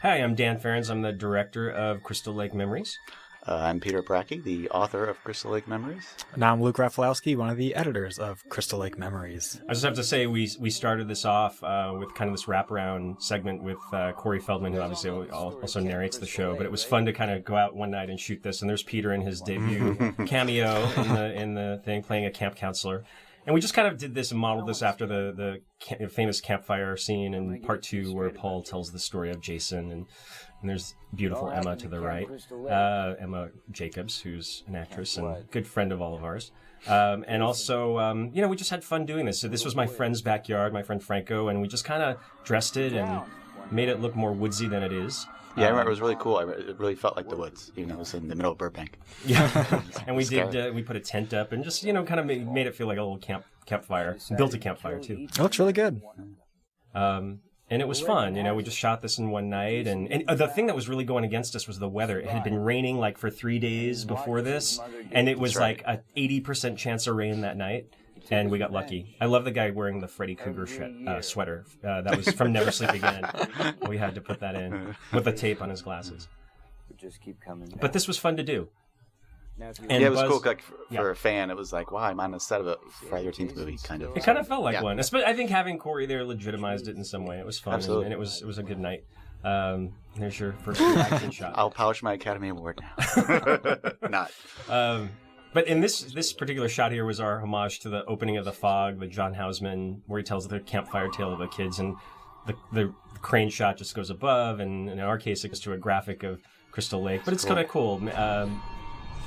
Hi, I'm Dan Ferens. I'm the director of Crystal Lake Memories. I'm Peter Brackey, the author of Crystal Lake Memories. And I'm Luke Rafalowski, one of the editors of Crystal Lake Memories. I just have to say, we started this off with kind of this wraparound segment with Corey Feldman, who obviously also narrates the show. But it was fun to kind of go out one night and shoot this. And there's Peter in his debut cameo in the thing, playing a camp counselor. And we just kind of did this and modeled this after the famous campfire scene in part 2, where Paul tells the story of Jason, and there's beautiful Emma to the right, Emma Jacobs, who's an actress and a good friend of all of ours. And also, we just had fun doing this. So this was my friend's backyard, my friend Franco, and we just kind of dressed it and made it look more woodsy than it is. Yeah, I remember it was really cool. It really felt like the woods, even though it was in the middle of Burbank. Yeah, and we did. We put a tent up and just, kind of made it feel like a little campfire. Built a campfire too. It looks really good. And it was fun. We just shot this in one night, and the thing that was really going against us was the weather. It had been raining like for 3 days before this, and it was like a 80% chance of rain that night. And we got lucky. I love the guy wearing the Freddy Krueger sweater. That was from Never Sleep Again. We had to put that in with the tape on his glasses. But this was fun to do. And it was cool. Like, for a fan, it was like, wow, I'm on the set of a Friday the 13th movie, kind of. It kind of felt like one. I think having Corey there legitimized it in some way. It was fun. Absolutely. And it was a good night. There's your first action shot. I'll polish my Academy Award now. Not. But in this particular shot here was our homage to the opening of The Fog, the John Houseman, where he tells the campfire tale of the kids, and the crane shot just goes above, and in our case it goes to a graphic of Crystal Lake. But it's kind of cool.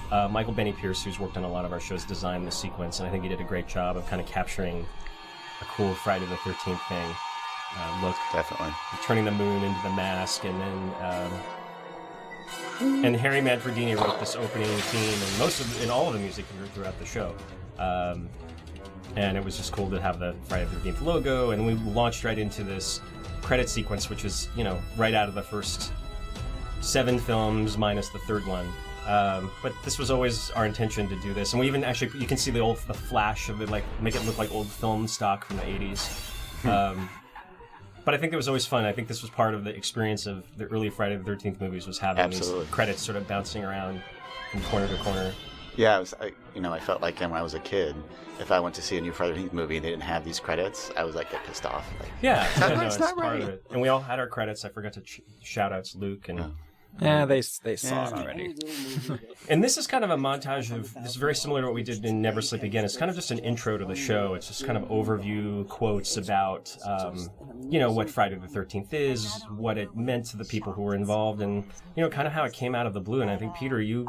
Michael Benny Pierce, who's worked on a lot of our shows, designed the sequence, and I think he did a great job of kind of capturing a cool Friday the 13th thing look. Definitely. Turning the moon into the mask, and then... And Harry Manfredini wrote this opening theme and all of the music throughout the show. And it was just cool to have the Friday the 13th logo, and we launched right into this credit sequence, which is, right out of the first 7 films minus the third one. But this was always our intention to do this. And we even actually, you can see the flash of it, like make it look like old film stock from the 80s. But I think it was always fun. I think this was part of the experience of the early Friday the 13th movies, was having these credits sort of bouncing around from corner to corner. Yeah, I felt like when I was a kid, if I went to see a new Friday the 13th movie and they didn't have these credits, I was like, get pissed off. Like, it's not part of it. And we all had our credits. I forgot to shout out to Luke and... Yeah, they saw it already. And this is kind of a montage of, this is very similar to what we did in Never Sleep Again. It's kind of just an intro to the show. It's just kind of overview quotes about, what Friday the 13th is, what it meant to the people who were involved, and, kind of how it came out of the blue. And I think, Peter, you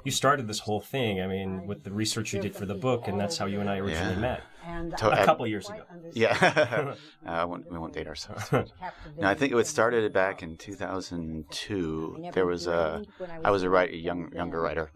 started this whole thing, with the research you did for the book, and that's how you and I originally met. A couple of years ago. Yeah. We won't date ourselves. No, I think it started back in 2002. There was I was a younger writer,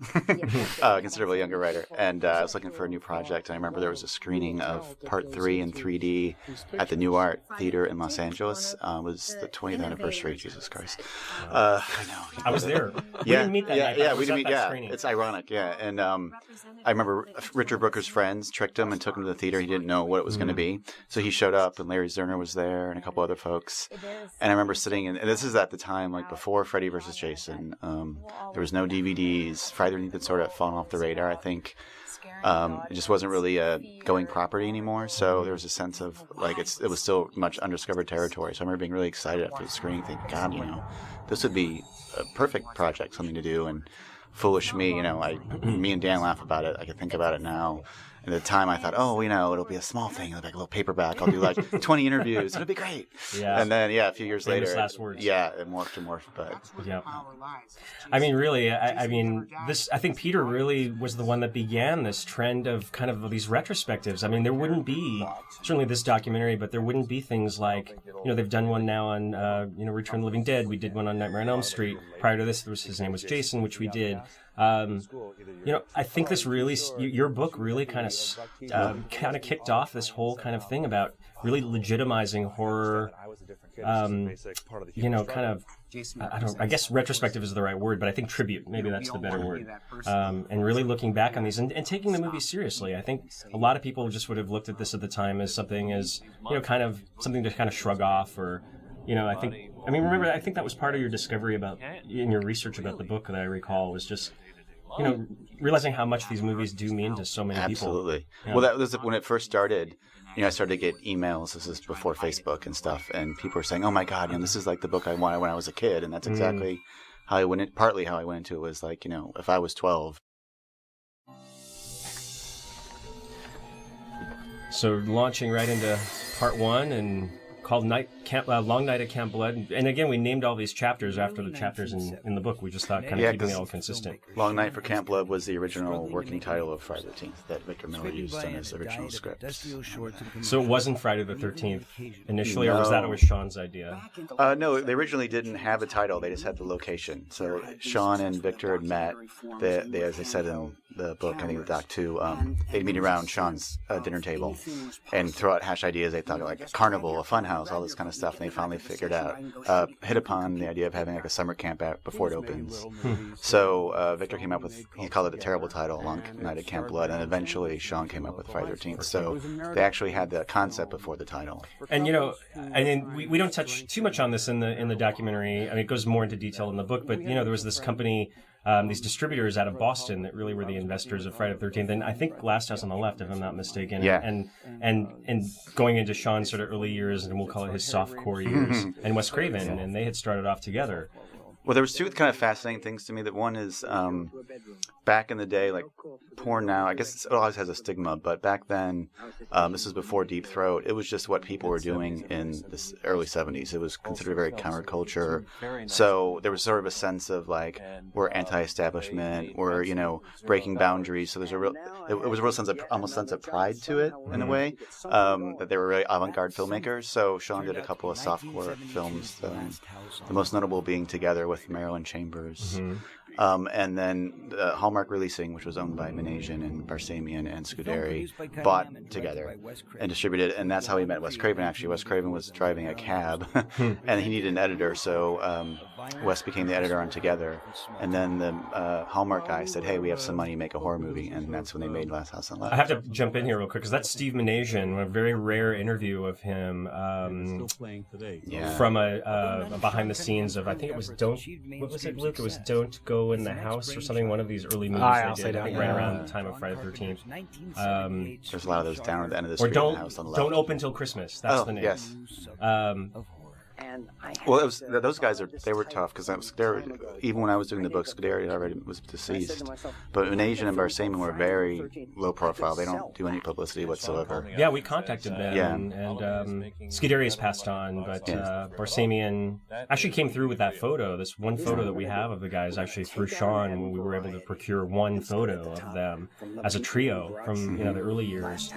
considerably younger writer, and I was looking for a new project. And I remember there was a screening of Part 3 in 3D at the New Art Theater in Los Angeles. It was the 20th anniversary. Jesus Christ! I know. I was there. We didn't meet that night. Yeah, we didn't meet. Yeah, it's ironic. Yeah, and I remember Richard Brooker's friends tricked him and took him to the theater. He didn't know what it was going to be. So he showed up, and Larry Zerner was there, and a couple other folks. And I remember sitting in, and this is at the time, like before Freddy vs. Jason. There was no DVDs. Friday the 13th had sort of fallen off the radar, I think. It just wasn't really a going property anymore. So there was a sense of, like, it was still much undiscovered territory. So I remember being really excited after the screening, thinking, God, this would be a perfect project, something to do. And foolish me, me and Dan laugh about it. I can think about it now. And at the time, I thought, it'll be a small thing, like a little paperback. I'll do like 20 interviews. It'll be great. Yeah. And then, a few years later, last words. Yeah, it morphed and morphed. But yeah, I mean, really, I think Peter really was the one that began this trend of kind of these retrospectives. I mean, there wouldn't be certainly this documentary, but there wouldn't be things like, they've done one now on, Return of the Living Dead. We did one on Nightmare on Elm Street. Prior to this, his name was Jason, which we did. I think this really, your book really kind of kicked off this whole kind of thing about really legitimizing horror. I guess retrospective is the right word, but I think tribute, maybe that's the better word. And really looking back on these and taking the movie seriously. I think a lot of people just would have looked at this at the time as something kind of something to kind of shrug off or I think that was part of your discovery in your research about the book that I recall was just, realizing how much these movies do mean to so many people. Absolutely. Yeah. Well, that was when it first started. I started to get emails. This is before Facebook and stuff, and people were saying, "Oh my God, this is like the book I wanted when I was a kid," and that's exactly how I went. Partly how I went into it was like, if I was 12. So launching right into part 1 and called Long Night at Camp Blood. And again, we named all these chapters after the chapters in the book. We just thought kind of keeping it all consistent. Long Night for Camp Blood was the original working title of Friday the 13th that Victor Miller used on his original script. So it wasn't Friday the 13th initially, or was that always Sean's idea? No, they originally didn't have a title. They just had the location. So Sean and Victor had met. They as they said in the book, I think the doc too, they'd meet around Sean's dinner table and throw out hash ideas. They thought like a carnival, a fun house, all this kind of stuff. And they finally hit upon the idea of having like a summer camp out before it opens. So Victor came up with, he called it a terrible title, Long Night at Camp Blood, and eventually Sean came up with Friday the 13th. So they actually had the concept before the title. And we don't touch too much on this in the documentary. I mean, it goes more into detail in the book, but there was this company, these distributors out of Boston that really were the investors of Friday the 13th, and I think Last House on the Left, if I'm not mistaken. Yeah. And going into Sean's sort of early years, and we'll call it his softcore years, and Wes Craven, and they had started off together. Well, there was two kind of fascinating things to me. That one is back in the day, like porn now, I guess it always has a stigma, but back then, this was before Deep Throat, it was just what people were doing in the early 70s. It was considered very counterculture. So there was sort of a sense of like, we're anti-establishment, we're, breaking boundaries. So there's it was a real sense of pride to it in a way, that they were really avant-garde filmmakers. So Sean did a couple of softcore films, the most notable being Together with Marilyn Chambers. And then Hallmark Releasing, which was owned by Minasian and Barsamian and Scuderi, bought Together and distributed it. And that's how he met Wes Craven, actually. Wes Craven was driving a cab, and he needed an editor, so Wes became the editor on Together. And then the Hallmark guy said, hey, we have some money, make a horror movie. And that's when they made Last House on the Left. I have to jump in here real quick, because that's Steve Minasian, a very rare interview of him from a behind the scenes of, I think it was what was it, Luke? It was Don't Go in the House or something, one of these early movies they did, I think right around the time of Friday the 13th. There's a lot of those down at the end of the street. Or the house on the left. Don't Open Till Christmas, that's the name. Yes. Well, those guys they were tough because even when I was doing the book, Scuderi already was deceased. But Minasian and Barsamian were very low profile. They don't do any publicity whatsoever. Yeah, we contacted them, and Scuderi has passed on, but Barsamian actually came through with that photo. This one photo that we have of the guys actually through Sean, when we were able to procure one photo of them as a trio from the early years.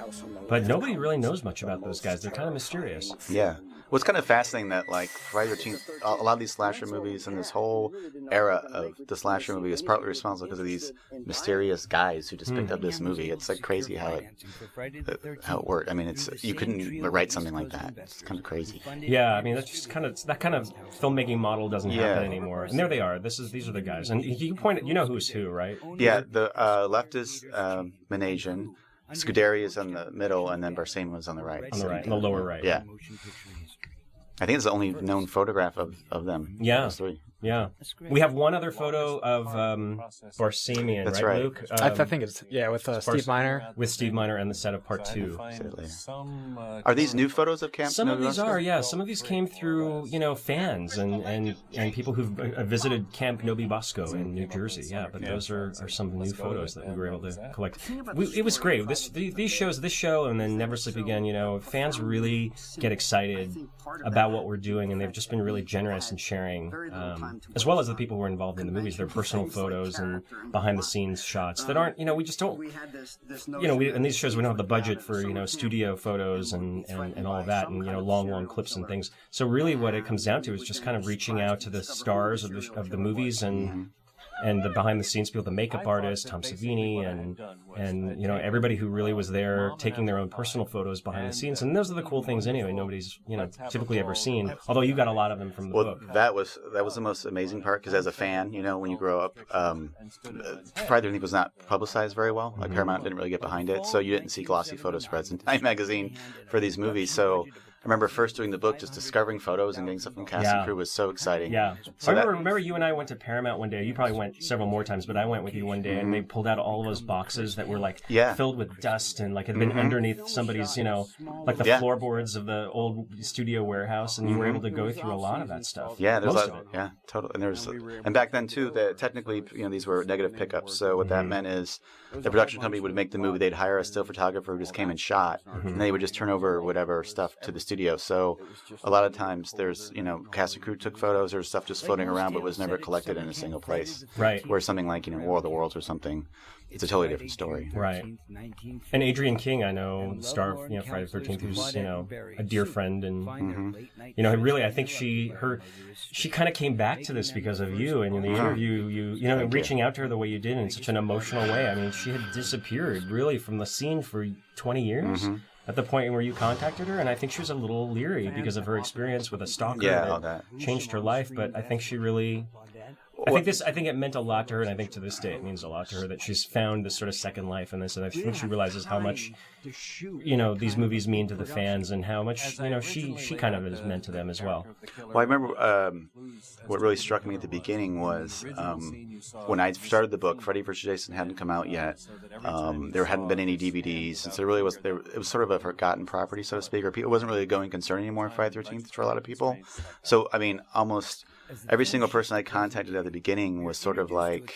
But nobody really knows much about those guys. They're kind of mysterious. Yeah. Well, it's kind of fascinating that, like, Friday the 13th, a lot of these slasher movies and this whole era of the slasher movie is partly responsible because of these mysterious guys who just picked up this movie. It's, like, crazy how it worked. I mean, you couldn't write something like that. It's kind of crazy. Yeah, I mean, that's just that kind of filmmaking model doesn't happen anymore. And there they are. These are the guys. And you point, who's who, right? Yeah, the left is Minasian. Scuderi is in the middle, and then Barsamian was on the right. On the right, in the lower right. Yeah. I think it's the only known photograph of them. Yeah. Those three. Yeah. We have one other photo of Barsamian, That's right, right. Luke? I think it's, with Steve Miner. With Steve Miner and the set of part 2. Are these new photos of Camp? Some of these are, yeah. Some of these came through, fans and people who've visited Camp Nobi Bosco in New Jersey. Yeah, but those are some new photos that we were able to collect. It was great. This show, and then Never Sleep Again, fans really get excited about what we're doing, and they've just been really generous in sharing, as well as the people who are involved in the movies, their personal photos and behind-the-scenes shots that aren't, we just don't, in these shows we don't have the budget for, studio photos and all of that, and, long clips and things. So really what it comes down to is just kind of reaching out to the stars of the movies and the behind-the-scenes people, the makeup artist, Tom Savini, and everybody who really was there taking their own personal photos behind the scenes. And those are the cool things anyway. Nobody's typically ever seen. Although you got a lot of them from the book. That was the most amazing part because as a fan, when you grow up, Friday the 13th was not publicized very well. Like Paramount didn't really get behind it, so you didn't see glossy photo spreads in Time magazine for these movies. So remember first doing the book, just discovering photos and getting stuff from cast and crew was so exciting. Yeah. So I remember you and I went to Paramount one day. You probably went several more times, but I went with you one day, and they pulled out all of those boxes that were like filled with dust and like had been underneath somebody's, like the floorboards of the old studio warehouse, and you were able to go through a lot of that stuff. Yeah, there's most of it. Yeah, totally. And back then too, technically, these were negative pickups. So what that meant is the production company would make the movie. They'd hire a still photographer who just came and shot, and they would just turn over whatever stuff to the studio. So a lot of times there's, cast and crew took photos or stuff just floating around, but was never collected in a single place. Right. Where something like, War of the Worlds or something, it's a totally different story. Right. And Adrienne King, I know, star of Friday the 13th, who's, a dear friend. And, really, I think she kind of came back to this because of you. And in the interview, reaching out to her the way you did in such an emotional way. I mean, she had disappeared, really, from the scene for 20 years. At the point where you contacted her, and I think she was a little leery because of her experience with a stalker that changed her life. But I think she really, I think it meant a lot to her, and I think to this day it means a lot to her that she's found this sort of second life in this, and I think she realizes how much, these movies mean to the fans, and how much, she kind of is meant to them as well. Well, I remember what really struck me at the beginning was when I started the book, Freddy vs. Jason hadn't come out yet. There hadn't been any DVDs, and so there really was. It was sort of a forgotten property, so to speak, or it wasn't really a going concern anymore. Friday the 13th for a lot of people. So I mean, almost every single person I contacted at the beginning was sort of like,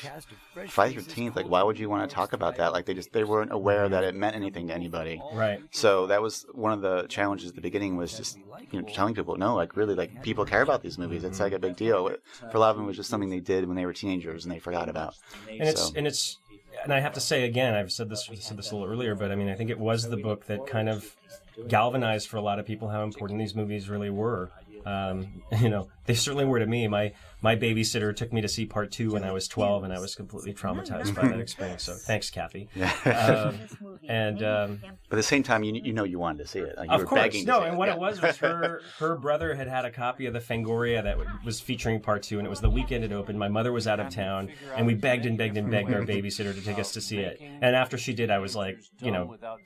Friday the 13th, like, why would you want to talk about that? Like, they weren't aware that it meant anything to anybody. Right. So that was one of the challenges at the beginning, was just, telling people, no, like, really, like, people care about these movies. It's like a big deal. For a lot of them, it was just something they did when they were teenagers and they forgot about. And I have to say again, I've said this a little earlier, but I mean, I think it was the book that kind of galvanized for a lot of people how important these movies really were. They certainly were to me. My babysitter took me to see part 2 when I was 12, and I was completely traumatized by that experience. So thanks, Kathy. But at the same time, you wanted to see it. Like, you of were course. begging to No, see and it. what it was her brother had a copy of the Fangoria that was featuring part 2, and it was the weekend it opened. My mother was out of town, and we begged and begged and begged our babysitter to take us to see it. And after she did, I was like,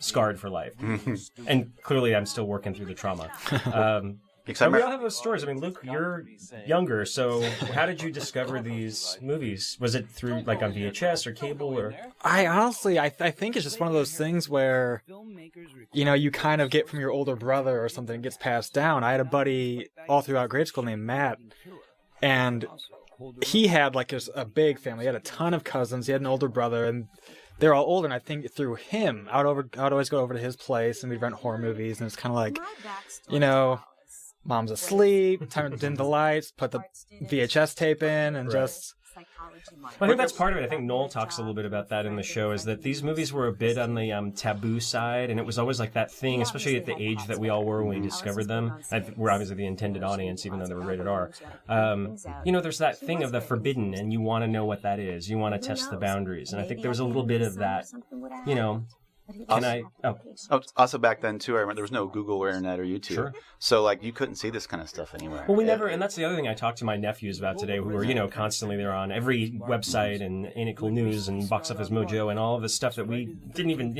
scarred for life. And clearly, I'm still working through the trauma. And we all have those stories. I mean, Luke, you're younger, so how did you discover these movies? Was it through, like, on VHS or cable, or? I honestly, I think it's just one of those things where, you kind of get from your older brother or something, it gets passed down. I had a buddy all throughout grade school named Matt, and he had, like, a big family. He had a ton of cousins. He had an older brother, and they're all older, and I think through him, I would always go over to his place, and we'd rent horror movies, and it's kind of like, mom's asleep, time to dim the lights, put the VHS tape in, and just... Well, I think that's part of it. I think Noel talks a little bit about that in the show, is that these movies were a bit on the taboo side, and it was always like that thing, especially at the age that we all were when we discovered them. We're obviously the intended audience, even though they were rated R. There's that thing of the forbidden, and you want to know what that is. You want to test the boundaries, and I think there was a little bit of that, Also back then, too, I remember there was no Google or Internet or YouTube. Sure. So, like, you couldn't see this kind of stuff anywhere. Well, we never, and that's the other thing I talked to my nephews about today, who are, constantly, they're on every website and Cool News and Box Office Mojo and all of this stuff that we didn't even,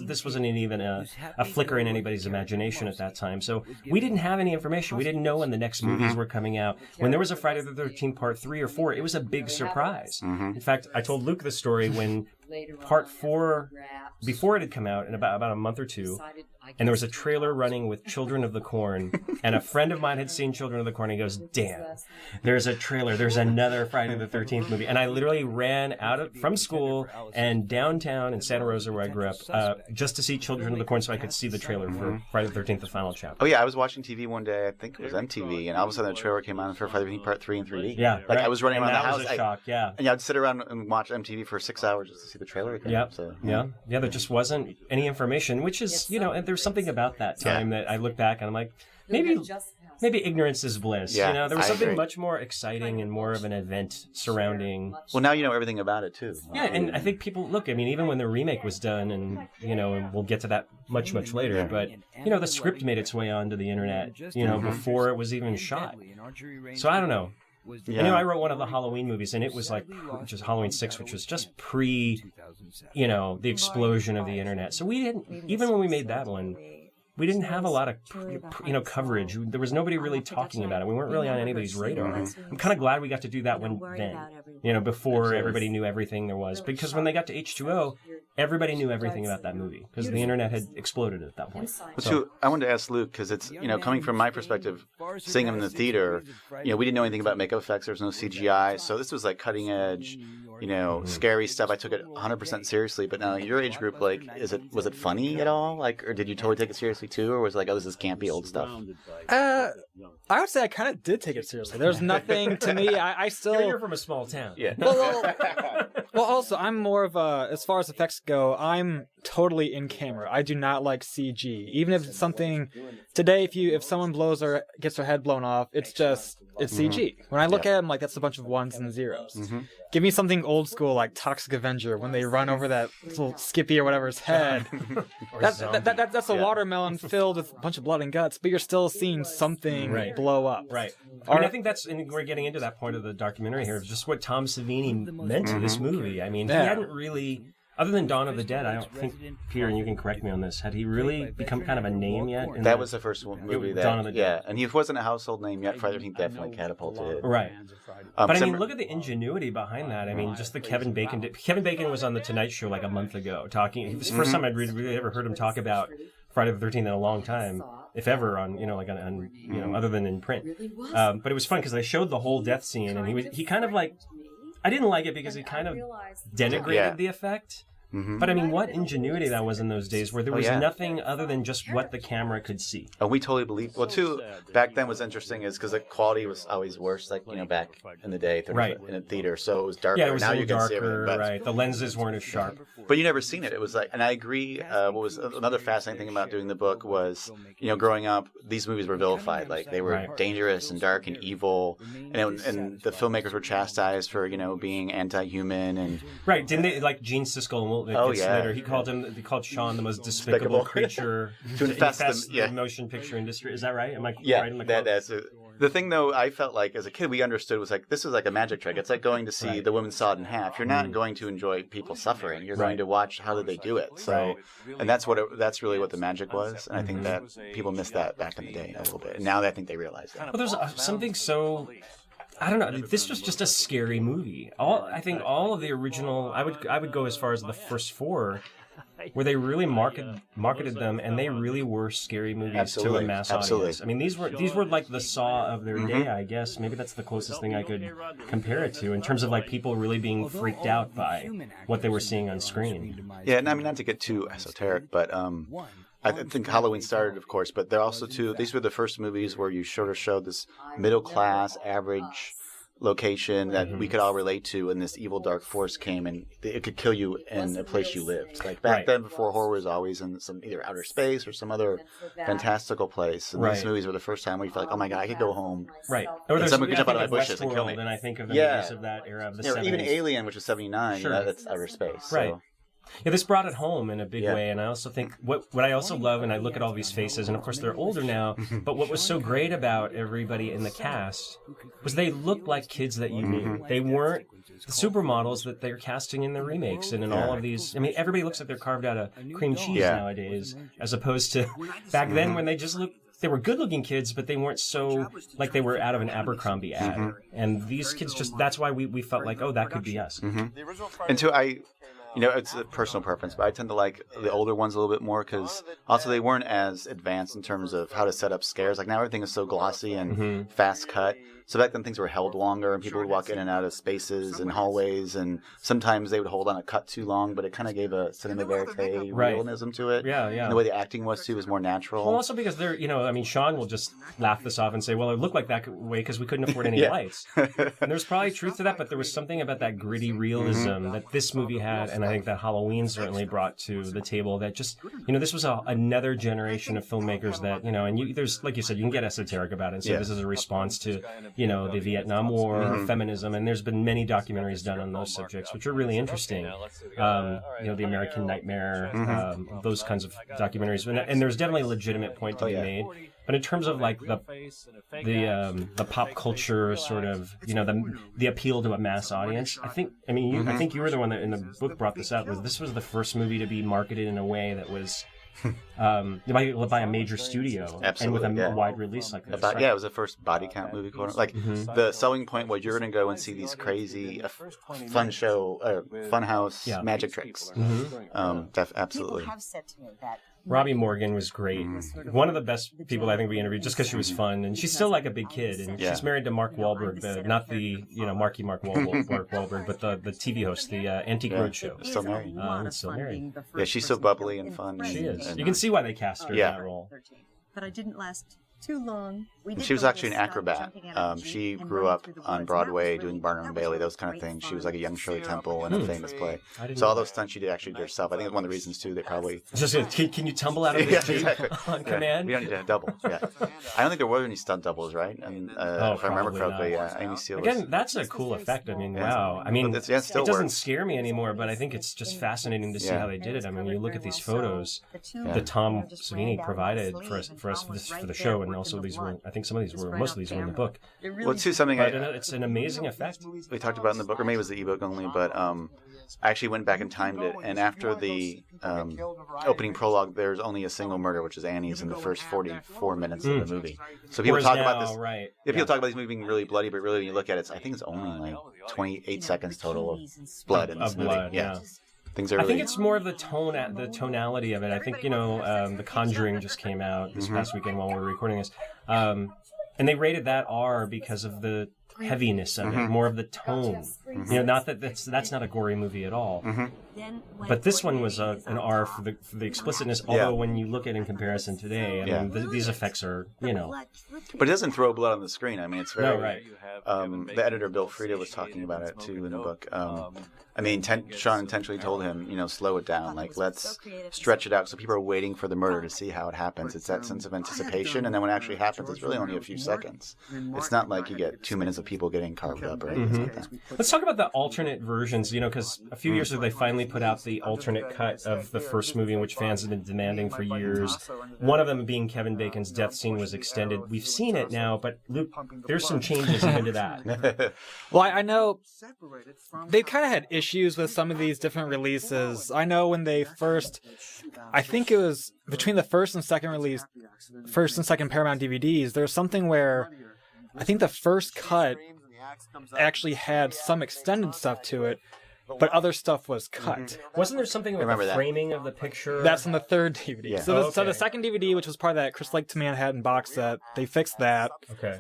this wasn't even a flicker in anybody's imagination at that time. So we didn't have any information. We didn't know when the next movies were coming out. When there was a Friday the 13th Part 3 or 4, it was a big surprise. In fact, I told Luke the story when Part 4, before it had come out in about a month or two, and there was a trailer running with Children of the Corn, and a friend of mine had seen Children of the Corn, and he goes, damn, there's a trailer, there's another Friday the 13th movie. And I literally ran from school and downtown in Santa Rosa, where I grew up, just to see Children of the Corn so I could see the trailer for Friday the 13th, the final chapter. Oh, yeah, I was watching TV one day, I think it was MTV, and all of a sudden the trailer came on for Friday the 13th Part 3 in 3D. Yeah, like, I was running around the house. That was a shock, yeah. And I'd sit around and watch MTV for 6 hours just to see the trailer again. Yep. So, yeah, there just wasn't any information, which is, and there's something about that time that I look back and I'm like, maybe ignorance is bliss. Yeah, there was something agree. much more exciting and more of an event surrounding. Well, now you know everything about it too. Yeah, and I think people look. I mean, even when the remake was done, and and we'll get to that much later. But the script made its way onto the internet. Before it was even shot. So I don't know. Yeah. I wrote one of the Halloween movies, and it was like just Halloween 6, which was just pre, the explosion of the internet. So we didn't, even when we made that one, we didn't have a lot of coverage. There was nobody really talking about it. We weren't really on anybody's radar. I'm kind of glad we got to do that before everybody knew everything there was. Because when they got to H2O, everybody knew everything about that movie because the internet had exploded at that point. So I wanted to ask Luke, because it's, coming from my perspective, seeing him in the theater, we didn't know anything about makeup effects. There was no CGI. So this was like cutting edge, scary stuff. I took it 100% seriously. But now your age group, like, was it funny at all? Like, or did you totally take it seriously too? Or was it like, oh, this is campy old stuff? I would say I kind of did take it seriously. There's nothing to me. I still. You're from a small town. Yeah. Well, also, I'm more of a, as far as effects go, I'm totally in camera. I do not like CG. Even if it's something today, if someone gets their head blown off, it's CG. When I look at them, like, that's a bunch of ones and zeros. Give me something old school like Toxic Avenger when they run over that little Skippy or whatever's head. That's a watermelon filled with a bunch of blood and guts, but you're still seeing something blow up. Right. I think and we're getting into that point of the documentary here, just what Tom Savini meant to this movie. I mean, he hadn't really, other than Dawn of the Dead, I don't think, Peter, and you can correct me on this, had he really become kind of a name yet? That was the first movie that, Dawn of the Dead. And he wasn't a household name yet. Friday the 13th definitely catapulted it. Right. But I mean, look at the ingenuity behind that. I mean, just the Kevin Bacon. Kevin Bacon was on The Tonight Show like a month ago talking. It was the first time I'd really ever heard him talk about Friday the 13th in a long time, if ever, on other than in print. But it was fun because they showed the whole death scene, and he kind of like, I didn't like it because he kind of denigrated the effect. But I mean, what ingenuity that was in those days where there was nothing other than just what the camera could see. Oh, we totally believed. Well, too, back then was interesting is because the quality was always worse, like, back in the day in a theater. So it was darker. Yeah, it was now a you little can see darker, everything. right. The lenses weren't as sharp. But you never seen it. It was like, and I agree, what was another fascinating thing about doing the book was, growing up, these movies were vilified. Like, they were dangerous and dark and evil. And the filmmakers were chastised for, being anti-human. And right. Didn't they, like Gene Siskel and later, he called Sean the most despicable creature to infest the motion picture industry. Is that right? Am I right in the quote? That's it. The thing, though, I felt like as a kid we understood was like, this is like a magic trick. It's like going to see The Woman Sawed in Half. You're not going to enjoy people suffering. You're going to watch how did they do it. So, and that's that's really what the magic was. And I think that people missed that back in the day a little bit. And now I think they realize that. Well, there's something so. I don't know. This was just a scary movie. I think all of the original. I would go as far as the first four, where they really marketed them, and they really were scary movies to a mass audience. I mean, these were like the Saw of their day, I guess. Maybe that's the closest thing I could compare it to in terms of like people really being freaked out by what they were seeing on screen. Yeah, and I mean, not to get too esoteric, but I think Halloween started, of course, but they're also these were the first movies where you sort of showed this middle class, average location that we could all relate to, and this evil dark force came and it could kill you in a place you lived. Like back then, before horror was always in some either outer space or some other fantastical place. And these movies were the first time where you felt like, oh my god, I could go home. Right. Or someone could jump out of my bushes and kill me. And I think of the movies of that era of the 70s. Even Alien, which was 79, that's outer space. Right. So. Yeah, this brought it home in a big way, and I also think what I also love, and I look at all these faces, and of course they're older now, but what was so great about everybody in the cast was they looked like kids that you knew. They weren't the supermodels that they're casting in the remakes and in all of these. I mean, everybody looks like they're carved out of cream cheese nowadays, as opposed to back then when they just looked. They were good-looking kids, but they weren't so like they were out of an Abercrombie ad. And these kids that's why we felt like, oh, that could be us. And so it's a personal preference, but I tend to like the older ones a little bit more because also they weren't as advanced in terms of how to set up scares. Like now everything is so glossy and fast cut. So back then things were held longer and people would walk in and out of spaces and hallways, and sometimes they would hold on a cut too long, but it kind of gave a cinema verite realism to it. Yeah. And the way the acting was too was more natural. Well, also because they're, Sean will just laugh this off and say, well, it looked like that way because we couldn't afford any lights. And there's probably truth to that, but there was something about that gritty realism that this movie had, and I think that Halloween certainly brought to the table that just, this was another generation of filmmakers that, and there's, like you said, you can get esoteric about it and say this is a response to, the Vietnam War or feminism, and there's been many documentaries done on those subjects, which are really interesting. The American Nightmare, those kinds of documentaries, and there's definitely a legitimate point to be made. But in terms of like the pop culture sort of, the appeal to a mass audience, I think you were the one that in the book brought this up. This was the first movie to be marketed in a way that was by a major studio, Absolutely, and with a yeah. wide release like this. Yeah, it was the first body count movie. Like the selling point was you're going to go and see these crazy fun show, fun house magic tricks. Absolutely. People have said to me that Robbie Morgan was great. One of the best people I think we interviewed, just because she was fun, and she's still like a big kid, and she's married to Mark Wahlberg, not the Mark Wahlberg, but the TV host, the Antique Roadshow. Still married. Still married. Yeah, she's so bubbly and fun. She is. You can see why they cast her in that role. But I didn't last too long. She was actually an acrobat. She grew up on Broadway doing Barnum and Bailey, those kind of things. She was like a young Shirley Temple in a famous play. So all those stunts she did actually did herself. I think it's one of the reasons too. They probably can you tumble out of this jeep on command? We don't need to have double. Yeah, I don't think there were any stunt doubles, right? And if I remember correctly, Amy Steele. Again, that's a cool effect. I mean, wow. I mean, it doesn't works. scare me anymore, but I think it's just fascinating to see how they did it. I mean, you look at these photos that Tom Savini provided for us for the show, and also these were. I think most of these were in the book. Well, too, something it's an amazing effect. We talked about in the book, or maybe it was the ebook only, but I actually went back and timed it, and after the opening prologue, there's only a single murder, which is Annie's in the first 44 minutes of the movie. So people talk about this. Right. Yeah, people talk about these movies being really bloody, but really when you look at it, I think it's only like 28 seconds total of blood in this movie. Yeah. Things are really... I think it's more of the tonality of it. I think, The Conjuring just came out this past weekend while we were recording this. And they rated that R because of the heaviness of it, more of the tone. Not that that's not a gory movie at all. But this one was an R for the explicitness, although when you look at it in comparison today, I mean, these effects are, But it doesn't throw blood on the screen. I mean, it's very... No, right. The editor, Bill Frieda, was talking about it, too, in the book. I mean, Sean intentionally told him, slow it down. Like, let's stretch it out. So people are waiting for the murder to see how it happens. It's that sense of anticipation. And then when it actually happens, it's really only a few seconds. It's not like you get 2 minutes of people getting carved up or anything like that. Let's talk about the alternate versions, because a few years ago they finally put out the alternate cut of the first movie, in which fans have been demanding for years. One of them being Kevin Bacon's death scene was extended. We've seen it now, but Luke, there's some changes even to that. Well, I know they've kind of had issues with some of these different releases. I know when they first, I think it was between the first and second Paramount DVDs, there's something where I think the first cut actually had some extended stuff to it, but other stuff was cut. Wasn't there something with the framing of the picture? That's in the third DVD. Yeah. So the second DVD, which was part of that Chris Lake to Manhattan box set, they fixed that. Okay.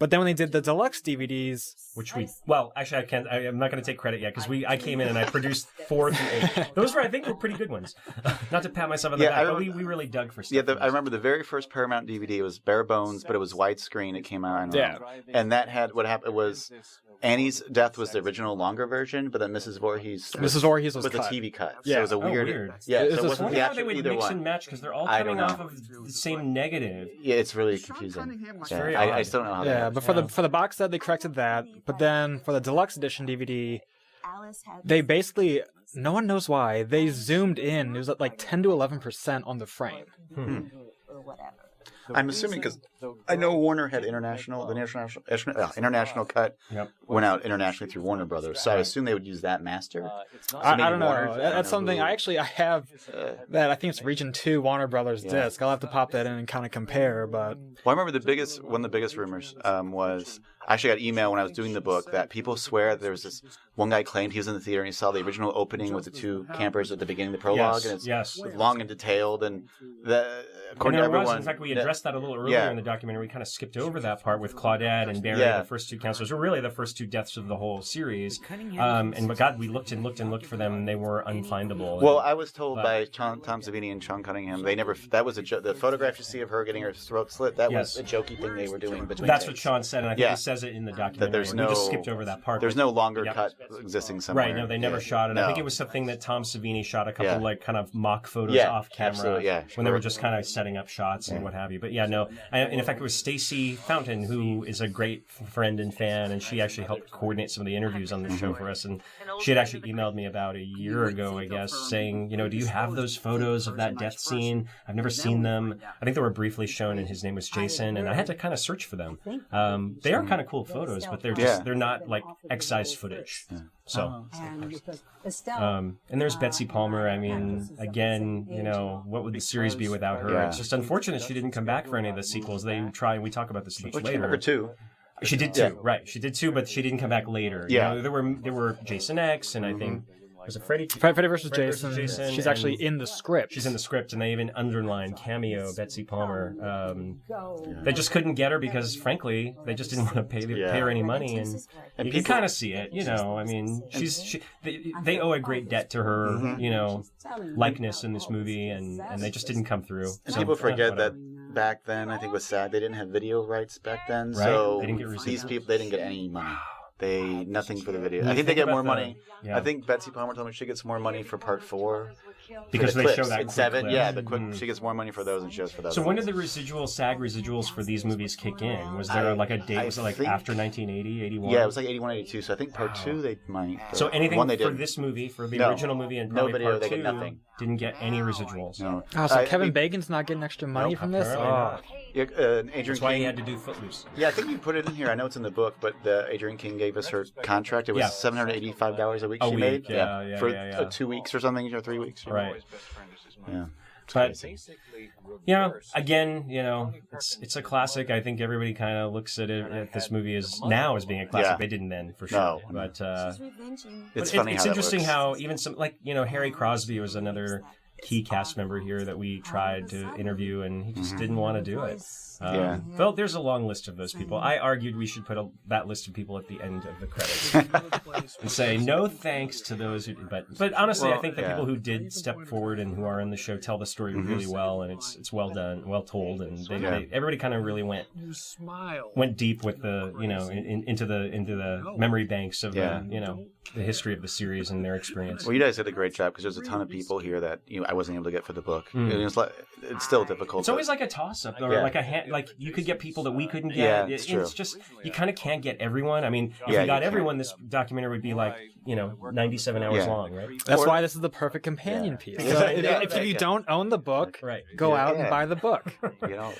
But then when they did the deluxe DVDs, which I'm not going to take credit yet because I came in and I produced 4 through 8. Those I think were pretty good ones. Not to pat myself on the back, but we really dug for stuff. Yeah, I remember the very first Paramount DVD was bare bones, but it was widescreen. It came out. And that had what happened was Annie's death was the original longer version, but then Mrs. Voorhees was cut. The TV cut. Yeah. So it was a weird. Yeah, so it wasn't the actual either one. Mix and match because they're all coming off of the same negative. Yeah, it's really confusing. I still don't know how. Yeah, but for the box set they corrected that, but then for the deluxe edition DVD, they basically, no one knows why, they zoomed in. It was at like 10 to 11% on the frame. I'm assuming because I know Warner had international cut went out internationally through Warner Brothers, so I assume they would use that master. I don't know. That's something I have that I think it's Region 2 Warner Brothers disc. I'll have to pop that in and kind of compare. But I remember one of the biggest rumors was I actually got email when I was doing the book that people swear there was this one guy claimed he was in the theater and he saw the original opening with the 2 campers at the beginning of the prologue, and it's long and detailed, and according to everyone. In fact, we addressed that a little earlier in the documentary. We kind of skipped over that part with Claudette and Barry, the first 2 counselors, were really the first 2 deaths of the whole series. And God, we looked and looked for them, and they were unfindable. Well, I was told by Tom Savini and Sean Cunningham, that was the photograph you see of her getting her throat slit, that was a jokey thing they were doing between That's takes. What Sean said, and I think he says it in the documentary. That we just skipped over that part. There's no longer cut existing somewhere. Right, no, they never shot it. No. I think it was something that Tom Savini shot a couple kind of mock photos off camera when they were just kind of setting up shots and what have you. But yeah, no. And in fact, it was Stacey Fountain, who is a great friend and fan, and she actually helped coordinate some of the interviews on the show for us. And she had actually emailed me about a year ago, I guess, saying, do you have those photos of that death scene? I've never seen them. I think they were briefly shown, and his name was Jason, and I had to kind of search for them. They are kind of cool photos, but they're not like excised footage. So, and there's Betsy Palmer. I mean, again, what would the series be without her? It's just unfortunate she didn't come back for any of the sequels. They try, and we talk about this much later. Number 2. She did 2, right? She did 2, but she didn't come back later. Yeah, there were Jason X, and I think. Was it Freddy versus Jason? She's actually in the script. She's in the script, and they even underlined cameo Betsy Palmer. They just couldn't get her because, frankly, they just didn't want to pay her any money, and you can kind of see it. I mean, they owe a great debt to her, likeness in this movie, and they just didn't come through. And people forget that back then, I think it was sad, they didn't have video rights back then, right. So they didn't get these people, they didn't get any money. Nothing for the video. I think they get more money. Yeah. I think Betsy Palmer told me she gets more money for part 4. Because they show that in 7, clip. yeah, the quick. She gets more money for those than she does for those. So when did the SAG residuals for these movies kick in? Was there like a date? Was it like after 1980, 81? Yeah, it was like 81, 82. So I think part 2 they might. So anything for this movie, for the original movie, and probably no video, part they 2, get nothing. Didn't get any residuals. No. So Kevin Bacon's not getting extra money from this? Adrian That's why King, he had to do Footloose. Yeah, I think you put it in here. I know it's in the book, but Adrian King gave us her contract. It was $785 a week she made. For 2 weeks or something, or 3 weeks. Right. Yeah. But again, it's a classic. I think everybody kind of looks at it at this movie as being a classic. They didn't then, for sure. No. But it's funny. It's how interesting that how even some Harry Crosby was another key cast member here that we tried to interview, and he just didn't want to do it. Well, there's a long list of those people. I argued we should put that list of people at the end of the credits and say no thanks to those who. But honestly, I think the people who did step forward and who are in the show tell the story really well, and it's well done, well told, and everybody kind of really went deep with the into the memory banks of the history of the series and their experience. Well, you guys did a great job because there's a ton of people here that I wasn't able to get for the book. It's still difficult. It's always like a toss-up, or like a hand. Like you could get people that we couldn't get. Yeah, it's true. It's just you kind of can't get everyone. I mean, if you got everyone, this documentary would be like 97 hours long, right? That's why this is the perfect companion piece. So if you don't own the book, go out and buy the book.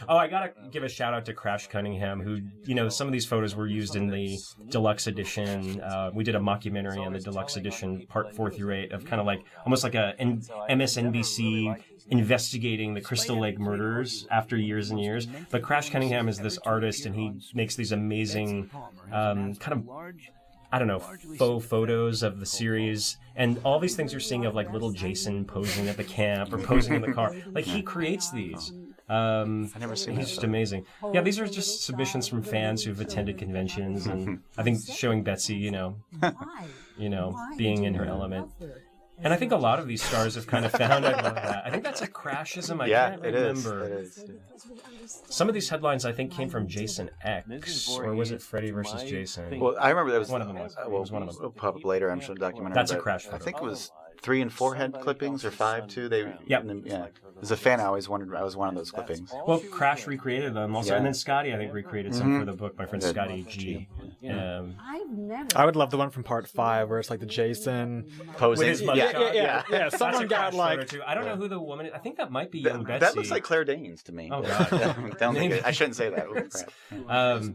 Oh, I gotta give a shout out to Crash Cunningham, who some of these photos were used in the deluxe edition. We did a mockumentary on the deluxe edition, part 4 through 8, of kind of like almost like a MSNBC investigating the Crystal Lake murders after years and years. But Crash Cunningham is this artist, and he makes these amazing kind of, I don't know, faux photos of the series. And all these things you're seeing of like little Jason posing at the camp or posing in the car. Like he creates these. I've never seen He's just amazing. Yeah, these are just submissions from fans who've attended conventions, and I think showing Betsy, being in her element. And I think a lot of these stars have kind of found out about that. I think that's a Crashism. I can't remember. It is. Some of these headlines, I think, came from Jason X, or was it Freddy versus Jason? Well, I remember that was one of them. It was one of them. We'll pop up later. I'm sure the documentary. That's a Crash photo. I think it was 3 and 4 head clippings, or 5 too. Yep. As a fan, I always wondered. I was one of those clippings. Well, Crash recreated them also, and then Scotty, I think, recreated some for the book. My friend Scotty G. I would love the one from part 5 where it's like the Jason posing. With his mugshot. Yeah. Someone got like. I don't know who the woman is. I think that might be young Betsy. That looks like Claire Danes to me. Oh God. I shouldn't say that. Oh, crap.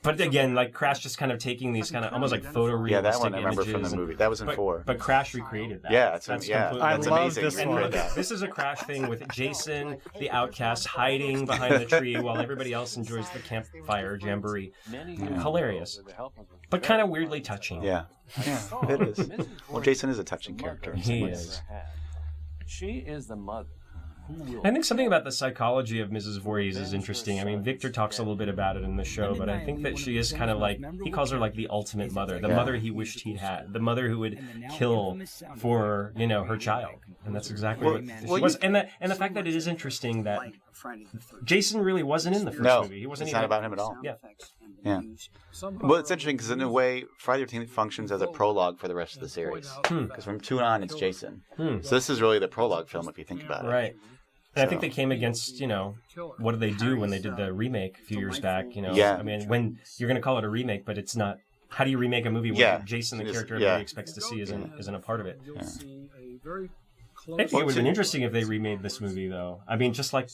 But again, like Crash just kind of taking these kind of almost like photorealistic images. Yeah, that one I remember from the movie. That was in 4. But Crash recreated that. Yeah, that's completely. I that's love amazing. this one. This is a Crash thing with Jason, the outcast, hiding behind the tree while everybody else enjoys the campfire jamboree. Hilarious. But kind of weirdly touching. Yeah, it is. Well, Jason is a touching character. He is. She is the mother. I think something about the psychology of Mrs. Voorhees is interesting. I mean, Victor talks a little bit about it in the show, but I think that she is kind of like, he calls her like the ultimate mother, the mother he wished he'd had, the mother who would kill for, her child. And that's exactly what she was. And the fact that it is interesting that Jason really wasn't in the first movie. He wasn't it's even not about him at all. Yeah. Well, it's interesting because in a way, Friday the 13th functions as a prologue for the rest of the series. Because from 2 on, it's Jason. So this is really the prologue film if you think about it. Right. And I think they came against, what did they do when they did the remake a few years back? Yeah. I mean, when you're going to call it a remake, but it's not. How do you remake a movie where Jason, the character everybody expects to see, isn't a part of it? Yeah. I think it would have been interesting if they remade this movie, though. I mean, just like,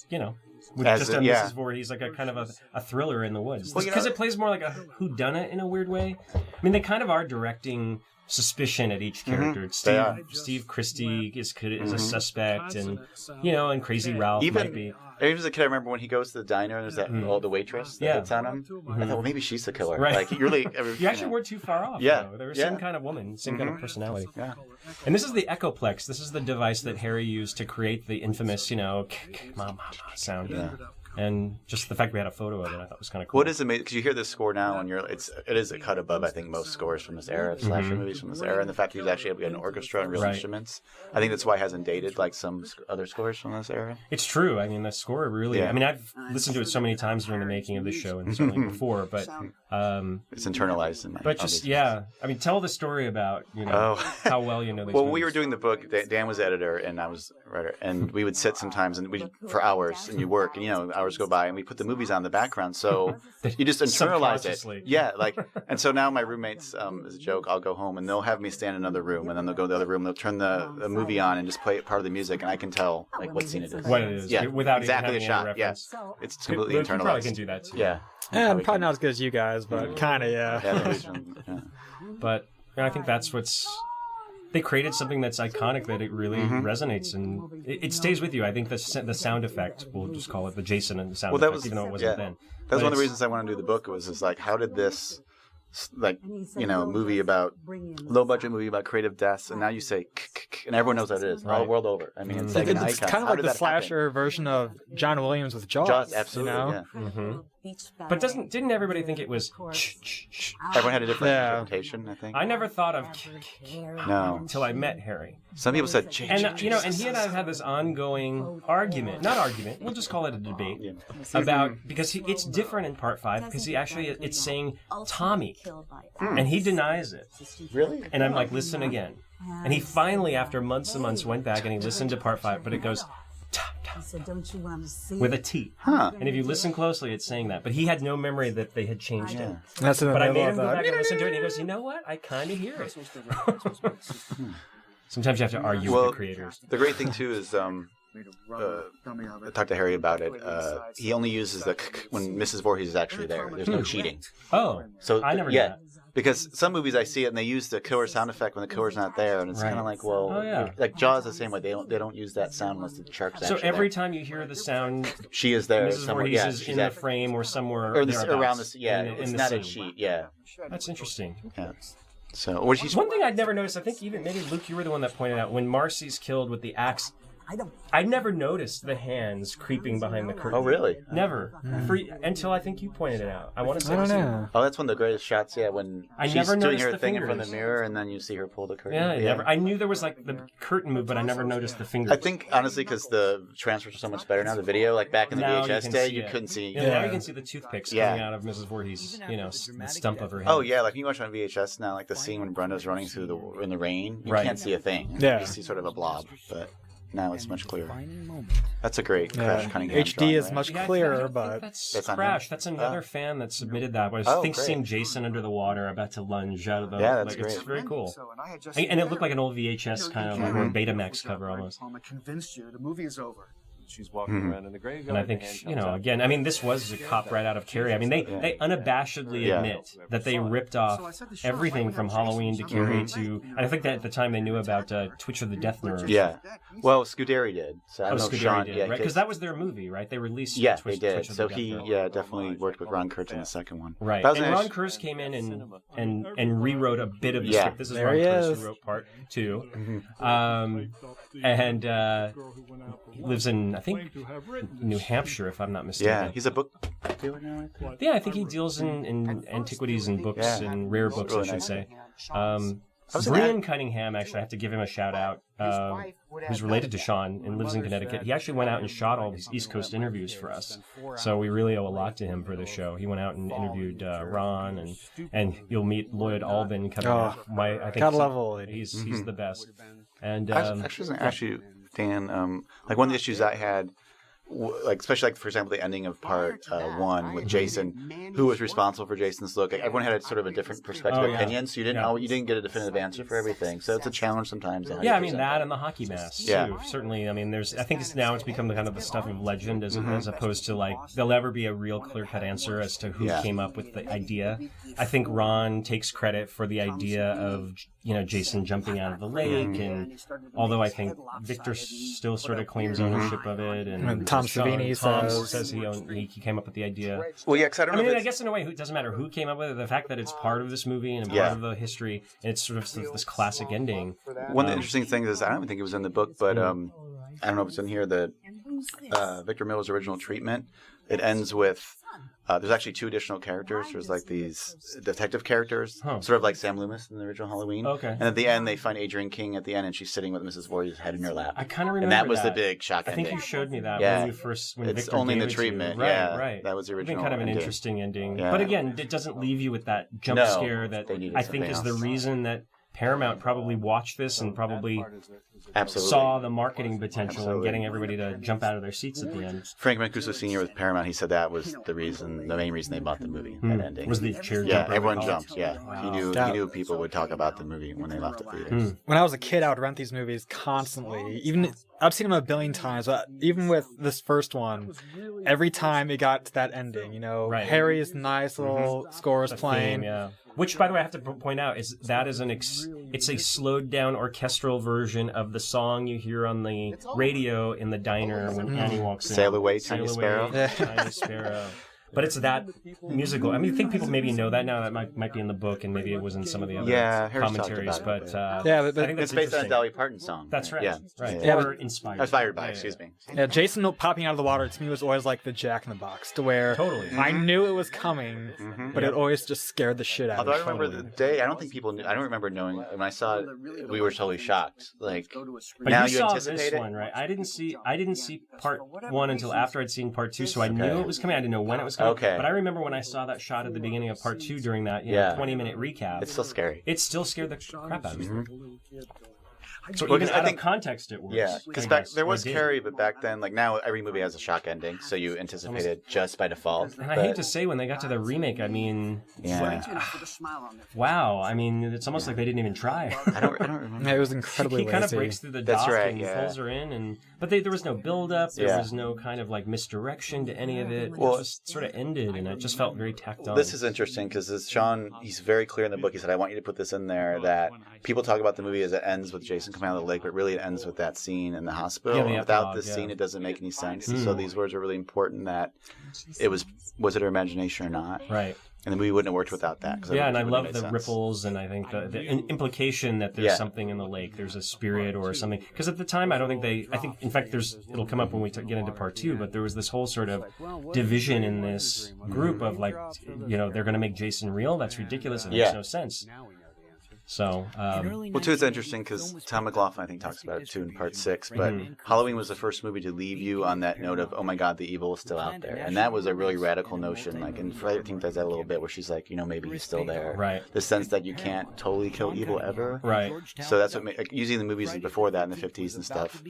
with just a Mrs. Voorhees, like a kind of a thriller in the woods. Because it plays more like a whodunit in a weird way. I mean, they kind of are directing suspicion at each character. Steve Christie is a suspect, and and Crazy Ralph might be. Even as a kid, I remember when he goes to the diner and there's that the waitress that hits on him. I thought, well, maybe she's the killer. Right. Like, you actually weren't too far off. Yeah. Though. They were same kind of woman, same kind of personality. Yeah. And this is the Echoplex. This is the device that Harry used to create the infamous, mama sound. Yeah. And just the fact we had a photo of it, I thought was kind of cool. What is amazing, because you hear this score now, and it is a cut above, I think, most scores from this era, slasher movies from this era, and the fact that he's actually able to get an orchestra and real instruments, I think that's why it hasn't dated like some other scores from this era. It's true. I mean, the score really. I mean, I've listened to it so many times during the making of this show, and certainly before, but it's internalized in my. But just I mean, tell the story about how well you know these. Well, movies. we were doing the book. Dan was editor, and I was writer, and we would sit sometimes and for hours, and you work, and hours go by, and we put the movies on the background, so you just internalize it. Yeah, and so now my roommates, as a joke, I'll go home and they'll have me stand in another room, and then they'll go to the other room, they'll turn the movie on and just play part of the music, and I can tell what scene it is. What it is, without exactly even the having shot. any reference. It's completely You internalized. probably can do that too. Yeah. And probably not as good as you guys, but kind of, yeah. But I think that's what's. They created something that's iconic, that it really resonates, and it stays with you. I think the sound effect, we'll just call it the Jason and the sound effect, even though it wasn't then. That's one of the reasons I wanted to do the book. Was like, how did this, movie about low budget movie about creative deaths, and now you say, and everyone knows what it is all the world over. I mean, it's like an It's icon. kind of like the slasher version of John Williams with Jaws. Jaws, absolutely. Yeah. But didn't everybody think it was? Everyone had a different interpretation, I think. I never thought of No. until I met Harry. Some people said and and he and I have had this ongoing argument, we'll just call it a debate, about, because it's different in part 5, because it's saying Tommy, and he denies it. Really? And I'm like, listen again. And he finally, after months and months, went back and he listened to part 5, but it goes with a T. Huh. And if you listen closely, it's saying that. But he had no memory that they had changed it. That's But I made him go back and listen to it, and he goes, you know what? I kind of hear it. Sometimes you have to argue with the creators. The great thing, too, is I talked to Harry about it. He only uses the when Mrs. Voorhees is actually there. There's no cheating. Oh, so I never knew that. Because some movies I see it and they use the killer sound effect when the killer's not there, and it's kind of like, like Jaws the same way. They don't use that sound unless the shark's actually there. So every time you hear the sound, she is there. Mrs. Voorhees is in the frame or somewhere or around this. Yeah, it's not a cheat. Yeah, that's interesting. Yeah. So, one thing I'd never noticed, I think even maybe Luke, you were the one that pointed out, when Marcy's killed with the axe, I never noticed the hands creeping behind the curtain. Oh, really? Never. Until I think you pointed it out. I want to say. I don't know. Oh, that's one of the greatest shots. Yeah, when she's doing her thing in front of the mirror, and then you see her pull the curtain. Yeah. I knew there was like the curtain move, but I never noticed the fingers. I think honestly, because the transfers are so much better now. The video, like back in the VHS day, you couldn't see. Now you can see the toothpicks coming out of Mrs. Voorhees. The stump of her head. Oh yeah, like when you watch on VHS now, like the scene when Brenda's running through in the rain, you can't see a thing. Yeah, you see sort of a blob, but. Now it's much clearer. That's a great Crash Cunningham HD drawing, is much clearer, but that's Crash. That's another fan that submitted that. I think seeing Jason under the water about to lunge out of the. Yeah, that's great. It's very cool. And it looked like an old VHS kind of or Betamax cover almost. Convinced you the movie is over. She's walking around in the graveyard. And I think, again, I mean, this was a cop right out of Carrie. I mean, they unabashedly admit that they ripped off everything from Halloween to Carrie to. And I think that at the time they knew about Twitch of the Death Nerve. Yeah. Well, Scuderi did. So I don't know if Sean did, right? Because that was their movie, right? They released. Yeah, Twitch, they did. Twitch So he, definitely worked with Ron Kurtz in the second one. Right. And Ron Kurtz came in and rewrote a bit of the script. This is Ron Kurtz who wrote part 2. And lives in, I think, New Hampshire, if I'm not mistaken. Yeah, he's a book dealer now. Yeah, I think he deals in antiquities and books and rare books, really I should say. Brian Cunningham, actually, I have to give him a shout out, who's related to Sean and lives in Connecticut. He actually went out and shot all these East Coast interviews for us. So we really owe a lot to him for this show. He went out and interviewed Ron, and you'll meet Lloyd Albin coming up. I think gotta love Lloyd. He's the best. And actually, Dan, like one of the issues I had like especially like for example the ending of part 1 with Jason, who was responsible for Jason's look. Like, everyone had a sort of a different perspective opinion, so you didn't get a definitive answer for everything. So it's a challenge sometimes. Yeah, I mean that and the hockey mask too. Certainly, I mean I think it's become kind of the stuff of legend as opposed to like there'll never be a real clear-cut answer as to who came up with the idea. I think Ron takes credit for the idea of Jason jumping out of the lake, and although I think Victor still sort of claims ownership of it, and Tom Savini says he came up with the idea. Well, yeah, because I guess in a way it doesn't matter who came up with it. The fact that it's part of this movie and part of the history, and it's sort of this classic ending. One of the interesting things is I don't think it was in the book, but I don't know if it's in here. The Victor Miller's original treatment. It ends with there's actually 2 additional characters. There's like these detective characters, sort of like Sam Loomis in the original Halloween. Okay. And at the end, they find Adrienne King at the end, and she's sitting with Mrs. Voorhees' head in her lap. I kind of remember and that was the big shock ending. I think you showed me that when it's Victor only in the gave it treatment. to you. Right. That was the original. Kind of an ending. Interesting ending. Yeah. But again, it doesn't leave you with that jump scare that I think is the reason that Paramount probably watched this and probably saw the marketing potential and getting everybody to jump out of their seats at the end. Frank Mancuso Sr. with Paramount, he said that was the main reason they bought the movie, that ending. Was the chair jump? Yeah, everyone jumped, Wow. He knew people would talk about the movie when they left the theaters. When I was a kid, I would rent these movies constantly. Even I've seen them a billion times, but even with this first one, every time it got to that ending, Harry's nice little score is playing. Theme, which, by the way, I have to point out is it's a slowed down orchestral version of the song you hear on the radio in the diner when Annie walks in. Sail away, Tiny Sparrow. Tiny Sparrow. But it's that musical. I mean, I think people maybe know that now. That might be in the book, and maybe it was in some of the other commentaries. But I think it's based on a Dolly Parton song. That's right. Yeah, right. Yeah, or inspired. Inspired by. Excuse me. Yeah, Jason popping out of the water to me was always like the Jack in the Box, to where I knew it was coming, but it always just scared the shit out of me. Although I remember the day, I don't think people knew. I don't remember knowing when I saw it. We were totally shocked. Like, but now you you saw anticipate this it. one, right? I didn't see part 1 until after I'd seen part 2, so I knew it was coming. I didn't know when it was coming. Okay. But I remember when I saw that shot at the beginning of part 2 during that 20-minute recap. It's still scary. It still scared the crap out of me. So Well, even 'cause I out think- of context, it was. Yeah, because there was Carrie, but back then, like now, every movie has a shock ending, so you anticipate it just by default. And I hate to say, when they got to the remake, I mean, wow, I mean, it's almost like they didn't even try. I don't remember. Yeah, it was incredibly He kind of lazy. breaks through the That's dock right, and yeah. pulls her in, but there was no build-up. There was no kind of like misdirection to any of it. Well, it just sort of ended, and it just felt very tacked on. This is interesting because Sean, he's very clear in the book. He said, "I want you to put this in there that people talk about the movie as it ends with Jason coming out of the lake, but really it ends with that scene in the hospital. the Without epilogue, this scene, it doesn't make any sense. So these words are really important. That it was it her imagination or not? Right. And the movie wouldn't have worked without that. Yeah, and I love the ripples, and I think the implication that there's something in the lake, there's a spirit or something. Because at the time, I don't think I think, in fact, it'll come up when we get into part 2, but there was this whole sort of division in this group of like, they're going to make Jason real? That's ridiculous. It makes no sense. So, well, too, it's interesting because Tom McLaughlin, I think, talks about it too in part 6. But Halloween was the first movie to leave you on that note of, oh my God, the evil is still out there, and that was a really radical notion. Like, and Friday the 13th does that a little bit, where she's like, maybe he's still there. Right. The sense that you can't totally kill evil ever. Right. So that's what usually in the movies before that in the 50s and stuff,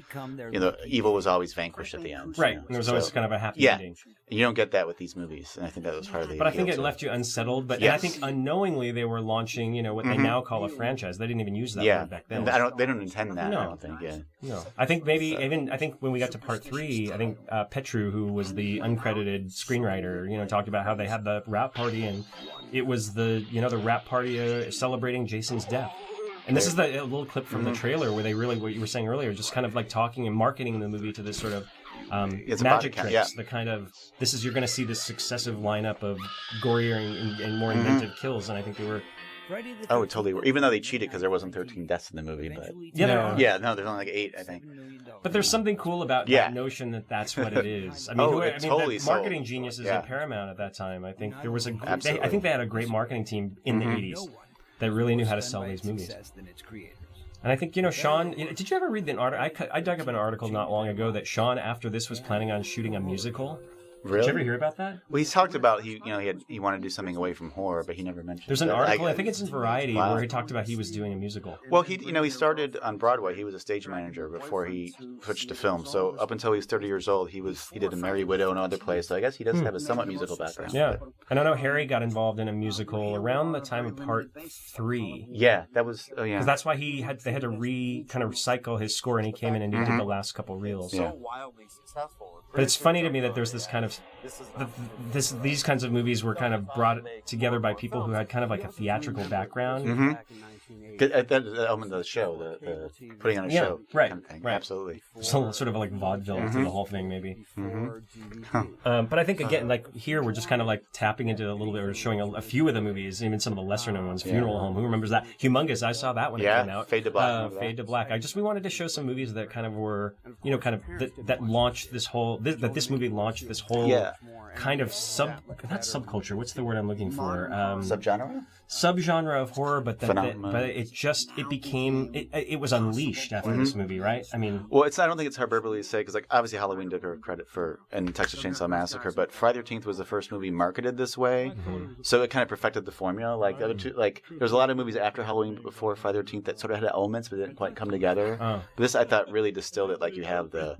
evil was always vanquished at the end. Right. And there was always kind of a happy ending. You don't get that with these movies, and I think that was part of the. But I think it left you unsettled. But and I think unknowingly they were launching, what they now call a franchise. They didn't even use that word back then. They don't intend that. No. I don't think. Yeah. No. I think maybe I think when we got to part 3, I think Petru, who was the uncredited screenwriter, talked about how they had the rap party, and it was the rap party celebrating Jason's death. And this is a little clip from the trailer where they really, what you were saying earlier, just kind of like talking and marketing the movie to this sort of magic tricks. The kind of you're going to see this successive lineup of gorier and more inventive kills, and I think they were. Oh, it totally. Even though they cheated because there wasn't 13 deaths in the movie, but there's only like 8, I think. But there's something cool about that notion that that's what it is. I mean, totally the marketing geniuses at Paramount at that time. I think there was I think they had a great marketing team in the 80s that really knew how to sell these movies. And I think, Sean, did you ever read the article? I dug up an article not long ago that Sean, after this, was planning on shooting a musical. Really? Did you ever hear about that? Well, he's talked about he wanted to do something away from horror, but he never mentioned. There's an that. article, I think it's in Variety, where he talked about he was doing a musical. Well, he started on Broadway. He was a stage manager before he switched to film. So up until he was 30 years old, he did A Merry Widow and other plays. So I guess he does have a somewhat musical background. Yeah, and I know Harry got involved in a musical around the time of Part 3. Yeah, that was. Oh yeah. Because that's why they had to kind of recycle his score, and he came in and he did the last couple reels. Yeah. But it's funny to me that there's this kind of these kinds of movies were kind of brought together by people who had kind of like a theatrical background. Mm-hmm. That element of the show, the putting on a show, right, kind of thing. right, Absolutely. So sort of like vaudeville to the whole thing, maybe. Mm-hmm. But I think again, like here, we're just kind of like tapping into a little bit, or showing a few of the movies, even some of the lesser known ones. Funeral Home, who remembers that? Humongous, I saw that when it came out. Fade to Black. Fade to Black. We wanted to show some movies that kind of were, that launched this whole, that this movie launched this whole kind of not subculture. What's the word I'm looking for? Subgenre of horror, but it was unleashed after this movie, right? I mean, well, I don't think it's hyperbole to say, because like obviously Halloween did her credit for and Texas Chainsaw Massacre, but Friday the 13th was the first movie marketed this way, so it kind of perfected the formula. Like the other two, like there's a lot of movies after Halloween but before Friday the 13th that sort of had elements but didn't quite come together. But this I thought really distilled it. Like you have the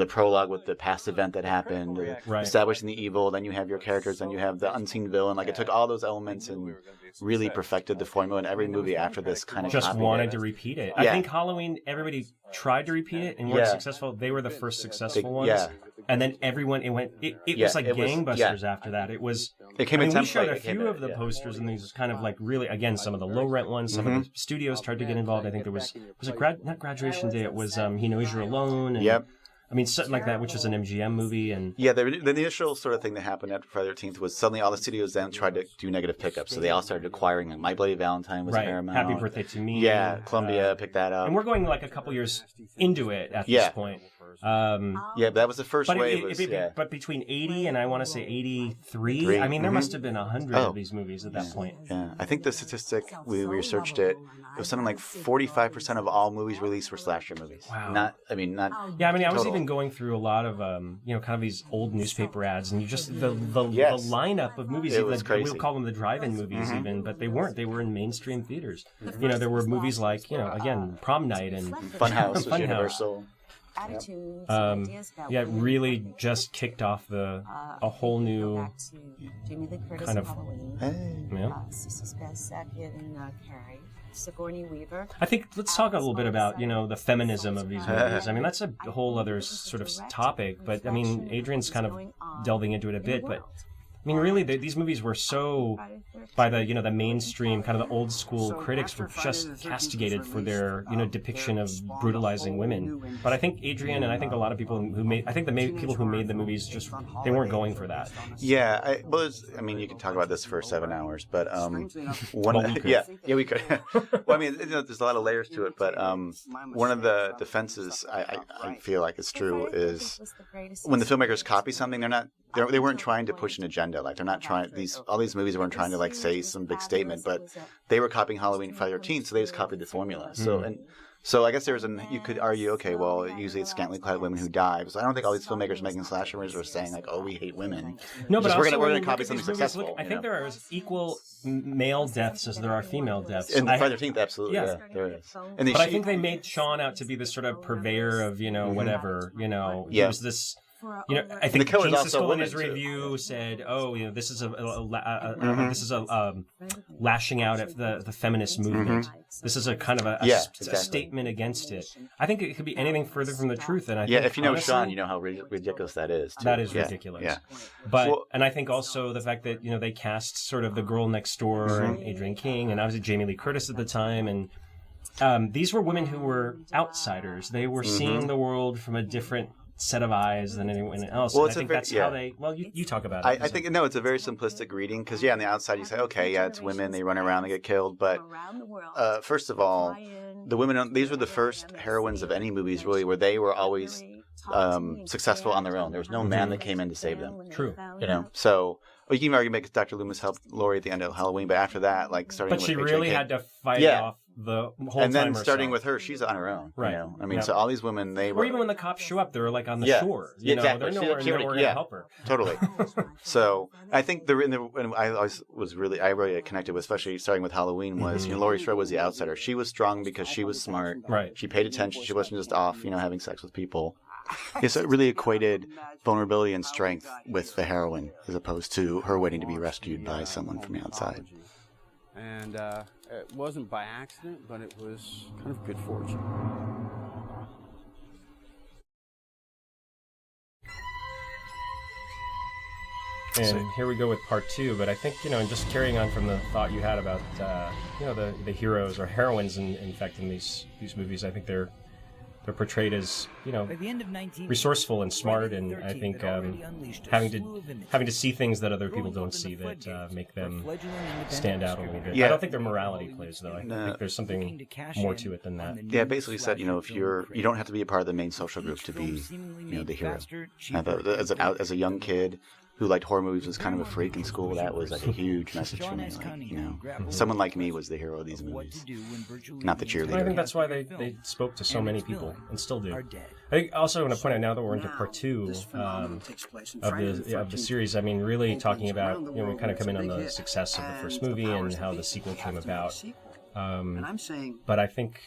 prologue with the past event that happened, establishing the evil, then you have your characters, then you have the unseen villain. Like it took all those elements and really perfected the formula, and every movie after this kind of just wanted to repeat it. I think Halloween, everybody tried to repeat it and weren't successful. They were the first successful ones. And then everyone, it was like gangbusters after that. It came in template. We showed a few of the posters, and these kind of like really, again, some of the low rent ones. Some of the studios tried to get involved. I think there was not Graduation Day. It was He Knows You're Alone. And, I mean, something like that, which is an MGM movie. And the initial sort of thing that happened after Friday the 13th was suddenly all the studios then tried to do negative pickups. So they all started acquiring them. My Bloody Valentine was Paramount. Happy Birthday to Me. Yeah, Columbia picked that up. And we're going like a couple years into it at this point. That was the first wave. But between 80 and I want to say 83, I mean, there must have been 100 of these movies at that point. Yeah, I think the statistic, we researched it, it was something like 45% of all movies released were slasher movies. Wow. I was even going through a lot of, kind of these old newspaper ads, and you just, the lineup of movies, it was crazy. We'll call them the drive-in movies even, but they weren't. They were in mainstream theaters. There were movies like, again, Prom Night and Funhouse was Universal. It really just kicked off a whole new kind of Sigourney Weaver. I think let's talk a little bit about the feminism of these movies. I mean, that's a whole other sort of topic, but I mean, Adrian's kind of delving into it a bit, but I mean, really, these movies were so, by the the mainstream kind of the old school critics were just castigated for their depiction of brutalizing women. But I think Adrian and I think a lot of people people who made the movies they weren't going for that. Yeah, you could talk about this for 7 hours, but we could. Well, I mean, there's a lot of layers to it, but one of the defenses I feel like it's true is when the filmmakers copy something, they weren't trying to push an agenda. Like they're not trying all these movies weren't trying to like say some big statement, but they were copying Halloween Friday the 13th, so they just copied the formula. So I guess you could argue, okay, well, usually it's scantily clad women who die. So I don't think all these filmmakers making slasher movies were saying like, oh, we hate women. No, but we're going to copy something successful. I think there are equal male deaths as there are female deaths. In Friday the 13th, absolutely, there is. But I think they made Sean out to be this sort of purveyor of whatever. He was this. I think Gene Siskel in his review said, "Oh, this is a lashing out at the feminist movement. This is a kind of a statement against it." I think it could be anything further from the truth. And I think, if you know Sean, you know how ridiculous that is. Too. That is ridiculous. Yeah. But and I think also the fact that they cast sort of the girl next door and Adrienne King and obviously Jamie Lee Curtis at the time, and these were women who were outsiders. They were seeing the world from a different set of eyes than anyone else. Well, I think that's how they... Well, you talk about it. I think, it's a very simplistic reading, because, on the outside you say, okay, it's women, they run around, they get killed, but first of all, the women, these were the first heroines of any movies, really, where they were always successful on their own. There was no man that came in to save them. True. So... Well, you can argue because Dr. Loomis helped Laurie at the end of Halloween, but after that, starting with... But she really had to fight off the whole And then time starting herself. with her, she's on her own. Right. You know? I mean, Yeah. so all these women, they Or were... even when the cops show up, they're like on the Yeah. shore. You know, Exactly. they're nowhere going to help her. Totally. So I think and I always was really, I really connected with, especially starting with Halloween, was, Laurie Strode was the outsider. She was strong because she was smart. Right. She paid attention. She wasn't just off, having sex with people. So it really equated vulnerability and strength with the heroine, as opposed to her waiting to be rescued by someone from the outside. And it wasn't by accident, but it was kind of good fortune. And here we go with part 2, but I think, and just carrying on from the thought you had about, the heroes or heroines, in fact, in these movies, I think they're portrayed as, resourceful and smart, and I think having to see things that other people don't see that make them stand out a little bit. Yeah. I don't think their morality plays, though. I think there's something more to it than that. Yeah, it basically said, if you don't have to be a part of the main social group to be, the hero. As a young kid who liked horror movies, was kind of a freak in school, that was like a huge message for me. Like, someone like me was the hero of these movies, not the cheerleader. I think that's why they spoke to so many people, and still do. I think also want to point out, now that we're into part 2 of the series, I mean, really talking about, we kind of come in on the success of the first movie and how the sequel came about. But I think,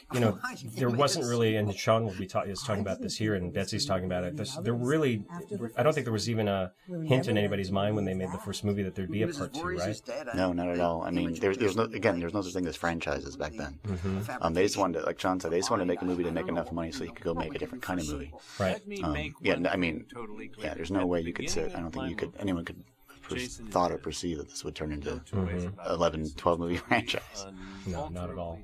there wasn't really, and Sean is talking about this here, and Betsy's talking about it. I don't think there was even a hint in anybody's mind when they made the first movie that there'd be a part 2, right? No, not at all. I mean, there's no such thing as franchises back then. They just wanted to, like Sean said, they just wanted to make a movie to make enough money so you could go make a different kind of movie. Right. There's no way you could sit. I don't think anyone could thought or perceive that this would turn into 11, 12 movie franchise. No, not at all.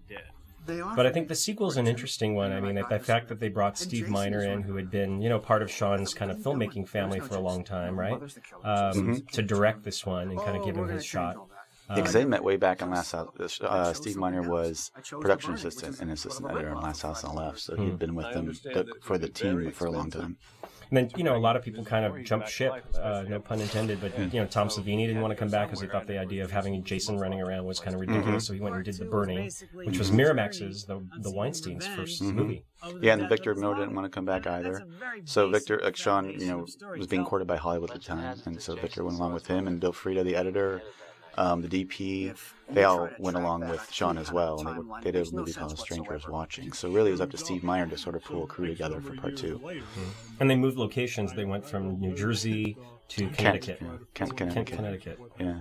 But I think the sequel's an interesting one. I mean, the fact that they brought Steve Miner in, who had been, part of Sean's kind of filmmaking family for a long time, right? To direct this one and kind of give him his shot. Because they met way back in Last House. Steve Miner was production assistant and assistant editor in Last House on the Left, so he'd been with them for the team for a long time. And then, a lot of people kind of jumped ship, no pun intended, but, Tom Savini didn't want to come back because they thought the idea of having Jason running around was kind of ridiculous, so he went and did The Burning, which was Miramax's, the Weinstein's first movie. Yeah, and Victor Miller didn't want to come back either. So Victor, like Sean, was being courted by Hollywood at the time, and so Victor went along with him, and Bill Frieda, the editor, the DP, they all went along with Sean as well, and they did a movie called Strangers Watching. So really it was up to Steve Miner to sort of pull a crew together for part 2. And they moved locations. They went from New Jersey to Connecticut. Connecticut. Yeah.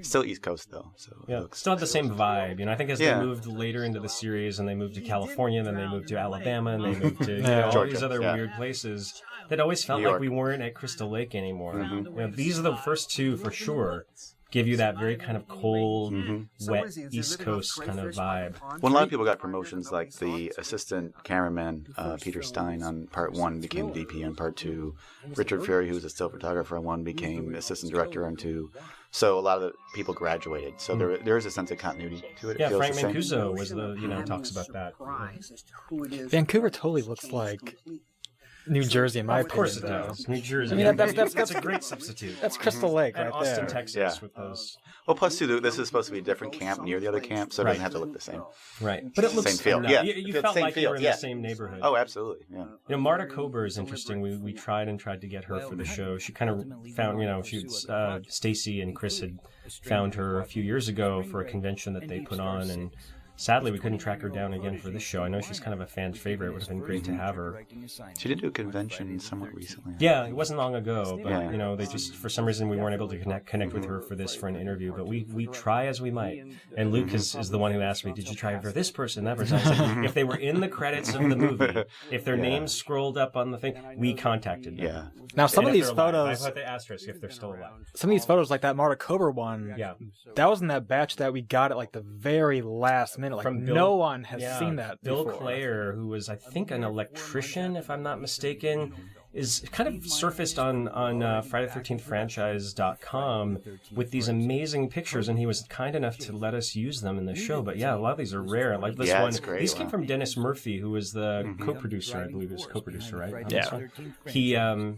Still East Coast, though. So yeah, still had the same vibe. I think as they moved later into the series, and they moved to California, and then they moved to Alabama, and they moved to all these other weird places, that always felt like we weren't at Crystal Lake anymore. These are the first 2 for sure. Give you that very kind of cold, wet East Coast kind of vibe. Well, a lot of people got promotions, like the assistant cameraman, Peter Stein, on part 1 became DP on part 2. Richard Fury, who was a still photographer on 1, became assistant director on 2. So a lot of the people graduated. So there is a sense of continuity to it. Yeah, Frank Mancuso was talks about that. Vancouver totally looks like New Jersey, in my opinion. Of course it does. New Jersey. I mean, that's a great substitute. That's Crystal Lake right and Austin, there. Texas, with those. Well, plus, too, this is supposed to be a different camp near the other camp, so it doesn't have to look the same. Right. But it looks same feel. enough. Yeah. You felt like you were in the same neighborhood. Oh, absolutely. Yeah. Marta Kober is interesting. We tried to get her for the show. She kind of found, Stacy and Chris had found her a few years ago for a convention that they put on, and sadly we couldn't track her down again for this show. I know she's kind of a fan favorite. It would have been great to have her. She did do a convention somewhat recently. Yeah, it wasn't long ago, but they just, for some reason, we weren't able to connect with her for an interview. But we try as we might. And Luke is the one who asked me, "Did you try for this person, that person?" I was like, if they were in the credits of the movie, if their names scrolled up on the thing, we contacted them. Yeah. Now some of these photos, I put the asterisk if they're still alive. Some of these photos, like that Marta Kober one, that was in that batch that we got at like the very last minute. Like From Bill, no one has seen that Bill before. Clare, who was, I think, an electrician, if I'm not mistaken, is kind of surfaced on Friday the 13th franchise.com with these amazing pictures, and he was kind enough to let us use them in the show. But yeah, a lot of these are rare. Like this one, it's great. these came from Dennis Murphy, who was the co-producer, I believe he was co-producer, right? On Yeah. this one. He,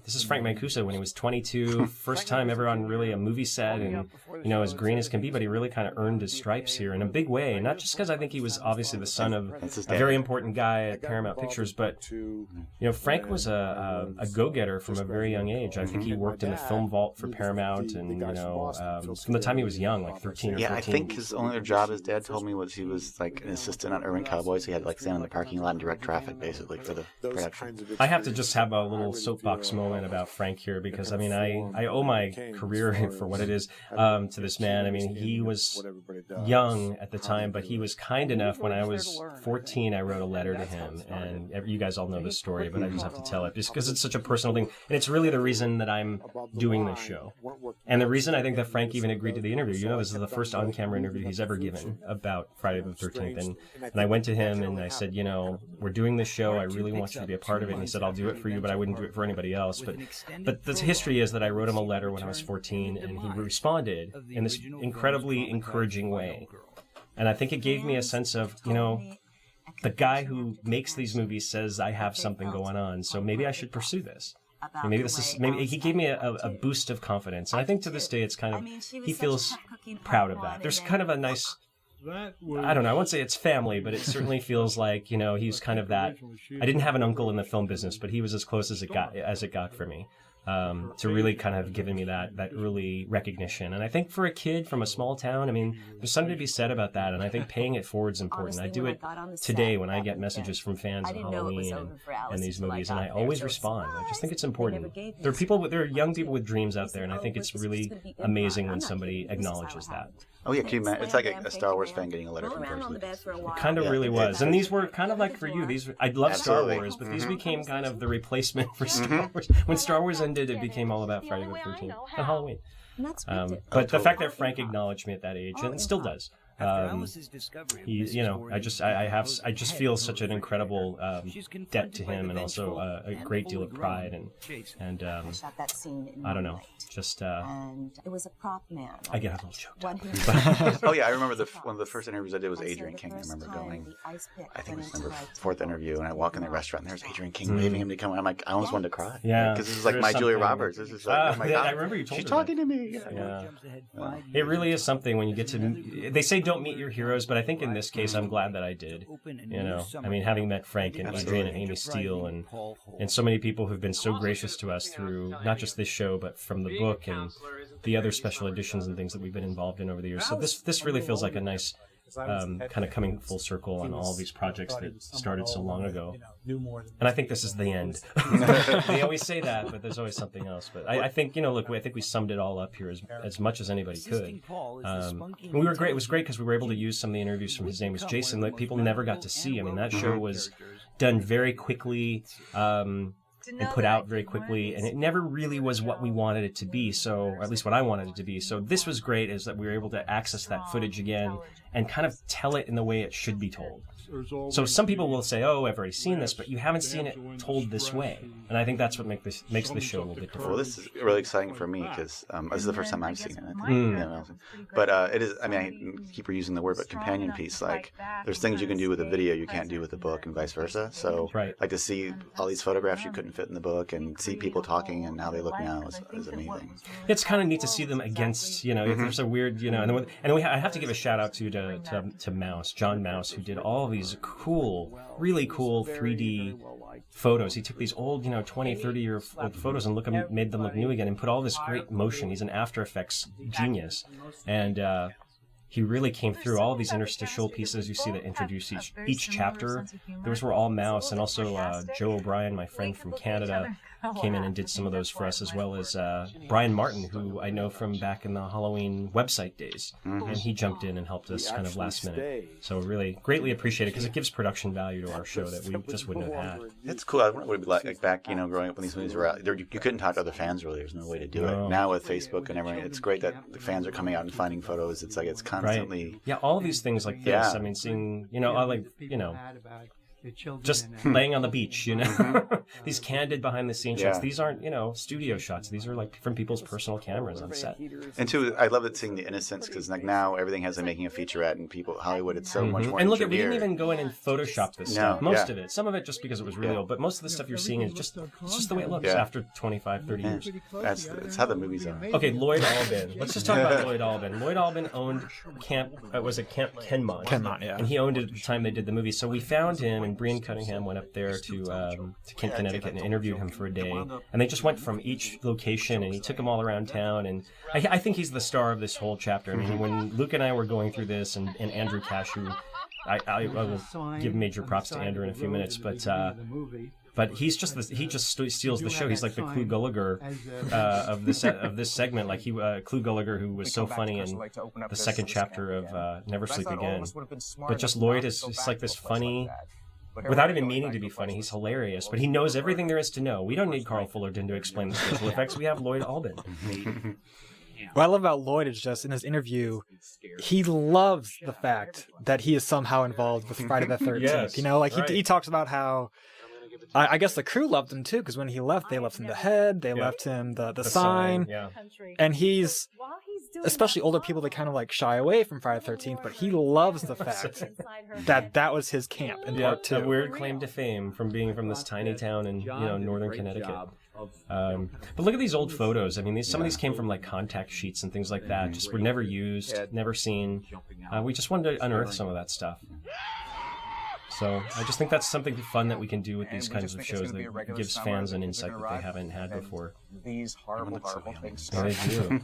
this is Frank Mancuso when he was 22, first time ever on really a movie set, and as green as can be, but he really kind of earned his stripes here in a big way. Not just because I think he was obviously the son of a very important guy at Paramount Pictures, but Frank was a go-getter from a very young age. I think he worked in the film vault for Paramount, and from the time he was young, like 13 or 14. Yeah, I think his only other job, his dad told me, was he was like an assistant on Urban Cowboys. He had to like stand in the parking lot and direct traffic, basically, for the production. I have to just have a little soapbox moment about Frank here, because I mean, I owe my career for what it is to this man. I mean, he was young at the time, but he was kind enough. When I was 14, I wrote a letter to him, and you guys all know this story, but I just have to tell it just because it's such a personal thing, and it's really the reason that I'm doing this show, and the reason I think that Frank even agreed to the interview. This is the first on-camera interview he's ever given about Friday the 13th, and I went to him and I said, we're doing this show. I really want you to be a part of it. And he said, I'll do it for you, but I wouldn't do it for anybody else. But the history is that I wrote him a letter when I was 14, and he responded in this incredibly encouraging way. And I think it gave me a sense of, the guy who makes these movies says I have something going on, so maybe I should pursue this. And maybe he gave me a boost of confidence. And I think to this day it's kind of, he feels proud of that. There's kind of a nice, I don't know, I won't say it's family, but it certainly feels like, he's kind of that. I didn't have an uncle in the film business, but he was as close as it got for me. To really kind of giving me that early recognition. And I think for a kid from a small town, I mean, there's something to be said about that. And I think paying it forward is important. I do it today when I get messages from fans of Halloween and these movies, and I always respond. I just think it's important. There are young people with dreams out there, and I think it's really amazing when somebody acknowledges that. Oh yeah, can you imagine? It's like a Star Wars fan getting a letter from Presley. It kind of really was. And these were kind of like for you. I love Absolutely. Star Wars, but these became kind of the replacement for Star Wars. When Star Wars ended, it became all about Friday the 13th and Halloween. But the fact that Frank acknowledged me at that age, and it still does. I just feel such an incredible debt to him, and also a great deal of pride, and I don't know, just and it was a prop man. I get a little choked up. Oh yeah, I remember one of the first interviews I did was Adrian King. I remember going, I think it was number 4th interview, and I walk in the restaurant and there's Adrian King waving him to come. I'm like, I almost wanted to cry. Yeah, because this is like my Julia Roberts. This is like, oh my God, I remember you told she's her talking that. to me. Yeah. It really is something when you get to. They say don't meet your heroes, but I think in this case I'm glad that I did. I mean, having met Frank and Adrian and Amy Steele and so many people who've been so gracious to us through not just this show, but from the book and the other special editions and things that we've been involved in over the years. So this really feels like a nice kind of coming full circle on all these projects that started so long ago. And I think this is the end. They always say that, but there's always something else. But I think, I think we summed it all up here as much as anybody could. We were great. It was great because we were able to use some of the interviews from His Name Was Jason that people never got to see. I mean, that show was done very quickly. And put out very quickly, and it never really was what we wanted it to be, or at least what I wanted it to be. So this was great, is that we were able to access that footage again and kind of tell it in the way it should be told. So some people will say, oh, I've already seen this, but you haven't seen it told this way. And I think that's what makes this show a little bit different. Well, this is really exciting for me because this is the first time I've seen it. I think. But it is, I mean, I keep reusing the word, but companion piece. Like, there's things you can do with a video you can't do with a book and vice versa. So, like, to see all these photographs you couldn't fit in the book and see people talking and how they look now is amazing. It's kind of neat to see them against, if there's a weird, I have to give a shout out to Mouse, John Mouse, who did all these really cool 3D photos. He took these old, 20, 30-year-old photos and made them look new again and put all this great motion. He's an After Effects genius. And he really came through all these interstitial pieces you see that introduce each chapter. Those were all Mouse, and also Joe O'Brien, my friend from Canada, came in and did some of those for us, as well as Brian Martin, who I know from back in the Halloween website days. And he jumped in and helped us kind of last minute. So really greatly appreciate it, because it gives production value to our show that we just wouldn't have had. It's cool. I wonder what it'd be like back, growing up when these movies were out. You couldn't talk to other fans, really. There's no way to do it. Now with Facebook and everything, it's great that the fans are coming out and finding photos. It's like it's constantly... Right. Yeah, all of these things like this. I mean, seeing, just laying on the beach, you know. These candid behind the scenes shots. Yeah. These aren't, studio shots. These are like from people's personal cameras on set. And two, I love it seeing the innocence because like now everything has like making a featurette and people Hollywood it's so much more. And look, we engineered. didn't even go in and Photoshop this No, stuff. Most yeah. of it. Some of it just because it was really old, but most of the stuff you're seeing is just the way it looks Yeah. after 25, 30 years. That's how the movies are. Okay, Lloyd Albin. Let's just talk about Lloyd Albin. Lloyd Albin owned Camp Kenmont. Kenmont, yeah. And he owned it at the time they did the movie. So we found him, and Brian Cunningham went up there to Kent, Connecticut, and interviewed him for a day. And they just went from each location, and he took them all around town. And I think he's the star of this whole chapter. I mean, when Luke and I were going through this, and Andrew Cashew, I will give major props to Andrew in a few minutes, but he's just he just steals the show. He's like the Clu Gulager of this segment. Like Clu Gulager, who was so funny in the second chapter of Never Sleep Again. But just Lloyd is just like this funny, without even meaning to be funny. He's hilarious, but he knows everything there is to know. We don't need Carl Fullerton to explain the special effects. We have Lloyd Albin. What I love about Lloyd is just in his interview, he loves the fact that he is somehow involved with Friday the 13th. Yes, right. He talks about how. I guess the crew loved him too, because when he left, they left him the head, they left him the sign, yeah. and he's, especially older people, they kind of like shy away from Friday the 13th, but he loves the fact that was his camp in part two. A weird claim to fame from being from this tiny town in northern Connecticut. But look at these old photos. I mean, some of these came from like contact sheets and things like that. Just were never used, never seen. We just wanted to unearth some of that stuff. So I just think that's something fun that we can do with these kinds of shows that gives fans an insight that they haven't had before. These horrible things. Yeah, they do.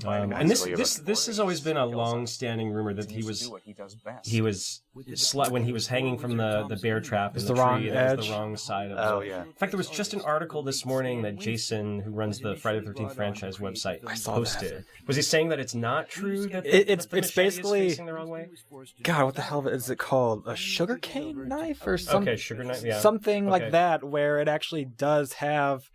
And this has always been a long-standing rumor that he was when he was hanging from the bear trap in the tree. That was the wrong side of it. Oh yeah. In fact, there was just an article this morning that Jason, who runs the Friday the 13th franchise website, posted. Was he saying that it's not true that it's the machete basically is facing the wrong way? God, what the hell is it called? A sugarcane knife or something? Okay, sugar knife. Yeah. Something like that, where it actually does have.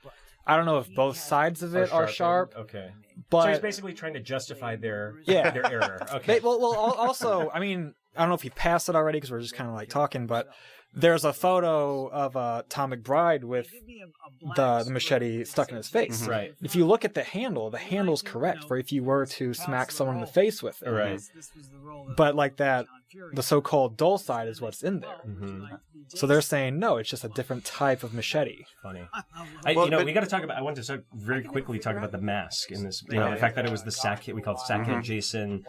I don't know if both sides of it are sharp. Okay. But so he's basically trying to justify their error. Okay. Well, also, I mean, I don't know if he passed it already because we're just kind of like talking, but there's a photo of Tom McBride with the machete stuck in his face. Mm-hmm. Right. If you look at the handle's correct for if you were to smack someone in the face with it. Right. But like that, the so-called dull side is what's in there. Mm-hmm. So they're saying, no, it's just a different type of machete. Funny. We got to talk about. I want to very quickly talk about the mask in this. The fact that it was the sackhead. We call it sackhead Jason.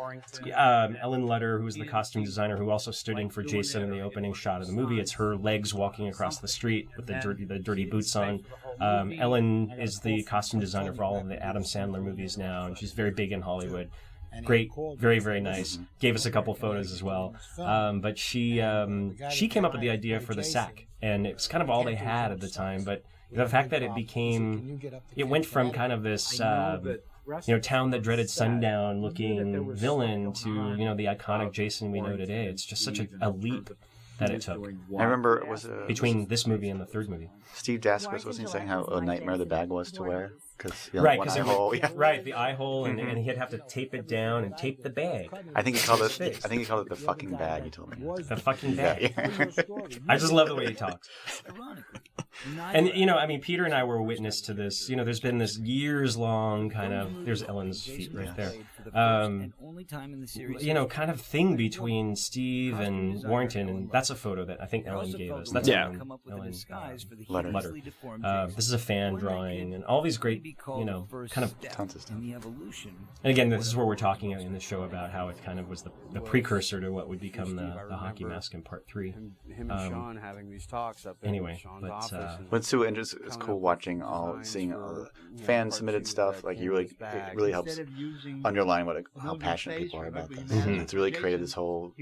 Ellen Lutter, who was the costume designer, who also stood in for Jason in the opening shot of the movie. It's her legs walking across the street with the dirty boots on. Ellen is the costume designer for all of the Adam Sandler movies now, and she's very big in Hollywood. Great, very, very nice. Gave us a couple photos as well. But she came up with the idea for the sack, and it's kind of all they had at the time. But the fact that it went from kind of this town that dreaded sundown looking villain to the iconic Jason we know today. It's just such a leap that it took. I remember it was between this movie and the third movie. Steve Dasquez wasn't he saying how a nightmare the bag was to wear? Because right, the eye hole, and he'd have to tape it down and tape the bag. I think he called it the fucking bag. He told me the fucking bag. I just love the way he talks. And Peter and I were witness to this. There's been this years-long kind of. There's Ellen's feet right there. Kind of thing between Steve and Warrington, and that's a photo that I think Ellen gave us. That's Ellen Lutter. This is a fan drawing, and all these great, kind of tons of stuff. And again, this is where we're talking in the show about how it kind of was the precursor to what would become the hockey mask in part 3. Him and Sean having these talks up in Anyway, Sean's but office. But it's cool watching seeing all the fan submitted stuff. Like it really helps underline how passionate people are about this. Mm-hmm. It's really created this whole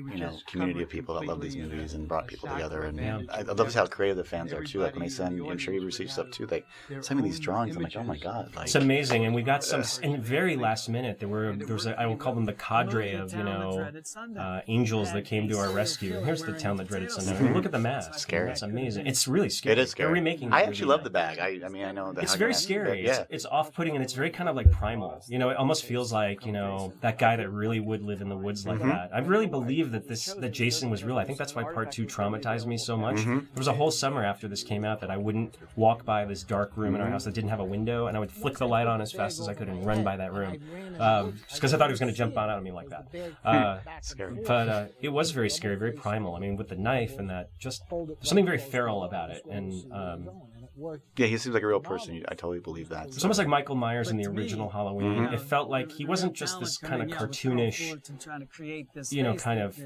community of people that love these movies and brought people together. And I love how creative the fans are too. Like when they send, I'm sure you receive stuff too. Like send me these drawings. I'm like, oh my god. God. Like, it's amazing, and we got some. And very last minute, there was I will call them the cadre of angels that came to our rescue. Here's the town that dreaded sundown. I mean, look at the mask. Scary. It's amazing. It's really scary. It is scary. They're remaking. I the actually movie love now. the bag. I mean, I know that. It's very scary. Yeah. It's off-putting, and it's very kind of like primal. You know, it almost feels like that guy that really would live in the woods like that. I really believe that Jason was real. I think that's why Part 2 traumatized me so much. There was a whole summer after this came out that I wouldn't walk by this dark room in our house that didn't have a window, and I would flick the light on as fast as I could and run by that room, just because I thought he was going to jump out at me like that. Scary. But it was very scary, very primal. I mean, with the knife and that, just there's something very feral about it, and Yeah, he seems like a real person. I totally believe that. it's almost like Michael Myers in the original Halloween. It felt like he wasn't just this kind of cartoonish, kind of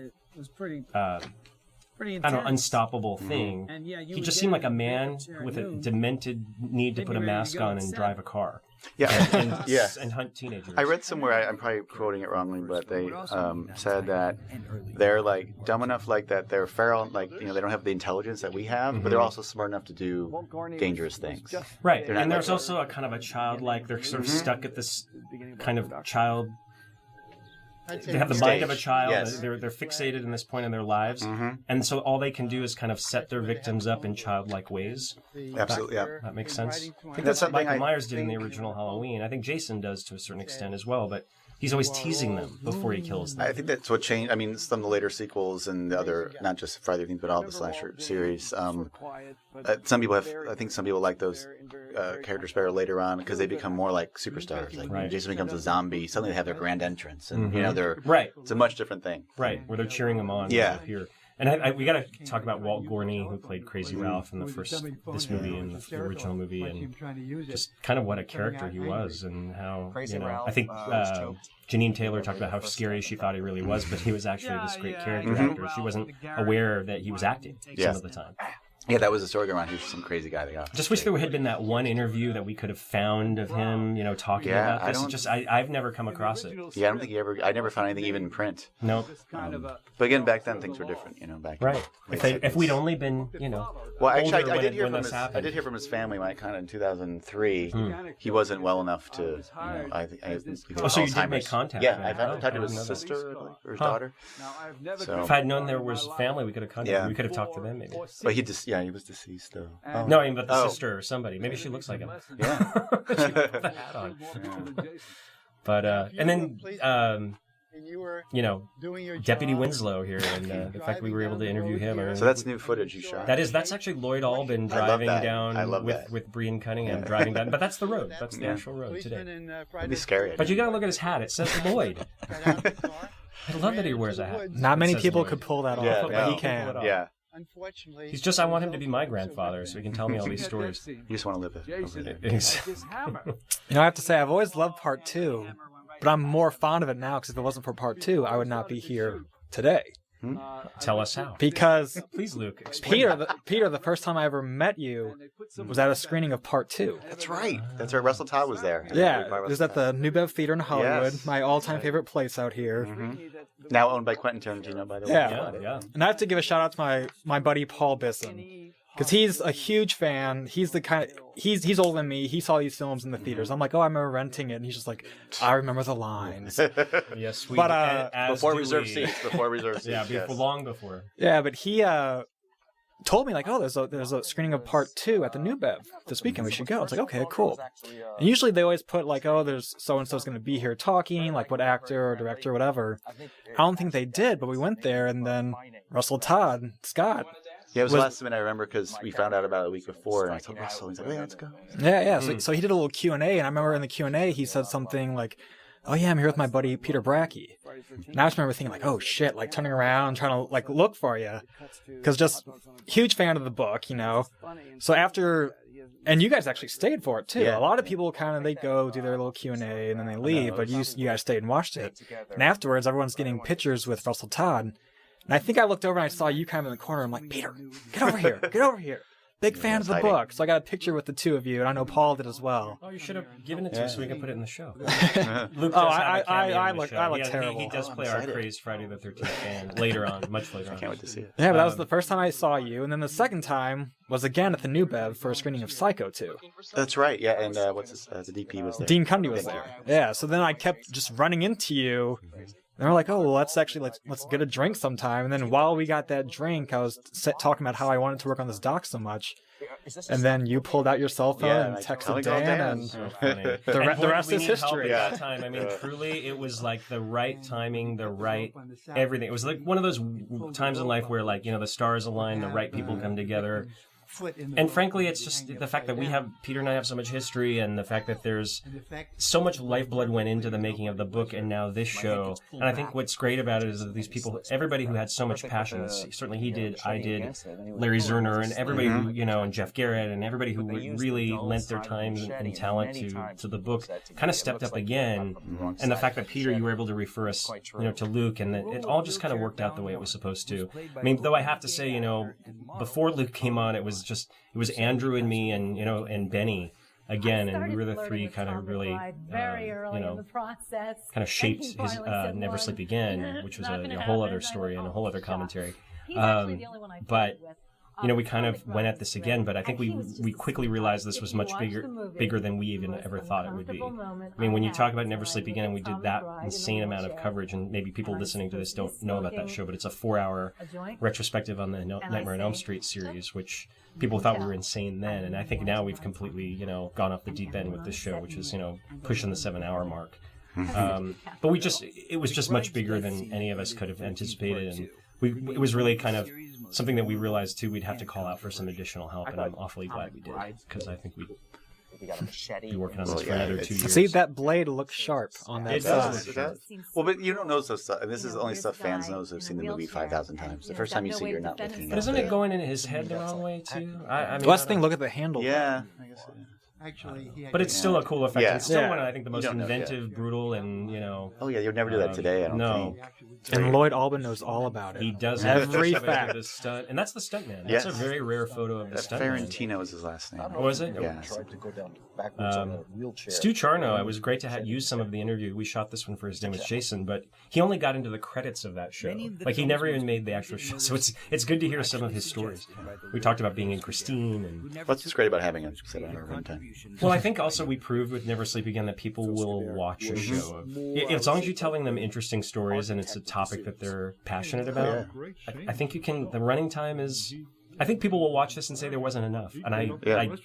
I don't know, unstoppable thing. He just seemed like a man with a demented need to put a mask on and drive a car. Yeah, And hunt teenagers. I read somewhere, I'm probably quoting it wrongly, but they said that they're like dumb enough like that they're feral, like, they don't have the intelligence that we have, but they're also smart enough to do dangerous things. Right, They're not and there's like- also a kind of a childlike, they're sort of stuck at this kind of child. They have the mind of a child. Yes. They're fixated in this point in their lives, and so all they can do is kind of set their victims up in childlike ways. Absolutely, yeah. That makes sense. I think That's that's what something Michael I Myers did in the original Halloween. I think Jason does to a certain extent as well, but he's always teasing them before he kills them. I think that's what changed. I mean, some of the later sequels and the other, not just Friday the 13th, but all the slasher series. Some people I think some people like those characters better later on because they become more like superstars. Like when Jason becomes a zombie, suddenly they have their grand entrance, and they're Right. It's a much different thing. Right, where they're cheering him on. Yeah. Here. And we got to talk about Walt Gorney, who played Crazy Ralph in this movie and the original movie, and just kind of what a character he was, and how I think Janine Taylor talked about how scary she thought he really was, but he was actually this great character actor. She wasn't aware that he was acting some of the time. Yeah, that was the story going around. He was some crazy guy that got. Just wish there had been that one interview that we could have found of him, talking about this. I've never come across it. Yeah, I don't think I never found anything even in print. Nope. But again, back then things were different. Back right. If we'd only been, Well, actually, older I did hear when from this his. happened. I did hear from his family when kind of in 2003. He wasn't well enough to. So you did make contact. Yeah, then. I talked to his sister or his daughter. So, if I'd known there was family, we could have contacted. We could have talked to them maybe. But he was deceased though. No, I mean, but the sister or somebody. Maybe she looks like him. Yeah. She put the hat on. But and then Deputy Winslow here, and the fact that we were able to interview him. I mean, So that's new footage you shot. that's actually Lloyd Albin driving down with Brian Cunningham driving down. But that's the road. That's the actual road today. It'd be scary. But you got to look at his hat. It says Lloyd. I love that he wears a hat. Not many says people Lloyd. could pull that off, Yeah, but he no. can. Yeah. He's just, I want him to be my grandfather so he can tell me all these stories. You just want to live it. Over there. I have to say, I've always loved Part 2, but I'm more fond of it now because if it wasn't for Part 2, I would not be here today. Tell us how. Because Please, Luke, explain. Peter, the first time I ever met you was at a screening of Part 2. That's right. Russell Todd was there. Yeah, it was at the New Bev Theater in Hollywood, Yes. my all-time favorite place out here. Now owned by Quentin Tarantino, by the way. Yeah. And I have to give a shout out to my buddy Paul Bisson. Because he's a huge fan. He's the kind of, he's older than me. He saw these films in the theaters. I'm like, I remember renting it. And he's just like, I remember the lines. Yes, we. But, as Before do reserve we. seats. Before reserve seats. Yeah, yes. long before. Yeah, but he told me, like, there's a screening of Part 2 at the New Bev this weekend. We should go. I was like, okay, cool. And usually they always put, like, there's so-and-so's going to be here talking, like what actor or director or whatever. I don't think they did, but we went there, and then Russell Todd, Scott. Yeah, it was last minute, I remember, because we found out about it a week before, and I told Russell, he's like, hey, let's go. Yeah. So he did a little Q&A, and I remember in the Q&A he said something like, oh yeah, I'm here with my buddy Peter Bracke. And I just remember thinking like, oh shit, like turning around, trying to like look for you. Because just huge fan of the book, So after, and you guys actually stayed for it too. Yeah. A lot of people they go do their little Q&A and then they leave, but you guys stayed and watched it. And afterwards, everyone's getting pictures with Russell Todd. And I think I looked over and I saw you kind of in the corner. I'm like, Peter, get over here, get over here. big fan of the book, so I got a picture with the two of you, and I know Paul did as well. Oh, you should have given it to us so we can put it in the show. Luke I look terrible. He does play our crazed Friday the 13th fan later on, much later on. I can't wait to see it. Yeah, but that was the first time I saw you, and then the second time was again at the New Bev for a screening of Psycho 2. That's right. Yeah, and what's his, the DP was there. Dean Cundy was there. Yeah, so then I kept just running into you. And we're like, oh, well, let's get a drink sometime. And then while we got that drink, I was talking about how I wanted to work on this doc so much. And then you pulled out your cell phone and texted Dan, and the rest is history. At that time, I mean, truly, it was like the right timing, the right everything. It was like one of those times in life where, like, you know, the stars align, the right people come together. And frankly, it's just the fact that Peter and I have so much history, and the fact that there's so much lifeblood went into the making of the book and now this show. And I think what's great about it is that these people, everybody who had so much passion, certainly he did, I did, Larry Zerner, and everybody who, you know, and Jeff Garrett, and everybody who really lent their time and talent to the book kind of stepped up again. And the fact that, Peter, you were able to refer us, you know, to Luke, and that it all just kind of worked out the way it was supposed to. I mean, though I have to say, you know, before Luke came on, it was Andrew and me and, you know, and Benny again, and we were the three kind of really, you know, kind of shaped his Never Sleep Again, which was a whole other story and a whole other commentary. But you know, we kind of went at this again, but I think we quickly realized this was much bigger than we even ever thought it would be. I mean, when you talk about Never Sleep Again, and we did that insane amount of coverage, and maybe people listening to this don't know about that show, but it's a 4-hour retrospective on the Nightmare on Elm Street series, which people thought we were insane then, and I think now we've completely, you know, gone off the deep end with this show, which is, you know, pushing the 7-hour mark. But it was just much bigger than any of us could have anticipated, and it was really kind of something that we realized too we'd have to call out for some additional help, and I'm awfully glad we did, because I think we'd be working on this for another 2 years. See, that blade looks sharp on that side. It does. Well, but you don't know those stuff. And this is only stuff fans know who've seen the movie 5,000 times. The first time you see it, you're not looking at it. But isn't it going in his head the wrong way too? I mean, well, that's the thing. Look at the handle. Yeah, I guess it is. But it's still a cool effect. Yeah. It's still one of, I think, the most inventive, brutal, and, you know. Oh yeah, you'd never do that today. I don't think. And Lloyd Albin knows all about it. He does every fact. The stunt, and that's the stunt man. That's a very rare photo of the stunt man. Ferrantino was his last name. Oh, was it? Yeah. Stu Charno, it was great to use some of the interview. We shot this one for his name was Jason, but he only got into the credits of that show. Like, he never even made the actual show. So it's good to hear some of his stories. We talked about being in Christine, and what's just great about having a 7-hour runtime? Well, I think also we proved with Never Sleep Again that people will watch a show. As long as you're telling them interesting stories and it's a topic that they're passionate about, I think you can. The running time is. I think people will watch this and say there wasn't enough, and I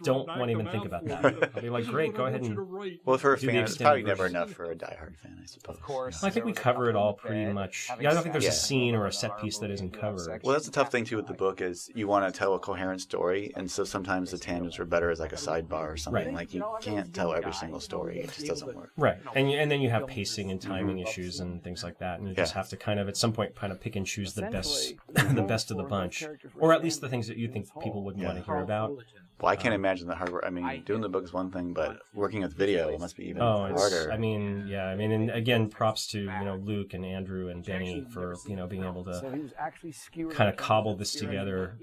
don't want to even think about that. I'll be like, great, go ahead and. Well, for a fan, it's probably never enough for a diehard fan, I suppose. Well, I think we cover it all pretty much. Yeah, I don't think there's a scene or a set piece that isn't covered. Well, that's the tough thing too with the book is you want to tell a coherent story, and so sometimes the tangents are better as like a sidebar or something. Right. Like you can't tell every single story; it just doesn't work. Right, and then you have pacing and timing issues and things like that, and you just have to kind of at some point kind of pick and choose the best, the best of the bunch, or at least the things that you think people would want to hear about. Well, I can't imagine the hard work. I mean, doing the book is one thing, but working with video must be even harder. I mean, and again, props to Luke and Andrew and Benny for being able to kind of cobble this together.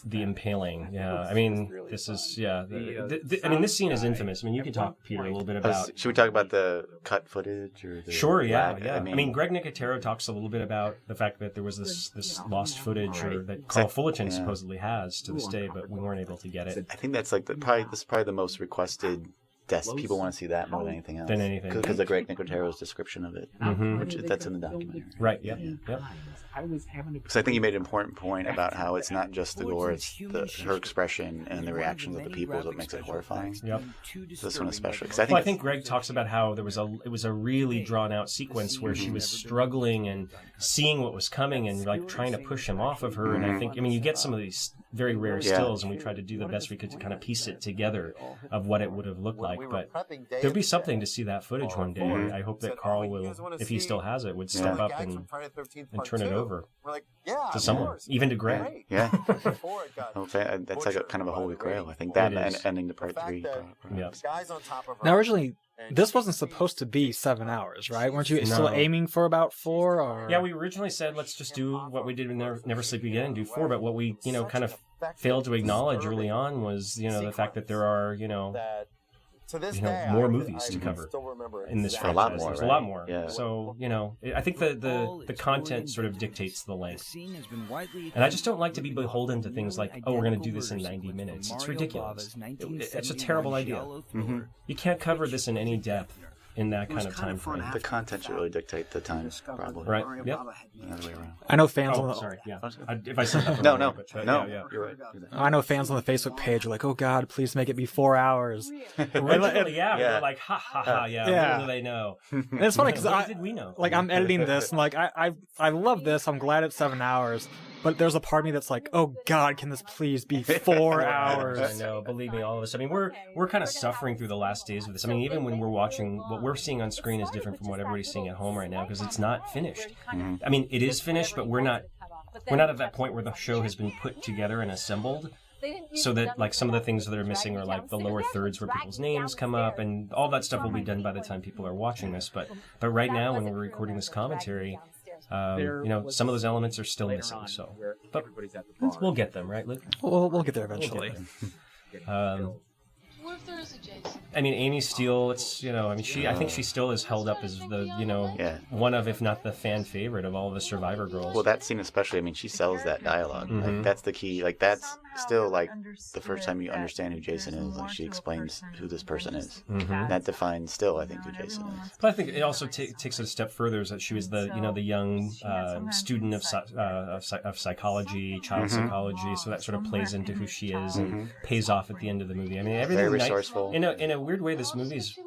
The impaling. Yeah, I mean, this is I mean, this scene is infamous. I mean, you can talk, Peter, a little bit about. Should we talk about the cut footage or? Sure. Yeah. I mean, Greg Nicotero talks a little bit about the fact that there was this lost footage, or that Carl Fullerton supposedly has to this day, but we weren't able to get it. I think that's like this is probably the most requested. People want to see that more than anything else. Because of Greg Nicotero's description of it, which that's in the documentary. Right. Yeah. Because I think you made an important point about how it's not just the gore; it's her expression and the reactions of the people is what makes it horrifying. Yep. This one especially, because I think Greg talks about how it was a really drawn out sequence where she was struggling and seeing what was coming and like trying to push him off of her. And I think you get some of these very rare stills, and we tried to do the best we could to kind of piece it together of what it would have looked like. But there'll be something to see that footage one day. I hope that Carl will, if he still has it, would step up and turn it over to someone, even to Greg. Yeah. That's like kind of a holy grail. I think that and ending to part 3. Now, originally, this wasn't supposed to be 7 hours, right? Weren't you still No. aiming for about 4? Or Yeah, we originally said let's just do what we did in Never Sleep Again and do 4, but what we, kind of failed to acknowledge early on was, the fact that there are, more movies to cover in this franchise. A lot more, There's right? a lot more. Yeah. So, I think the content sort of dictates the length. And I just don't like to be beholden to things like, oh, we're going to do this in 90 minutes. It's ridiculous. It's a terrible idea. You can't cover this in any depth in that kind of time frame. The content should really dictate the time, probably. Right, yep. The other way around. I know fans on Oh, the sorry, yeah. If I said that No, wrong, no, but, no. yeah. You're right. I know fans on the Facebook page are like, "Oh God, please make it be 4 hours." Originally, Yeah. we're like, ha ha ha, yeah. Yeah. Little do they know. And it's funny because What did we know? I'm editing this and I love this. I'm glad it's 7 hours, but there's a part of me that's like, "Oh God, can this please be 4 hours?" I know. Believe me, all of us. I mean, we're kind of suffering through the last days of this. I mean, even when we're watching, what we're seeing on screen is different from what everybody's seeing at home right now because it's not finished. I mean, it is finished, but we're not at that point where the show has been put together and assembled. So that like some of the things that are missing are like the lower thirds where people's names come up, and all that stuff will be done by the time people are watching this. But right now, when we're recording this commentary, some of those elements are still missing. So, but we'll get them, right, Luke? We'll get there eventually. What if there is a Jason? I mean, Amy Steele, it's, I think she still is held up as the, one of, if not the fan favorite of all the Survivor girls. Well, that scene especially, I mean, she sells that dialogue. Like, that's the key. Like, that's still, like, the first time you understand who Jason is. Like, she explains who this person is. That defines still, I think, who Jason is. But I think it also takes it a step further is that she was the, the young student of psychology, child psychology, so that sort of plays into who she is and pays off at the end of the movie. I mean, everything Very resourceful. In a weird way, this movie's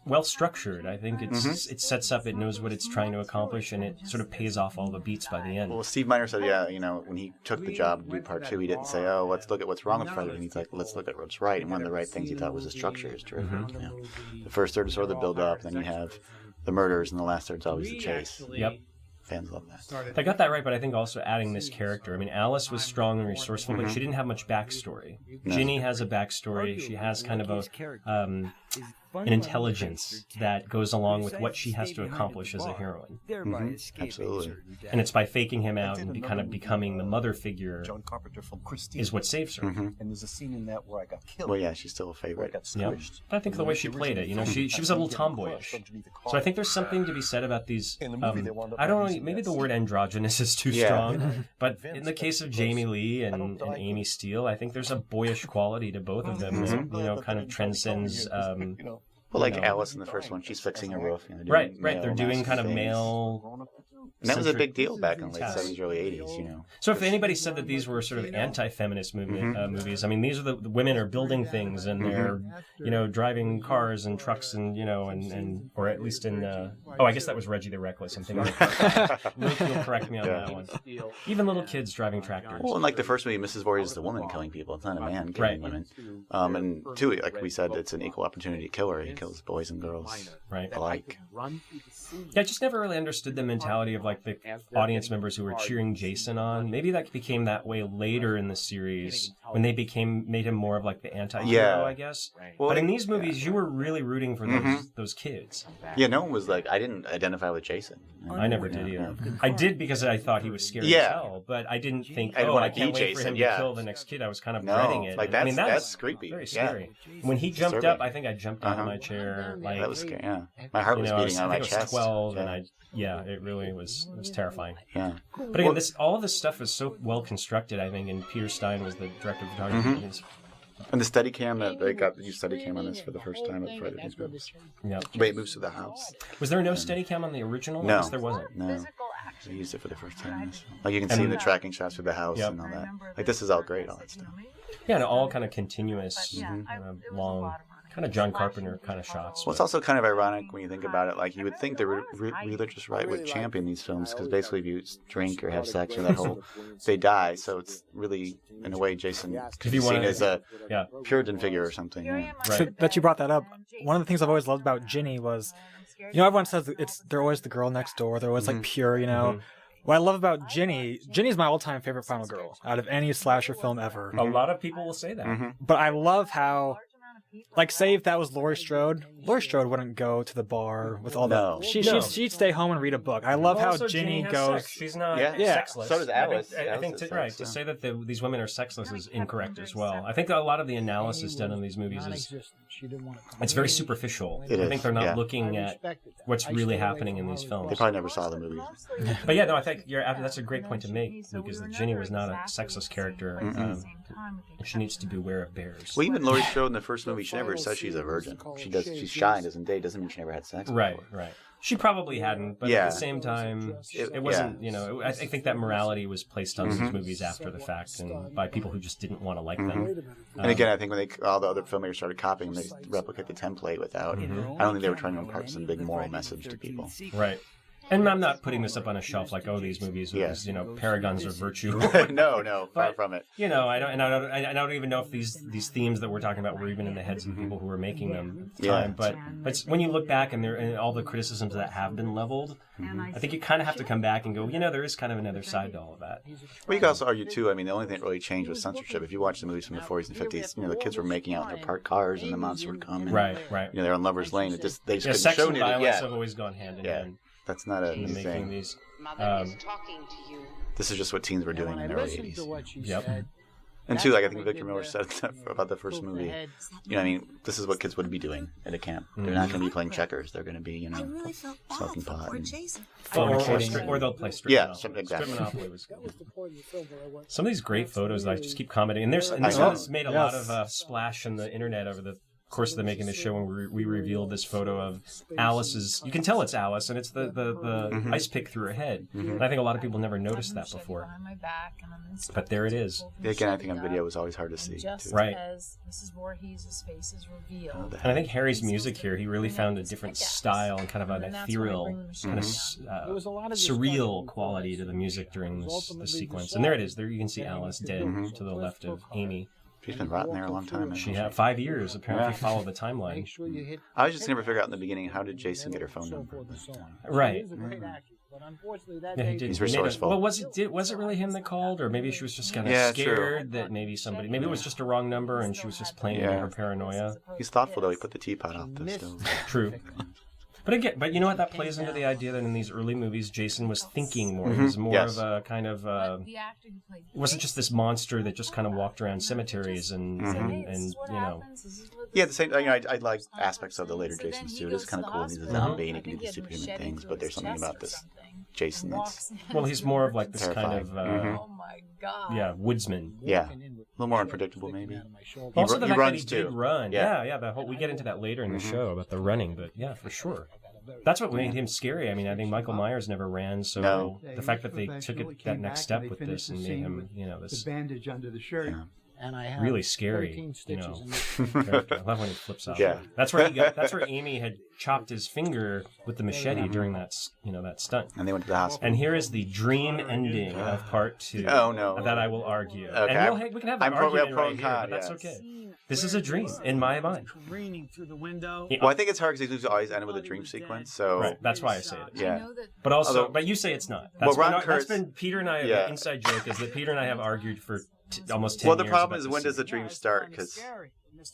well structured. I think it sets up, it knows what it's trying to accomplish, and it sort of pays off all the beats by the end. Well, Steve Miner said, when he took the job to do part 2, he didn't say, oh, let's look at what's wrong with part 1. He's like, let's look at what's right. And one of the right things he thought was the structure is terrific. The first third is sort of the build-up, then you have the murders, and the last third's always the chase. Yep. Fans love that. I got that right, but I think also adding this character. I mean, Alice was strong and resourceful, but she didn't have much backstory. No. Ginny has a backstory. She has kind of an intelligence that goes along with what she has to accomplish as a heroine. Absolutely. And it's by faking him out and kind of becoming the mother figure is what saves her. And there's a scene in that where I got killed. Well, yeah, she's still a favorite. Yeah. But I think the way she played it, she was a little tomboyish. So I think there's something to be said about these, I don't know, maybe the word androgynous is too strong, but in the case of Jamie Lee and Amy Steele, I think there's a boyish quality to both of them that, kind of transcends... Well, like Alice in the first one, she's fixing a roof. Right. They're doing kind of male... And that was a big deal back in the late 70s, early 80s, So if anybody said that these were sort of anti-feminist movement movies, I mean, these are the women are building things and they're, driving cars and trucks and, and or at least in, I guess that was Reggie the Reckless. I'm thinking Luke will correct me on that one. Even little kids driving tractors. Well, in like the first movie, Mrs. Voorhees is the woman killing people. It's not a man killing women. And two, like we said, it's an equal opportunity killer. He kills boys and girls alike. Yeah, I just never really understood the mentality of like the audience members who were cheering Jason on. Maybe that became that way later in the series when they made him more of like the anti-hero, I guess. Well, but in these movies, you were really rooting for those kids. Yeah, no one was like, I didn't identify with Jason. I never did either. I did because I thought he was scary as hell, but I didn't think, I can't wait for him to kill the next kid. I was kind of dreading it. Like that's creepy. Very scary. When he jumped up, I think I jumped out of my chair. Like, that was scary, My heart was beating on my chest. I was 12, and it really was terrifying. Yeah. But again, all of this stuff was so well constructed, I think, and Peter Stein was the director of photography. And the Steadicam that they got, you Steadicam on this for the first time at Friday Night Movies. Yeah. Wait, it moves to the house. Was there no Steadicam on the original? No. I guess there wasn't. No. They used it for the first time in this. Like you can see the tracking shots through the house and all that. Like this is all great, all that stuff. Yeah, and all kind of continuous, long, kind of John Carpenter kind of shots. Well, it's also kind of ironic when you think about it. Like you would think the religious right would champion these films because basically if you drink or have sex or that whole, they die. So it's really, in a way, Jason could be seen as a Puritan figure or something. Yeah. So that you brought that up, one of the things I've always loved about Ginny was, everyone says they're always the girl next door. They're always like pure, What I love about Ginny's my all-time favorite final girl out of any slasher film ever. A lot of people will say that. But I love how like, say if that was Laurie Strode wouldn't go to the bar with all No. the... No. She'd stay home and read a book. I love how Also, Ginny has goes... sex. She's not Yeah. sexless. So does Alice. I think Alice is right, sex, to yeah. say that these women are sexless is incorrect as well. I think that a lot of the analysis done in these movies is it's very superficial. It I is, think they're not yeah. looking at what's really happening in these films. They probably never saw the movies. But yeah, no, I think that's a great point to make, Luke, is that Ginny was not a sexless character. She needs to beware of bears. Well, even Laurie Strode in the first movie, she never says she's a virgin. She's shy and doesn't date. Doesn't mean she never had sex. Right, before. right. She probably hadn't, but Yeah. at the same time, it wasn't, I think that morality was placed on these movies after the fact and by people who just didn't want to like them. And again, I think when all the other filmmakers started copying, they replicate the template without. I don't think they were trying to impart some big moral message to people. Right. And I'm not putting this up on a shelf like, oh, these movies are, paragons of virtue. No, far from it. I don't even know if these themes that we're talking about were even in the heads of the people who were making them at the time. But when you look back and all the criticisms that have been leveled, I think you kind of have to come back and go, there is kind of another side to all of that. Well, you can also argue too. I mean, the only thing that really changed was censorship. If you watch the movies from the 40s and 50s, the kids were making out in their parked cars, and the monster would come. And, Right. they're on Lovers Lane. They just couldn't sex show and nudity. violence have always gone hand in Yeah. hand. That's not a In new making thing. these. This is just what teens were doing in the early 80s. Yep. And two, like I think Victor Miller said about the first movie. This is what kids would be doing at a camp. They're not going to be playing checkers. They're going to be, smoking pot. Or they'll play strip. Yeah, Monopoly. exactly. Strip Monopoly was good. Some of these great photos that I just keep commenting, and this one has made a lot of splash on the internet over the course of the making this show when we revealed this photo of Alice's. You can tell it's Alice, and it's the ice pick through her head. And I think a lot of people never noticed that before. But there it is. Again, I think on video was always hard to see. Too. Right. And I think Harry's music here, he really found a different style and kind of an ethereal, kind of surreal quality to the music during this sequence. And there it is. There you can see Alice dead to the left of Amy. She's been rotting there a long time. She had 5 years, apparently, follow the timeline. I was just never figure out in the beginning, how did Jason get her phone number? Right. Yeah, he did. He's resourceful. Well, was it really him that called, or maybe she was just kind of scared that maybe it was just a wrong number and she was just playing into her paranoia. He's thoughtful though. He put the teapot out the stove. True. But you know what? That plays into the idea that in these early movies, Jason was thinking more. He was more of a kind of. It wasn't just this monster that just kind of walked around cemeteries and Yeah, the same. I like aspects of the later Jasons too. It is kind of cool. He's a zombie and he can do the superhuman things. But there's something about this Jason that's he's more of like this terrifying. kind of woodsman. Yeah, a little more unpredictable maybe. Also, the fact that he too. did run. Yeah. We get into that later in the show about the running, but yeah, for sure. That's what made him scary. I mean, I think Michael Myers never ran, so the fact that they took it that next step with this and made him, this bandage under the shirt. Yeah. And I have really scary, character. I love when he flips out. Yeah. That's where Amy had chopped his finger with the machete during that stunt. And they went to the hospital. And here is the dream ending of part 2. Oh no. That I will argue. Okay. And we can have an argument pro right and here, con, but that's yes. okay. This is a dream in my mind. Well, I think it's hard because these movies always end with a dream sequence, so right. That's why I say it. Yeah. But also, Although, but you say it's not. That's Ron been Peter and I. Yeah. The inside joke is that Peter and I have argued for almost 10 Well, years. the problem is about when this does the dream start? Because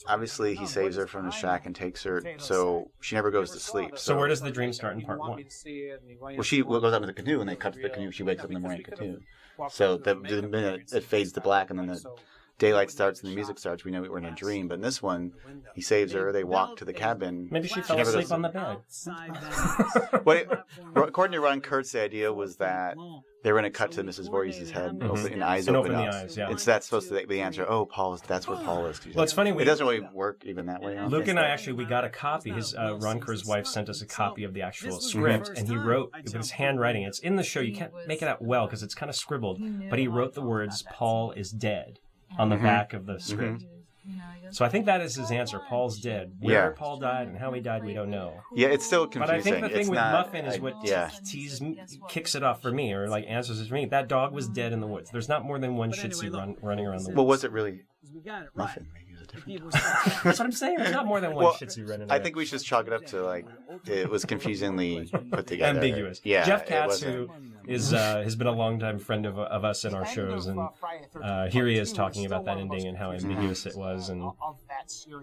obviously he saves her from the shack and takes her, so she never goes to sleep. So where does the dream start in part 1? Well, she goes out to the canoe and they cut to the canoe. She wakes up in the morning canoe. So the minute it fades to black and then the daylight starts and the music starts, we know we're in a dream. But in this one, he saves her. They walk to the cabin. Maybe she fell asleep on the bed. According to Ron Kurtz, the idea was that they were going to cut to Mrs. Voorhees' head and eyes open up. The eyes, yeah. And so that's supposed to be the answer. Oh, that's where Paul is. Well, it's funny. It doesn't really work even that way. Luke and I we got a copy. His Ron Kerr's wife sent us a copy of the actual script, and he wrote with his handwriting. It's in the show. You can't make it out well because it's kind of scribbled, but he wrote the words "Paul is dead" on the back of the script. So I think that is his answer. Paul's dead. Where Paul died and how he died, we don't know. Yeah, it's still confusing. But I think the thing it's with not, Muffin is what kicks it off for me, or like answers it for me. That dog was dead in the woods. There's not more than one Shih Tzu running around the woods. Well, was it really Muffin? Maybe it was a different. That's what I'm saying. There's not more than one Shih Tzu running I around. think we should just chalk it up to like it was confusingly put together. Ambiguous. Yeah, Jeff it Katz, wasn't. who is has been a longtime friend of us in our shows, and here he is talking about that ending and how ambiguous it was, and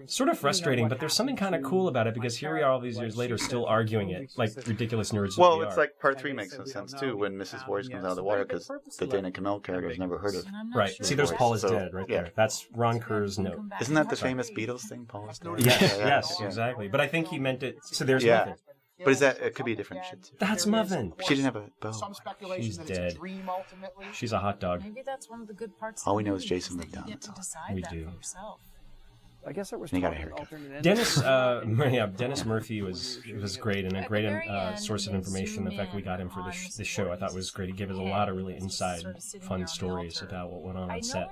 sort of frustrating. But there's something kind of cool about it because here we are all these years later, still arguing it like ridiculous nerds. that Well, we it's are. like part 3 makes some sense too when Mrs. Voorhees comes out of the water because the Dana Kamel character has never heard of. Right. See, there's Paul is So, dead right there. That's Ron Kerr's note. Isn't that the famous Beatles thing, Paul is dead? Yes, exactly. But I think he meant it. So there's Muffin. But is that it? Could be a different Shih Tzu. That's Muffin. She didn't have a bow. She's dead. She's a hot dog. Maybe that's one of the good parts. All of we the know is movie, Jason that lived you on get it. to decide We that do. for yourself. I guess there was And he got a talk of haircut. alternate Dennis Murphy was great and a great source of information. The fact we got him for this show, I thought was great. He gave us a lot of really inside, fun stories about what went on set.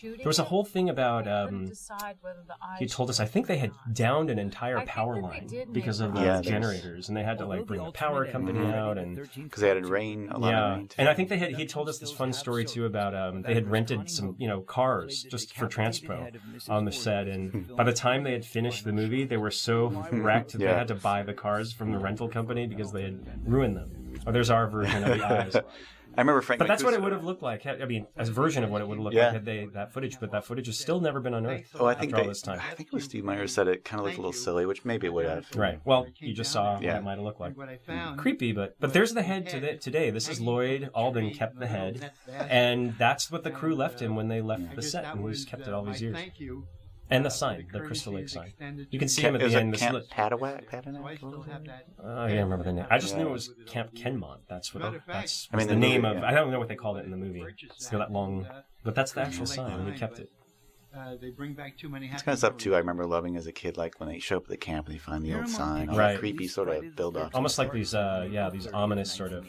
There was a whole thing about he told us I think they had downed an entire power line because of the generators, and they had to like bring a power company out and Because they had rain, a lot of rain. and I think he told us this fun story too about they had rented some cars just for transpo on the set, and by the time they had finished the movie, they were so wrecked that they had to buy the cars from the rental company because they had ruined them. Oh, there's our version of the eyes. I remember Frank. But that's what it Mancuso- would have looked like. I mean, as a version of what it would have looked like had they that footage. But that footage has still never been unearthed. Oh, I think after all this time. I think it was Steve Myers said it kind of looked a little silly, which maybe it would have. Right. Well, you just saw what it might have looked like. Creepy, but there's the head today. This is Lloyd. Alden kept the head, and that's what the crew left him when they left the set, and he's kept it all these years. And the sign, the Crystal Lake sign. You can see him at the end. Camp Padawak? I can't remember the name. I just knew it was Camp Kenmont. That's I mean, the the name movie, of. yeah. I don't know what they called it in the movie. It's got that long, but that's the actual sign, and he kept it. They bring back too many. It's kind of stuff too I remember loving as a kid, like when they show up at the camp and they find the old sign, all Right. that creepy sort of build up. Almost like these ominous sort of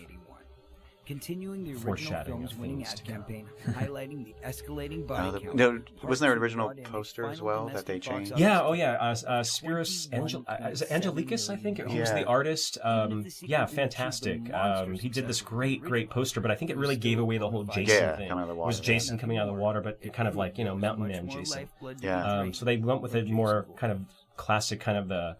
continuing the original foreshadowing film's of winning things ad to come. campaign, highlighting the escalating body count. No, wasn't there an original poster as well that they changed? Yeah, Spiros is it Angelicus, I think, who was the artist. Fantastic. He did this great poster, but I think it really gave away the whole Jason thing. coming out of the It was water, Jason coming out of the water, but kind of like, Mountain Man Jason. Yeah. So they went with a more kind of classic kind of the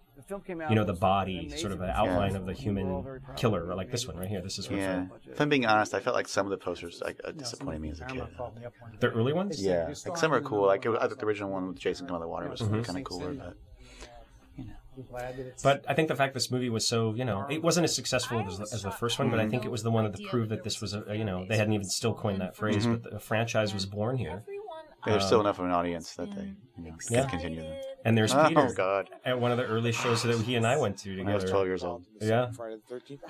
body, sort of an outline of the human killer, like this one right here. This is what's Yeah. If I'm being honest, I felt like some of the posters disappointed me as a kid. the early ones. Yeah, like some are cool. Like I thought the original one with Jason coming out of the water was kind of cooler, but But I think the fact this movie was so, it wasn't as successful as the first one, but I think it was the one that proved that this was they hadn't even still coined that phrase, but the franchise was born here. there's still enough of an audience that they can continue them. And there's Peter Oh God! at one of the early shows that he and I went to together. I was 12 years old. Yeah.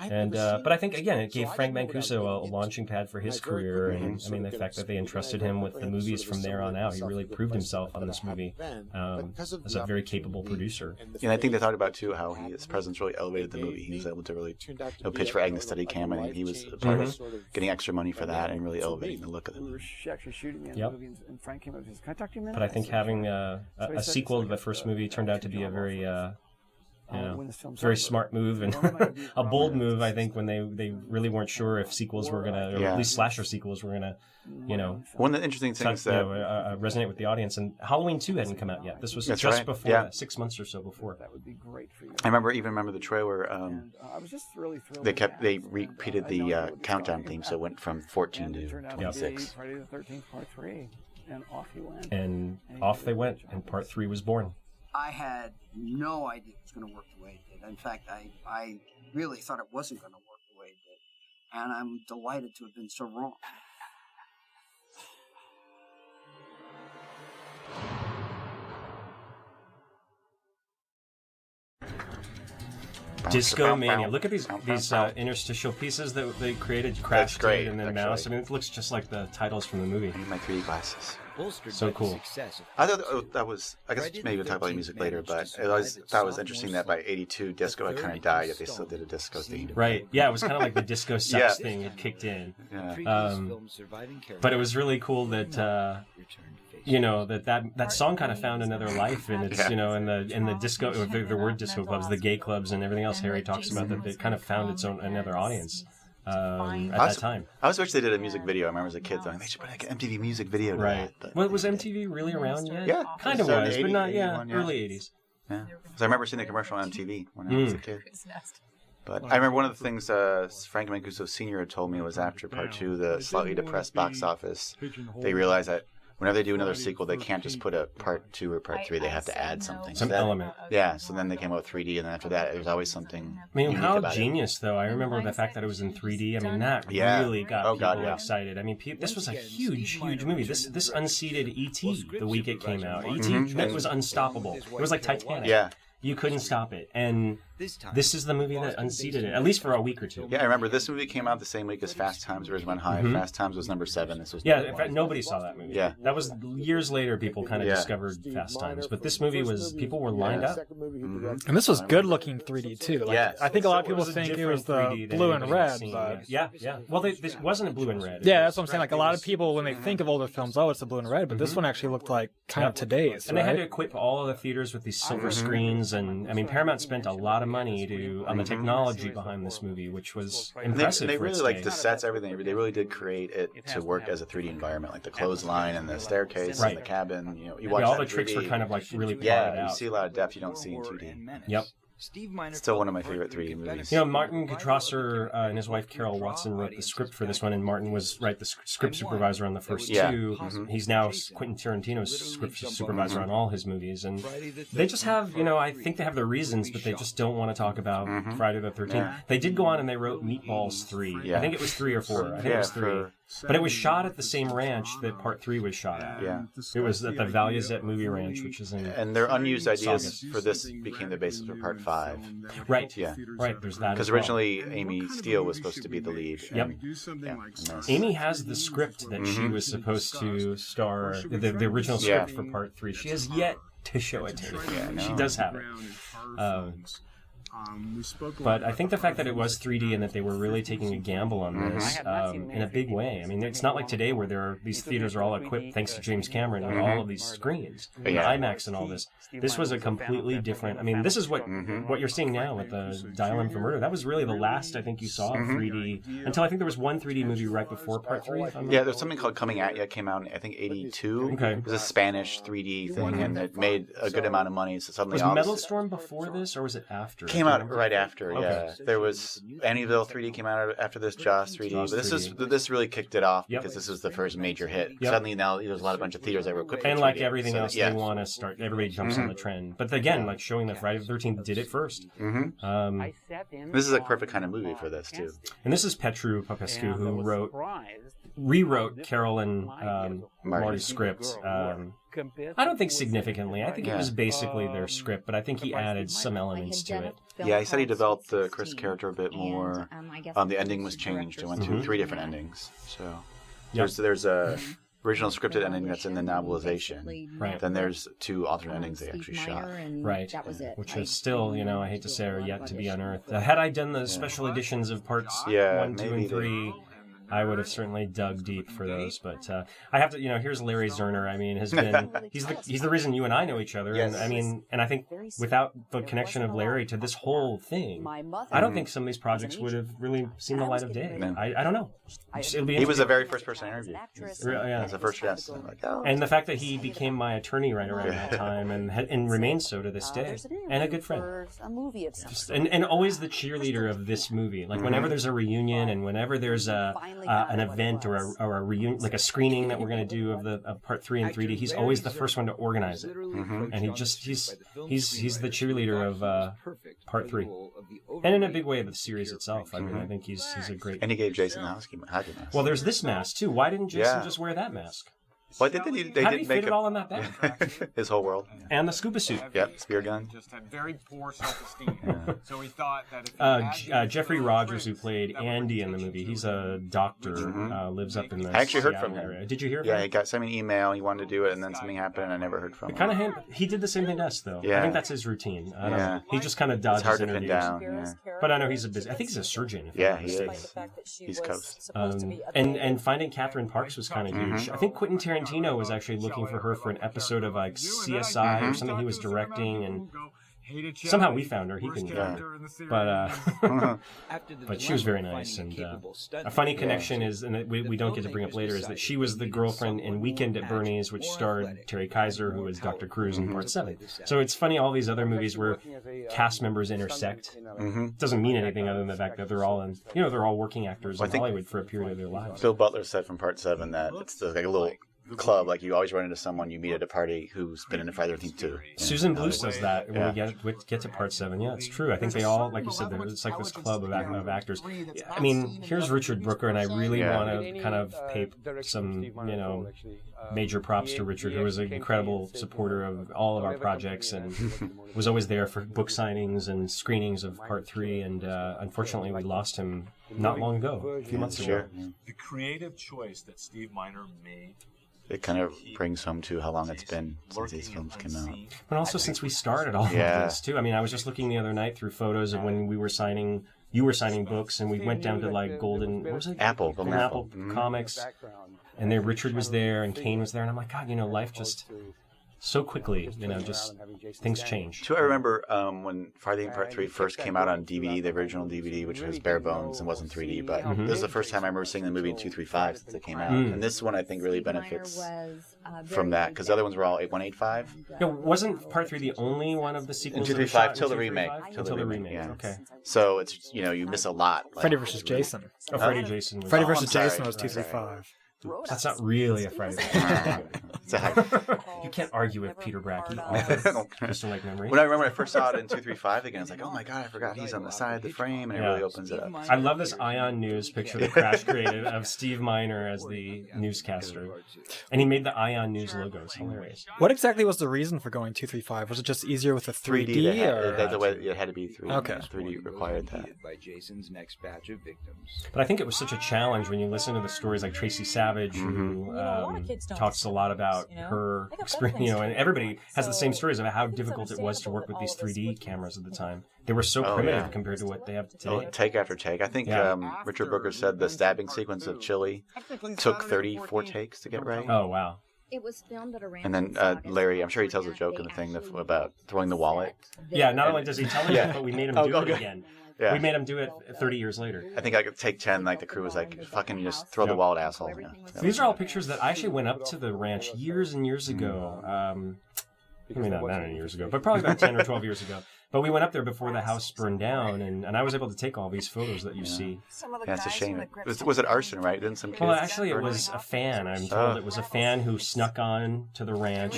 And but I think again it gave Frank Mancuso a launching pad for his career, and I mean the fact that they entrusted him with the movies from there on out, he really proved himself on this movie as a very capable producer. And I think they talked about too how his presence really elevated the movie. He was able to really pitch for Agnes Steadicam. I think he was a part of getting extra money for that and really elevating the look of the We were movie. actually shooting the end of the movie, and Frank came up and said, "Can I talk to you a minute?" But I think having a sequel to the first movie turned out to be a very very smart move and a bold move. I think when they really weren't sure if sequels were gonna, or at least slasher sequels were gonna, One of the interesting things that resonate with the audience. And Halloween 2 hadn't come out yet. This was That's just right. before that, 6 months or so before. That would be great for you. I remember the trailer. I was just really thrilled. They repeated the countdown theme, so it went from 14 to 26. Friday the 13th, part 3, and off he went. And off they went, and part 3 was born. I had no idea it was going to work the way it did. In fact, I really thought it wasn't going to work the way it did. And I'm delighted to have been so wrong. Disco Mania. Look at these interstitial pieces that they created, Crash great, did, and then actually. Mouse. I mean, it looks just like the titles from the movie. I need my 3D glasses. So cool. I thought that was. I guess maybe we'll talk about the music later, but I thought it was interesting that by '82, disco had kind of died, yet they still did a disco theme. Right. Yeah, it was kind of like the disco sex thing had kicked in. Yeah. But it was really cool that that song kind of found another life, and it's in the disco, the word disco clubs, the gay clubs, and everything else Harry talks about, that it kind of found its own another audience. at that time. I always wish they did a music video. I remember as a kid going, they should put like an MTV music video to Right. that. But Well, was MTV really around yet? Yeah. Kind of So was, but not, 81, early 80s. Yeah. So I remember seeing the commercial on MTV when I was a kid. But I remember one of the things Frank Mancuso Sr. had told me was after part 2, the slightly depressed box office, they realized that whenever they do another sequel, they can't just put a part 2 or part 3. They have to add something. Some So that- element. Yeah, so then they came out with 3D, and then after that, there's always something I mean, unique how about genius, though. I remember the fact that it was in 3D. I mean, that Yeah. really got Oh, people God, yeah. excited. I mean, this was a huge movie. This unseated E.T. the week it came out. E.T. Mhm. It was unstoppable. It was like Titanic. Yeah. You couldn't stop it. And this is the movie that unseated it, at least for a week or two. Yeah, I remember this movie came out the same week as Fast Times Ridgemont Went High. Mhm. Fast Times was number 7. This was Yeah, number in fact, 1. nobody saw that movie. Yeah. That was years later people kind of Yeah. discovered Fast Times. But this movie was, people were lined up. Mhm. And this was good looking 3D too. Like, Yes. I think a lot of So people a think it different was the 3D than blue and anybody had red, seen, but yeah. Well, this wasn't a blue and red. yeah, that's what I'm saying. Like a lot of people when they think of older films, oh, it's the blue and red, but this Mhm. one actually looked like kind of today's. And they had to right? equip all of the theaters with these silver screens, and I mean, Paramount spent a lot of money on the technology behind this movie, which was And impressive. they for really its like day. the sets, everything. They really did create it to work as a 3D environment, like the clothesline and the staircase Right. and the cabin. You know, you Yeah, watch all that the in tricks were 3D. kind of like really plotted Yeah, out. you see a lot of depth you don't see in 2D. Yep. Still one of my favorite 3D movies. You know, Martin Kutrosser and his wife Carol Watson wrote the script for this one, and Martin was the script supervisor on the first Yeah. two. Mhm. He's now Quentin Tarantino's script supervisor on all his movies, and they just have, I think they have their reasons, but they just don't want to talk about Friday the 13th. Yeah. They did go on and they wrote Meatballs 3. Yeah. I think it was 3 or 4. I think it was 3. But it was shot at the same ranch that Part 3 was shot at. Yeah. It was at the Valuezette Movie Ranch, which is in... And their unused ideas Saugus. for this became the basis for part 5. Right. Yeah. Right, there's that Because as well. originally Amy Steele was supposed to be the lead. Yep. And this- Amy has the script that she was supposed to star, the original script for Part 3. She has yet to show it to me. Yeah, no. She does have it. But I think the fact that it was 3D and that they were really taking a gamble on this in a big way. I mean, it's not like today where these theaters are all equipped, thanks to James Cameron, on all of these screens, and Yeah. IMAX and all this. This was a completely different. I mean, this is what you're seeing now with the Dial M for Murder. That was really the last I think you saw of 3D until I think there was one 3D movie right before Part 3. if I'm not Yeah, there's something called Coming At Ya. It came out in, I think, 82. Okay. It was a Spanish 3D thing, and it made a good amount of money, so suddenly Was all Metal this Storm before this, or was it after? came out right after, Okay. yeah. There was Annieville 3D came out after this, Jaws 3D. Jaws But this really kicked it off Yep. because this was the first major hit. Yep. Suddenly now there's a bunch of theaters that were equipped with And like 3D. everything So, else, yeah. they want to start. Everybody jumps on the trend. But again, like showing that Friday the 13th did it first. This is a perfect kind of movie for this too. And this is Petru Popescu, who rewrote Carol and Marty's script. I don't think significantly. I think it was basically their script, but I think he added some elements to it. Yeah, he said he developed the Chris character a bit more. The ending was changed. It went through 3 different endings. So there's a original scripted ending that's in the novelization. Right. Then there's 2 alternate endings they actually shot. Right. Which is still, I hate to say, are yet to be unearthed. Had I done the special editions of parts 1, 2, maybe and 3, I would have certainly dug deep for those. But I have to, here's Larry Zerner. I mean, has been he's the reason you and I know each other. Yes. And I mean, and I think without the connection of Larry to this whole thing, I don't think some of these projects would have really seen the light of day. No. I don't know. It'll be He was the interesting. very first person I interviewed. Yeah. As the first guest. I'm like, oh. And the fact that he became my attorney right around that time and remains so to this day, and a good friend. Just, and always the cheerleader of this movie. Like whenever there's a reunion and whenever there's an event or a reunion, like a screening that we're going to do of Part 3 in 3D, he's always the first one to organize it. And he's the cheerleader of Part 3, and in a big way of the series itself. I mean, I think he's a great. And he gave Jason the hockey mask. Well, there's this mask too. Why didn't Jason just wear that mask? Well, they How did he did fit make it all in that bag? his whole world. And the scuba suit. Yep, spear gun. Just had very poor self-esteem. So he thought that if Jeffrey Rogers, who played Andy in the movie, he's a doctor, lives up in the I actually heard Seattle from him. area. Did you hear from Yeah, him? he sent me an email. He wanted to do it, and then something happened, and I never heard from him. Kind of he did the same thing to us, though. I Yeah. think that's his routine. I don't Yeah. know. He just kind of dodges It's hard to pin interviews. down. Yeah, But I know he's I think he's a surgeon. If I'm yeah not he mistaken. is. East Coast. And finding Catherine Parks was kind of huge. I think Quentin Tarantino was actually looking for her for an episode of like CSI or something he was directing, and somehow we found her. He couldn't find her. But but she was very nice. And a funny connection is, and we don't get to bring up later, is that she was the girlfriend in Weekend at Bernie's, which starred Terry Kaiser, who was Dr. Cruz in Part 7. So it's funny, all these other movies where cast members intersect. It doesn't mean anything other than the fact that they're all in, they're all working actors in Hollywood for a period of their lives. Bill Butler said from Part 7 that it's like a little club, like you always run into someone you meet at a party who's been in a Friday the 13th too. Susan Bluth does that when we get to Part 7. Yeah, it's true. I think they all, like you said, it's like this club of actors. I mean, here's Richard Brooker, and I really want to kind of pay some, major props to Richard, who was an incredible supporter of all of our projects and was always there for book signings and screenings of Part 3. And unfortunately, we lost him not long ago, a few months ago. The creative choice that Steve Miner made. It kind of brings home to how long it's been since these films came out. But also since we started all of this, too. I mean, I was just looking the other night through photos of when you were signing books, and we went down to like Golden Apple Comics, and then Richard was there, and Kane was there, and I'm like, God, life just so quickly, just things change. Too, I remember when Friday the 13th Part 3 first came out on DVD, the original DVD, which was bare bones and wasn't 3D, but this is the first time I remember seeing the movie in 235 since it came out. And this one I think really benefits from that, because the other ones were all 185. Yeah, wasn't Part 3 the only one of the sequels? In 235 till the remake. Till the remake. Yeah. Okay. So it's you miss a lot. Freddy vs. Jason. Freddy Jason. Freddy vs. Jason was 235. That's not really a Friday the You can't argue with Peter Bracke, just to make memory. When I remember I first saw it in 235 again, I was like, oh my God, I forgot he's on the side of the frame, and it really opens it up. I love this Ion News picture that Crash created of Steve Miner as the newscaster. And he made the Ion News logo. It's hilarious. What exactly was the reason for going 235? Was it just easier with the 3D? That's the way it had to be 3D. Okay. 3D required that. But I think it was such a challenge when you listen to the stories like Tracy Savage, who talks a lot about her experience, and everybody has the same stories about how difficult it was to work with these 3D cameras at the time. They were so primitive compared to what they have today. Take after take. I think Richard Brooker said the stabbing sequence of Chili took 34 takes to get right. Oh, wow. It was filmed at a and then Larry, I'm sure he tells a joke in the thing about throwing the wallet. Yeah, not only does he tell it, but we made him do it again. Yeah. We made him do it 30 years later. I think I could take 10, like the crew was like, fucking just throw the wallet, asshole. Yeah. These are all pictures that I actually went up to the ranch years and years ago. I mean, not many years ago, but probably about 10 or 12 years ago. But we went up there before the house burned down, and I was able to take all these photos that you see. Yeah, it's a shame. Was it arson, right? Didn't some kids? Well, actually, it was a fan. I'm told it was a fan who snuck on to the ranch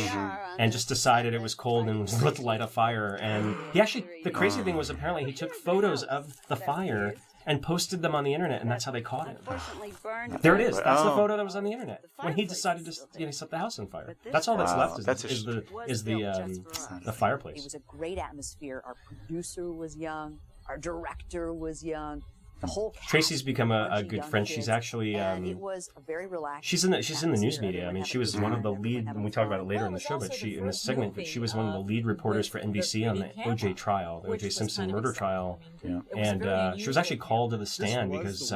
and just decided it was cold and was about to light a fire. And he actually, the crazy thing was apparently he took photos of the fire and posted them on the internet, and that's how they caught him. There it is. That's the photo that was on the internet when he decided to set the house on fire. That's all that's left is the fireplace. It was a great atmosphere. Our producer was young. Our director was young. The whole Tracy's become a good friend. She's actually it was a very relaxed. she's in the news media. I mean, she was one of the lead, and we talk about it later in the show, but in this segment, but she was one of the lead reporters for NBC on the OJ trial, the OJ Simpson murder trial. Yeah. And she was actually called to the stand because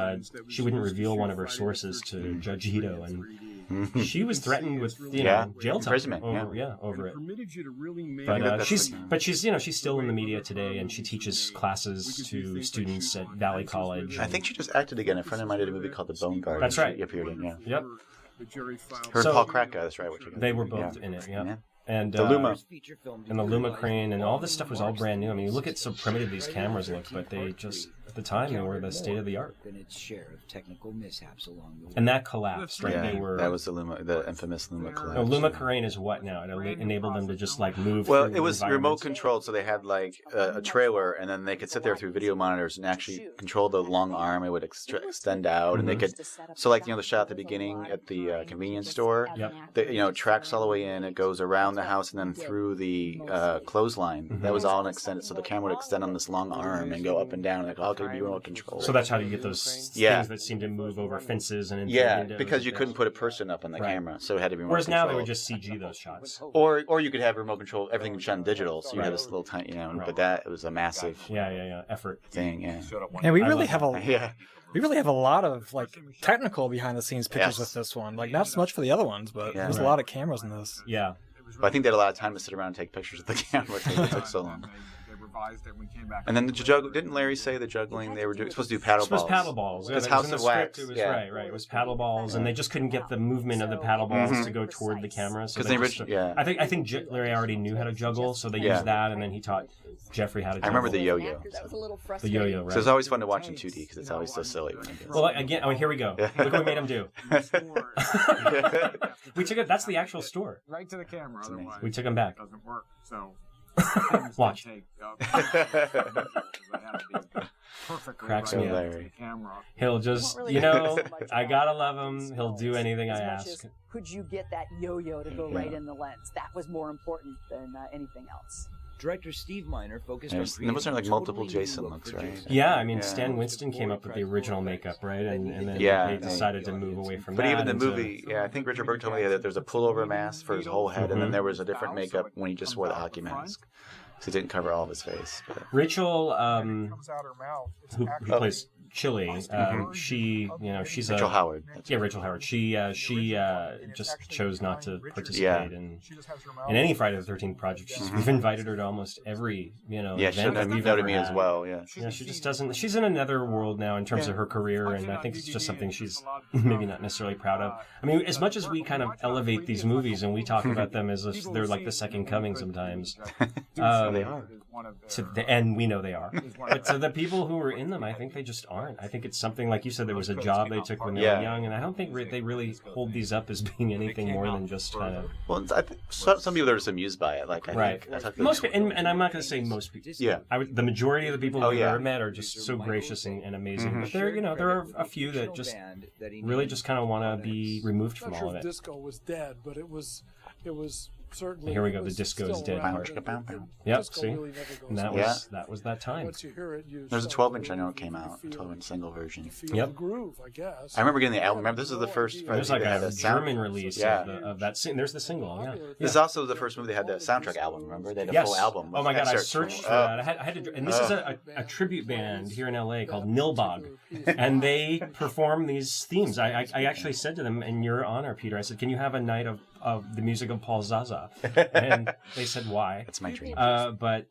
she wouldn't reveal one of her sources to Judge Ito, and she was threatened with jail time over it. But she's still in the media today, and she teaches classes to students at Valley College. I think she just acted again. A friend of mine did a movie called The Bone Garden. That's right. She appeared in. Yeah. Yep. Her and Paul Kratka. That's right. They were both in it. Yeah. And the Luma crane and all this stuff was all brand new. I mean, you look at so primitive these cameras look, but they just at the time they were the state of the art. And that collapsed, right? Yeah, that was the infamous Luma collapse. No, Luma crane is what now? It enabled them to just like move. Well, it was remote controlled, so they had like a trailer, and then they could sit there through video monitors and actually control the long arm. It would extend out, and they could. So like the shot at the beginning at the convenience store. It tracks all the way in. It goes around the house and then through the clothesline. That was all an extended, so the camera would extend on this long arm and go up and down, like all could be remote control. So that's how you get those things that seem to move over fences and into because you couldn't put a person up on the camera, so it had to be remote Whereas control. now they would just CG those shots, or you could have remote control. Everything shot in digital, so you had this little tiny, but that was a massive effort thing. Yeah, we really have a lot of like technical behind the scenes pictures with this one. Like not so much for the other ones, but there's a lot of cameras in this. Yeah. But I think they had a lot of time to sit around and take pictures of the camera. It took so long. revised it when we came back. And then the juggle. Didn't Larry say the juggling they were supposed to do paddle balls? It was paddle balls. Yeah, It's that House was in the of script. Wax. It was Yeah. right. It was paddle balls, and they just couldn't get the movement of the paddle balls to go toward the camera. So yeah. I think Larry already knew how to juggle, so they used that, and then he taught Jeffrey how to juggle. I remember the yo-yo. The yo-yo, right? So it's always fun to watch in 2D because it's always so silly when it gets. Well, again, here we go. Look what we made him do. We took it. That's the actual store. Right to the camera, otherwise we took him back. it doesn't work. So Watch. Cracks me up. He'll just, I gotta love him. He'll do anything I ask. Could you get that yo-yo to go right in the lens? That was more important than anything else. Director Steve Miner focused on there wasn't like multiple Jason looks, right? Yeah, I mean, Stan Winston came up with the original makeup, right? And then they decided to move away from that. But even the movie, I think Richard Burke told me that there's a pullover mask for his whole head, and then there was a different makeup when he just wore the hockey mask. So he didn't cover all of his face. But. Rachel, who plays Chili, she, she's Rachel Howard. Rachel Howard. She just chose not to participate in any Friday the 13th project. We've invited her to almost every, event that we've ever me had. as well. Yeah. She just doesn't. She's in another world now in terms of her career, and I think it's just something she's maybe not necessarily proud of. I mean, as much as we kind of elevate these movies and we talk about them as if they're like the second coming sometimes. They are. And we know they are. But to the people who are in them, I think they just aren't. I think it's something, like you said, there was a job they took when they were young, and I don't think they really hold these up as being anything more than just kind of... Well, I think some people are just amused by it. Like, I think most, and I'm not going to say most people. Yeah. The majority of the people we've ever met are just so gracious and amazing. But there are a few that just really just kind of want to be removed from all of it. Disco was dead, but it was certainly. Here we go. The disco is dead part. Yep. See, and that was that time. There's a 12-inch I know it came out, 12-inch single version. Yep. Groove, I guess. I remember getting the album. Remember, this is the first. There's like a German release of that. There's the single. Yeah. This is also the first movie they had the soundtrack album. Remember, they had a full album. Oh my god, I searched for that. I had to, and this is a tribute band here in LA called Nilbog, and they perform these themes. I actually said to them, in your honor, Peter, I said, can you have a night of the music of Paul Zaza? And they said, why? That's my dream. But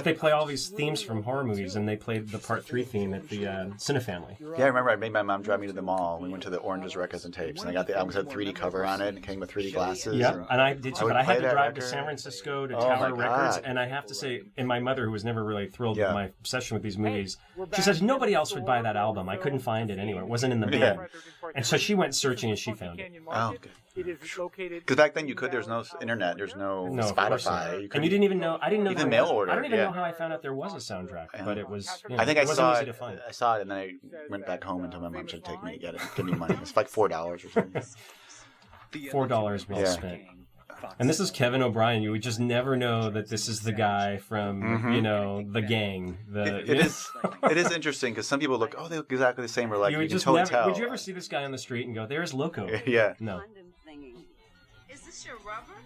they play all these themes from horror movies, and they played the Part 3 theme at the Cine Family. Yeah, I remember I made my mom drive me to the mall. We went to the Oranges Records and Tapes, and I got the album. It had 3D cover on it, and it came with 3D glasses. Yeah, and I did too, but I had to drive to San Francisco to Tower Records, and I have to say, and my mother, who was never really thrilled with my obsession with these movies, she says nobody else would buy that album. I couldn't find it anywhere. It wasn't in the bin. And so she went searching, and she found it. Oh, good. Because back then there's no internet, there's no Spotify. And you didn't even know, I didn't know. Even mail order. I don't even know how I found out there was a soundtrack, but it was, I think I saw it, to find. I saw it, and then I went back home and told my mom she'd take me to get it. Give me money. It's like $4 or something. $4 well spent. And this is Kevin O'Brien. You would just never know that this is the guy from, the gang. It is interesting because some people look, they look exactly the same. Or like, you can totally tell. Would you ever see this guy on the street and go, there's Loco? Yeah. No. Is this your rubber?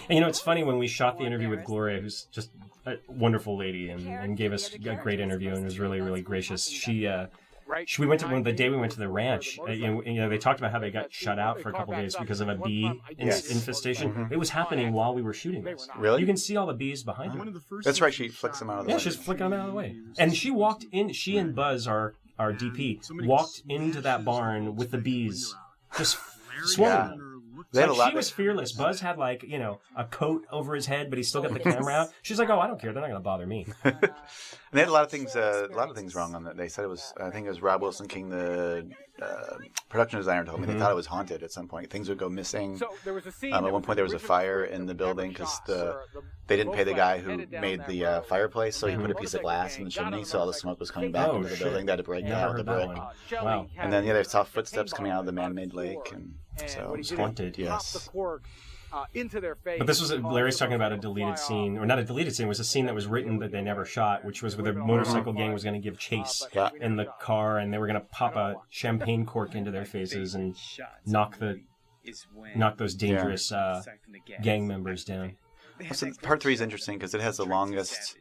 And it's funny, when we shot the interview with Gloria, who's just a wonderful lady and gave us a great interview and was really, really gracious. We went to the day we went to the ranch. They talked about how they got shut out for a couple of days because of a bee infestation. It was happening while we were shooting this. Really? You can see all the bees behind her. That's right. She flicks them out of the way. Yeah, she's flicking them out of the way. And she walked in. She and Buzz, our DP, walked into that barn with the bees just swarming. She was fearless. Buzz had a coat over his head, but he still got the camera out. She's like, I don't care. They're not going to bother me. And they had a lot of things wrong on that. They said I think it was Rob Wilson King, the production designer, told me they thought it was haunted at some point. Things would go missing. At one point there was a fire in the building because they didn't pay the guy who made the fireplace, so he put a piece of glass in the chimney, so all the smoke was coming back into the building. They had to break out the brick. Wow. And then they saw footsteps coming out of the man-made lake, and so it was haunted. Yes. But this was Larry's talking about a deleted scene, or not a deleted scene. It was a scene that was written that they never shot, which was where the motorcycle gang was going to give chase in the car, and they were going to pop a champagne cork into their faces and knock those dangerous gang members down. So part 3 is interesting because it has the longest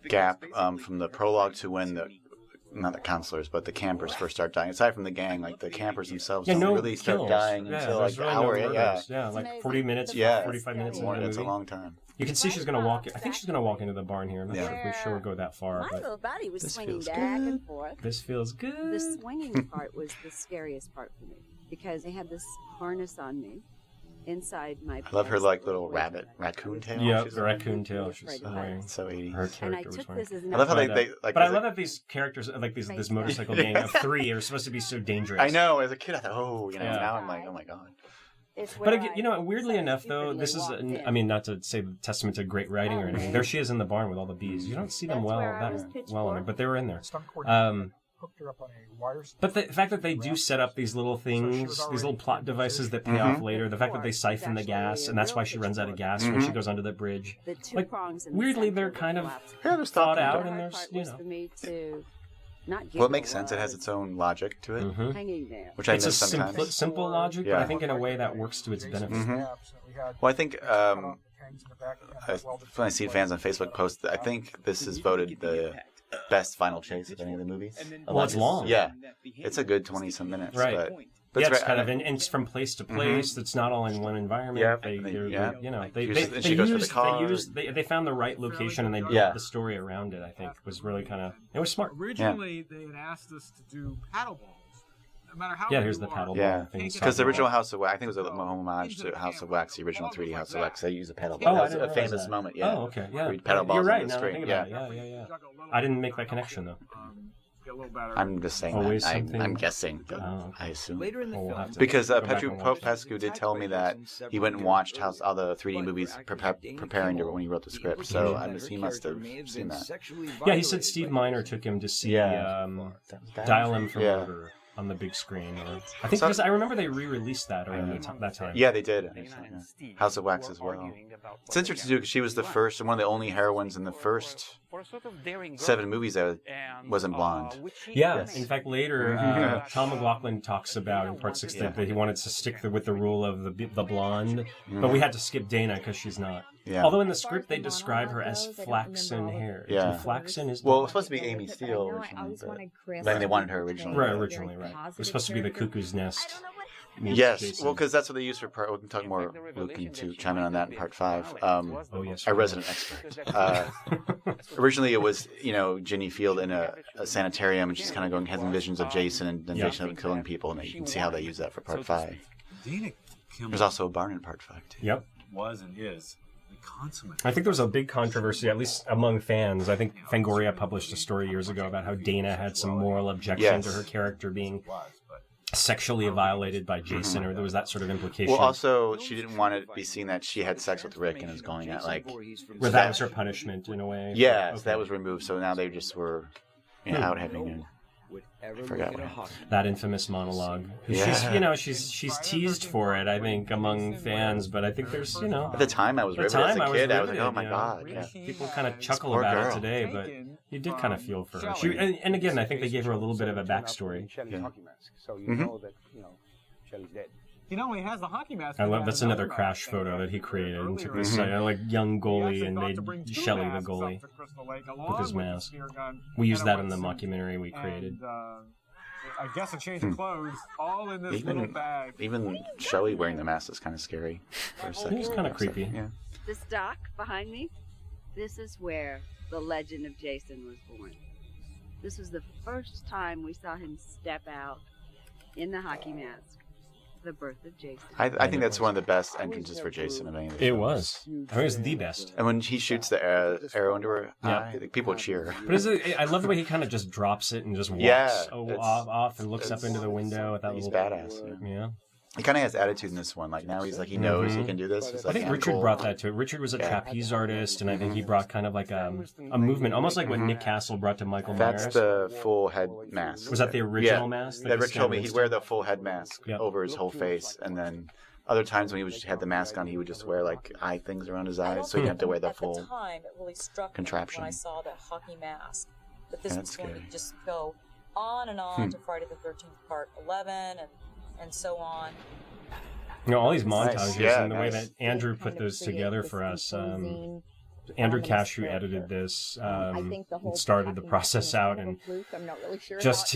gap from the prologue to when not the counselors, but the campers first start dying. Aside from the gang, like the campers themselves Yeah, don't no really start kills. dying Yeah, until there's like really an hour. no Yeah, murders. Yeah, like 40 minutes, yeah, 45 minutes into more. the It's a movie. long time. You can see she's gonna walk. I think she's gonna walk into the barn here. I'm not sure if we should go that far. My But little body was This swinging feels back good. and forth. this feels good. The swinging part was the scariest part for me because they had this harness on me inside my. I love her pants like that little were raccoon tail. Yeah, she's the wearing. raccoon tail she's Right wearing. So 80s. Her And I character was took wearing. this as an. I love how they But, like. but I love that these characters, like this motorcycle gang of 3, are supposed to be so dangerous. I know. As a kid, I thought, oh, you know. Yeah. Now I'm like, oh my god. But again, you know, weirdly enough, though, this is, I mean, not to say testament to great writing or anything. There she is in the barn with all the bees. You don't see them well in there, but they were in there. But the fact that they do set up these little things, these little plot devices that pay off later, the fact that they siphon the gas, and that's why she runs out of gas when she goes under the bridge. Like, weirdly, they're kind of thought out, and there's, you know. Well, it makes sense. It has its own logic to it, Hanging there. which I It's miss a sometimes. simple logic, but Yeah. I think in a way that works to its benefit. Well, I think when I see fans on Facebook post, I think this is voted the best final chase of any of the movies. Well, it's long. Yeah, it's a good 20-some minutes. Right. But Yeah, it's it's kind of, and it's from place to place. It's not all in one environment. Yeah. They found the right location and they built the story around it. I think was really kind of, it was smart. Originally, they had asked us to do paddle balls. No matter how here's the paddle Yeah, ball thing. because the original House of Wax, I think it was a homage to House of Wax, the original 3D House of Wax. They use a paddle ball. Oh, I That was didn't a realize famous that. moment. Yeah. Oh, okay. Yeah. Where you paddle balls You're right. into Now the that I string. think about it. Yeah. I didn't make that connection though. I'm just saying Always that. something- I'm guessing, but Oh, I assume. Later in the We'll film, have to Because go back Petru and Pope watch. Pescu did tell me that he went and watched all the 3D movies preparing to when he wrote the script. So he must have seen that. Yeah, he said Steve Miner took him to see Dial M for Yeah. Murder on the big screen. I think because I remember they re-released that around that time. Yeah, they did. House of Wax as well. It's interesting too because she was the first and one of the only heroines in the first 7 movies that wasn't blonde. Yeah, Yes. in fact, later Tom McLaughlin talks about in Part 6 that he wanted to stick with the rule of the blonde, but we had to skip Dana because she's not. Yeah. Although in the script they describe her as flaxen hair. Yeah. So flaxen is Well, it was supposed to be Amy Steele originally, but then they wanted her originally. right. It was supposed to be the cuckoo's nest. meets Yes, Jason. well, because that's what they use for part. We can talk more. Luke can chime in on that in part 5. Oh yes, our resident expert. Originally, it was Ginny Field in a sanitarium, and she's kind of having visions of Jason, and then Jason killing people, and you can see how they use that for part 5. There's also a barn in part 5 too. Yep. Was and is the consummate. I think there was a big controversy, at least among fans. I think Fangoria published a story years ago about how Dana had some moral objection to her character being sexually violated by Jason, or there was that sort of implication. Well, also, she didn't want it to be seen that she had sex with Rick and was going at where that was her punishment in a way. Yeah, Okay. so that was removed. So now they just were out having it. I forgot what happened. That infamous monologue. Yeah. She's teased for it, I think, among fans, but I think there's, At the time, I was riveted as a kid. I was like, oh my god. Yeah. People kind of chuckle poor about girl. it today, but you did kind of feel for her. And again, I think they gave her a little bit of a backstory. So you know that Shelley's dead. He not only has the hockey mask. I love that's another crash photo that he created and took this young goalie and made Shelley the goalie with his mask. We used that in the mockumentary we created. I guess a change of clothes, all in this little bag. Even Shelley wearing the mask is kind of scary for a second. It was kind of creepy. Yeah. This dock behind me, this is where the legend of Jason was born. This was the first time we saw him step out in the hockey mask. The birth of Jason. I think that's one of the best entrances for Jason of any of the It films. was. I mean, it was the best. And when he shoots the arrow into her eye, people cheer. But I love the way he kind of just drops it and just walks off and looks up into the window with that He's little badass. Yeah. He kind of has attitude in this one. Like now he's like he knows he can do this. He's I like, think I'm Richard cool. brought that to it. Richard was a trapeze artist, and I think he brought kind of like a movement, almost like what Nick Castle brought to Michael Myers. That's the full head mask. Was that the original mask? That Rich told me he'd wear the full head mask over his whole face, and then other times when he had the mask on, he would just wear like eye things around his eyes, so he didn't have to wear the full At the time, it really struck contraption. me when I saw that hockey mask that this That's was going scary. to just go on and on to Friday the 13th Part 11 and so on. All these montages Nice. and the way that Andrew put those together for us. Andrew Cash, who edited this, started the process out and just,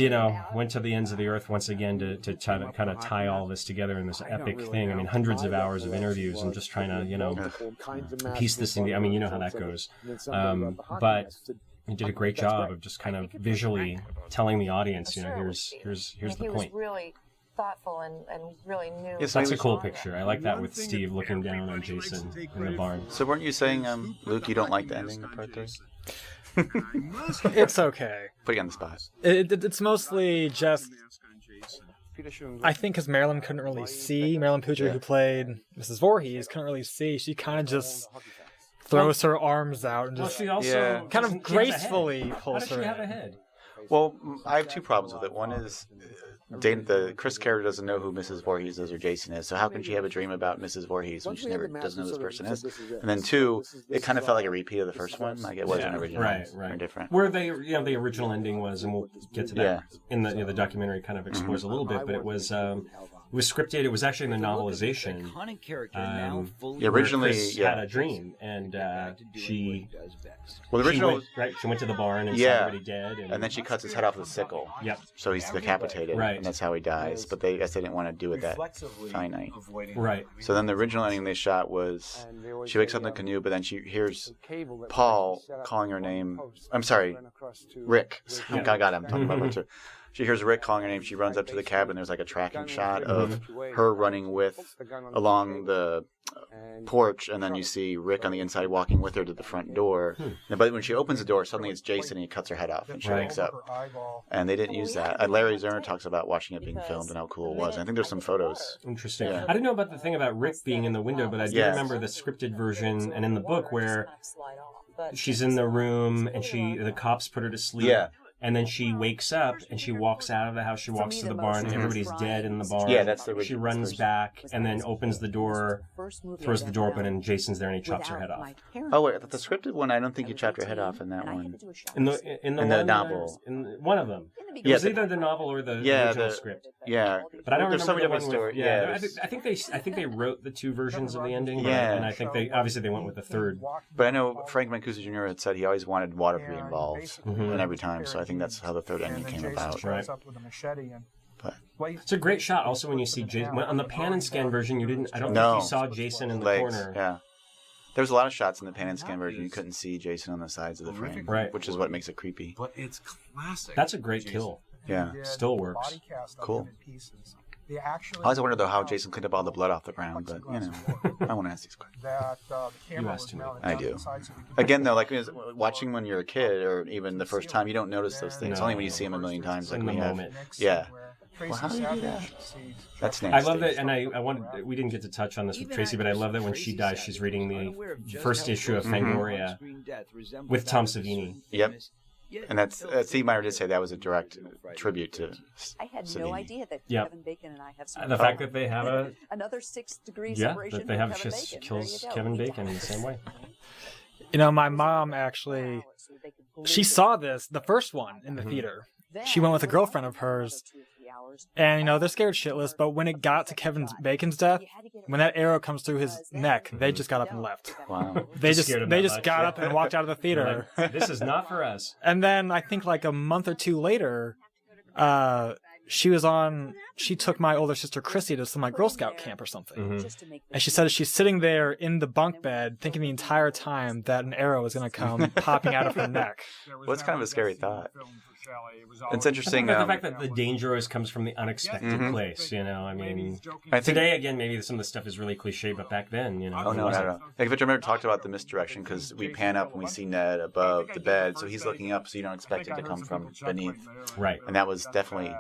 went to the ends of the earth once again to try to kind of tie all this together in this epic thing. I mean, hundreds of hours of interviews and just trying to, piece this thing. I mean, you know how that goes. But he did a great job of just kind of visually telling the audience, here's the point. Really thoughtful and really new. Yes, that's a cool picture. I like that with Steve looking down on Jason in the barn. So weren't you saying, Luke, you don't like the ending of part 3? It's okay. Put you on the spot. It's mostly just, I think because Marilyn Poocher, who played Mrs. Voorhees, couldn't really see. She kind of just throws her arms out and just she also kind of gracefully pulls her. How does she have a head? Well, I have 2 problems with it. One is the Chris character doesn't know who Mrs. Voorhees is or Jason is, so how can she have a dream about Mrs. Voorhees when she never doesn't know who this person is? And then 2, it kind of felt like a repeat of the first one. Like it wasn't original, right. Or different. Where they, the original ending was, and we'll get to that in the the documentary kind of explores a little bit, but it was scripted. It was actually in the novelization. Originally, Chris had a dream, and she. Well, the original she went to the barn and saw everybody dead, and then she cuts his head off with a sickle. Yep. So he's decapitated, right? And that's how he dies. But I guess they didn't want to do it that finite, right? So then the original ending they shot was she wakes up in the canoe, but then she hears Paul calling her name. I'm sorry, Rick. Oh, God, I'm talking about Richard. She hears Rick calling her name. She runs up to the cabin. There's like a tracking shot of her running along the porch, and then you see Rick on the inside walking with her to the front door. But when she opens the door, suddenly it's Jason, and he cuts her head off, and she wakes up. And they didn't use that. Larry Zerner talks about watching it being filmed and how cool it was. I think there's some photos. Interesting. Yeah. I didn't know about the thing about Rick being in the window, but I do remember the scripted version and in the book where she's in the room and the cops put her to sleep. Yeah. And then she wakes up and she walks out of the house. She walks to the barn. And everybody's dead in the barn. Yeah, that's the She runs back and then opens the door, throws the door open, and Jason's there and he chops her head off. Oh wait, the scripted one. I don't think you chopped her head off in that one. In the novel. In one of them. It was either the novel or the original script. Yeah, but I don't remember the one story. I think they wrote the 2 versions of the ending. And I think they went with the 3rd. But I know Frank Mancuso Jr. had said he always wanted water to be involved in every time. So I think that's how the 3rd ending came about. Right. But it's a great shot. Also, when you see Jason on the pan and scan version, I don't think you saw Jason in the corner. Yeah. There was a lot of shots in the pan and scan version. You couldn't see Jason on the sides of the frame, right? Which is what makes it creepy. But it's classic. That's a great kill. Yeah. Still works. Cool. I always wonder, though, how Jason cleaned up all the blood off the ground, but, I won't ask these questions. You asked me. I do. Again, though, like watching when you're a kid, or even the first time, you don't notice those things. Only when you see them a million times. Like in the moment. Yeah. Well, how do you do that? That's nasty. I love that, and I wanted. We didn't get to touch on this with Tracy, but I love that when she dies, she's reading the first issue of Fangoria with Tom Savini. Yep. And that's Steve Meyer did say that was a direct tribute to I had Savini. no idea that Kevin Bacon and I have some the fact that they have another 6 degrees that they have just kills Kevin Bacon in the same way. My mom actually, she saw the first one in the theater. She went with a girlfriend of hers, and they're scared shitless. But when it got to Kevin Bacon's death, when that arrow comes through his neck, they just got up and left. Wow. They just got up and walked out of the theater. Like, this is not for us. And then I think like a month or 2 later, she took my older sister Chrissy to some Girl Scout camp or something. And she said she's sitting there in the bunk bed thinking the entire time that an arrow is going to come popping out of her neck. Well, it's kind of a scary thought. It's interesting. The fact that the danger always comes from the unexpected place, today, again, maybe some of the stuff is really cliche, but back then, Oh, no. Like, Victor Miller talked about the misdirection because we pan up and we see Ned above the bed, so he's looking up, so you don't expect it to come from beneath. Right. And that was definitely...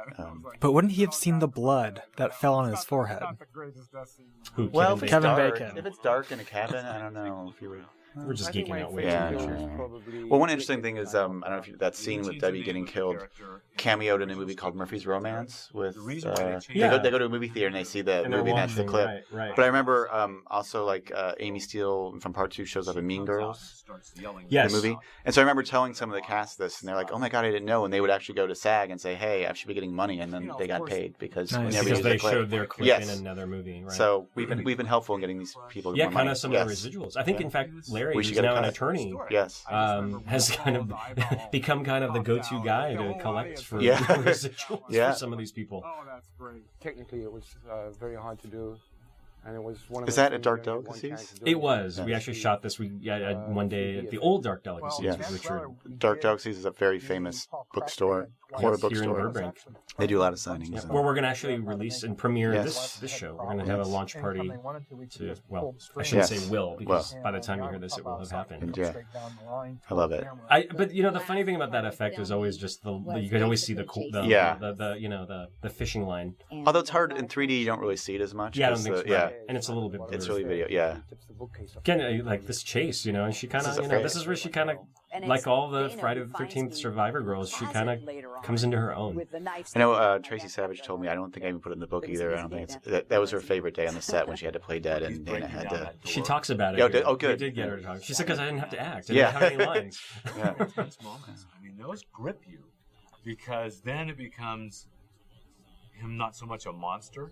But wouldn't he have seen the blood that fell on his forehead? Who, well, Kevin Bacon. If it's dark in a cabin, I don't know if you would... We're just geeking out way too much. Well, one interesting thing is, I don't know if that scene with Debbie getting killed cameoed in a movie called Murphy's Romance. With they go to a movie theater and they see the movie and that's the clip. Right. But I remember also Amy Steele from Part 2 shows up in Mean Girls, the movie. And so I remember telling some of the cast this, and they're like, "Oh my god, I didn't know." And they would actually go to SAG and say, "Hey, I should be getting money," and then they got paid because they showed their clip in another movie. Right? So we've been helpful in getting these people. Yeah, kind of some of the residuals. I think in fact Larry, We who's should get a now an cut. attorney, Yes. Has kind of become kind of the go-to guy to collect for Yeah. residuals Yeah. for some of these people. Oh, that's great. Technically, it was very hard to do. And it was one of Is those that at things Dark you only get one Delicacies? chance to do It was. Yeah. We actually shot this one day at the old Dark Delicacies Yeah. with Richard. Dark Delicacies is a very famous bookstore, horror Here in bookstore. Burbank. They do a lot of signings. Yeah, and- where we're going to actually release and premiere Yes. this show. We're going to have a launch party. Well, I Yes. shouldn't say will, because by the time you hear this, it will have happened. And yeah, I love it. But you know, the funny thing about that effect is always just you can always see the Yeah. the fishing line. Although it's hard in 3D, you don't really see it as much. Yeah, I don't 'cause think the- so. yeah, Right. And it's a little bit. it's blurry. really video. Yeah, Again, like this chase, you know, and she kind This is of, a you know, fa- this is where she kind of, like all the Friday the 13th Survivor girls, she kind of comes into her own. I know Tracy Savage told me. I don't think I even put it in the book either. I don't think that was her favorite day on the set when she had to play dead and Dana had to. She talks about it. Yeah, here. good. We did get her to talk. She said because I didn't have to act. I Yeah. didn't have any lines. Yeah. Intense moments. I mean, those grip you because then it becomes him not so much a monster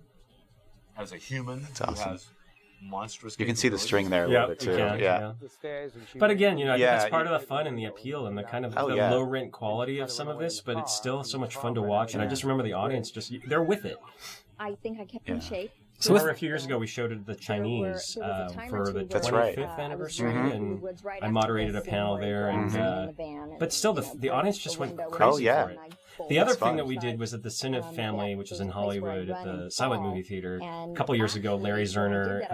as a human That's who awesome. has monstrous. You can see the capabilities. string there a little bit too. you can, Yeah. But again, you know, I think Yeah, that's part of the fun and the appeal and the kind of the low rent quality of some of this, but it's still so much fun to watch. And I just remember the audience they're with it. I think I kept in shape. So remember a few years ago we showed it to the Chinese for the 25th anniversary, and I moderated a panel there, and but still the audience just went crazy for it. The other thing that we did was at the Cinev family, which is in Hollywood at the Silent Movie Theater, a couple years ago. Larry Zerner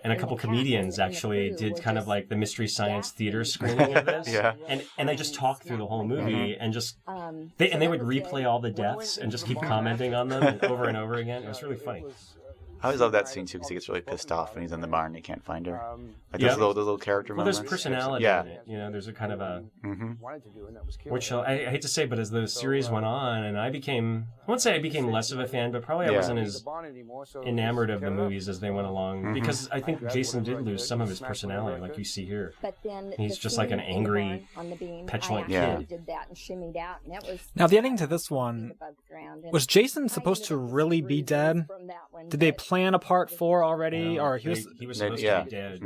and a couple comedians actually did kind of like the Mystery Science Theater screening of this, Yeah. and they just talked through the whole movie and just they would replay all the deaths and just keep commenting on them over and over again. It was really funny. I always love that scene too because he gets really pissed off when he's in the bar and he can't find her. Like Yeah. those little character Well, moments. there's personality Yeah. in it. You know, there's a kind of a wanted to do, and that was killed. which I hate to say, but as the series went on, and I won't say I became less of a fan, but probably I Yeah. wasn't as enamored of the movies as they went along, because I think Jason did lose some of his personality, like you see here. But then He's just like an angry, petulant kid. did that and shimmied out, and that was Now, the ending to this one, was Jason supposed to really be dead? Did they plan a part 4 already, or he was supposed to be dead.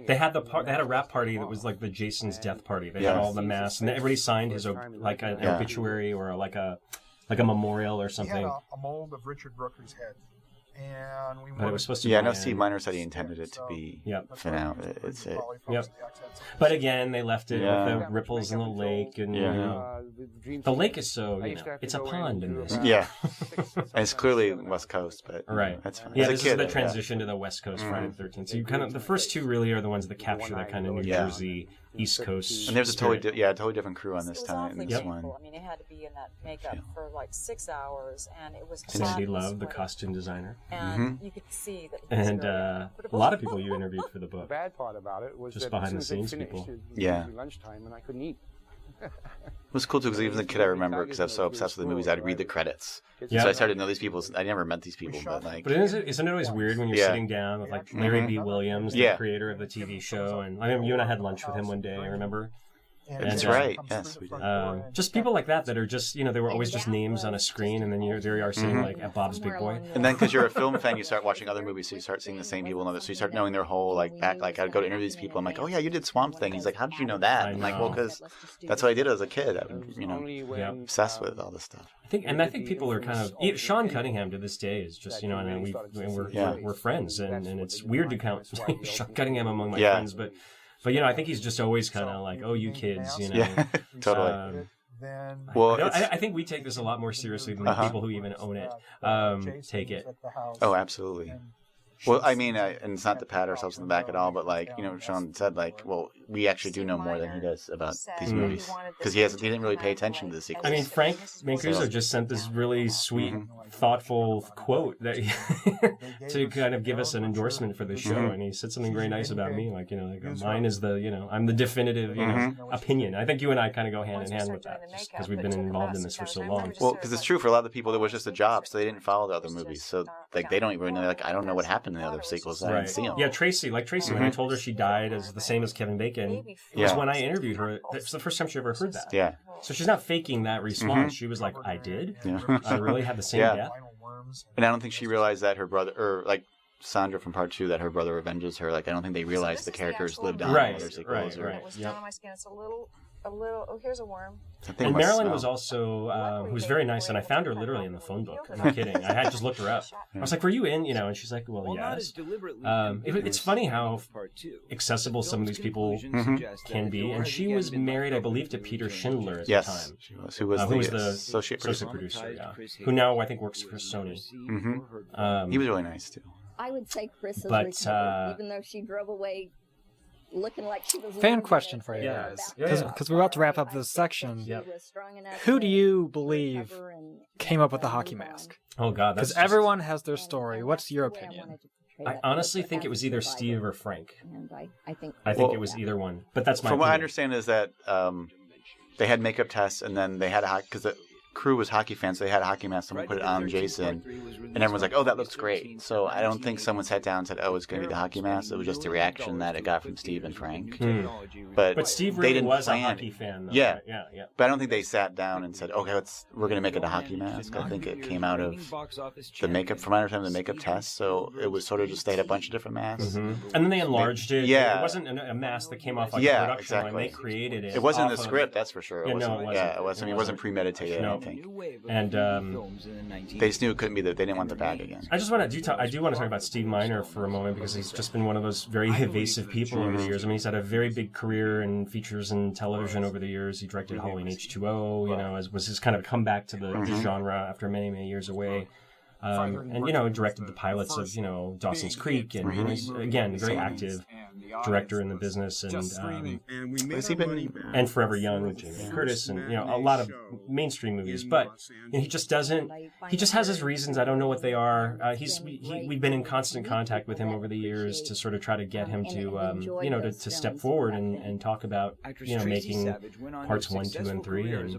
They had they had a rap party that was like the Jason's death party. They had all the masks, and everybody signed his like an obituary or like a memorial or He had something. a mold of Richard Brooker's head. And we But it was supposed to Yeah, be no, an- Steve Miner said he intended it to be for now. It's it. Yep. But again, they left it Yeah. with the ripples in the lake, and you know, the lake is so it's a pond in this. Yeah, and it's clearly West Coast, but Right. that's fine. Yeah, As a this kid, is the yeah. transition to the West Coast Friday the 13th. So you kind of the first two really are the ones that capture that kind of New Jersey, East Coast. And there's a totally spirit. totally different crew on this time. In this one. I mean, it had to be in that makeup for like 6 hours, and it was Cindy Love, the costume designer. And you could see that. And a lot of people you interviewed for the The book. bad part about it was Just that behind as the soon as scenes they people. finished, it was Yeah. usually lunchtime, and I couldn't eat. It was cool too because even as a kid, I remember because I was so obsessed with the movies, I'd read the credits. Yeah. So I started to know these people. I never met these people, but like. But isn't it always weird when you're Yeah. sitting down with like Larry B. Williams, the Yeah. creator of the TV show, and I mean you and I had lunch with him one day. I remember. That's right. Yes, we did. Just people like that are just they were always just names on a screen, and then there you are sitting like at Bob's Big Boy. And then because you're a film fan, you start watching other movies, so you start seeing the same people in others. So you start knowing their whole like back. Like I'd go to interview these people. I'm like, oh yeah, you did Swamp Thing. He's like, how did you know that? I'm like, well, because that's what I did as a kid. I would, obsessed with all this stuff. I think people are kind of Sean Cunningham to this day is just I mean we're friends, and it's weird to count Sean Cunningham among my friends, but I think he's just always kind of like, oh, you kids, Yeah, totally. I think we take this a lot more seriously than the people who even own it take it. Oh, absolutely. Well, I mean, and it's not to pat ourselves on the back at all, but like Sean said, like, well, we actually do know more than he does about these movies because he didn't really pay attention to the sequels. I mean, Frank Mancuso just sent this really sweet, thoughtful quote that to kind of give us an endorsement for the show, and he said something very nice about me, like mine is the I'm the definitive opinion. I think you and I kind of go hand in hand with that just because we've been involved in this for so long. Well, because it's true for a lot of the people, it was just a job, so they didn't follow the other movies, so like they don't even know. Like I don't know what happened in the other sequels. I didn't see them. Yeah, Tracy, when I told her she died as the same as Kevin Bacon, was when I interviewed her. It's the first time she ever heard that. Yeah. So she's not faking that response. She was like, I did? Yeah. I really had the same death? And I don't think she realized that her brother, or like Sandra from part 2 that her brother avenges her. Like, I don't think they realized the characters lived on Right, in other sequels. right. It was down on my skin. It's a little. Oh, here's a worm. And Marilyn was also, who was very nice, and I found her literally in the phone book. I'm not kidding. I had just looked her up. I was like, "Were you in?" And she's like, "Well, yes." It's funny how accessible some of these people can be. And she was married, I believe, to Peter Schindler at the time. She was. Who was the associate producer. Yeah. Who now I think works for Sony. He was really nice too. I would say Chris is But, recovered, even though she drove away looking like she was... Fan question for you. Because we're about to wrap up this section. Who do you believe came up with the hockey mask? Oh, God. Because everyone has their story. What's your opinion? I honestly think it was either Steve or Frank. I think it was either one. But that's my From what I opinion. understand is that they had makeup tests, and then they had a hockey... Because the crew was hockey fans, so they had a hockey mask. Someone put it on Jason, and everyone's like, "Oh, that looks great." So I don't think someone sat down and said, "Oh, it's going to be the hockey mask." It was just a reaction that it got from Steve and Frank. But Steve they really didn't was a plan hockey it. fan, though. Yeah. Yeah. But I don't think they sat down and said, "Okay, we're going to make it a hockey mask." I think it came out of the makeup. From my understanding, the makeup test. So it was sort of just they had a bunch of different masks, And then they enlarged it. Yeah, It wasn't a mask that came off like a production line. They created it. It wasn't in off the of- script, that's for sure. Yeah, no, it wasn't. Yeah, it wasn't. I mean, it wasn't premeditated. No. I think. And they just knew it couldn't be that. They didn't want the bag again. I just want to I do want to talk about Steve Miner for a moment because he's just been one of those very evasive people over the years. I mean, he's had a very big career in features and television over the years. He directed Halloween H2O, as was his kind of comeback to the genre after many, many years away. And directed the pilots of Dawson's Creek, and he's again very active director in the business, and Forever Young with Jamie Curtis, and a lot of mainstream movies. But he just doesn't. He just has his reasons. I don't know what they are. We've been in constant contact with him over the years to sort of try to get him to to step forward and talk about making parts 1, 2, and 3, and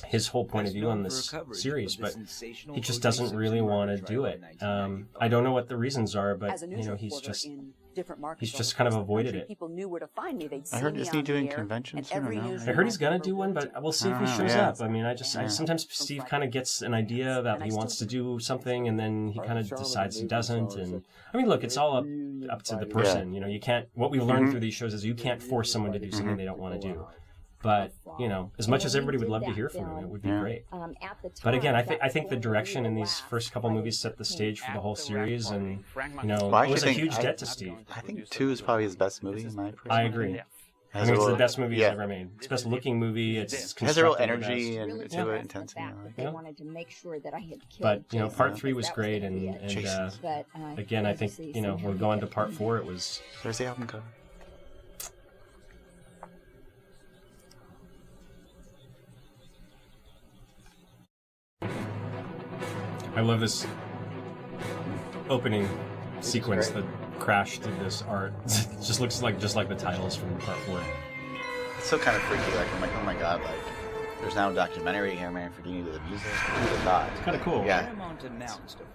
his whole point of view on this series. But he just doesn't really want to do it. I don't know what the reasons are, but he's just kind of avoided it. People knew where to find me. They'd I heard isn't he doing conventions soon or no? I heard he's gonna do one, but we'll see if he shows up. I mean, I sometimes Steve kind of gets an idea that he wants to do something, and then he kind of decides he doesn't. And I mean, look, it's all up to the person. You can't. What we've learned through these shows is you can't force someone to do something they don't want to do. But as much as everybody would love to hear from him, it would be great. But again, I think the direction in these first couple movies set the stage for the whole series, and it was a huge debt to Steve. I think 2 is probably his best movie in my opinion. I agree. I mean, it's the best movie he's ever made. It's the best looking movie. It has a real energy and to it, intensity. They wanted to make sure that I had killed Jason, part 3 was great, and again, I think we'll go on to part 4. It was. There's the album cover. I love this opening sequence that crashed through this art. It just looks like the titles from part 4. It's still kind of freaky. I'm like, oh my god, there's now a documentary here, man, for Dini to the music. Who would have thought? It's kind of cool. Yeah.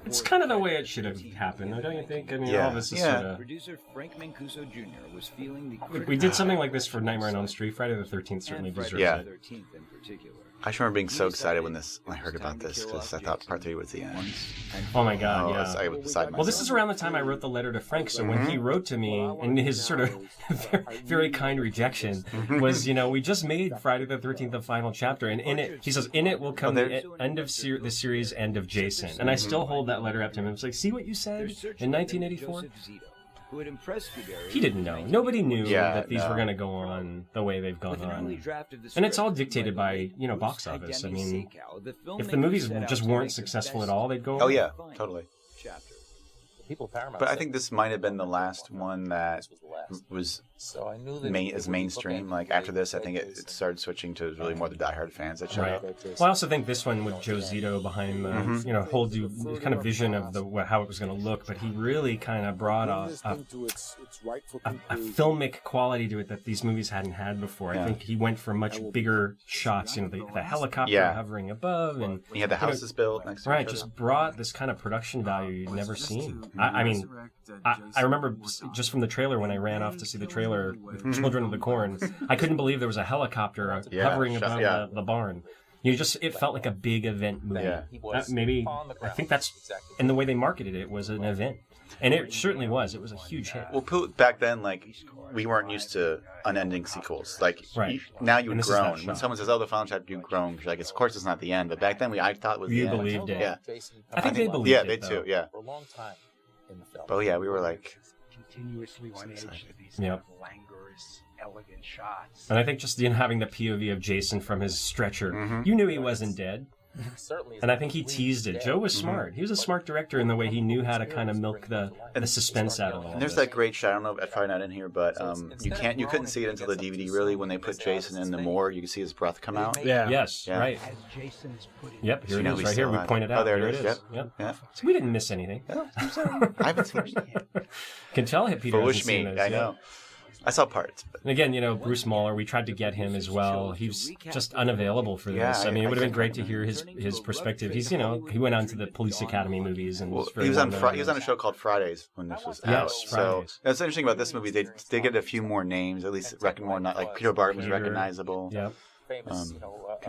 It's kind of the way it should have happened, though, don't you think? I mean, all this is sort of... Producer Frank Mancuso Jr. was feeling the... We did something like this for Nightmare on Elm Street. Friday the 13th certainly deserves it. I just remember being so excited when I heard about this, because I thought part 3 was the end. Oh my god, yeah. I was beside myself. Well, this is around the time I wrote the letter to Frank, so when he wrote to me, and his sort of very kind rejection was, we just made Friday the 13th the final chapter, and in it, he says, in it will come the end of the series, end of Jason. And I still hold that letter up to him. It's like, see what you said in 1984? He didn't know. Nobody knew that these were going to go on the way they've gone on. And it's all dictated by, box office. I mean, if the movies just weren't successful at all, they'd go on. Oh, yeah, totally. But I think this might have been the last one that was as mainstream. Like after this, I think it started switching to really more the diehard fans that showed up. Well, I also think this one with Joe Zito behind the whole kind of vision of how it was going to look, but he really kind of brought a filmic quality to it that these movies hadn't had before. I think he went for much bigger shots. The helicopter hovering above, and he had the houses built next to each other. Just brought this kind of production value you'd never seen. I mean, I remember just from the trailer when I ran off to see the trailer with Children of the Corn, I couldn't believe there was a helicopter hovering above the barn. It felt like a big event movie. Yeah. Maybe I think that's, and the way they marketed it was an event, and it certainly was. It was a huge hit. Well, back then, like, we weren't used to unending sequels. Like, now you would groan when someone says, "Oh, the final chapter," you groan. Like, of course, it's not the end. But back then, I thought it was the end. You believed it. Yeah, I think they believed it. Yeah, they too. Yeah. For a long time in the film. But yeah, we were like continuously on edge to these languorous, elegant shots. And I think just having the POV of Jason from his stretcher, you knew he wasn't dead. And I think he teased it. Joe was smart. He was a smart director in the way he knew how to kind of milk the suspense out of it. And there's that great shot. I don't know, it's probably not in here, but you couldn't see it until the DVD. Really, when they put Jason in the morgue, you can see his breath come out. Yeah. Yes. Yeah. Right. Yep. Here it is. Right here. We pointed out. Oh, there it is. Yep. Yeah. So we didn't miss anything. I haven't seen it yet. Can tell Peter Foolish me. I know. I saw parts. And again, Bruce Mahler, we tried to get him as well. He was just unavailable for this. I mean, it would have been great to hear his perspective. He's, he went on to the Police Academy movies. And he was on a show called Fridays when this was out. Yes, so that's interesting about this movie. They get a few more names, at least reckon more. Not like Peter Barton was recognizable. Yeah.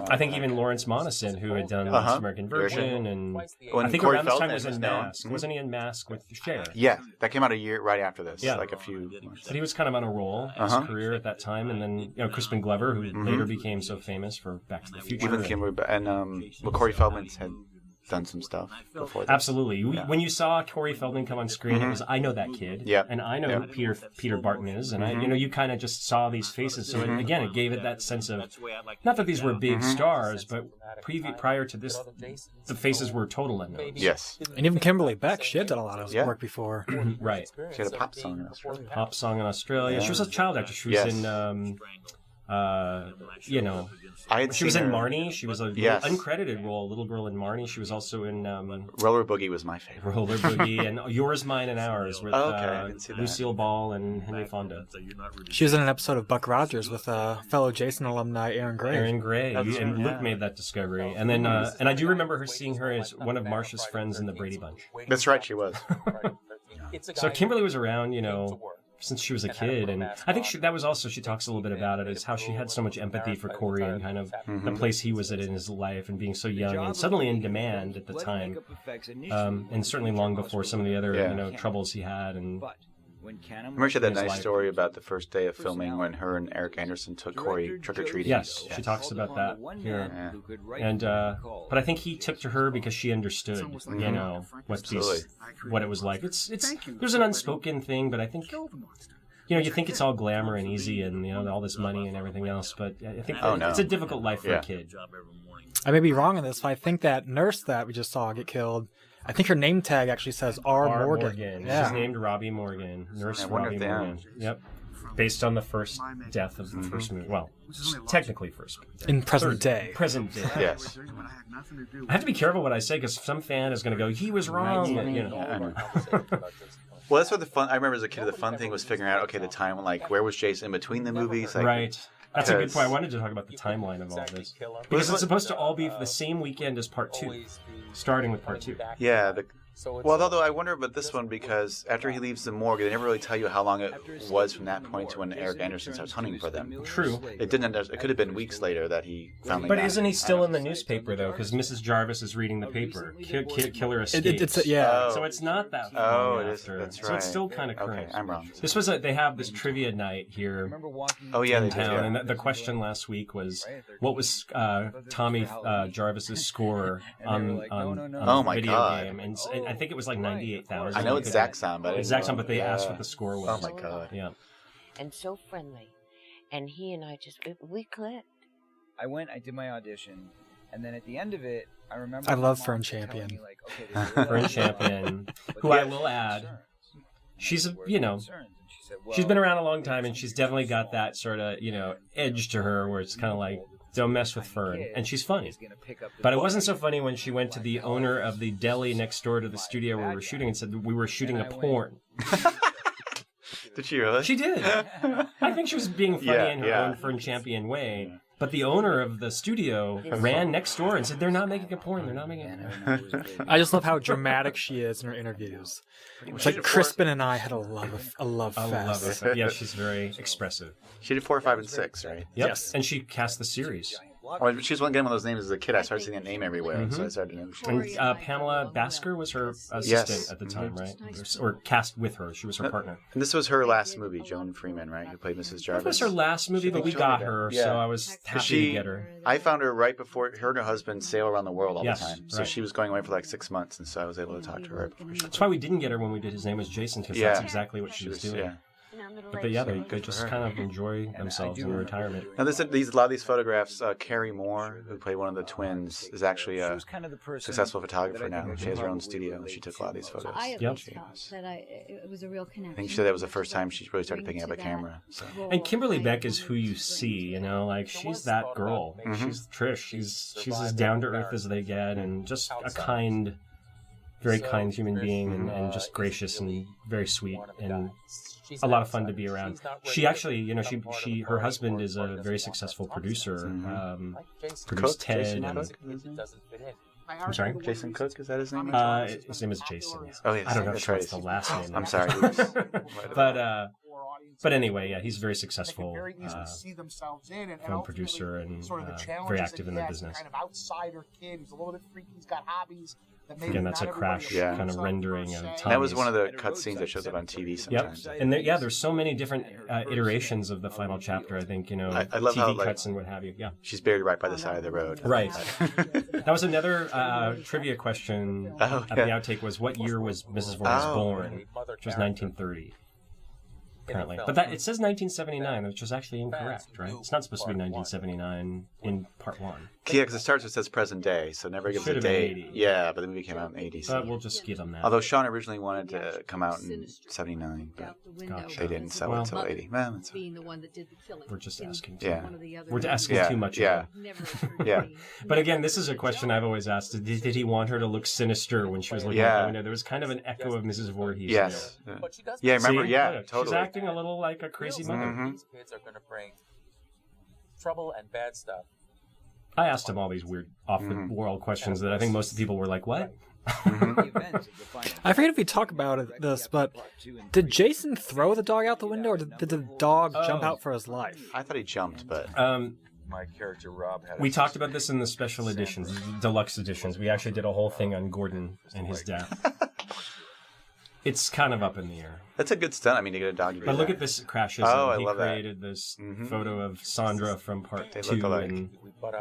I think even Lawrence Monason, who had done This American Virgin, and I think around this time was in Mask. Wasn't he in Mask with Cher? Yeah, that came out a year right after this. Yeah. Like a few. But he was kind of on a roll in his career at that time, and then Crispin Glover, who later became so famous for Back to the Future. Even Corey Feldman's had done some stuff before that. Absolutely. When you saw Corey Feldman come on screen, it was, I know that kid. Yeah. And I know who Peter Barton is. And you kind of just saw these faces. So it gave it that sense of, not that these were big stars, but prior to this, the faces were total unknowns. Yes. And even Kimberly Beck, she had done a lot of work before. Right. She had a pop song in Australia. Pop song in Australia. She was a child actress. She was in, she was in Marnie. She was an uncredited role, little girl in Marnie. She was also in Roller Boogie was my favorite. Roller Boogie and Yours, Mine, and Ours with Lucille Ball and Henry Fonda. She was in an episode of Buck Rogers with fellow Jason alumni Aaron Gray. Aaron Gray, and Luke made that discovery. And then and I do remember seeing her as one of Marsha's friends in the Brady Bunch. That's right, she was. So Kimberly was around, since she was a kid, and I think that was also, she talks a little bit about it, is how she had so much empathy for Corey and kind of the place he was at in his life and being so young and suddenly in demand at the time, and certainly long before some of the other troubles he had. And remember she had that nice story about the first day of filming when her and Eric Anderson took Corey trick-or-treating. Yes, she talks about that here. And but I think he took to her because she understood, what it was like. There's an unspoken thing, but I think you think it's all glamour and easy and all this money and everything else, but I think it's a difficult life for a kid. I may be wrong on this, but I think that nurse that we just saw get killed, I think her name tag actually says R. Morgan. Yeah. She's named Robbie Morgan. Nurse Robbie Morgan. Yep. Based on the first death of the first movie. Well, technically first. In present day. Present day. Yes. I have to be careful what I say because some fan is going to go, he was wrong. Well, that's what I remember as a kid, the fun thing was figuring out, the time, where was Jason in between the movies? Right. That's a good point. I wanted to talk about the timeline of all this. Because it's supposed to all be the same weekend as part 2. Starting with part 2. Yeah. Although I wonder about this one because after he leaves the morgue, they never really tell you how long it was from that point to when Eric Anderson starts hunting for them. True. It didn't. It could have been weeks later that he finally. But isn't he still in the newspaper though? Because Mrs. Jarvis is reading the paper. Killer escapes. So it's not that long after. That's right. So it's still kind of current. Okay, I'm wrong. This was they have this trivia night here. In town, and the question last week was, what was Tommy Jarvis's score on the video game? And I think it was like 98,000. I know it's Zaxxon, but they asked what the score was. Oh my god! Yeah. And so friendly, and he and I we clicked. I did my audition, and then at the end of it, I remember. I love Fern Champion. Fern Champion, who I will add, she's she's been around a long time, and she's definitely got that sort of edge to her, where it's kind of like, don't mess with Fern. And she's funny. But it wasn't so funny when she went to the owner of the deli next door to the studio where we were shooting and said we were shooting a porn. Did she really? She did. I think she was being funny in her own Fern Champion way. But the owner of the studio ran next door and said, they're not making a porn. They're not making a porn. I just love how dramatic she is in her interviews. It's like Crispin and I had a love fest. Yeah, she's very expressive. She did 4, 5, and 6, right? Yep. Yes. And she cast the series. Well, she was one of those names as a kid. I started seeing that name everywhere, so I started to know. And Pamela Basker was her assistant at the time, right? Or cast with her. She was her partner. And this was her last movie, Joan Freeman, right? Who played Mrs. Jarvis. It was her last movie, but we got her, so I was happy to get her. I found her right before her and her husband sail around the world all the time. So she was going away for like 6 months, and so I was able to talk to her right before. That's why we didn't get her when we did His Name Was Jason, because that's exactly what she was doing. Yeah. But they just kind of enjoy themselves in retirement. Now, a lot of these photographs, Carrie Moore, who played one of the twins, is actually a successful photographer now. She has her own studio, and she took a lot of these photos. I always felt that it was a real connection. I think she said that was the first time she really started picking up a camera. So. And Kimberly Beck is who you see, like she's that girl. She's Trish. She's as down to earth as they get, and just a kind, very kind human being, and just gracious and very sweet and a lot of fun to be around. She actually, her husband is a very successful producer. Produced Ted. I'm sorry? Jason Cook, is that his name? His name is Jason. Yeah. Oh, yes. I don't know if that's the last name. I'm sorry. But anyway, yeah, he's very successful film producer and very active in the business. Kind of outsider kid who's a little bit freaky. He's got hobbies. Again, that's a crash kind of rendering of Tommy's. That was one of the cutscenes that shows up on TV sometimes. Yep. And there's so many different iterations of the final chapter, I think, I love TV how, cuts and what have you. Yeah. She's buried right by the side of the road. Right. That was another trivia question at the outtake was, what year was Mrs. Voorhees born? Which was 1930. Apparently. But it says 1979, which is actually incorrect, right? It's not supposed to be 1979 in part 1. Yeah, because it starts with says present day, so it never gives a date. Yeah, but the movie came out in 80. But we'll just give them that. Although Sean originally wanted to come out in 79, but they didn't sell it until 80. Well, that's we're just asking We're asking too much. Yeah. Yeah. But again, this is a question I've always asked. Did he want her to look sinister when she was looking at the window? There was kind of an echo of Mrs. Voorhees. Yes. Yeah, I remember. Totally. She's acting a little like a crazy mother. These kids are going to bring trouble and bad stuff. I asked him all these weird, off-the-world questions that I think most of the people were like, what? I forget if we talk about this, but did Jason throw the dog out the window, or did the dog jump out for his life? I thought he jumped, but... My character, Rob, had we talked about this in the special editions, deluxe editions. We actually did a whole thing on Gordon and his death. It's kind of up in the air. That's a good stunt. I mean, to get a dog to do But look that. at this crashes. I he love created this photo of Sandra from part 2 and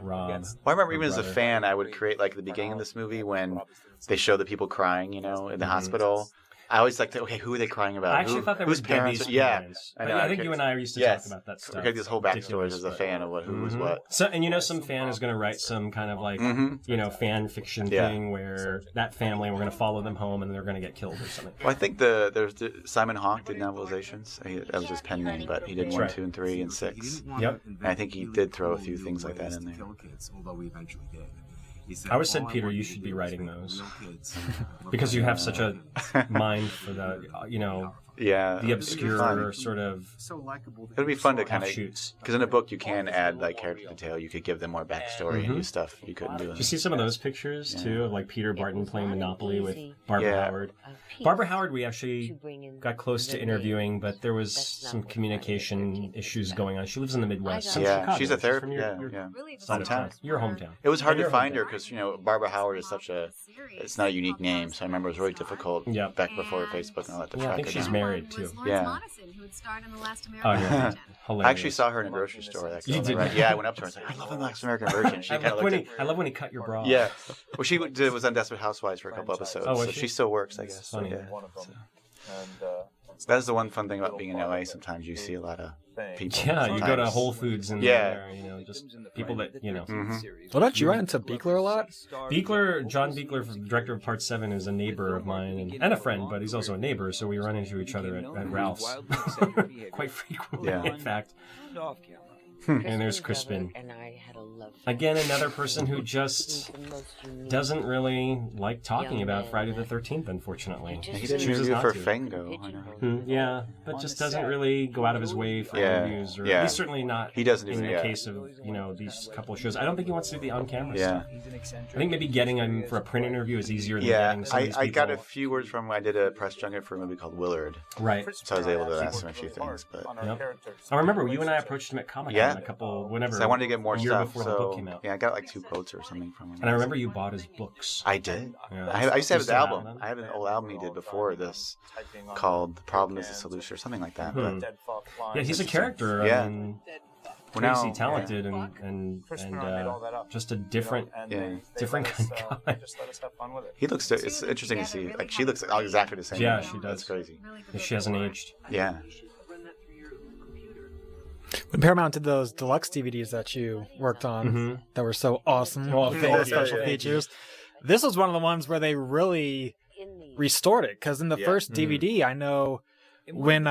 Rob. Well, I remember even as a fan, I would create, like, the beginning of this movie when they show the people crying, in the hospital. I always like, okay, who are they crying about? I actually thought they were Debbie's parents. I know. I think you and I used to talk about that stuff. We had this whole backstory as a fan of who was what. So, and some fan is going to write some kind of like, fan fiction thing where that family, we're going to follow them home and they're going to get killed or something. Well, I think there's Simon Hawke did novelizations. That was his pen name, but he did 1, 2, and 3, and 6. Yep. And I think he did throw a few things like that in there. Although we eventually did. I always said, Peter, you should be writing those because you have such a mind for the, the obscure sort of. It would be fun to kind of because in a book you can add like character detail. You could give them more backstory and do stuff you couldn't do. Did you see some of those pictures too of like Peter Barton playing Monopoly with Barbara Howard? Barbara Howard, we actually got close to interviewing, but there was some communication issues going on. She lives in the Midwest. Yeah, she's a therapist. Hometown. Your hometown. It was hard to find her because Barbara Howard is it's not a unique name. So I remember it was really difficult back before Facebook and all that to track her. I think she's married too. Yeah. Oh yeah. I actually saw her in a grocery store. You did? Right? Yeah, I went up to her and was like, I love the Last American Virgin. She I love when he cut your bra. Yeah. Well, she was on Desperate Housewives for a couple episodes. Oh, so she still works, I guess. Funny. That is the one fun thing about being in LA. Sometimes you see a lot of people. Yeah, you go to Whole Foods and there, just people that, Well, don't you run into Beekler a lot? John Beekler, director of Part 7, is a neighbor of mine and a friend, but he's also a neighbor, so we run into each other at Ralph's quite frequently, in fact. And there's Crispin. Again, another person who just doesn't really like talking about Friday the 13th, unfortunately. He did interview for Fango. Yeah, but just doesn't really go out of his way for interviews. Or he's certainly not in the case of, these couple of shows. I don't think he wants to do the on-camera stuff. I think maybe getting him for a print interview is easier than getting some of these people. I got a few words from him. I did a press junket for a movie called Willard. Right. So I was able to ask him a few things. But I remember you and I approached him at Comic-Con. a couple, whenever. So I wanted to get more a year stuff. before the book came out. Yeah, I got like 2 quotes or something from him. And I remember you bought his books. I did. Yeah. I used to have his You still have album. them? I have an old album he did before this called "The Problem Is the Solution" or something like that. But Yeah, he's a character. Yeah. I mean, Well, crazy now- talented and just a different different kind of guy. He looks. It's interesting to see. Like she looks exactly the same. Yeah, she does. That's crazy. She hasn't aged. Yeah. When Paramount did those deluxe DVDs that you worked on that were so awesome, Oh, with thank all the you. special Thank you. features, this was one of the ones where they really restored it. Because in the first DVD, I know when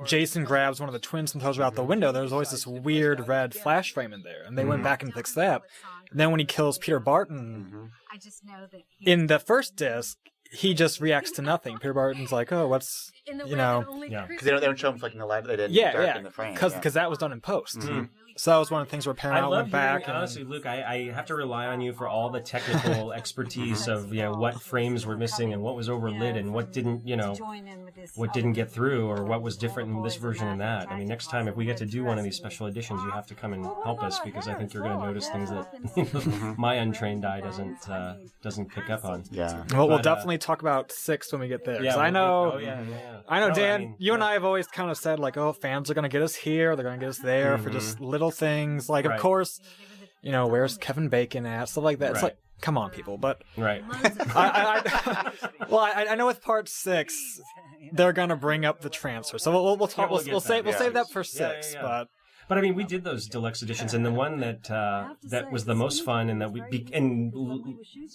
Jason grabs one of the twins and throws her out the window, there's always this weird red flash frame in there, and they went back and fixed that. And then when he kills Peter Barton in the first disc, he just reacts to nothing. Peter Barton's like, "Oh, what's Yeah. Because they don't show him flicking the light. They didn't darken the frame. because that was done in post." So that was one of the things where I Paramount love went back. hearing, honestly, Luke, I have to rely on you for all the technical expertise of what frames were missing and what was overlit and what didn't what didn't get through or what was different in this version and that. I mean, next time if we get to do one of these special editions, you have to come and help us because I think you're going to notice things that my untrained eye doesn't pick up on. Yeah. Well, we'll definitely talk about 6 when we get there. 'Cause Yeah, I know, I know, No, Dan. I mean, you and I have always kind of said like, "Oh, fans are going to get us here. They're going to get us there for just little things." Like, of Right. course, where's Kevin Bacon at? Stuff like that. It's Right. like, come on, people. But right. I know with part 6, they're going to bring up the transfer. So we'll talk. Yeah, We'll save that for 6. Yeah. But I mean, we did those deluxe editions, and the one that was the most fun, and that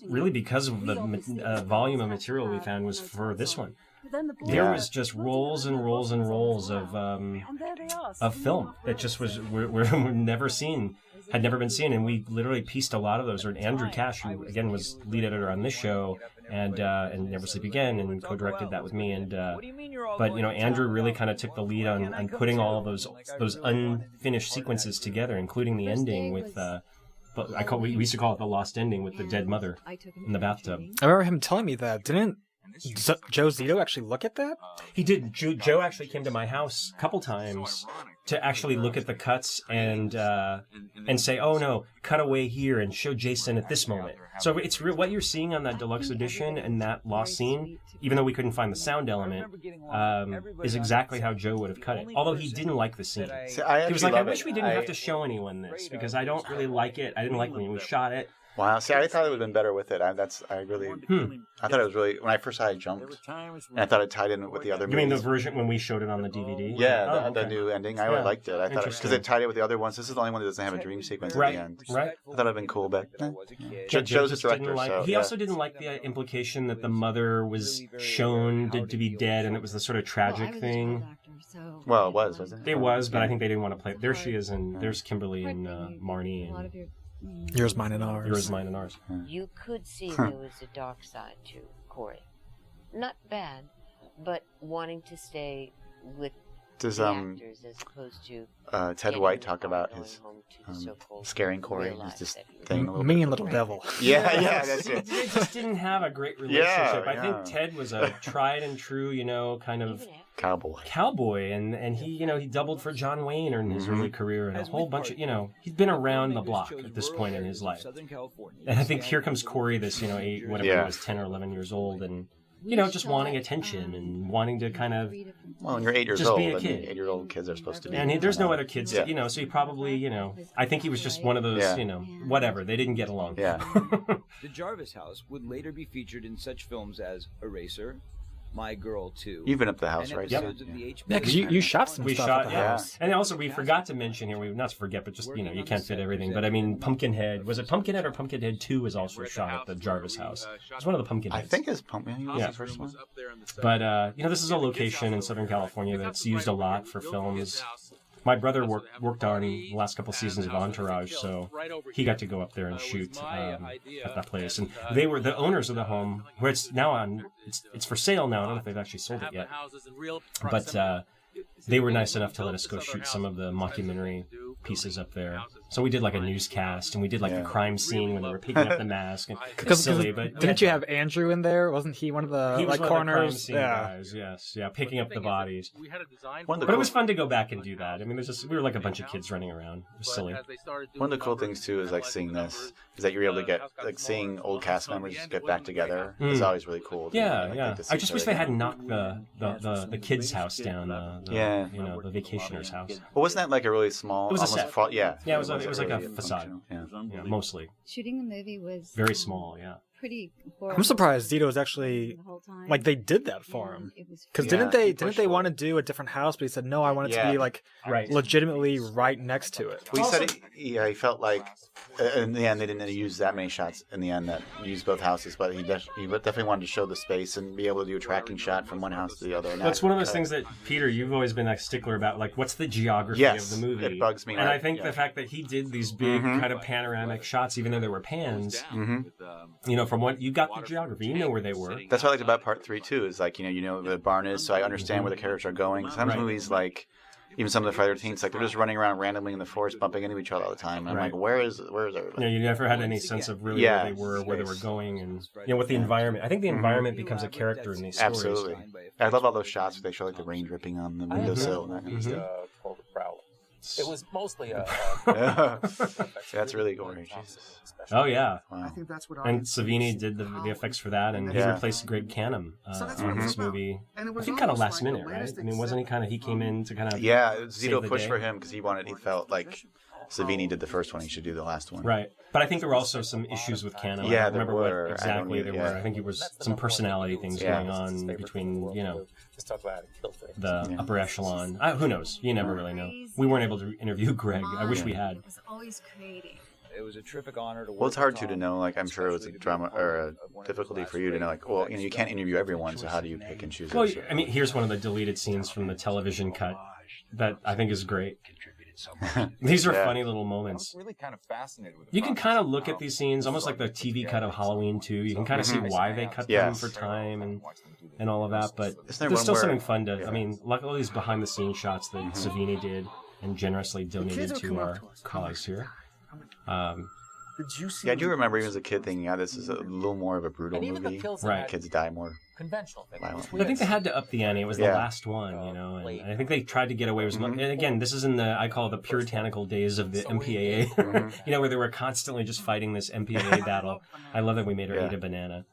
really because of the volume of material we found was for this one. There was just rolls and rolls and rolls of film that just was we're never seen, had never been seen, and we literally pieced a lot of those. Or Andrew Cash, who again was lead editor on this show, and Never Sleep Again, and co-directed that with me. And but Andrew really kind of took the lead on putting all those unfinished sequences together, including the ending with. We used to call it the lost ending with the dead mother in the bathtub. I remember him telling me that. Didn't Joe Zito actually look at that? He did. Joe actually came to my house a couple times to actually look at the cuts and say, "Oh no, cut away here and show Jason at this moment." So it's what you're seeing on that deluxe edition and that lost scene, even though we couldn't find the sound element, is exactly how Joe would have cut it. Although he didn't like the scene. See, He was like, "I wish we didn't have to show anyone this because I don't really like it. I didn't like when we shot it." Wow. See, I thought it would have been better with it. I thought it was really when I first saw it, I jumped, and I thought it tied in with the other. You mean the version when we showed it on the DVD? Yeah, the new ending. I really liked it. I thought because it tied it with the other ones. This is the only one that doesn't have a dream sequence at the end. Right. I thought it'd been cool, but Joe's the director. He also didn't like the implication that the mother was shown to be dead, and it was the sort of tragic thing. Well, it was, wasn't it? It was, but I think they didn't want to play it. There she is, and there's Kimberly and Marnie. And Yours, Mine, and Ours. Yours, Mine, and Ours. You could see there was a dark side to Corey. Not bad, but wanting to stay with Does the actors as opposed to Ted White talk about his scaring Corey? Is this thing a little mean little devil? Yeah, that's it. They just didn't have a great relationship. I think Ted was a tried and true, kind of cowboy, and he, he doubled for John Wayne in his early career, and a whole bunch of, he'd been around the block at this point in his life. And I think here comes Corey, this, 8, whatever he was, 10 or 11 years old, and just wanting attention and wanting to kind of when you're 8 years just old, be a kid. 8-year-old kids are supposed to be. And there's no other kids, so he probably, I think he was just one of those, whatever. They didn't get along. Yeah. The Jarvis house would later be featured in such films as Eraser, My Girl 2. You've been up the house, and right? episodes of the HBO because you shot some stuff at the house. And also we forgot to mention here, not to forget, but just, you can't fit everything. But I mean, Pumpkinhead, was it Pumpkinhead or Pumpkinhead 2 was also shot at the Jarvis house? It's one of the Pumpkinheads. I think it's Pumpkinhead. Yeah. The first one. But, this is a location in Southern California that's used a lot for films. My brother worked on the last couple seasons of Entourage, so he got to go up there and shoot at that place. And they were the owners of the home, where it's now on. It's for sale now. I don't know if they've actually sold it yet. But they were nice enough to let us go shoot some of the mockumentary pieces up there. So we did like a newscast, and we did like the crime scene when they were picking up the mask. And it's silly, but didn't you have Andrew in there? Wasn't he one of the he was one coroners? Of the crime scene guys, yes, picking up the bodies. But it was fun to go back and do that. I mean, we were like a bunch of kids running around. It was silly. One of the cool things too is like seeing this is that you're able to get like seeing old cast members get back together. It's always really cool. Yeah. I just wish they hadn't knocked the kids' house down. The vacationer's house. Well, wasn't that like a really small? It was a set. Yeah, it was like a facade. Yeah, mostly. Shooting the movie was very small. Yeah. Pretty. I'm surprised Zito was actually like they did that for him. Because didn't they want to do a different house? But he said no, I want it to be like legitimately right next to it. Well, he said he felt like in the end they didn't use that many shots in the end that used both houses, but he definitely wanted to show the space and be able to do a tracking shot from one house to the other. That's one of those things that Peter, you've always been a stickler about. Like, what's the geography of the movie? It bugs me. And I think the fact that he did these big kind of panoramic shots, even though there were pans, from what you got the geography, you know where they were. That's what I liked about part 3 too. Is like you know where the barn is, so I understand where the characters are going. Sometimes movies like. Even some of the Friday the 13th, like they're just running around randomly in the forest, bumping into each other all the time. And I'm like, where is everybody? Yeah, you never had any sense of really where they were, where they were going, and what the environment. I think the environment becomes a character in these stories. Absolutely. I love all those shots where they show like the rain dripping on the windowsill and that kind of stuff. It was mostly that's really gory. Jesus. Oh yeah, wow. I think that's what. And Savini did the effects for that, and he replaced Greg Canham in this movie. I think kind of last minute, right? I mean, wasn't he he came in to kind of Zito pushed for him because he felt like Savini did the first one, he should do the last one. Right. But I think there were also some issues with Canham. Yeah, I don't remember what exactly there were. I think it was some personality things going on between, the upper echelon. Who knows? You never really know. We weren't able to interview Greg. I wish we had. It was always creating. It was a terrific honor to work. Well, it's hard to know. Like, I'm sure it was a drama or a difficulty for you to know. Like, well, you can't interview everyone, so how do you pick and choose? Well, I mean, here's one of the deleted scenes from the television cut that I think is great. These are funny little moments. I'm really kind of fascinated with you can kind of look at these scenes almost like the TV cut of Halloween 2. You can kind of see why they cut them for time and all of that. But there's still something fun to. I mean, like all these behind the scenes shots that Savini did and generously donated to our cause here. I do remember even as a kid thinking, this is a little more of a brutal movie. Right. Kids die more. Conventional. I think they had to up the ante. It was the last one, and I think they tried to get away with. And again, this is in I call it the puritanical days of the MPAA, where they were constantly just fighting this MPAA battle. I love that we made her eat a banana.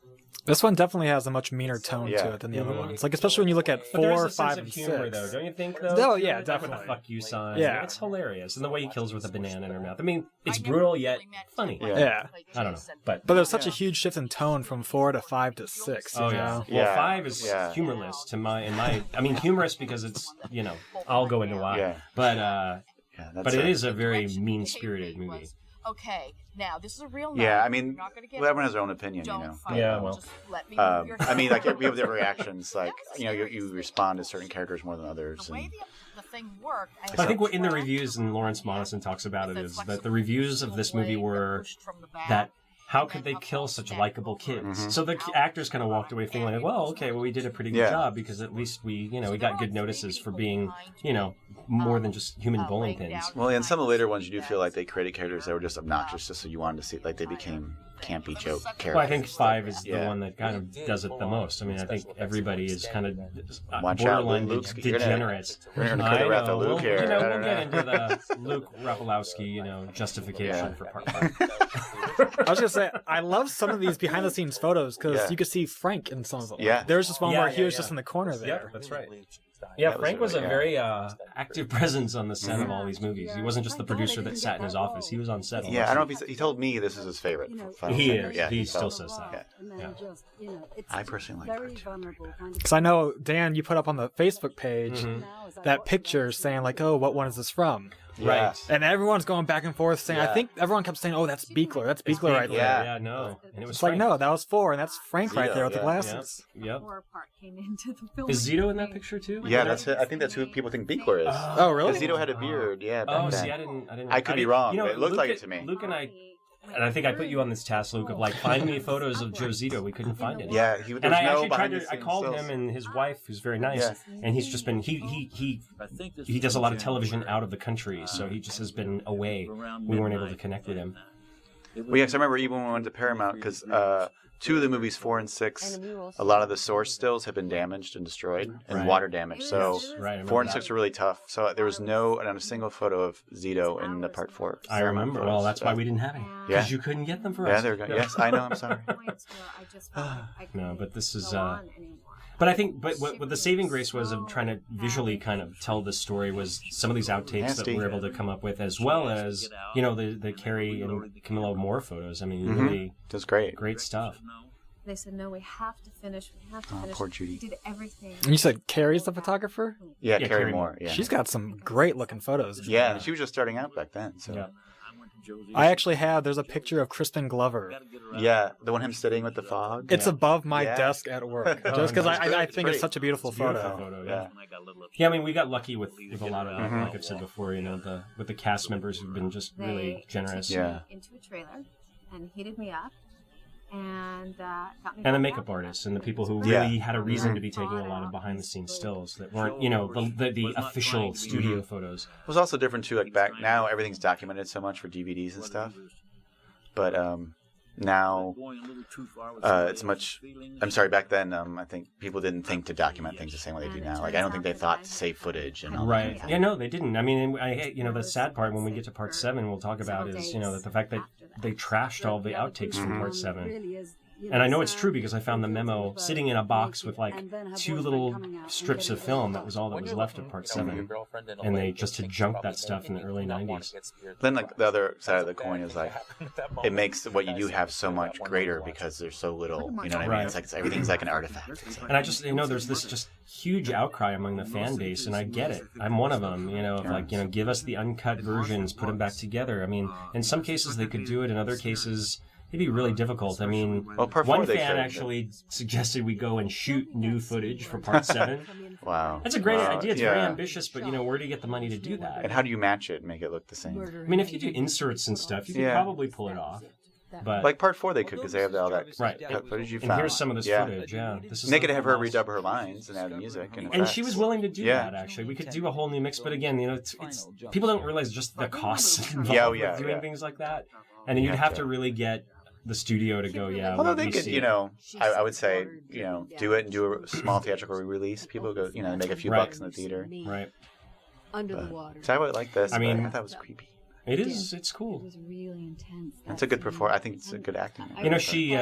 This one definitely has a much meaner tone to it than the other ones. Like, especially when you look at 4, 5, and 6. Humor, though, don't you think, though? Oh, yeah, definitely. With the fuck you sign. Yeah. It's hilarious. And the way he kills with a banana in her mouth. I mean, it's brutal, yet funny. Yeah. I don't know. But there's such a huge shift in tone from 4 to 5 to 6. Oh, yeah. Well, 5 is humorless I mean, humorous because it's, I'll go into why. Yeah. But it is a very mean-spirited movie. Okay, now this is a real. Yeah, I mean, everyone has their own opinion, Yeah, well. I mean, like we have different reactions. Like, you respond to certain characters more than others. And the thing worked. I think what in the reviews, and Lawrence Monnison talks about it, is that the reviews of this movie were that. How could they kill such likable kids? So the actors kind of walked away feeling like, well, okay, we did a pretty good job because at least we got good notices for being, more than just human bowling pins. Well, in some of the later ones, you do feel like they created characters that were just obnoxious, just so you wanted to see, like they became campy joke characters. Well, I think 5 is the one that kind of does it the most. I mean, I think everybody is kind of borderline degenerates. We're going to put a Luke here. We'll get into the Luke Rapalowski, justification for part 1. I was going to say, I love some of these behind-the-scenes photos because you could see Frank in some of them. Yeah. There was just one where he was just in the corner there. Yeah, that's right. Yeah, Frank was a very active presence on the set of all these movies. He wasn't just the producer that sat in his office. He was on set. Yeah, I don't know if he told me this is his favorite. He is. Yeah, he still says that. Yeah. I personally like it. Because I know, Dan, you put up on the Facebook page that picture saying like, oh, what one is this from? Right. And everyone's going back and forth saying, I think everyone kept saying, oh, that's Beekler. That's Beekler right there. Yeah, no. And it was like, no, that was 4, and that's Frank right there with the glasses. Yep. Is Zito in that picture too? Yeah, that's it. I think that's who people think Beekler is. Oh, really? Because Zito had a beard. Yeah. Oh, see, I didn't. I could be wrong, but it looked like it to me. Luke and I And I think I put you on this task, Luke, of like, find me photos of Joe Zito. We couldn't find any. Yeah, and I actually tried to. I called him and his wife, who's very nice, and he's just been he does a lot of television out of the country, so he just has been away. We weren't able to connect with him. Well, yes, I remember even when we went to Paramount, because 2 of the movies, 4 and 6, a lot of the source stills have been damaged and destroyed and water damaged. So 4 and 6 are really tough. So there was not a single photo of Zito in the part 4. I remember. Well, that's why we didn't have any. Because you couldn't get them for us. Yeah, there we go. Yes, I know. I'm sorry. No, but this is. But I think, what the saving grace was of trying to visually kind of tell the story was some of these outtakes that we were able to come up with, as well as the Carrie and Camilla Moore photos. I mean, really, that's great stuff. They said, no, we have to finish. We have to finish. Poor Judy. We did everything. And you said Carrie's the photographer? Yeah, Carrie Moore. Yeah, she's got some great looking photos. Yeah, and she was just starting out back then. So. Yeah. I actually there's a picture of Crispin Glover. Yeah, the one him sitting with the fog. It's above my desk at work, just because I think it's such a beautiful photo. Yeah, I mean, we got lucky with a lot of, like I've said before, with the cast members who've been just really generous. Yeah. Into a trailer and heated me up. And got me and the makeup artists and the people who really had a reason to be taking a lot of behind-the-scenes stills that weren't, the official studio photos. It was also different too. Like back now, everything's documented so much for DVDs and stuff. But now it's much. I'm sorry. Back then, I think people didn't think to document things the same way they do now. Like I don't think they thought to save footage and all that. Right. Yeah. No, they didn't. I mean, the sad part when we get to part 7, we'll talk about is that the fact that they trashed all the outtakes from part 7. And I know it's true because I found the memo sitting in a box with like 2 little strips of film. That was all that was left of part 7. And they just had junked that stuff in the early 90s. Then like the other side of the coin is like it makes what you do have so much greater because there's so little. You know what I mean? It's like everything's like an artifact. And I just there's this just huge outcry among the fan base, and I get it. I'm one of them. Give us the uncut versions, put them back together. I mean, in some cases they could do it. In other cases, it'd be really difficult. I mean, one fan actually suggested we go and shoot new footage for part 7. Wow. That's a great idea. It's very ambitious, but where do you get the money to do that? And how do you match it and make it look the same? I mean, if you do inserts and stuff, you could probably pull it off. But like part 4 they could because they have all that footage you found. And here's some of this footage, They could have her redub her lines and add the music. And she was willing to do that, actually. We could do a whole new mix, but again, it's people don't realize just the costs involved with doing things like that. And you'd have to really get the studio to go, Although they could, I would say, do it and do a small theatrical re-release. People go, make a few bucks in the theater. Right. Under the water. So I would like this. I mean, I thought it was creepy. It is. It's cool. It was really intense. It's a good performance. I think it's a good acting. She.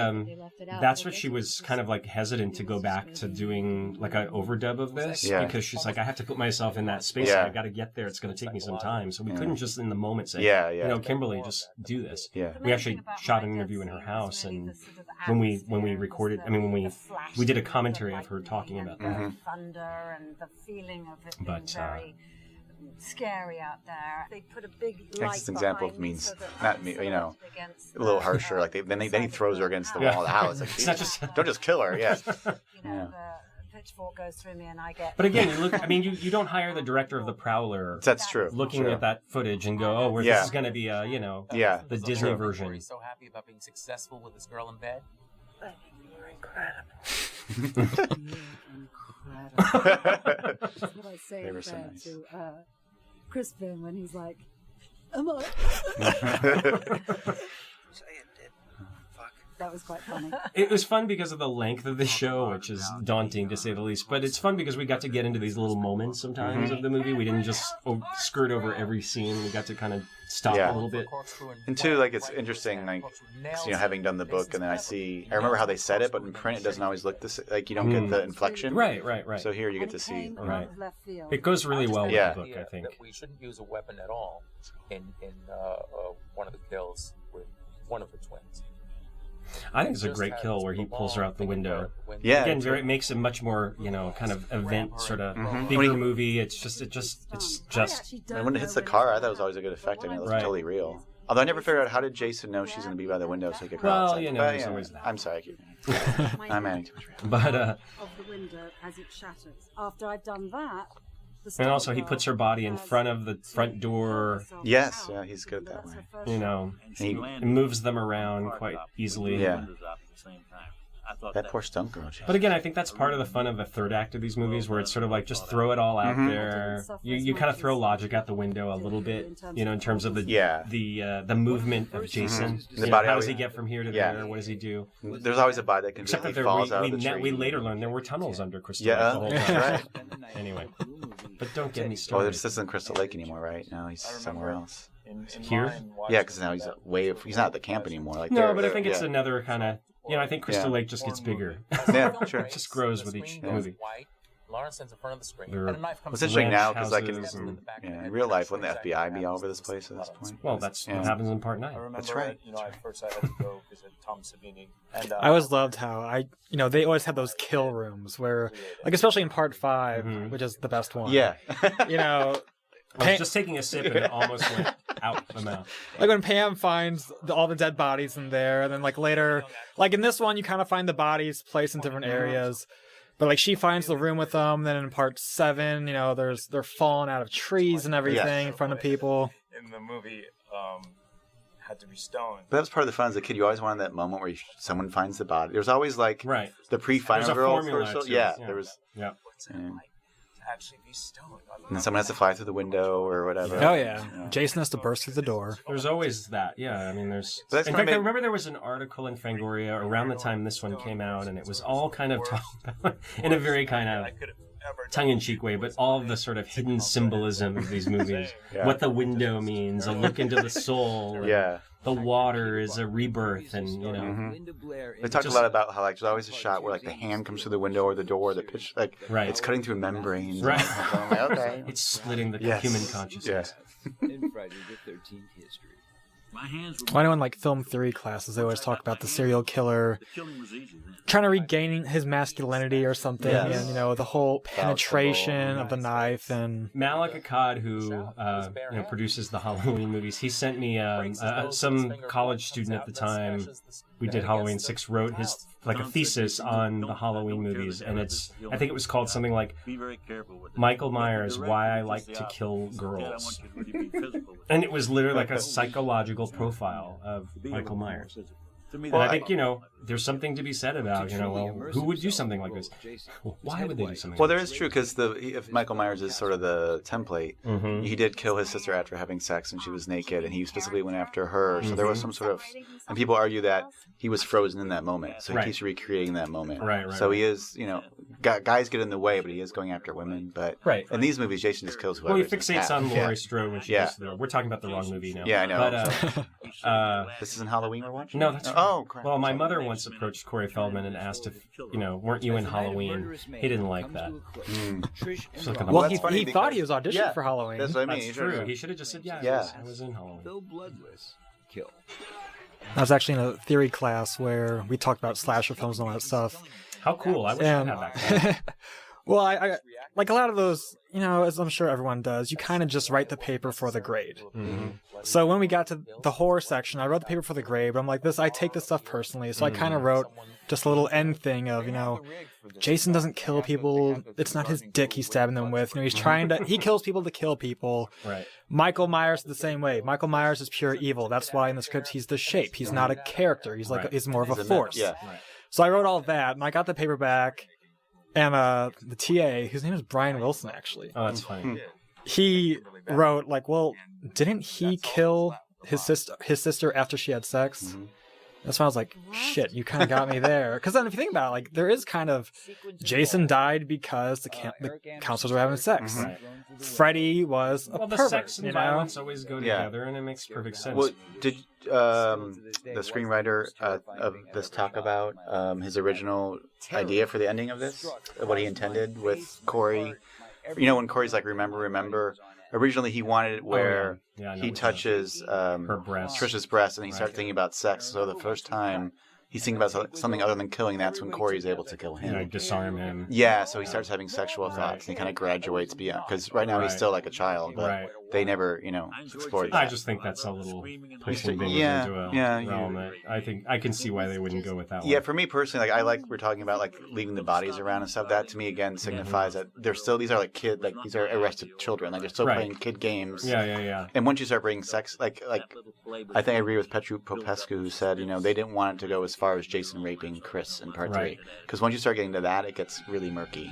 That's what she was kind of like hesitant to go back to doing like an overdub of this because she's like, I have to put myself in that space. I got to get there. It's going to take me some time. So we couldn't just in the moment say, Kimberly, just do this. Yeah. We actually shot an interview in her house, and when we recorded, when we did a commentary of her talking about that. Thunder and the feeling of it being very scary out there. They put a big light That's an example of means, so not me. A little harsher. Like then he throws her against the wall of the house. Like, it's not just don't just kill her. Yeah. The pitchfork goes through me, and I get. But again, you don't hire the director of The Prowler. That's true. Looking at that footage and go, this is going to be the Disney version. Are you so happy about being successful with this girl in bed? You're incredible. That's what I say to Crispin when he's like, am I? That was quite funny. It was fun because of the length of the show, which is daunting to say the least. But it's fun because we got to get into these little moments sometimes of the movie. We didn't just skirt over every scene. We got to kind of stop a little bit. And two, like it's interesting, like having done the book, and then I remember how they said it, but in print it doesn't always look this. Like you don't get the inflection. Right. So here you get to see. Right. It goes really well with the book, I think. That we shouldn't use a weapon at all in one of the kills with one of the twins. I think it's a great kill where he pulls her out the window. Yeah, again, it makes it much more, kind of event sort of bigger movie. It's just. And when it hits the car, I thought it was always a good effect. I mean, it looks totally real. Although I never figured out how did Jason know she's going to be by the window so he could crawl outside. There's always that. I'm sorry, I'm adding too much. But of the window as it shatters. After I've done that, And also, he puts her body in front of the front door. Yes, yeah, he's good that way. You know, he moves them around quite easily. Yeah. That poor stunt girl. But again, I think that's part of the fun of the third act of these movies, where it's sort of like just throw it all out there. You kind of throw logic out the window a little bit, you know, in terms of the movement of Jason. The body, how does he get from here to there? What does he do? There's always a body that can Except that falls out of the tree. We later learned there were tunnels under Crystal Lake the whole time. Right. Anyway, but don't get me Well, started. this isn't Crystal Lake anymore, right? Now he's somewhere else. Here? Yeah, because now he's he's not at the camp anymore. Like no, but I think it's another kind of. You know, I think Crystal Lake just gets bigger. Yeah, sure. It just grows with each movie. Lawrence stands in front of the screen. There and a knife comes What's interesting now, because like in in real life, wouldn't the FBI be all over this place at this point? Well, that's what happens in part 9. That's right. You know, at first I had to go visit Tom Savini. And, I always loved how they always had those kill rooms where, like, especially in part 5, which is the best one. Yeah. You know. I was just taking a sip and it almost went out the mouth. Like when Pam finds all the dead bodies in there, and then like later, like in this one, you kind of find the bodies placed in different areas. But like she finds the room with them. Then in part 7, you know, they're falling out of trees and everything in front of people. In the movie, had to be stoned. But that was part of the fun as a kid. You always wanted that moment where someone finds the body. There was always like the pre-final girl. Yeah, there was. Yeah. Actually be stoned. And then someone has to fly through the window or whatever. Oh yeah, Jason has to burst through the door. There's always that. Yeah, I mean, there's. In fact, I remember there was an article in Fangoria around the time this one came out, and it was all kind of talked about in a very kind of tongue-in-cheek way, but all of the sort of hidden symbolism of these movies. What the window means, a look into the soul. The water is a rebirth, and you know. They talked a lot about how like there's always a shot where like the hand comes through the window or the door, the pitch like it's cutting through membranes. Right. Like, okay. It's splitting the human consciousness. In Friday the 13th history. I know in like film theory classes they always talk about the serial killer trying to regain his masculinity or something, and you know the whole penetration of the knife. And Malik Akkad, who produces the Halloween movies, he sent me some college student at the time. We did Halloween 6 wrote his like a thesis on the Halloween movies, and I think it was called something like Michael Myers, Why I Like to Kill Girls. And it was literally like a psychological profile of Michael Myers. And I think, there's something to be said about, who would do something like this? Why would they do something Well, like there is true, because if Michael Myers is sort of the template, he did kill his sister after having sex and she was naked, and he specifically went after her. So there was some sort of... And people argue that he was frozen in that moment, so he keeps recreating that moment. Right. So he is, guys get in the way, but he is going after women. But in these movies, Jason just kills whoever. Well, he fixates on Laurie Strode when she goes to the door. We're talking about the wrong movie now. Yeah, I know. But, this isn't Halloween we're watching? No, that's right. Oh, crap. Well, my mother once approached Corey Feldman and asked if, weren't you in Halloween? He didn't like that. Well, he thought he was auditioning for Halloween. That's what I mean. That's true. He should have just said, I was in Halloween. Bill Bloodless kill. I was actually in a theory class where we talked about slasher films and all that stuff. How cool. I wish I had that class. Well, I like a lot of those, as I'm sure everyone does, you kind of just write the paper for the grade. So when we got to the horror section, I wrote the paper for the grade, but I'm like, I take this stuff personally. So I kind of wrote just a little end thing of, Jason doesn't kill people. It's not his dick he's stabbing them with. He's he kills people to kill people. Right. Michael Myers is the same way. Michael Myers is pure evil. That's why in the script he's the shape. He's not a character. He's he's more of a force. Yeah. So I wrote all that, and I got the paper back. And the TA, whose name is Brian Wilson, actually. Oh, that's funny. He wrote, didn't he kill his sister after she had sex? That's why I was like, shit, you kind of got me there. Because then if you think about it, there is kind of... Jason died because the counselors were having sex. Freddy was a pervert, the sex and violence always go together, and it makes perfect sense. Well, did the screenwriter of this talk about his original idea for the ending of this? What he intended with Corey? When Corey's like, remember... Originally, he wanted it where he touches her breast. Trisha's breast, and he starts thinking about sex. So the first time he's thinking about something other than killing, that's when Corey's able to kill him. Disarm him. Yeah, so he starts having sexual thoughts, and he kind of graduates beyond. Because right now he's still like a child, but they never, explored that. I just think that's a little pushing things into a realm that I think I can see why they wouldn't go with that one. Yeah, for me personally, we're talking about leaving the bodies around and stuff. That to me again signifies that these are these are arrested children. They're still playing kid games. Yeah. And once you start bringing sex, I think I agree with Petru Popescu, who said, they didn't want it to go as far as Jason raping Chris in part 3, because once you start getting to that, it gets really murky.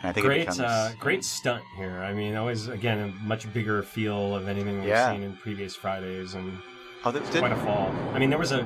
And I think great stunt here. I mean, always again a much bigger feel of anything we've seen in previous Fridays, and quite a fall. I mean, there was a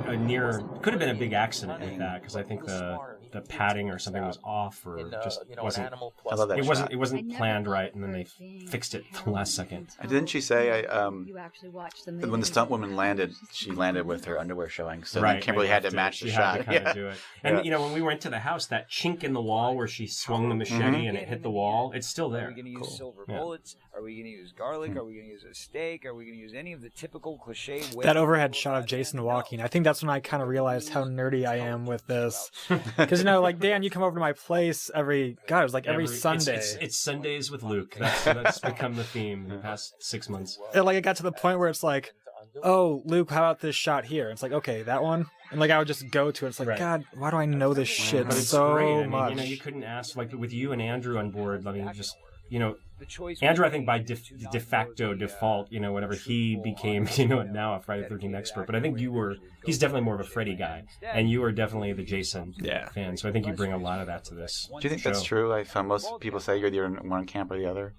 could have been a big accident with that, because I think the padding or something was off, or just wasn't. I love that shot. It wasn't planned right, and then they fixed it at the last second. Didn't she say when the stunt woman landed, she landed with her underwear showing, so then Kimberly had to match the shot. Had to kind of do it. And when we went to the house, that chink in the wall where she swung the machete and it hit the wall, it's still there. Are we going to use silver bullets? Are we going to use garlic? Are we going to use a steak? Are we going to use any of the typical cliche ways? That overhead shot of Jason walking, I think that's when I kind of realized how nerdy I am with this. Because, Dan, you come over to my place every Sunday. It's Sundays with Luke. That's become the theme the past 6 months. It got to the point where it's like, oh, Luke, how about this shot here? It's like, okay, that one. And I would just go to it. It's like, God, why do I know this shit so much? I mean, you couldn't ask, with you and Andrew on board, Andrew, I think by de facto default, whatever he became, now a Friday the 13th expert. But I think he's definitely more of a Freddy guy, and you are definitely the Jason fan. So I think you bring a lot of that to this. Do you think that's true? I found most people say you're either in one camp or the other.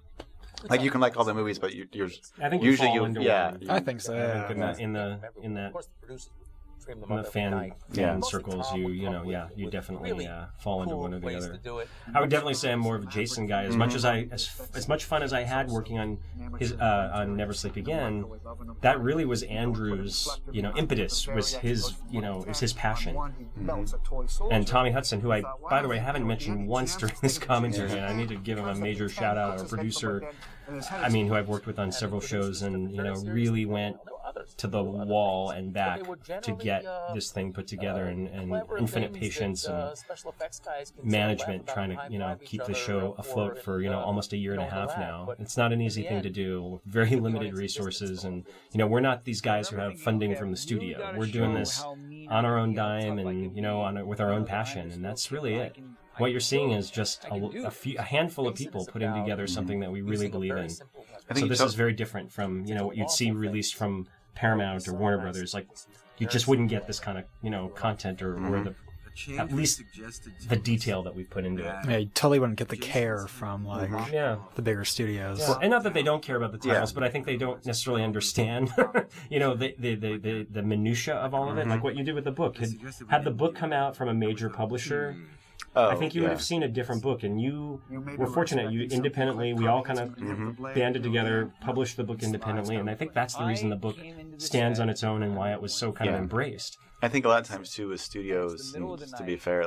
You can like all the movies, but you're I think usually fall into one. I think so. I think in that fan circles, you definitely fall into one or the other. I would definitely say I'm more of a Jason guy. As much fun as I had working on his on Never Sleep Again, that really was Andrew's impetus, was his his passion. And Tommy Hudson, who I by the way haven't mentioned once during this commentary, and I need to give him a major shout out, our producer. I mean, who I've worked with on several shows, and really went to the wall and back to get this thing put together, and infinite patience and management trying to keep the show afloat for almost a year and a half now. It's not an easy thing to do, very limited resources, and we're not these guys who have funding from the studio. We're doing this on our own dime and with our own passion, and that's really it. What you're seeing is just a handful of people putting together something that we really believe in. So this is very different from what you'd see released from Paramount or Warner Brothers. You just wouldn't get this kind of content or at least the detail that we've put into it. Yeah, you totally wouldn't get the care from the bigger studios. Well, and not that they don't care about the titles, but I think they don't necessarily understand the minutia of all of it. Like what you did with the book. Had the book come out from a major publisher, I think you would have seen a different book, and you were fortunate. You independently, we all kind of banded together, published the book independently, and I think that's the reason the book stands on its own and why it was so kind of embraced. I think a lot of times too with studios, to be fair,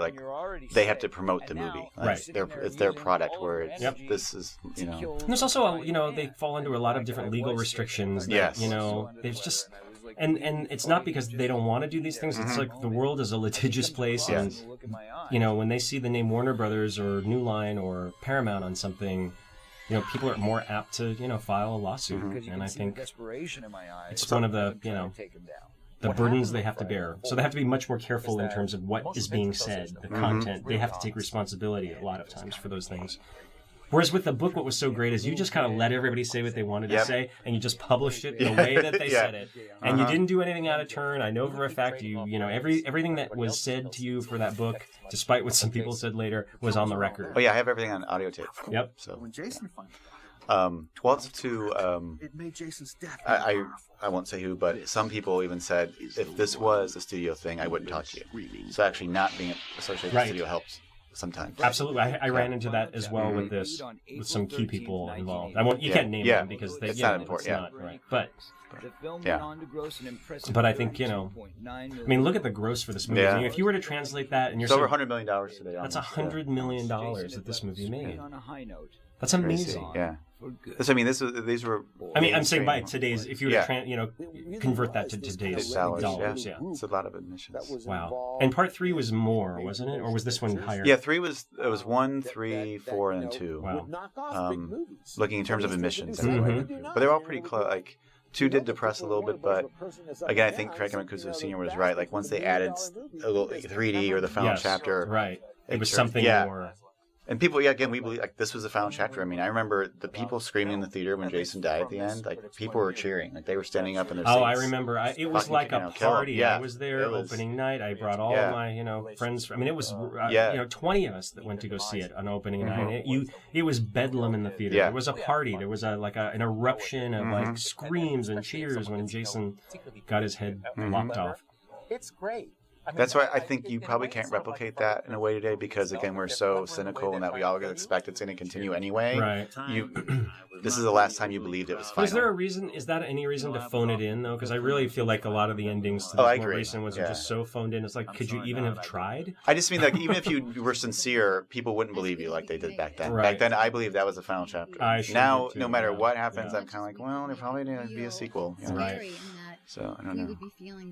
they have to promote the movie. It's their product. Where it's this is And there's also they fall into a lot of different legal restrictions. That, there's just. And it's not because they don't want to do these things. It's like the world is a litigious place, and when they see the name Warner Brothers or New Line or Paramount on something, people are more apt to file a lawsuit. And I think it's one of the the burdens they have to bear. So they have to be much more careful in terms of what is being said, the content. They have to take responsibility a lot of times for those things. Whereas with the book, what was so great is you just kind of let everybody say what they wanted to say, and you just published it the way that they said it, and you didn't do anything out of turn. I know for a fact everything that was said to you for that book, despite what some people said later, was on the record. Oh yeah, I have everything on audio tape. Yep. So when Jason it made Jason's death. I won't say who, but some people even said if this was a studio thing, I wouldn't talk to you. So actually, not being associated with the studio helps. Sometimes. Absolutely. I ran into that as well with this, with some key people involved. You can't name them because it's not important. It's not, right. But I think, look at the gross for this movie. Yeah. If you were to translate that, and you're over $100 million today. That's $100 million that this movie made. That's amazing. Yeah. So, I mean, these were. I mean, I'm saying by today's, if you were Yeah. to convert that to today's dollars, yeah. It's a lot of admissions. Wow. And part 3 was more, wasn't it? Or was this one higher? Yeah, 3 was 1, 3, 4, and 2. Wow. Looking in terms of admissions, anyway. But they're all pretty close. Like 2 did depress a little bit, but again, I think Craig Mancuso Sr. was right. Like once they added a little 3D or the final chapter, right? It was something more. And people, again, we believe like this was the final chapter. I mean, I remember the people screaming in the theater when Jason died at the end. Like people were cheering, like they were standing up in their seats. Oh, I remember. It was like a party. Yeah, I was there opening night. I brought all my, friends. I mean, it was 20 of us that went to go see it on opening night. It was bedlam in the theater. Yeah. There was a party. There was an eruption of like screams and cheers when Jason got his head lopped off. It's great. That's why I think you probably can't replicate that in a way today because, again, we're so cynical and that we all expect it's going to continue anyway. Right. This is the last time you believed it was final. Is there a reason? Is that any reason to phone it in, though? Because I really feel like a lot of the endings to these more recent ones are just so phoned in. It's like, could you even have tried? I just mean, like, even if you were sincere, people wouldn't believe you like they did back then. Right. Back then, I believe that was the final chapter. Now, no matter what happens, I'm kind of like, well, there probably didn't be a sequel. You know? Right. So, I don't know.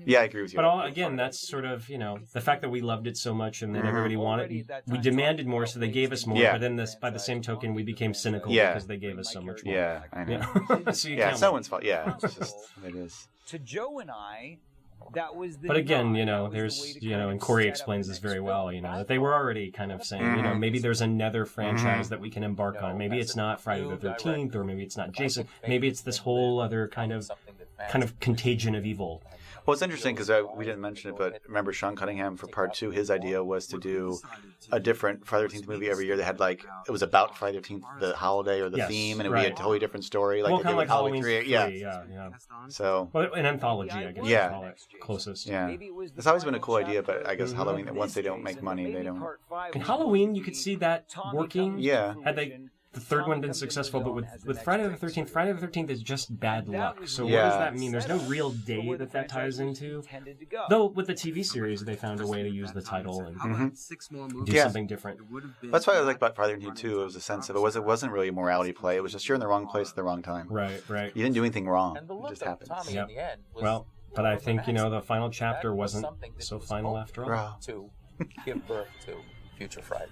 Yeah, I agree with you. But again, that's sort of, the fact that we loved it so much and then everybody wanted it. We demanded more, so they gave us more. Yeah. But then by the same token, we became cynical because they gave us so much more. Yeah, I know. So you yeah, can't it's no one's fault. Yeah, it's just, it is. To Joe and I, that was the. But again, there's, and Corey explains this very well, that they were already kind of saying, maybe there's another franchise that we can embark on. Maybe it's not Friday the 13th, or maybe it's not Jason. Maybe it's this whole other kind of contagion of evil. Well, it's interesting because we didn't mention it, but remember Sean Cunningham for part 2, his idea was to do a different Friday the 13th movie every year that had it was about Friday the 13th, the holiday or the theme, and it would be a totally different story. Like, kind of like Halloween 3. Yeah. So, an anthology, I guess. Yeah. Call it closest. Yeah. It's always been a cool idea, but I guess Halloween, once they don't make money, they don't. In Halloween, you could see that working. Yeah. Had the third one been successful, but with Friday the 13th is just bad luck. So what does that mean? There's no real day that ties into. Though with the TV series, they found a way to use the title and do something different. That's why I like about Friday the 13th too. It was a sense of it wasn't really a morality play. It was just you're in the wrong place at the wrong time. Right. You didn't do anything wrong. It just happened. Yep. Well, but I think the final chapter wasn't so final after all. To give birth to future Fridays.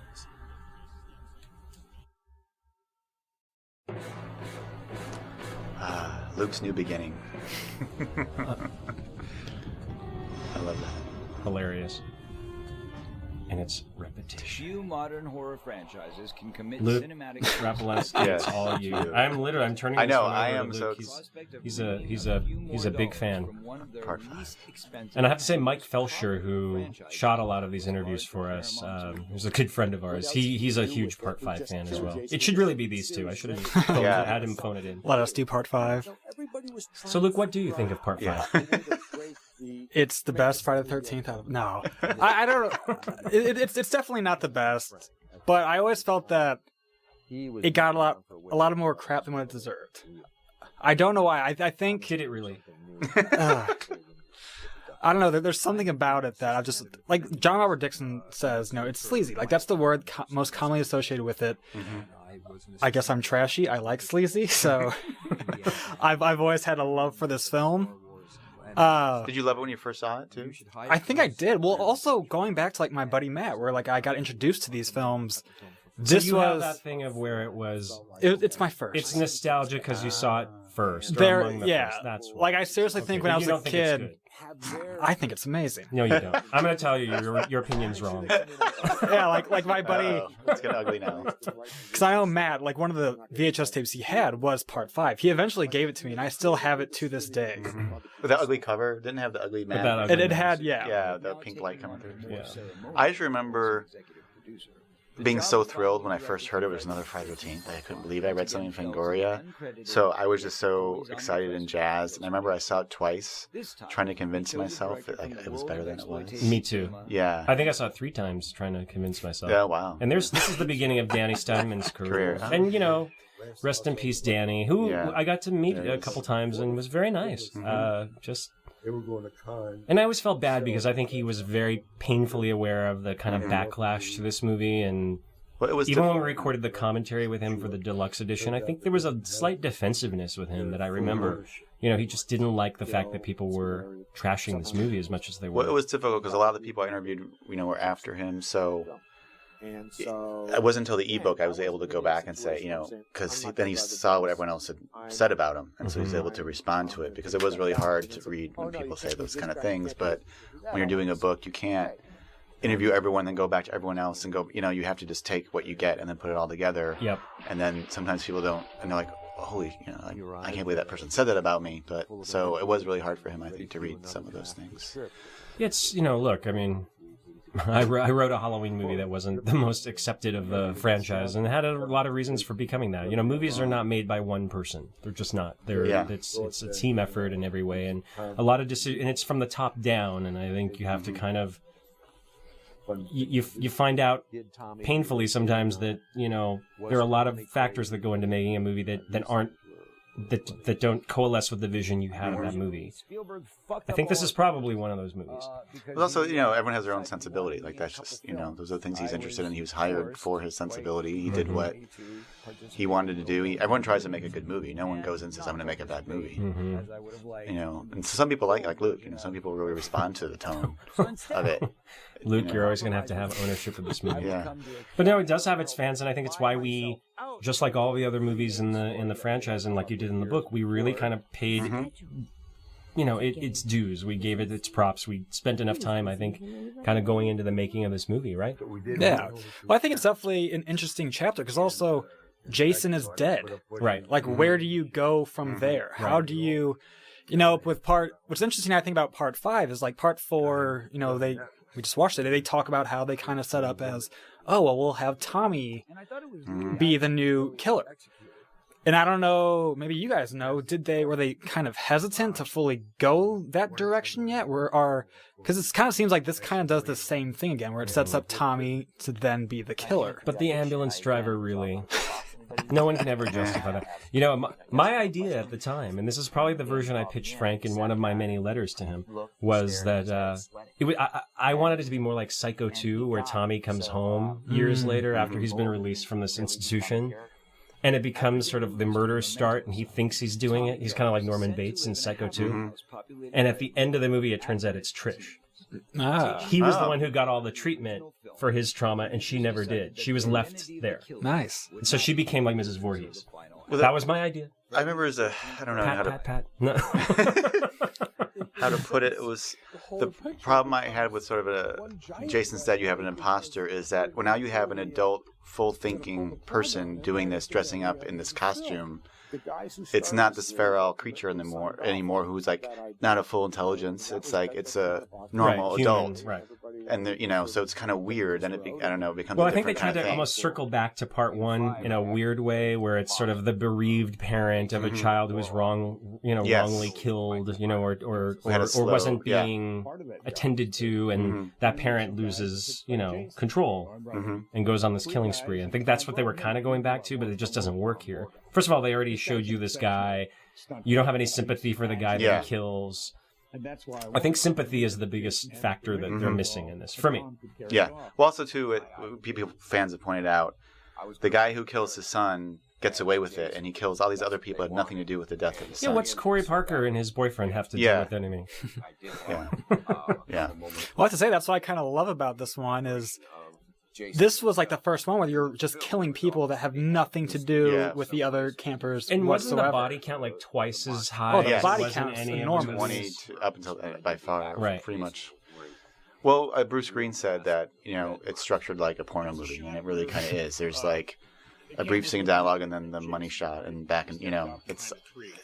Luke's new beginning. I love that. Hilarious. And it's repetition. Few modern horror franchises can commit Luke cinematic. Rapalesky, it's all you. I'm turning. I know. This one I over am to so. Luke. He's a big fan. Part 5. And I have to say, Mike Felsher, who shot a lot of these interviews for us, who's a good friend of ours. He's a huge Part 5 fan as well. It should really be these two. I should have had him phone it in. Let us do Part 5. So, Luke, what do you think of Part 5? It's the best Friday the 13th out of... No. I don't know. It's definitely not the best. But I always felt that it got a lot of more crap than what it deserved. I don't know why. I think... Did it really? I don't know. There's something about it that I just... Like John Robert Dixon says, it's sleazy. Like, that's the word most commonly associated with it. I guess I'm trashy. I like sleazy. So I've always had a love for this film. Did you love it when you first saw it too? I think I did. Well, also going back to my buddy Matt, where I got introduced to these films. This so you was have that thing of where it was. It's my first. It's nostalgia because you saw it first. There, among the yeah. First. That's why. I seriously think when I was a kid, I think it's amazing. No, you don't. I'm going to tell you, your opinion's wrong. Yeah, like my buddy. It's getting ugly now. Because I know Matt, one of the VHS tapes he had was Part 5. He eventually gave it to me, and I still have it to this day. With that ugly cover, didn't have the ugly man. It had, yeah, the pink light coming through. Yeah. I just remember being so thrilled when I first heard it was another Friday the 13th. I couldn't believe it. I read something in Fangoria. So I was just so excited and jazzed. And I remember I saw it twice, trying to convince myself that it was better than it was. Me too. Yeah. I think I saw it 3 times trying to convince myself. Yeah, wow. And this is the beginning of Danny Steinman's career. And, rest in peace, Danny, who I got to meet a couple times and was very nice. And I always felt bad because I think he was very painfully aware of the kind of backlash to this movie, and Well, it was even when we recorded the commentary with him for the deluxe edition, I think there was a slight defensiveness with him that I remember. You know, he just didn't like the fact that people were trashing this movie as much as they were. Well, it was difficult because a lot of the people I interviewed, were after him. So it wasn't until the ebook I was able to go back and say, because then he saw what everyone else had said about him, and so he was able to respond to it. Because it was really hard to read when people say those kind of things. But when you're doing a book, you can't interview everyone, then go back to everyone else and go. You have to just take what you get and then put it all together. Yep. And then sometimes people don't, and they're like, holy, I can't believe that person said that about me. But so it was really hard for him, I think, to read some of those things. It's, look, I mean, I wrote a Halloween movie that wasn't the most accepted of the franchise and had a lot of reasons for becoming that. Movies are not made by one person. They're just not. It's a team effort in every way, and a lot of decisions, and it's from the top down, and I think you have to kind of you find out painfully sometimes that there are a lot of factors that go into making a movie that don't coalesce with the vision you have of that movie. I think this is probably one of those movies. But also, everyone has their own sensibility. Like that's just, those are the things he's interested in. He was hired for his sensibility. He did what he wanted to do. Everyone tries to make a good movie. No one goes in and says, I'm going to make a bad movie. And some people like Luke. Some people really respond to the tone of it. Luke, you're always going to have ownership of this movie. Yeah. But no, it does have its fans, and I think it's why we, just like all the other movies in the franchise, and like you did in the book, we really kind of paid, its dues. We gave it its props. We spent enough time, I think, kind of going into the making of this movie, right? Yeah. Well, I think it's definitely an interesting chapter, because also Jason is dead. Right. Like, where do you go from there? How do you, what's interesting, I think, about part 5 is like part 4, we just watched it. They talk about how they kind of set up as, we'll have Tommy be the new killer. And I don't know, maybe you guys know, were they kind of hesitant to fully go that direction yet? Because it kind of seems like this kind of does the same thing again, where it sets up Tommy to then be the killer. But the ambulance driver really... No one can ever justify that. My idea at the time, and this is probably the version I pitched Frank in one of my many letters to him, was that I wanted it to be more like Psycho 2, where Tommy comes home years later after he's been released from this institution, and it becomes sort of the murders start, and he thinks he's doing it. He's kind of like Norman Bates in Psycho 2. And at the end of the movie, it turns out it's Trish. He was the one who got all the treatment for his trauma, and she never did. She was left there. Nice. So she became like Mrs. Voorhees. Well, that was my idea. I remember I don't know how to put it. It was the problem I had with sort of Jason's dead, you have an imposter, is that now you have an adult, full-thinking person doing this, dressing up in this costume. It's not this feral creature anymore who's like not a full intelligence. It's like it's a normal adult, right? And so it's kind of weird. And it becomes. Well, I think they tried to almost circle back to part 1 in a weird way, where it's sort of the bereaved parent of a child who was wrongly killed, or wasn't being attended to, and that parent loses, control and goes on this killing spree. I think that's what they were kind of going back to, but it just doesn't work here. First of all, they already showed you this guy. You don't have any sympathy for the guy that he kills. I think sympathy is the biggest factor that they're missing in this, for me. Yeah. Well, also, too, fans have pointed out, the guy who kills his son gets away with it, and he kills all these other people that had nothing to do with the death of his son. Yeah, what's Corey Parker and his boyfriend have to do with anything? Yeah. Well, I have to say, that's what I kind of love about this one is... This was like the first one where you're just killing people that have nothing to do with the other campers and whatsoever. Wasn't the body count like twice as high? Oh, the body count is enormous. 20 up until by far, right? Pretty much. Well, Bruce Green said that it's structured like a porno movie, and it really kind of is. There's like a brief scene of dialogue and then the money shot and back, and it's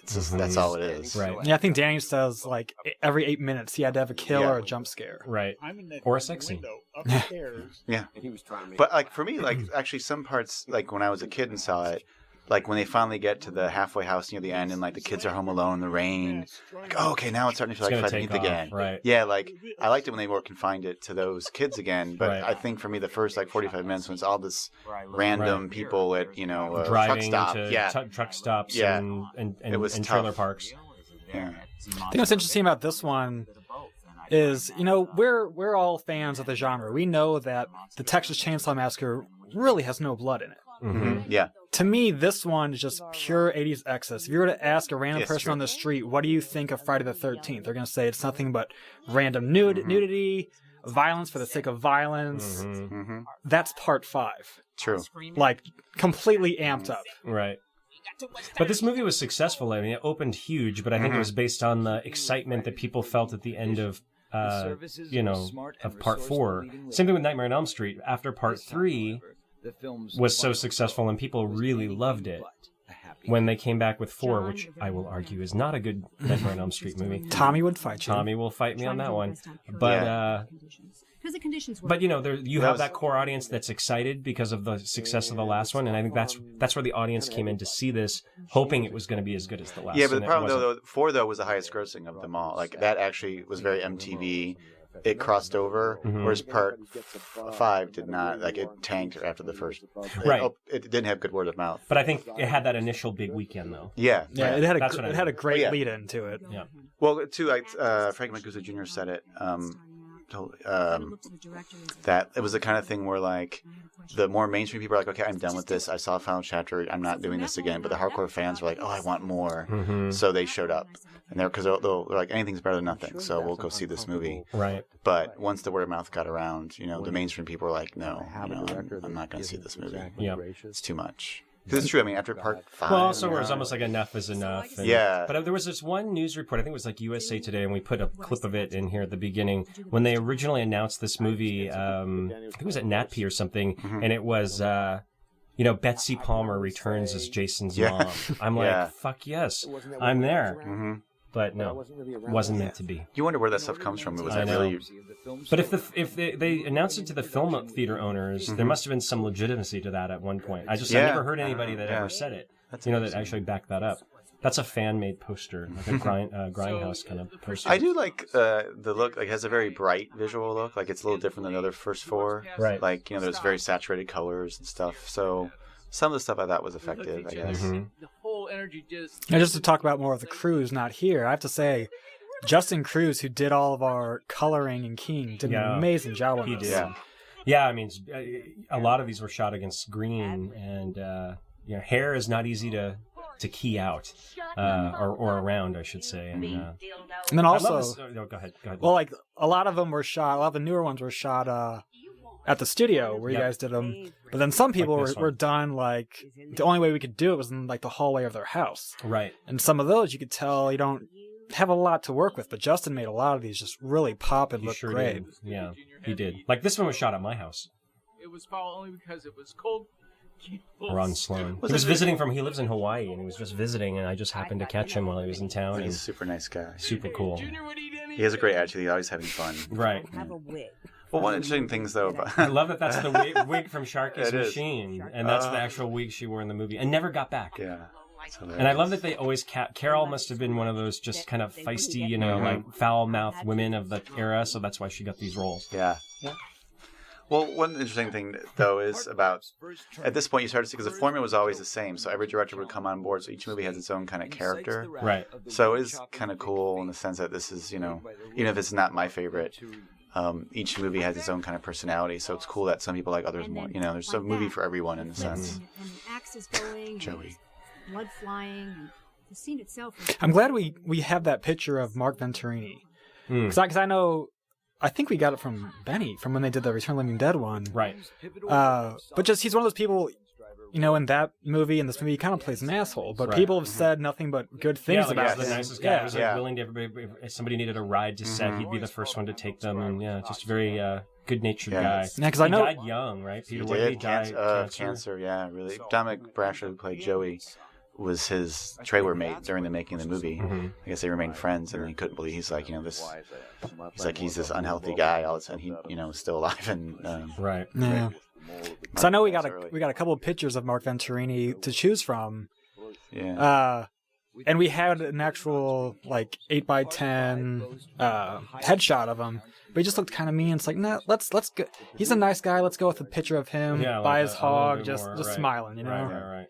just, that's all it is. Right. Yeah, I think Danny says like every 8 minutes he had to have a kill or a jump scare. Right. Or a sex scene. Yeah. But like for me, like actually some parts, like when I was a kid and saw it, like when they finally get to the halfway house near the end and like the kids are home alone in the rain, like, oh, okay, now it's starting to feel like Friday the 13th again. Right. Yeah, like I liked it when they more confined it to those kids again, but I think for me the first like 45 minutes when it's all this random people at driving truck stop, to truck stops and trailer parks. Yeah. I think what's interesting about this one is, we're all fans of the genre. We know that the Texas Chainsaw Massacre really has no blood in it. Mm-hmm. Yeah. To me, this one is just pure 80s excess. If you were to ask a random Yes, person true. on the street, what do you think of Friday the 13th? They're going to say it's nothing but random nudity, violence for the sake of violence. Mm-hmm. That's part 5. True. Like, completely amped up. Right. But this movie was successful. I mean, it opened huge, but I think it was based on the excitement that people felt at the end of, of part 4. Same thing with Nightmare on Elm Street. After part 3 was so successful and people really loved it, when they came back with 4, which I will argue is not a good Nightmare on Elm Street movie. Tommy would fight you. Tommy will fight me on that one. But but you have that core audience that's excited because of the success of the last one, and I think that's where the audience came in to see this, hoping it was going to be as good as the last. Yeah, but the problem though, 4 was the highest grossing of them all. Like that actually was very MTV. It crossed over, whereas part 5 did not. Like it tanked after the first. Right. It didn't have good word of mouth. But I think it had that initial big weekend though. Yeah. Yeah, it had a great lead into it. Yeah. Well, too, Frank Mancuso Jr. said it. That it was the kind of thing where like the more mainstream people are like, okay, I'm done with this. I saw Final Chapter. I'm not doing this again. But the hardcore fans were like, oh, I want more. So they showed up, and they're like, anything's better than nothing. So we'll go see this movie. Right. But once the word of mouth got around, the mainstream people were like, no, I'm not going to see this movie. Yeah, it's too much. Because it's true. I mean, after part 5. Well, also, it was almost like enough is enough. And, yeah. But there was this one news report, I think it was like USA Today, and we put a clip of it in here at the beginning. When they originally announced this movie, I think it was at NatP or something, and it was, Betsy Palmer returns as Jason's mom. I'm like, fuck yes, I'm there. But no, wasn't meant to be. You wonder where that stuff comes from. Was I that know. really? But if they announced it to the film theater owners, there must have been some legitimacy to that at one point. I never heard anybody that ever said it. That actually backed that up. That's a fan-made poster, like a grindhouse kind of poster. I do like the look. Like, it has a very bright visual look. Like, it's a little different than the other first 4. Right. Like, there's very saturated colors and stuff. So some of the stuff I thought was effective, I guess. The whole energy just... Now, just to talk about more of the crew who's not here, I have to say, Justin Cruz, who did all of our coloring and keying, did an amazing job on this. Yeah, I mean, a lot of these were shot against green, and hair is not easy to key out, or around, I should say. And then also, go ahead. Well, like a lot of them were shot. A lot of the newer ones were shot at the studio where you guys did them. But then some people were done like the only way we could do it was in like the hallway of their house. Right. And some of those you could tell you don't have a lot to work with. But Justin made a lot of these just really pop and look great. Did. Yeah, he did. Like this one was shot at my house. It was foul only because it was cold. Ron Sloan. He was visiting he lives in Hawaii, and he was just visiting, and I just happened to catch him while he was in town. He's a super nice guy. Super cool. He has a great attitude. He's always having fun. Right. Well, one interesting thing, though... I love that that's the wig from Sharky's Machine, and that's the actual wig she wore in the movie, and never got back. Yeah. And I love that they always... Carol must have been one of those just kind of feisty, like foul-mouthed women of the era, so that's why she got these roles. Yeah. Well, one interesting thing, though, is about, at this point, you start to see, because the formula was always the same, so every director would come on board, so each movie has its own kind of character. Right. So it is kind of cool in the sense that this is, even if it's not my favorite, each movie has its own kind of personality, so it's cool that some people like others more. There's a movie for everyone in a sense. And the axe is going, Joey. blood flying, and the scene itself. I'm glad we have that picture of Mark Venturini. Because I know... I think we got it from Benny from when they did the Return of the Living Dead one. Right. But just he's one of those people, in that movie and this movie, he kind of plays an asshole. But people have said nothing but good things about him. He's the nicest guy. He was willing to everybody. If somebody needed a ride to set, he'd be the first one to take them. And just a very good-natured guy. Yeah, because I know he died young, right? Peter White died of cancer. Yeah, really. Dominic Brasher, who played Joey, was his trailer mate during the making of the movie. I guess they remained friends, and he couldn't believe he's like, he's this unhealthy guy. All of a sudden, he, is still alive and right. Yeah. So I know we got a couple of pictures of Mark Venturini to choose from. Yeah. And we had an actual 8x10 headshot of him. But he just looked kind of mean. It's like, nah, let's go. He's a nice guy. Let's go with a picture of him by his hog, just smiling, Right.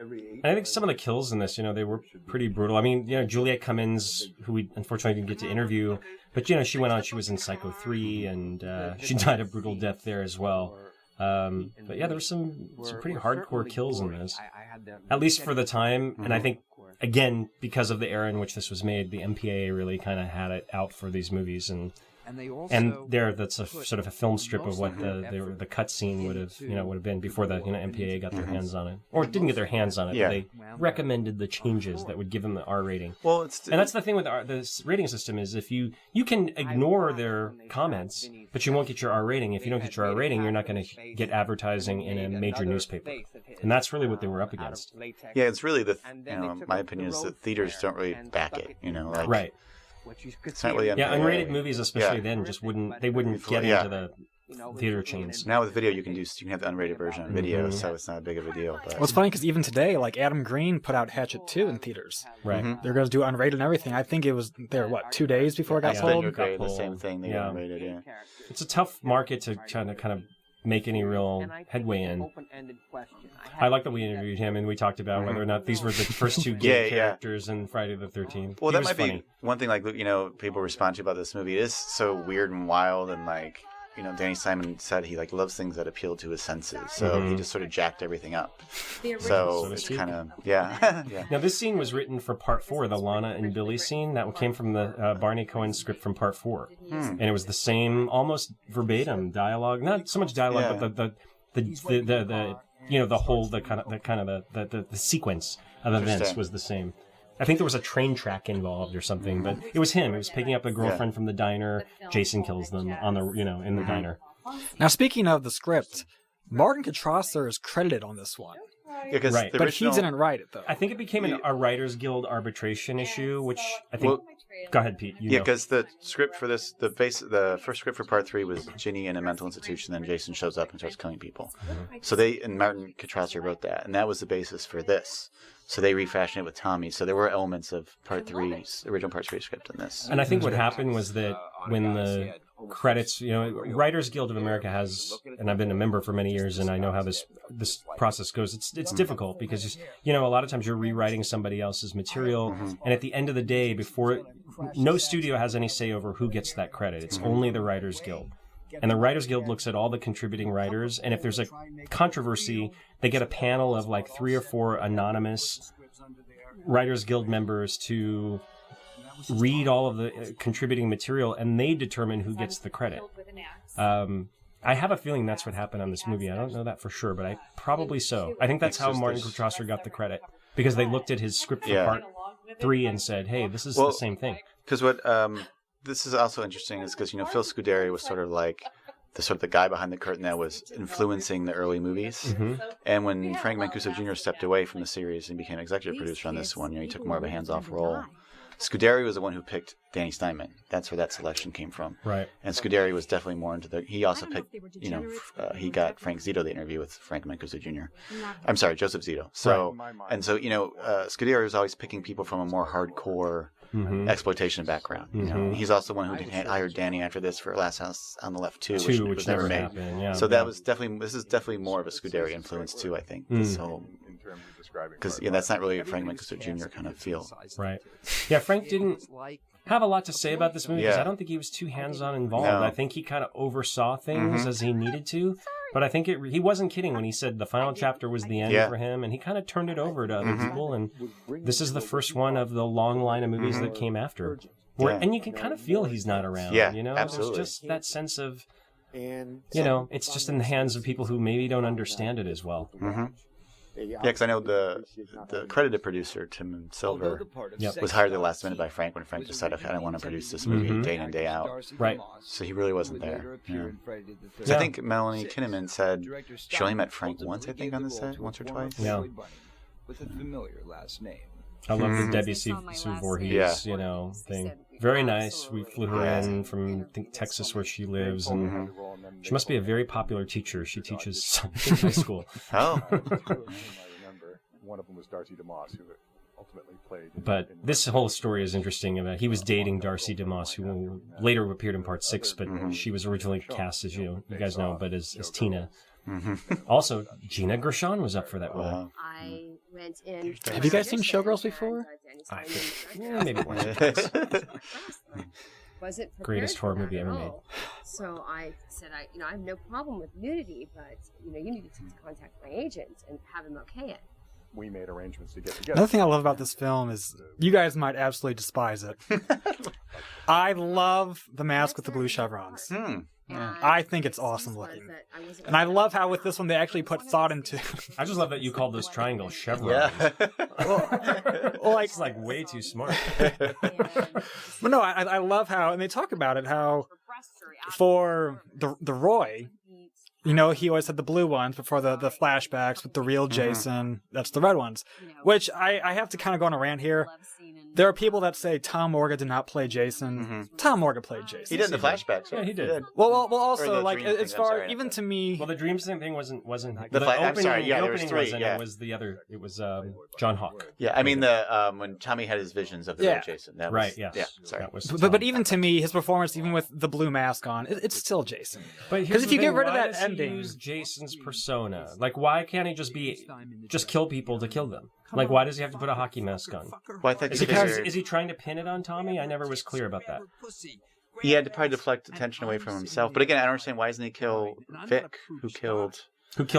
And I think some of the kills in this, they were pretty brutal. I mean, Juliette Cummins, who we unfortunately didn't get to interview, but she went on. She was in Psycho 3, and she died a brutal death there as well. But yeah, there were some pretty hardcore kills in this, at least for the time. And I think, again, because of the era in which this was made, the MPAA really kind of had it out for these movies, and that's a sort of a film strip of what the cut scene would have been before the MPAA got their hands on it, or didn't get their hands on it. Yeah. But they recommended the changes that would give them the R rating. Well, and that's the thing with the rating system is if you can ignore their comments, but you won't get your R rating. If you don't get your R rating, you're not going to get advertising in a major newspaper, and that's really what they were up against. Yeah, it's really my opinion is that theaters don't really back it. Right. It's not really unrated movies, especially then, just wouldn't get into the theater chains. Now with video, you can have the unrated version on video, so it's not a big of a deal. But Well, it's funny because even today, like Adam Green put out Hatchet 2 in theaters. Right. They're going to do unrated and everything. I think it was there, 2 days before it got sold? The same thing, they got unrated, yeah. It's a tough market to try to kind of make any real headway in. I like that we interviewed him and we talked about whether or not these were the first two gay characters in Friday the 13th. Well, that might be one thing, people respond to about this movie. It is so weird and wild, and Danny Simon said he loves things that appeal to his senses, so he just sort of jacked everything up. So it's kind of yeah. Now this scene was written for Part 4, the Lana and Billy scene that came from the Barney Cohen script from Part 4, and it was the same, almost verbatim dialogue. Not so much dialogue, but the sequence of events was the same. I think there was a train track involved or something, but it was him. It was picking up a girlfriend from the diner. Jason kills them on the in the diner. Now, speaking of the script, Martin Kotrosler is credited on this one. Yeah, right. But he didn't write it, though. I think it became a Writers Guild arbitration issue, which I think... Go ahead, Pete. Because the script for this, the first script for Part 3 was Ginny in a mental institution, then Jason shows up and starts killing people. So Martin Kotrosler wrote that, and that was the basis for this. So they refashioned it with Tommy. So there were elements of original Part 3 script in this. And I think what happened was that when the credits, Writers Guild of America has, and I've been a member for many years, and I know how this process goes. It's difficult because a lot of times you're rewriting somebody else's material, and at the end of the day, no studio has any say over who gets that credit. It's only the Writers Guild. And the Writers Guild looks at all the contributing writers, and if there's a controversy, they get a panel of 3 or 4 anonymous Writers Guild members to read all of the contributing material, and they determine who gets the credit. I have a feeling that's what happened on this movie. I don't know that for sure, but probably so. I think that's how Martin Kotrosler got the credit, because they looked at his script for Part 3 and said, hey, this is the same thing. Because this is also interesting is because, Phil Scuderi was sort of the guy behind the curtain that was influencing the early movies. And when Frank Mancuso Jr. stepped away from the series and became executive producer on this one, he took more of a hands-off role. Scuderi was the one who picked Danny Steinman. That's where that selection came from. Right. And Scuderi was definitely more into he also picked, he got Frank Zito the interview with Frank Mancuso Jr. I'm sorry, Joseph Zito. So, and so, Scuderi was always picking people from a more hardcore exploitation background. He's also the one who hired Danny after this for Last House on the Left 2, which was never made. Happened, so that was this is definitely more of a Scuderi influence too, I think. This whole, because that's not really a Frank Mancuso Jr. kind of feel. Right. Yeah, Frank didn't have a lot to say about this movie because I don't think he was too hands-on involved. No. I think he kind of oversaw things as he needed to. But I think he wasn't kidding when he said the final chapter was the end for him, and he kind of turned it over to other people. And this is the first one of the long line of movies that came after. And you can kind of feel he's not around. Yeah, There's absolutely. just that sense of, it's just in the hands of people who maybe don't understand it as well. Yeah, because I know the credited producer, Tim Silver, was hired at the last minute by Frank when Frank decided, okay, I don't want to produce this movie day in and day out. Right. So he really wasn't there. I think Melanie Kinnaman said she only met Frank once, I think, on the set, once or twice. Yeah. With a familiar last name. I love the Debbie Sue Voorhees, thing. Very nice. We flew her in from, I think, Texas, where she lives, and she must be a very popular teacher. She teaches in high school. Oh. One of them was Darcy DeMoss, who ultimately played. But this whole story is interesting. He was dating Darcy DeMoss, who later appeared in Part 6, but she was originally cast, as you guys know, but as Tina. Also, Gina Gershon was up for that role. I went in. Have you guys seen Showgirls before? Maybe once or twice. wasn't prepared Greatest for horror that movie at ever made. all. So I said, I have no problem with nudity, but you need to contact my agent and have him okay it. We made arrangements to get together. Another thing I love about this film is you guys might absolutely despise it. I love the mask with the blue chevrons. I think it's awesome looking. And I love how with this one they actually put thought into. I just love that you called this triangle chevron. Yeah. Well, it's like way too smart. But no, I love how, and they talk about it, how for the Roy, he always had the blue ones, but for the flashbacks with the real Jason, that's the red ones. Which I have to kind of go on a rant here. There are people that say Tom Morgan did not play Jason. Tom Morgan played Jason. He did in the flashbacks. Yeah, he did. Well, also, like, as far, even to me... Well, the dreams thing wasn't the opening, I'm sorry, yeah, the there was opening three, wasn't, yeah. it was the other, it was John Hawke. Yeah, I mean, when Tommy had his visions of the real Jason. That was, right, yes. Yeah, sorry. But even to me, his performance, even with the blue mask on, it's still Jason. Because if you get rid of that ending... Use Jason's persona? Like, why can't he just kill people to kill them? Like, why does he have to put a hockey mask on? Well, I think is he trying to pin it on Tommy? I never was clear about that. He had to probably deflect attention away from himself. But again, I don't understand, why doesn't he kill Vic, who killed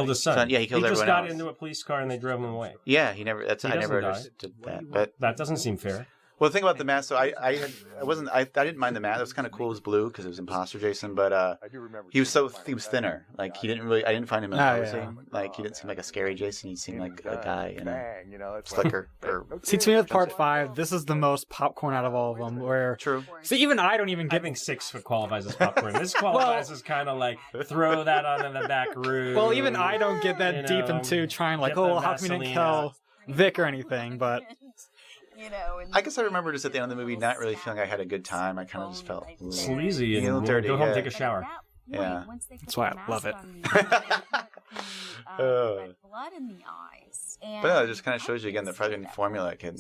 his son? Yeah, he killed everyone else. He just got into a police car and they drove him away. Yeah, I never understood that. But that doesn't seem fair. Well, the thing about the mask, so I didn't mind the mask. It was kind of cool. It was blue because it was imposter Jason, but he was thinner. Like I didn't find him imposing. Like he didn't seem like a scary Jason. He seemed like a guy in a slicker. See, to me with part 5, this is the most popcorn out of all of them. Where true. See, even I don't even get. I think 6 foot qualifies as popcorn. This qualifies as kind of like throw that on in the back room. Well, even I don't get that deep into trying like, how come we didn't kill Vic or anything, but. I guess I remember just at the end of the movie not really feeling I had a good time. I kind of just felt sleazy and a little dirty. Go home and take a shower. Yeah, that's why I love it. Blood in the eyes. But no, it just kind of shows you again the Freudian formula can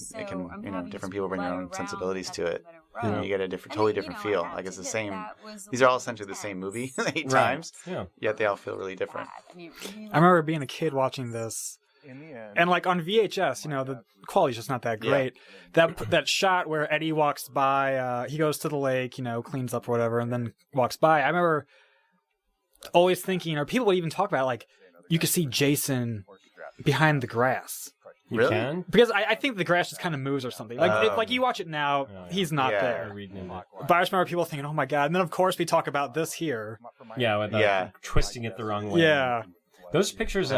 different people bring their own sensibilities to it. And you get a totally different feel. Like it's the same. These are all essentially the same movie 8 times. Yeah. Yet they all feel really different. I remember being a kid watching this. And like on VHS, the quality's just not that great. Yeah. That shot where Eddie walks by, he goes to the lake, cleans up or whatever, and then walks by. I remember always thinking, or people would even talk about, like, you could see Jason behind the grass. You can? Because I think the grass just kind of moves or something. Like, like you watch it now, he's not there. But I just remember people thinking, oh my God. And then, of course, we talk about this here. Yeah, with twisting it the wrong way. Yeah. Those pictures...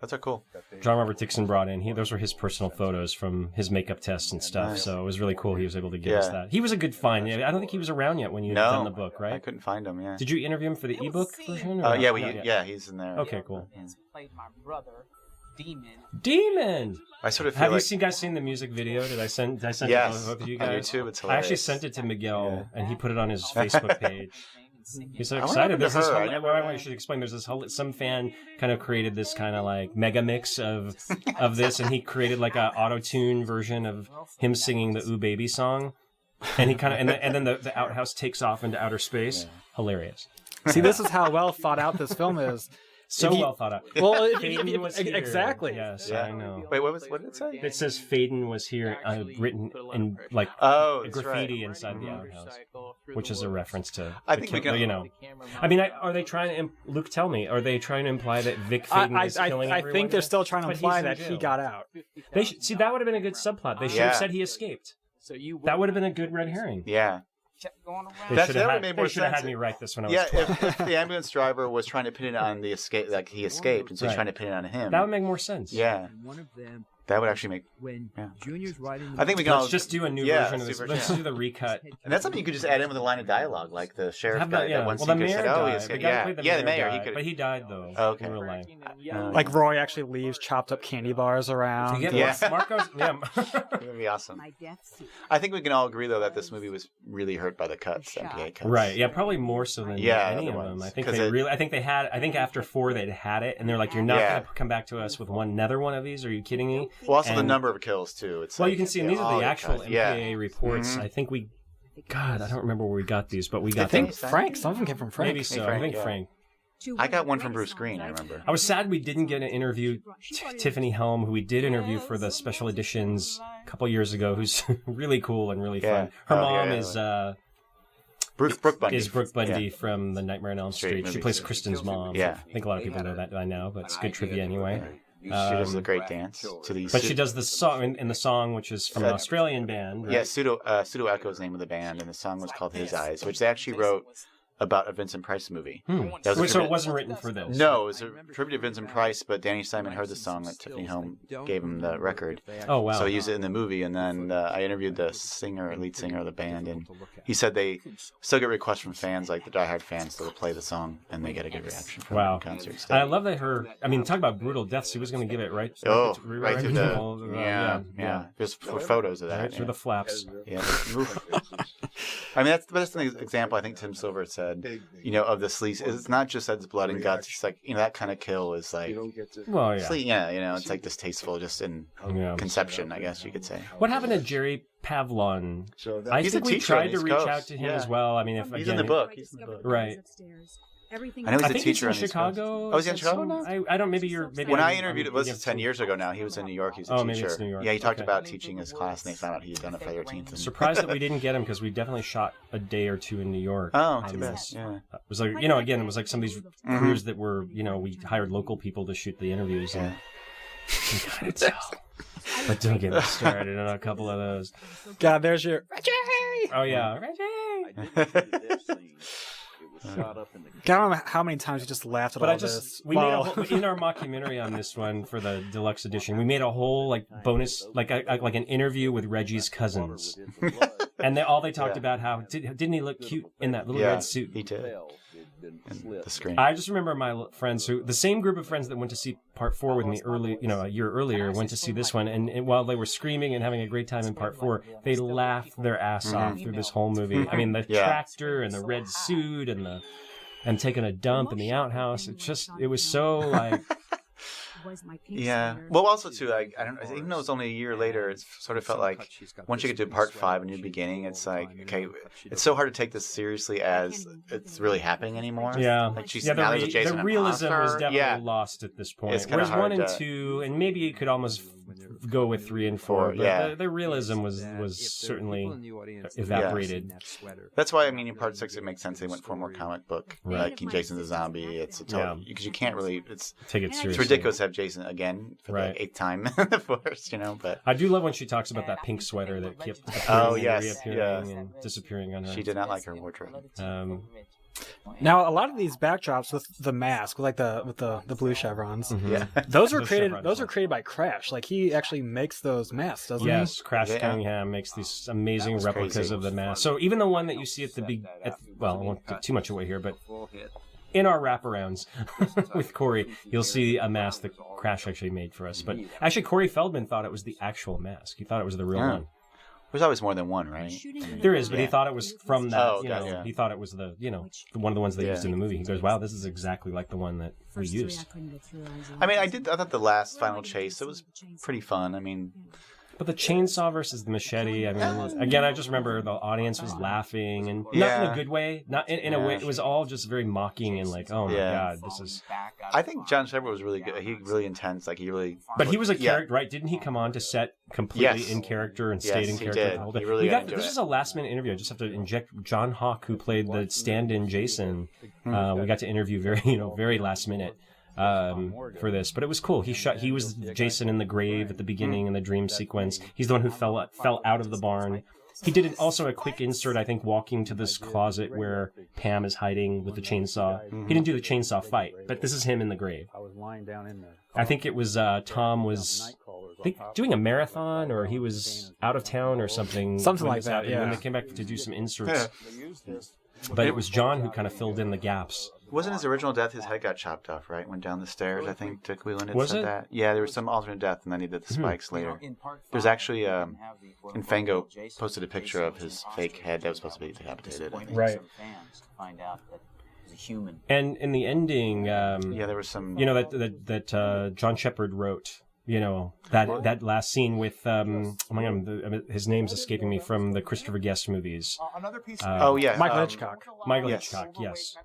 Those are cool. John Robert Dixon brought in. Those were his personal photos from his makeup tests and stuff. Nice. So it was really cool. He was able to give us that. He was a good find. I don't think he was around yet when you had done the book, right? I couldn't find him. Yeah. Did you interview him for the ebook version? Yeah, he's in there. Okay, cool. Played my brother, Demon. I sort of feel have like... you guys seen the music video? Did I send yes, it to you guys? On YouTube, it's hilarious. I actually sent it to Miguel, and he put it on his Facebook page. He's so excited. There's this I should explain. There's this whole, some fan kind of created this kind of like mega mix of this, and he created like a auto-tune version of him singing the Ooh Baby song, and he kind of and then the outhouse takes off into outer space. Hilarious. See, this is how well thought out this film is. Well thought out. Well, Faden was here. Exactly. Yes, I know. Wait, what did it say? It says Faden was here, written in like graffiti inside the outhouse, which is a reference to. I think we can. I mean, are they trying to? Luke, tell me, are they trying to imply that Vic Faden is killing everyone? I think they're still trying to imply that he got out. They should see that would have been a good subplot. They should have said he escaped. That would have been a good red herring. Yeah. That would have made more sense. They should have had me write this when I was 12. If the ambulance driver was trying to pin it on the escape, like he escaped, and so he's trying to pin it on him. That would make more sense. Yeah. That would actually make. Junior's writing. I think we can. Let's just do a new version of this. Let's do the recut. And that's something you could just add in with a line of dialogue, like the sheriff guy. Yeah. Once the mayor said, died. The mayor. He could. But he died though. Oh, okay. In real life. Like Roy actually leaves chopped up candy bars around. Marco's. Yeah. It would be awesome. I think we can all agree though that this movie was really hurt by the cuts, MPA cuts. Right. Yeah. Probably more so than any of them. I think they really. I think they had. I think after 4 they'd had it, and they're like, "You're not going to come back to us with another one of these? Are you kidding me?" Well, also the number of kills too. Well, you can see, and these are the actual MPAA reports. Mm-hmm. I think God, I don't remember where we got these, but we got them. Frank. Some of them came from Frank. Maybe so. I think Frank. I got one from Bruce Green, I remember. I was sad we didn't get to interview Tiffany Helm, who we did interview for the special editions a couple years ago, who's really cool and really fun. Her mom is Brooke Bundy. Is Brooke Bundy from the Nightmare on Elm Street. She plays Kristen's mom. Yeah. I think a lot of people know that by now, but it's good trivia anyway. She does a great dance to these. But she does the song in the song, which is from an Australian band. Right? Yeah, Pseudo Echo is the name of the band, and the song was called His Eyes, which they actually wrote about a Vincent Price movie. That was So it wasn't written for this? No, it was a tribute to Vincent Price, but Danny Simon heard the song that Tiffany Holm gave him the record. Oh, wow. So he used it in the movie, and then I interviewed the lead singer of the band, and he said they still get requests from fans, like the diehard fans, to play the song, and they get a good reaction from the concerts. I love that talk about brutal deaths. He was going to give it right to the There's photos of that. Right through the flaps. Yeah. I mean, that's an example I think Tim Silver said, of the sleaze. It's not just that it's blood and guts. It's like, that kind of kill is like, well, yeah. It's like distasteful just in conception, I guess you could say. What happened to Jerry Pavlon? I think we tried to reach out to him as well. I mean, he's in the book. Right. I know he's a teacher in Chicago. Oh, is he in Chicago now? I don't. Maybe when I interviewed it was 10 years ago now. He was in New York. He was a teacher. Maybe it's New York. Yeah, he talked about teaching his class, and they found out he had done it Friday the 13th. Surprised that we didn't get him because we definitely shot a day or two in New York. Oh, too bad. Yeah. It was like again, it was like some of these crews that were we hired local people to shoot the interviews. And you kind of tell. But don't get me started on a couple of those. God, there's your Reggie. Oh yeah, Reggie. God, I don't know how many times we just laughed at all this. We made in our mockumentary on this one for the deluxe edition. We made a whole bonus, like an interview with Reggie's cousins, and they talked about how didn't he look cute in that little red suit? He did. The screen. I just remember my friends the same group of friends that went to see part 4 with me a year earlier, went to see this one, and while they were screaming and having a great time in part 4, they laughed their ass off through this whole movie. I mean, the tractor and the red suit and taking a dump in the outhouse. It was so like. Yeah. Well, also too, I don't. Even though it was only a year later, it sort of felt like once you get to part 5 and you're beginning, it's like, okay, it's so hard to take this seriously as it's really happening anymore. Yeah. Like the realism was definitely lost at this point. Whereas 1 and 2, and maybe you could almost go with 3 and 4. But the realism was certainly evaporated. Yeah. That's why in part 6 it makes sense they went for a more comic book. Like Jason's a zombie. It's because you can't really take it seriously. It's ridiculous to have Jason again for the 8th time in the Force, But I do love when she talks about that pink sweater that kept reappearing and disappearing on her. She did not like her wardrobe. Now, a lot of these backdrops with the mask, with the blue chevrons, those are created by Crash. Like he actually makes those masks, doesn't he? Yes, Crash Cunningham makes these amazing replicas of the mask. So even the one that you see at the I won't give too much away here, but in our wraparounds with Corey, you'll see a mask that Crash actually made for us. But actually, Corey Feldman thought it was the actual mask. He thought it was the real one. There's always more than one, right? There is, but he thought it was from that. He thought it was the one of the ones they used in the movie. He goes, "Wow, this is exactly like the one that we used." I thought the last final chase, it was pretty fun. But the chainsaw versus the machete, again, I just remember the audience was laughing, and not in a good way, not in a way, it was all just very mocking and like, oh my God, this is... I think John Shepard was really good. He really intense, like he really... But he was a character, right? Didn't he come on to set completely in character and stayed in character? Did. The whole day? He really This is a last minute interview. I just have to inject John Hawk, who played the stand-in Jason. We got to interview very last minute. For this, but it was cool. He was Jason in the grave at the beginning in the dream sequence. He's the one who fell out of the barn. He did also a quick insert, I think, walking to this closet where Pam is hiding with the chainsaw. He didn't do the chainsaw fight, but this is him in the grave. I think it was Tom was doing a marathon, or he was out of town or something. Something like that, when they came back to do some inserts. But it was John who kind of filled in the gaps. Wasn't his original death his head got chopped off, right? Went down the stairs, I think, Dick Whelan had said that. Yeah, there was some alternate death, and then he did the spikes later. There's actually, and Fango posted a picture of his fake head that was supposed to be decapitated. Right. And in the ending, there was some... that John Shepard wrote... that last scene with oh my God, his name's escaping me, from the Christopher Guest movies. Michael Hitchcock. Michael Hitchcock, yes.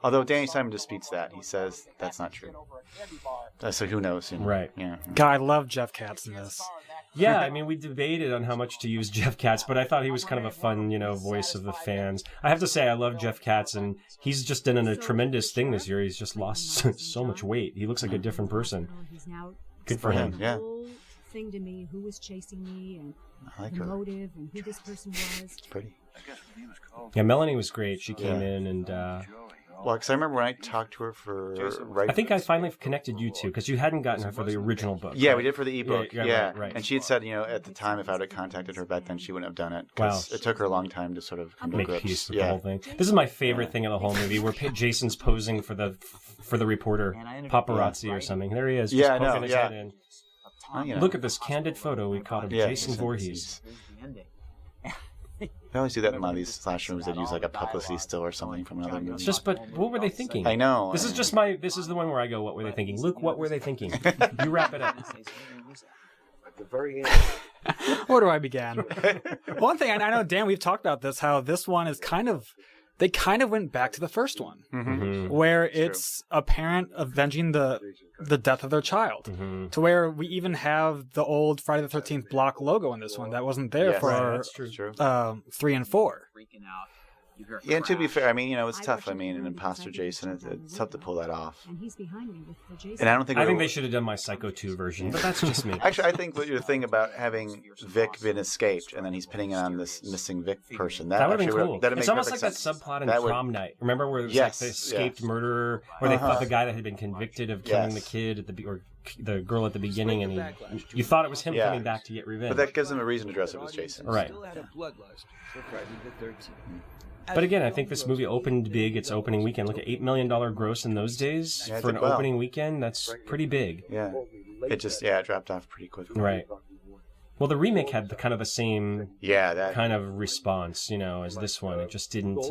Although Danny Simon disputes that. He says that's not true. So who knows? Right. Yeah. God, I love Jeff Katz in this. Yeah, I mean, we debated on how much to use Jeff Katz, but I thought he was kind of a fun, voice of the fans. I have to say, I love Jeff Katz, and he's just done a tremendous thing this year. He's just lost so much weight. He looks like a different person. Good for him. Yeah. Thing to me, who was chasing me, and I like the her. motive, and who this person was. It's pretty. Yeah, Melanie was great. She came in and... Well, because I remember when I talked to her for... I think I finally connected you two, because you hadn't gotten her for the original book. Yeah, right? we did for the ebook. Yeah. Right. And she had said, at the time, if I would have contacted her back then, she wouldn't have done it. Because it took her a long time to sort of come to Make grips. peace with the whole thing. This is my favorite thing of the whole movie, where Jason's posing for the reporter, paparazzi or something. There he is, just poking his head in. Look at this candid photo we caught of Jason Voorhees. They always do that in a lot of these slash movies. They use like a publicity still or something from another movie. But what were they thinking? I know. This is the one where I go, what were they thinking? Luke, what were they thinking? You wrap it up. At the very end. Where do I begin? One thing, I know, Dan, we've talked about this, how this one is they kind of went back to the first one, where it's a parent avenging the death of their child, to where we even have the old Friday the 13th block logo in this one that wasn't there for 3 and 4. Yeah, and to be fair, I mean, it's tough. I mean, an imposter Jason, it's tough to pull that off. And he's behind me with the Jason. And I don't think they should have done my Psycho 2 version, but that's just me. Actually, I think what your thing about having Vic been escaped and then he's pinning it on this missing Vic person, that would have been cool. That'd it's almost like that subplot in Prom Night. Remember where it was like the escaped murderer, where they thought the guy that had been convicted of killing the kid or the girl at the beginning, and you thought it was him coming back to get revenge. But that gives him a reason to dress up as Jason. Right. But again, I think this movie opened big its opening weekend. Look at $8 million gross in those days for an opening weekend. That's pretty big. Yeah. It dropped off pretty quickly. Right. Well, the remake had the same kind of response, as this one. It just didn't.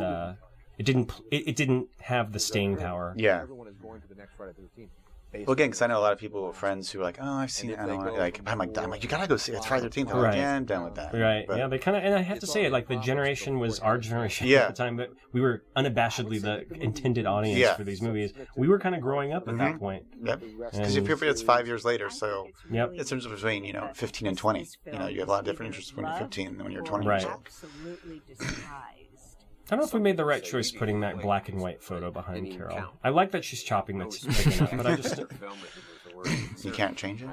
It didn't have the staying power. Yeah. Well, again, because I know a lot of people, friends who are like, "Oh, I've seen it." I don't want to, I'm like, you gotta go see it. It's Friday the 13th. I'm like, yeah, I'm done with that. Right. But, yeah, they kind of, and I have to say it, like the generation was our generation at the time, but we were unabashedly the intended audience for these movies. We were kind of growing up at that point. Yep. Because it's 5 years later, so it's between 15 and 20. You have a lot of different interests when you're 15 than when you're 20 years old. I don't know if we made the right choice putting that black and white photo behind Carol. I like that she's chopping the chicken up, but I just... You can't change it?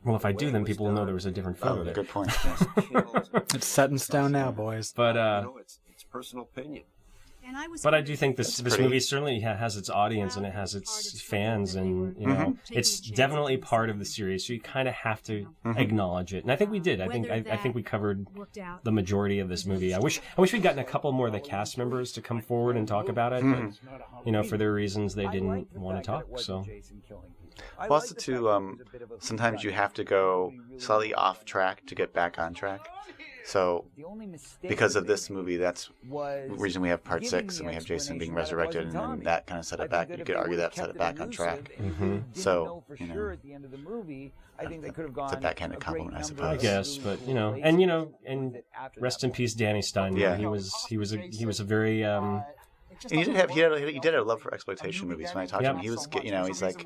Well, if I do, then people will know there was a different photo there. Good point. It's set in stone now, boys. But, it's personal opinion. But I do think this movie certainly has its audience and it has its fans, and it's definitely part of the series. So you kind of have to acknowledge it, and I think we did. I think we covered the majority of this movie. I wish we'd gotten a couple more of the cast members to come forward and talk about it, but for their reasons they didn't want to talk. So. Well, also too, sometimes you have to go slightly off track to get back on track. So, because of this movie, that's the reason we have part 6 and we have Jason being resurrected, and then that kind of set it back. You could argue that set it back on track. So, I think they could have gone it's a backhanded compliment, I suppose. I guess, but and rest in peace, Danny Stein. Yeah. He was a very. And he did have a love for exploitation movies. When I talked to him, he was, he's like,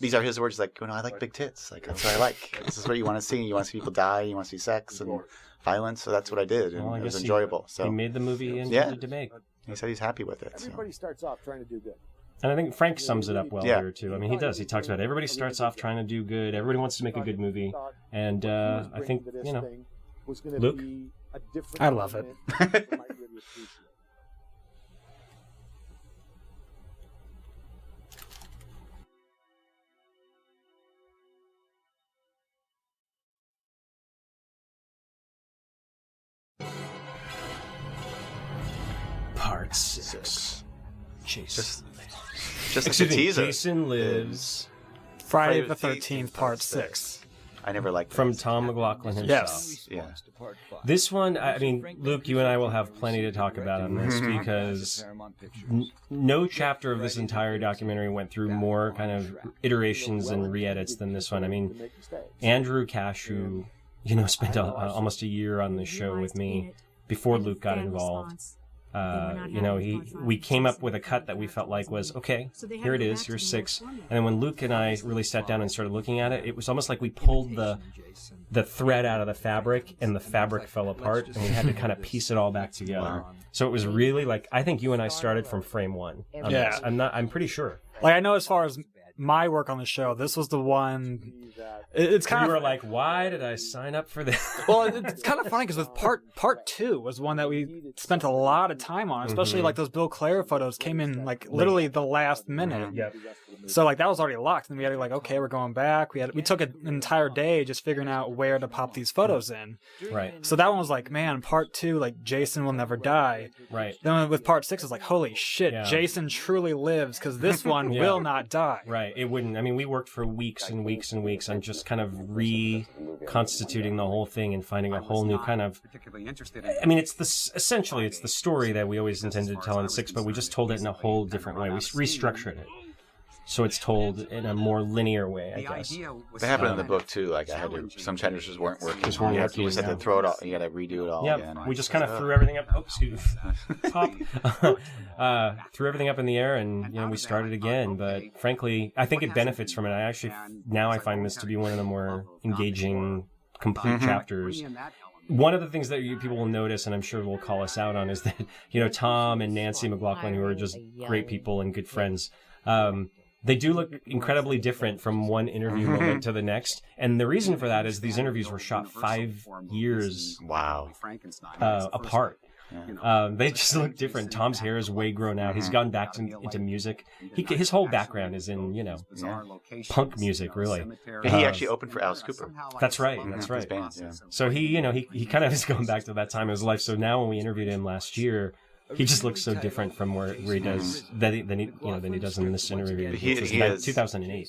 these are his words, like, I like big tits. Like, that's what I like. This is what you want to see. You want to see people die. You want to see sex and violence. So that's what I did. And it was enjoyable. So he made the movie he intended to make. He said he's happy with it. Everybody starts off trying to do good. And I think Frank sums it up well here, too. I mean, he does. He talks about everybody starts off trying to do good. Everybody wants to make a good movie. And I think, Luke? I love it. Part 6. Just like a teaser. Jason Lives. Friday the 13th, Part 6. I never liked From Tom McLaughlin himself. Yes. Yeah. This one, I mean, Luke, you and I will have plenty to talk about on this because no chapter of this entire documentary went through more kind of iterations and re-edits than this one. I mean, Andrew Cash, who, spent almost a year on the show with me before Luke got involved, we came up with a cut that we felt like was, okay, here it is, here's 6. And then when Luke and I really sat down and started looking at it, it was almost like we pulled the thread out of the fabric, and the fabric fell apart, and we had to kind of piece it all back together. So it was really like, I think you and I started from frame 1. I'm pretty sure. Like, I know as far as my work on the show, this was the one. It's kind of. You were like, why did I sign up for this? Well, it's kind of funny because with part 2 was one that we spent a lot of time on, especially like those Bill Clare photos came in like literally the last minute. Yep. So like that was already locked, and we had to like, okay, we're going back. We took an entire day just figuring out where to pop these photos in. Right. So that one was like, man, part 2, like Jason will never die. Right. Then with part 6, it's like, holy shit, Jason truly lives because this one will not die. Right. It wouldn't. I mean, we worked for weeks and weeks and weeks on just kind of reconstituting the whole thing and finding a whole new kind of. I mean, essentially it's the story that we always intended to tell in 6, but we just told it in a whole different way. We restructured it. So it's told in a more linear way, I guess. That happened in the book too. Like I had to, some chapters just weren't working. You just had to throw it all. You got to redo it all again. We just kind of threw everything up. Oh, excuse me. Pop. Threw everything up in the air, and we started again. But frankly, I think it benefits from it. I find this to be one of the more engaging, complete chapters. One of the things that people will notice, and I'm sure will call us out on, is that Tom and Nancy McLaughlin, who are just great people and good friends. They do look incredibly different from one interview moment to the next. And the reason for that is these interviews were shot 5 years apart. They just look different. Tom's hair is way grown out. He's gone back into music. His whole background is in, punk music, really. And he actually opened for Alice Cooper. That's right. That's right. Band, yeah. So he kind of is going back to that time of his life. So now when we interviewed him last year, he just looks so different from where he does than he does in this interview. He is 2008.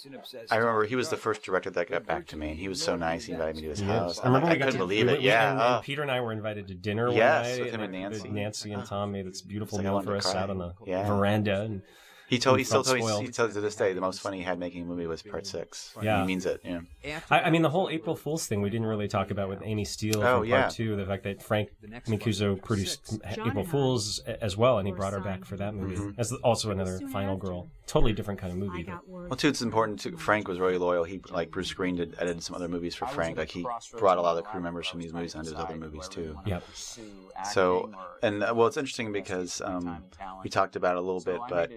I remember he was the first director that got back to me, and he was so nice. He invited me to his house. I remember I couldn't believe it. Yeah, and Peter and I were invited to dinner one night. With him and Nancy. Nancy and Tom made this beautiful meal for us out on the veranda. And he still tells to this day the most fun he had making a movie was part 6. Yeah, he means it. Yeah. I mean, the whole April Fool's thing we didn't really talk about with Amy Steele from part 2. The fact that Frank Mancuso produced April Fool's as well, and he brought her back for that movie as also another Final Girl. Totally different kind of movie. Well, too, it's important too. Frank was really loyal. He, like Bruce Green, edited some other movies for Frank. Like he brought a lot of the crew members from these movies onto his other movies too. Yep. So, and it's interesting because we talked about it a little bit, but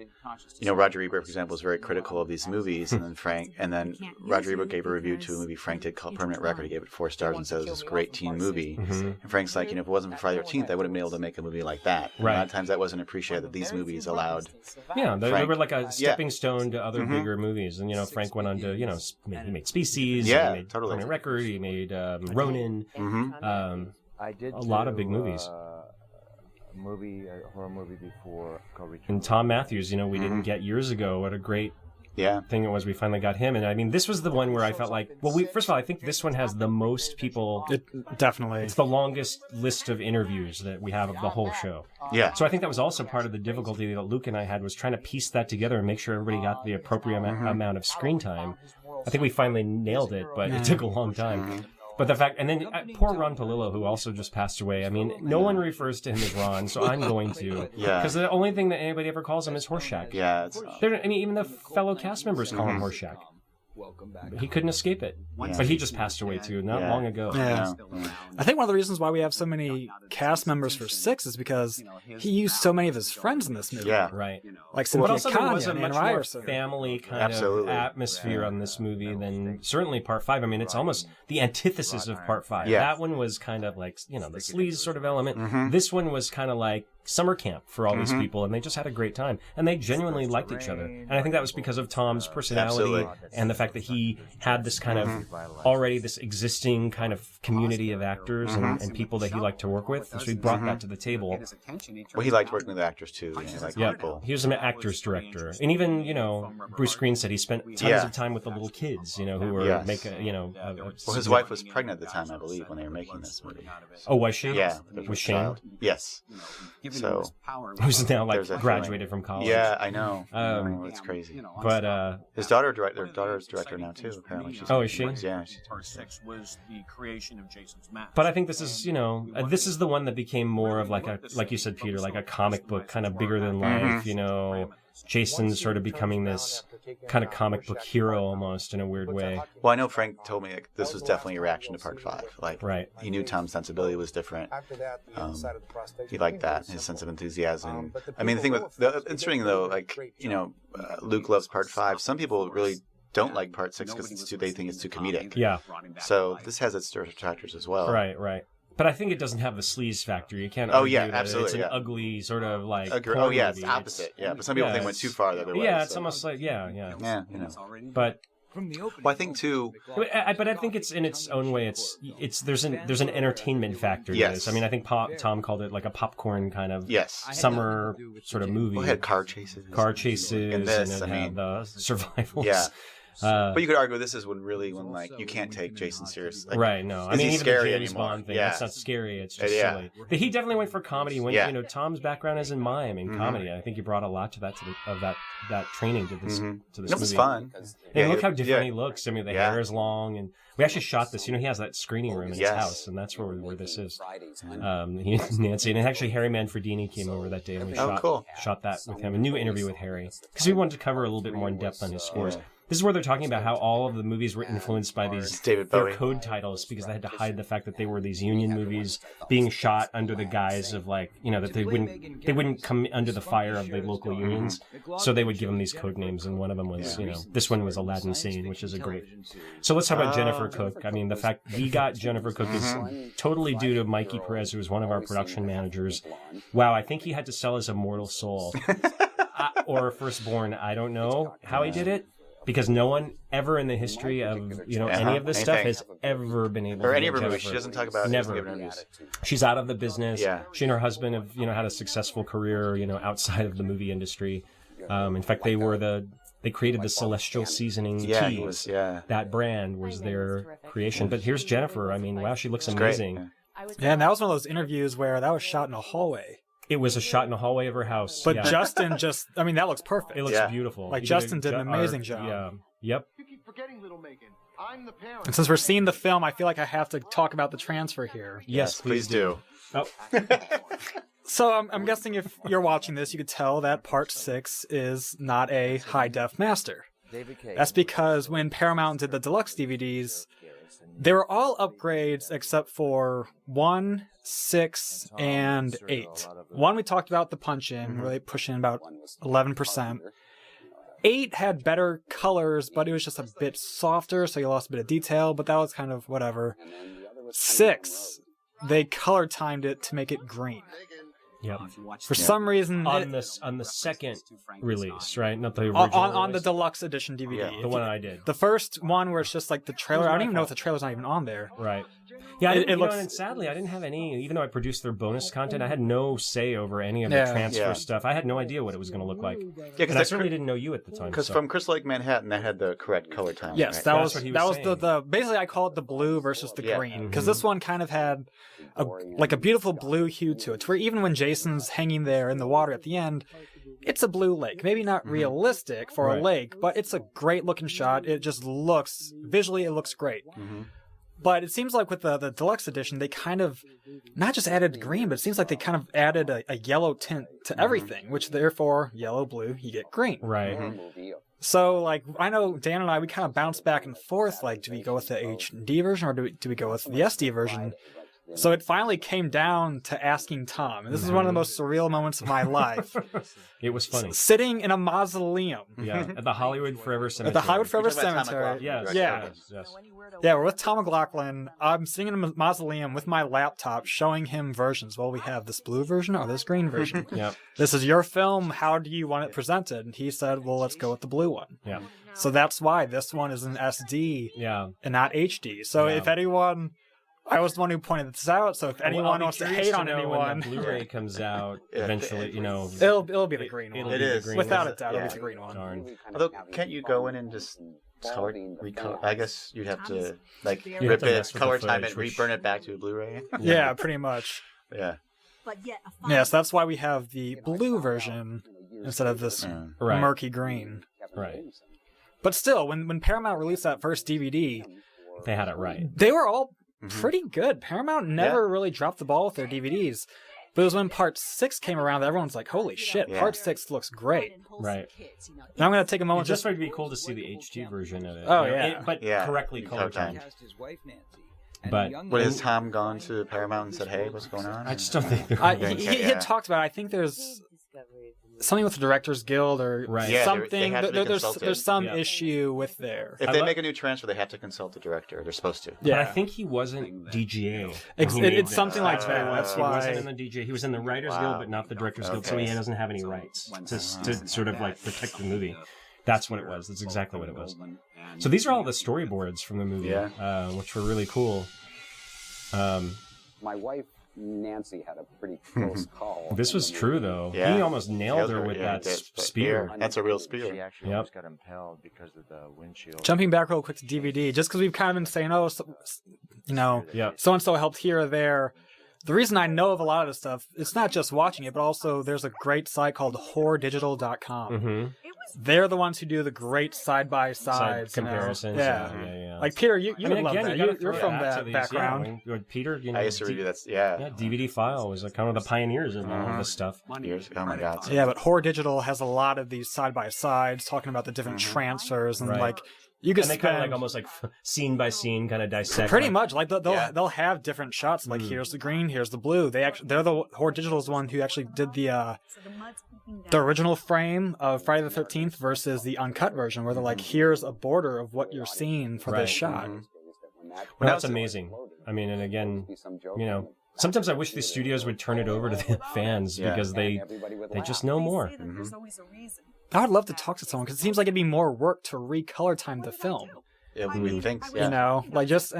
Roger Ebert, for example, was very critical of these movies, and then Roger Ebert gave a review to a movie Frank did called Permanent Record. He gave it 4 stars and said it was this great teen movie. And Frank's like, if it wasn't for Friday the 13th, I wouldn't have been able to make a movie like that. A lot of times that wasn't appreciated that these movies allowed. Yeah, they were like a stepping stone to other bigger movies, and Frank went on to he made Species, he made Permanent Record, he made Ronin, I did a lot of big movies. A horror movie before called Return. And Tom Matthews, we didn't get years ago. What a great thing it was. We finally got him, and I mean, this was the one where I felt like, first of all, I think this one has the most people. Definitely, it's the longest list of interviews that we have of the whole show. Yeah. So I think that was also part of the difficulty that Luke and I had, was trying to piece that together and make sure everybody got the appropriate amount of screen time. I think we finally nailed it, but it took a long time. But the fact, and then poor Ron Palillo, who also just passed away. I mean, no one refers to him as Ron, so I'm going to. Because the only thing that anybody ever calls him is Horseshack. Yeah. Even the fellow cast members call him Horseshack. But he couldn't escape it. But he just passed away too, not long ago. Yeah. I think one of the reasons why we have so many cast members for 6 is because he used so many of his friends in this movie. Yeah. Right. Like Cynthia But also there was a Kanya, much Anne more Ryerson. family kind of atmosphere on this movie than certainly part 5. I mean, it's almost the antithesis of part 5. Yeah. That one was kind of like, the sleaze sort of element. This one was kind of like summer camp for all these people, and they just had a great time, and they genuinely liked each other. And I think that was because of Tom's personality and the fact that he had this kind of already this existing kind of community of actors and people that he liked to work with. So he brought that to the table. Well, he liked working with actors too. People. He was an actor's director, and even Bruce Green said he spent tons of time with the little kids, who were well, his wife was pregnant at the time, I believe, when they were making this movie. Oh, was she? Yeah. Was Shane? Yes. So who's now like there's a graduated feeling. from college. Yeah, I know. It's crazy. But his their daughter's director now too. Apparently, is she? Yeah. Part 6 was the creation of Jason's mask. But I think this is, this is the one that became more of like you said, Peter, like a comic book, kind of bigger than life. Jason's sort of becoming this kind of comic book hero almost in a weird way. Well, I know Frank told me like, this was definitely a reaction to part 5. Like, right. He knew Tom's sensibility was different. He liked that, his sense of enthusiasm. I mean, the thing with the interesting though, like Luke loves part 5. Some people really don't like part 6 because they think it's too comedic. Yeah. So this has its detractors as well. Right. But I think it doesn't have the sleaze factor. You can't. Absolutely. It's an ugly sort of like. It's opposite. But some people think it went too far the other way. Yeah, it's almost like yeah. But I think too. But I think it's in its own way. It's there's an entertainment factor to this. I mean, I think Tom called it like a popcorn kind of summer sort of movie. Well, it had car chases, and this, it had the survivals. Yeah. But you could argue this is when like you can't take Jason seriously. Like, right? No, I mean even the James Bond thing. That's not scary. It's just silly. But he definitely went for comedy. When Tom's background is in mime and comedy. I think he brought a lot to that that training to this movie. It was fun. And look how different he looks. I mean, the hair is long, and we actually shot this. He has that screening room in his house, and that's where this is. Nancy and actually Harry Manfredini came over that day, and we shot that with him. A new interview with Harry because we wanted to cover a little bit more in depth on his scores. This is where they're talking about how all of the movies were influenced by these their code titles because they had to hide the fact that they were these union movies being shot under the guise of that they wouldn't come under the fire of the local unions, so they would give them these code names, and one of them was this one was Aladdin Sane, which is a great. So let's talk about Jennifer Cook. I mean, the fact we got Jennifer Cook is totally due to Mikey Perez, who was one of our production managers. Wow, I think he had to sell his immortal soul or Firstborn. I don't know how he did it. Because no one ever in the history of any of this stuff has ever been able to any of her movies. She doesn't talk about never. She's out of the business. Yeah. She and her husband have had a successful career outside of the movie industry. In fact, they created the Celestial Seasoning teas. That brand was their creation. But here's Jennifer. I mean, wow, she looks amazing. Yeah, and that was one of those interviews where that was shot in a hallway. It was a shot in the hallway of her house. But Justin that looks perfect. It looks beautiful. Like Justin did an amazing job. Yeah. Yep. And since we're seeing the film, I feel like I have to talk about the transfer here. Yes, please do. Oh. So I'm guessing if you're watching this, you could tell that Part 6 is not a high-def master. That's because when Paramount did the deluxe DVDs, they were all upgrades except for 1, 6, and 8. 1 we talked about the punch-in, really pushing about 11%. 8 had better colors, but it was just a bit softer, so you lost a bit of detail, but that was kind of whatever. 6, they color timed it to make it green. Yep. For some reason, on the second release, right? Not the original. On the deluxe edition DVD. Yeah, the one I did. The first one where it's just like the trailer. I don't even know if the trailer's not even on there. Right. Yeah, it looks. And sadly, I didn't have any. Even though I produced their bonus content, I had no say over any of the transfer stuff. I had no idea what it was going to look like. Yeah, because I certainly didn't know you at the time. Because from Crystal Lake Manhattan, that had the correct color timing. Yes, right? that was the basically I call it the blue versus the green, because this one kind of had a beautiful blue hue to it, to where even when Jason's hanging there in the water at the end, it's a blue lake. Maybe not realistic for a lake, but it's a great looking shot. It just looks visually, it looks great. But it seems like with the deluxe edition, they kind of not just added green, but it seems like they kind of added a yellow tint to everything, which therefore yellow, blue, you get green. Right. So, like, I know Dan and I, we kind of bounce back and forth. Like, do we go with the HD version or do we go with the SD version? So it finally came down to asking Tom. And this is one of the most surreal moments of my life. It was funny. Sitting in a mausoleum. Yeah, at the Hollywood Forever Cemetery. At the Hollywood Forever Cemetery. Yes. Yeah, we're with Tom McLaughlin. I'm sitting in a mausoleum with my laptop showing him versions. Well, we have this blue version or this green version. This is your film. How do you want it presented? And he said, well, let's go with the blue one. Yeah. So that's why this one is an SD and not HD. So if anyone... I was the one who pointed this out, so if anyone wants to hate on anyone... When the Blu-ray comes out, eventually, It'll be the green one. It is. Without a doubt, it'll be the green one. Darn. Although, can't you go in and just recolor? I guess you'd have to, rip it, color time it, reburn it back to a Blu-ray. Yeah, pretty much. Yeah. but yet a Yeah, so that's why we have the blue version instead of this Right. murky green. Right. But still, when Paramount released that first DVD, They had it right. they were all pretty good. Paramount never really dropped the ball with their DVDs. But it was when Part 6 came around that everyone's like, holy shit, Part 6 looks great. Right. Now I'm going to take a It moment just would be cool to see the HD version of it. Oh, You know, yeah. but correctly color timed. But What, has Tom gone to Paramount and said, hey, what's going on? I just don't think they're he had talked about it. I think there's something with the Directors Guild or Right. Yeah, something. they have to be There's consulted. some issue with there. If they make a new transfer, they have to consult the director. They're supposed to. But I think he wasn't DGA. It's something like that. That's he why wasn't in the DJ. He was in the Writers Guild, but not the Directors Guild, so he doesn't have any rights to sort of like protect the movie. That's what it was. That's exactly what it was. So these are all the storyboards from the movie, which were really cool. My wife Nancy had a pretty close call. This was true though. Yeah. He almost nailed her with that spear. That's a real spear. She actually almost got impaled because of the windshield. Jumping back real quick to DVD, just because we've kind of been saying, oh, so-and-so helped here or there. The reason I know of a lot of this stuff, it's not just watching it, but also there's a great site called horrordigital.com. Mm-hmm. They're the ones who do the great side-by-sides. comparisons. Yeah. Like, Peter, you would love that. You're from that background. Yeah, Peter, I used to review that. Yeah. DVD File was like kind of the pioneers of all this stuff. Years ago. Oh my God. Yeah, but Horror Digital has a lot of these side-by-sides talking about the different transfers and like you could and they kind of like almost like scene by scene kind of dissect. Pretty much, like they'll have different shots. Like here's the green, here's the blue. They're the Horror Digital's one who actually did the original frame of Friday the 13th versus the uncut version, where they're like, here's a border of what you're seeing for this shot. Well, that's amazing. I mean, and again, you know, sometimes I wish these studios would turn it over to the fans because they just know more. I would love to talk to someone because it seems like it'd be more work to recolor time the film. Yeah, we think, You know, like just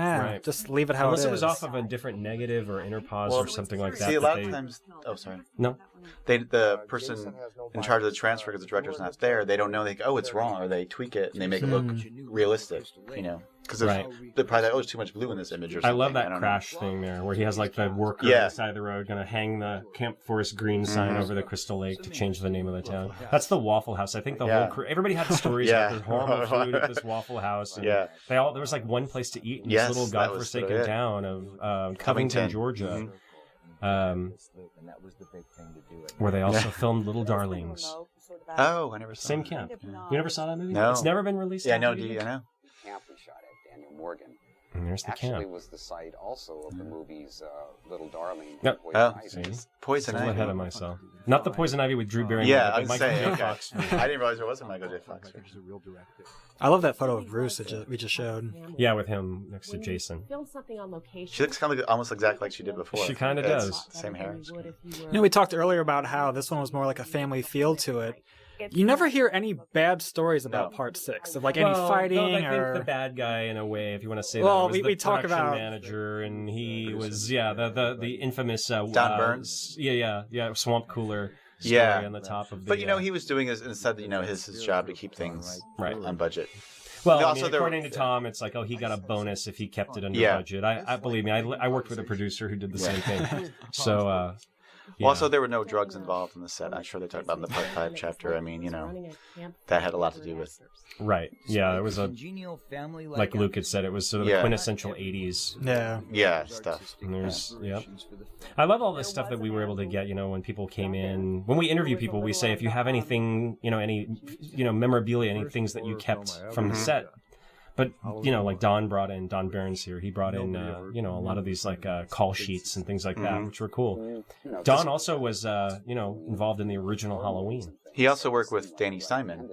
leave it how Unless it is. it was off of a different negative or interpause or something like that. See, a lot of times. Oh, sorry. No. The person in charge of the transfer, because the director's not there, they don't know. They go, oh, it's wrong, or they tweak it and they make it look realistic. You know, because they're probably like, oh, there's too much blue in this image or something. I love that crash thing there, where he has like the worker on the side of the road going to hang the Camp Forest Green sign over the Crystal Lake to change the name of the town. That's the Waffle House. I think the whole crew, everybody had stories about this horrible food at this Waffle House. And they all, there was like one place to eat in this little godforsaken town of Covington, Georgia. And that was the big thing to do it. Where they also filmed Little Darlings. Oh, I never saw Same that. camp. You never saw that movie? No. It's never been released. Yeah, on no, DVD? I know. Camp we shot at Daniel Morgan. And there's the Actually camp. was the site also of the movies Little Darling. Yep. Poison Ivy. Poison Still Ivy. ahead of myself. Not the Poison Ivy with Drew Barrymore. Yeah, but I was Michael saying. J. Okay. Fox. I didn't realize there was a Michael J. Fox version. I love that photo of Bruce that we just showed. Yeah, with him next to Jason. Film something on location. She looks kind of almost exactly like she did before. She kind of Yeah, does. it's Same hair. You know, we talked earlier about how this one was more like a family feel to it. You never hear any bad stories about Part 6 of like any fighting I think or the bad guy in a way, if you want to say Well, that. Was we the talk production about- manager, and he was the infamous Don Burns? Yeah, swamp cooler. Story Yeah. on the top of the. But you know, he was doing his instead. You know, his job to keep things on budget. Well, But I also mean, there- according to Tom, it's like, oh, he got a bonus if he kept it under budget. I believe me, I worked with a producer who did the same thing. So, Well, also, there were no drugs involved in the set. I'm sure they talked about in the Part 5 chapter. I mean, you know, that had a lot to do with. Right. Yeah, it was a. Congenial family Like Luke had said, it was sort of the quintessential 80s. Yeah, stuff. And there's, I love all this stuff that we were able to get, you know, when people came in. When we interview people, we say, if you have anything, you know, any, you know, memorabilia, any things that you kept from the set. But, you know, like Don Barnes here, he brought in, you know, a lot of these like call sheets and things like that, which were cool. Don also was, you know, involved in the original Halloween. He also worked with Danny Simon.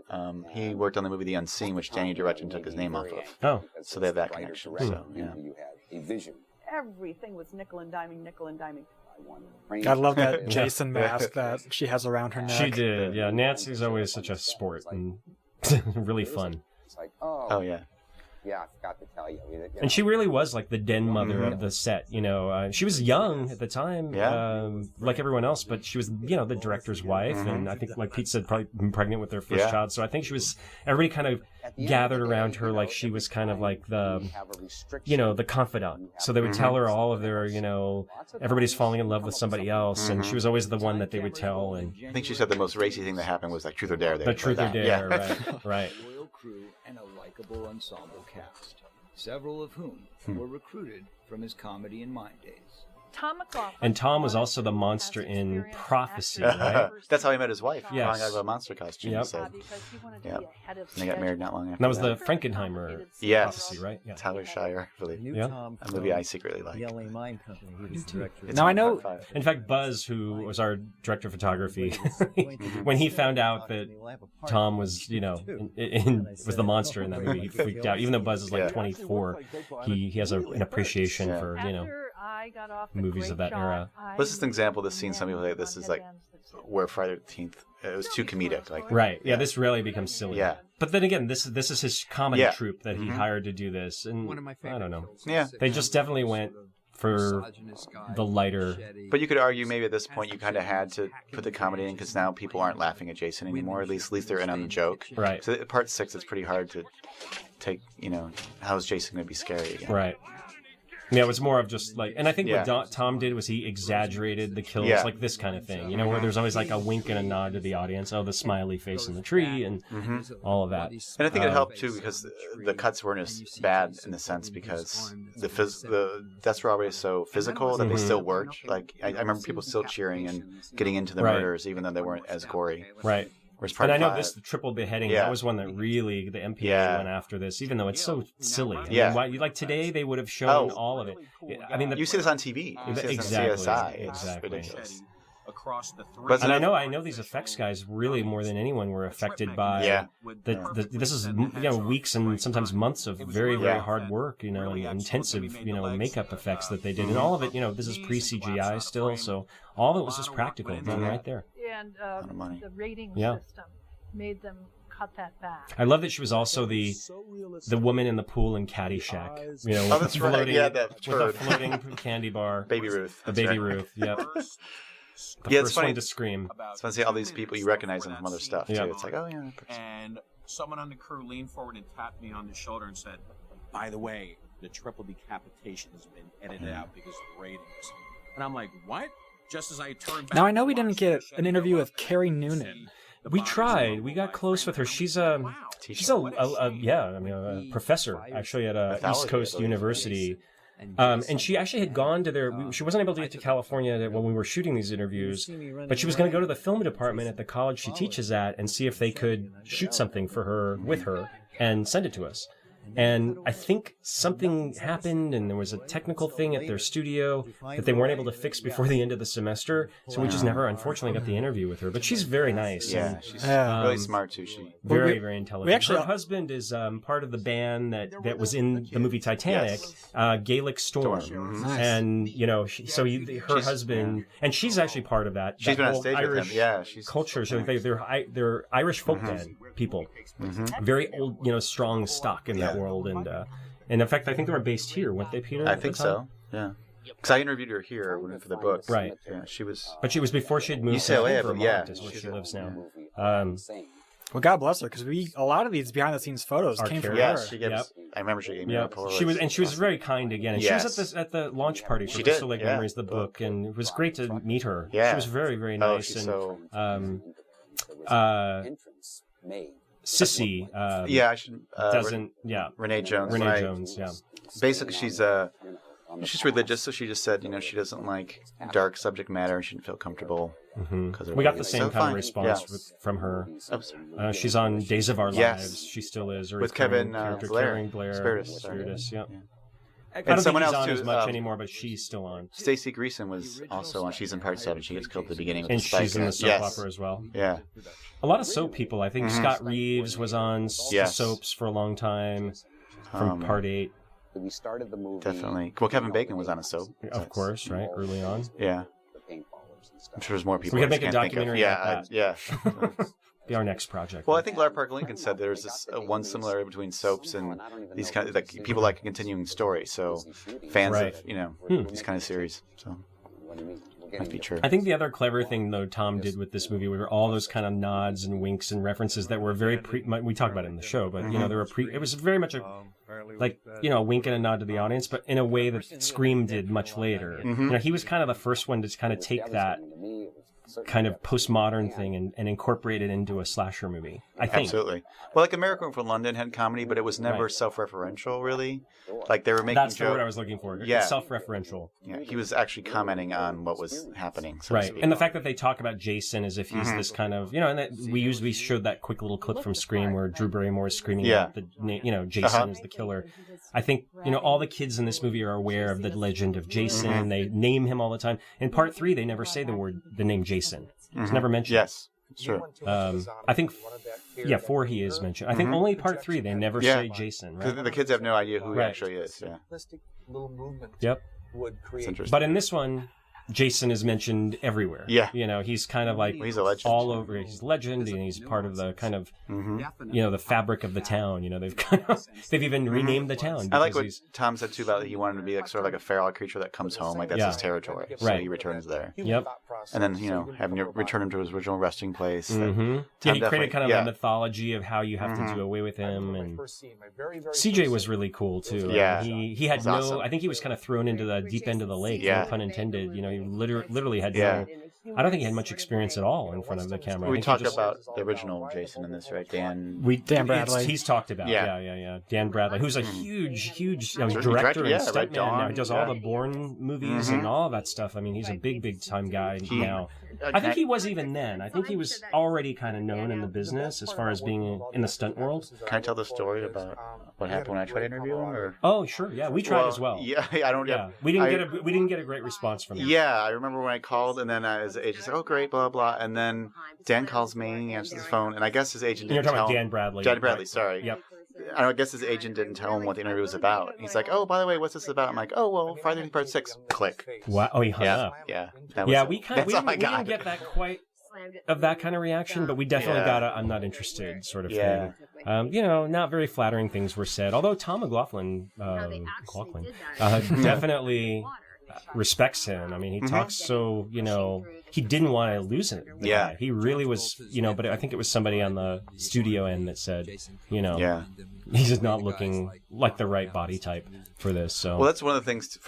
He worked on the movie The Unseen, which Danny directed and took his name off of. Oh. So they have that connection. So, yeah. You had a vision. Everything was nickel and diming. I love that Jason mask that she has around her neck. She did, yeah. Nancy's always such a sport and really fun. Oh, yeah. Yeah, I forgot to tell you. And she really was like the den mother of the set, you know. She was young at the time, like everyone else, but she was, you know, the director's wife, and I think, like Pete said, probably been pregnant with their first child. So I think she was, everybody kind of gathered around her like she was kind of like the, you know, the confidant. So they would tell her all of their, you know, everybody's falling in love with somebody else, and she was always the one that they would tell. And I think she said the most racy thing that happened was like Truth or Dare. The Truth or Dare, right. Royal crew and a likable ensemble cast, several of whom were recruited from his comedy and Mind Days. And Tom was also the monster in Prophecy, right? That's how he met his wife. Yes. Calling out of a monster costume. Yep. And they got married not long after. And that was the Frankenheimer Prophecy, right? Yeah. Tyler Shire, I believe. Yeah. A movie I secretly like. Now I know, in fact, Buzz, who was our director of photography, when he found out that Tom was, you know, was the monster in that movie, he freaked out. Even though Buzz is like 24, he has an appreciation for, you know, movies of that era. This is an example of this scene. Some people say this is like where Friday the 13th, it was too comedic. Like, right. Yeah, this really becomes silly. Yeah. But then again, this is his comedy troupe that he hired to do this. And I don't know. Yeah. They just definitely went for the lighter. But you could argue maybe at this point you kind of had to put the comedy in because now people aren't laughing at Jason anymore. At least they're in on the joke. Right. So at part 6, it's pretty hard to take, you know, how is Jason going to be scary again? Right. Yeah, it was more of just like, and I think what Tom did was he exaggerated the kills, like this kind of thing, you know, where there's always like a wink and a nod to the audience, the smiley face in the tree, and all of that. And I think it helped too because the cuts weren't as bad in the sense because the deaths were always so physical that they still worked. Like I remember people still cheering and getting into the murders even though they weren't as gory. Right. And I know the triple beheading, that was one that really, the MPA went after this, even though it's so silly. I mean, like today, they would have shown all of it. I mean, you see this on TV. You see this on CSI. It's ridiculous. Across the three. And I know these effects guys really more than anyone were affected by this is, you know, weeks and sometimes months of very, very hard work, you know, intensive, you know, makeup effects that they did. And all of it, you know, this is pre-CGI still, so all of it was just practical, done right there. And the rating system made them cut that back. I love that she was also the woman in the pool in Caddyshack. You know, that's floating, right. Yeah, with a floating candy bar. Baby Ruth. The Baby Ruth. Yep. The it's first funny one to scream. It's fun to see all these people you recognize them from other stuff too. It's like, oh yeah. And someone on the crew leaned forward and tapped me on the shoulder and said, "By the way, the triple decapitation has been edited out because of the ratings." And I'm like, "What?" Just as I turned back. Now I know we didn't get an interview with Carrie Noonan. We tried. We got close with her. She's a professor actually at East Coast University. And she actually had gone to she wasn't able to get to California when we were shooting these interviews, but she was going to go to the film department at the college she teaches at and see if they could shoot something for her with her and send it to us. And I think something happened and there was a technical thing at their studio that they weren't able to fix before the end of the semester. So we just never, unfortunately, got the interview with her. But she's very nice. Yeah, she's really smart too. Very, very intelligent. Her husband is part of the band that was in the movie Titanic, Gaelic Storm. And, you know, her husband, and she's actually part of that. She's been on stage Irish with him. Yeah, she's culture. So they're Irish folk band people. Very old, you know, strong stock in that world, and in fact, I think they were based here. Weren't they, Peter? I think so. Yeah, because I interviewed her here for the book. Right. Yeah, she was. But she was before she had moved UCLA, to Vermont, is where she lives now. Well, God bless her, because a lot of these behind-the-scenes photos came from her. She gave us, I remember she gave me a Polaroid. She was very kind again. And she was at the launch party for Crystal Lake Memories, the book, and it was great to meet her. Yeah. She was very, very nice. Sissy. I should. Doesn't. Renee Jones. Renee Jones. Yeah. Basically, she's religious, so she just said, you know, she doesn't like dark subject matter. She didn't feel comfortable. We got the same kind of response from her. She's on Days of Our Lives. She still is. With Kevin Blair. Spiritus. Yeah. I And don't someone think he's else on too, as much anymore, but she's still on. Stacey Greason was also on. She's in part 7. She gets killed at the beginning. And she's in the soap opera as well. Yeah. A lot of soap people. I think Scott Reeves was on soaps for a long time from part 8. We started the movie. Definitely. Well, Kevin Bacon was on a soap. Of course, right? Early on. Yeah. I'm sure there's more people. We could make a documentary about that. Yeah. be our next project. Well, I think Larry Parker Lincoln said there's this one similarity between soaps and these kind of, like, people like a continuing story. So fans of, these kind of series. So must be true. I think the other clever thing, though, Tom did with this movie were all those kind of nods and winks and references that were very we talked about it in the show, but there were it was very much a a wink and a nod to the audience, but in a way that Scream did much later. He was kind of the first one to kind of take that kind of postmodern thing and incorporate it into a slasher movie, I think. Absolutely. Well, like American from London had comedy, but it was never self-referential, really. Like, they were making That's jokes. the word I was looking for. Yeah. Self-referential. Yeah, he was actually commenting on what was happening. So right. And the fact that they talk about Jason as if he's this kind of, and that we showed that quick little clip from Scream where Drew Barrymore is screaming out Jason is the killer. I think, all the kids in this movie are aware of the legend of Jason. They name him all the time. In part 3, they never say the name Jason. It's never mentioned. Yes, sure. I think, 4 he is mentioned. I think only part 3 they never say Jason. Right? Because the kids have no idea who he actually is. Yeah. Yep. It's interesting. But in this one, Jason is mentioned everywhere. Yeah. He's kind of like he's a legend. all over. He's a legend, and he's part of the kind of, the fabric of the town. They've even renamed the town. I like what Tom said too about he wanted to be like sort of like a feral creature that comes home, like that's his territory. So he returns there. Yep. And then having to return him to his original resting place. He created kind of a mythology of how you have to do away with him, and CJ was really cool too. Yeah, he had awesome. I think he was kind of thrown into the deep end of the lake. No pun intended. He literally had no. I don't think he had much experience at all in front of the camera. We talked about the original Jason in this, right? Dan Bradley. He's talked about. Yeah. Dan Bradley, who's a huge director and stuntman now. He does all the Bourne movies and all that stuff. I mean, he's a big time guy now. I think he was even then. I think he was already kind of known in the business as far as being in the stunt world. Can I tell the story about what happened when I tried to interview him? Or? Oh, sure. Yeah, we tried as well. Yeah, I don't. Yeah, we didn't get a great response from him. Yeah, I remember when I called, and then his agent said, "Oh, great, blah blah," and then Dan calls me, and he answers the phone, and I guess his agent didn't You're talking tell about him. Dan Bradley. Dan Bradley, sorry. Yep. I guess his agent didn't tell him what the interview was about. He's like, "Oh, by the way, what's this about?" I'm like, "Oh, well, Friday Part 6." Click. Wow. Oh, he hung up. Yeah. We didn't get that quite of that kind of reaction, but we definitely got a "I'm not interested" sort of thing. Not very flattering things were said. Although Tom McLaughlin definitely respects him. I mean, he talks so he didn't want to lose it. Yeah, he really was. But I think it was somebody on the studio end that said, he's just not looking like the right body type for this. So well, that's one of the things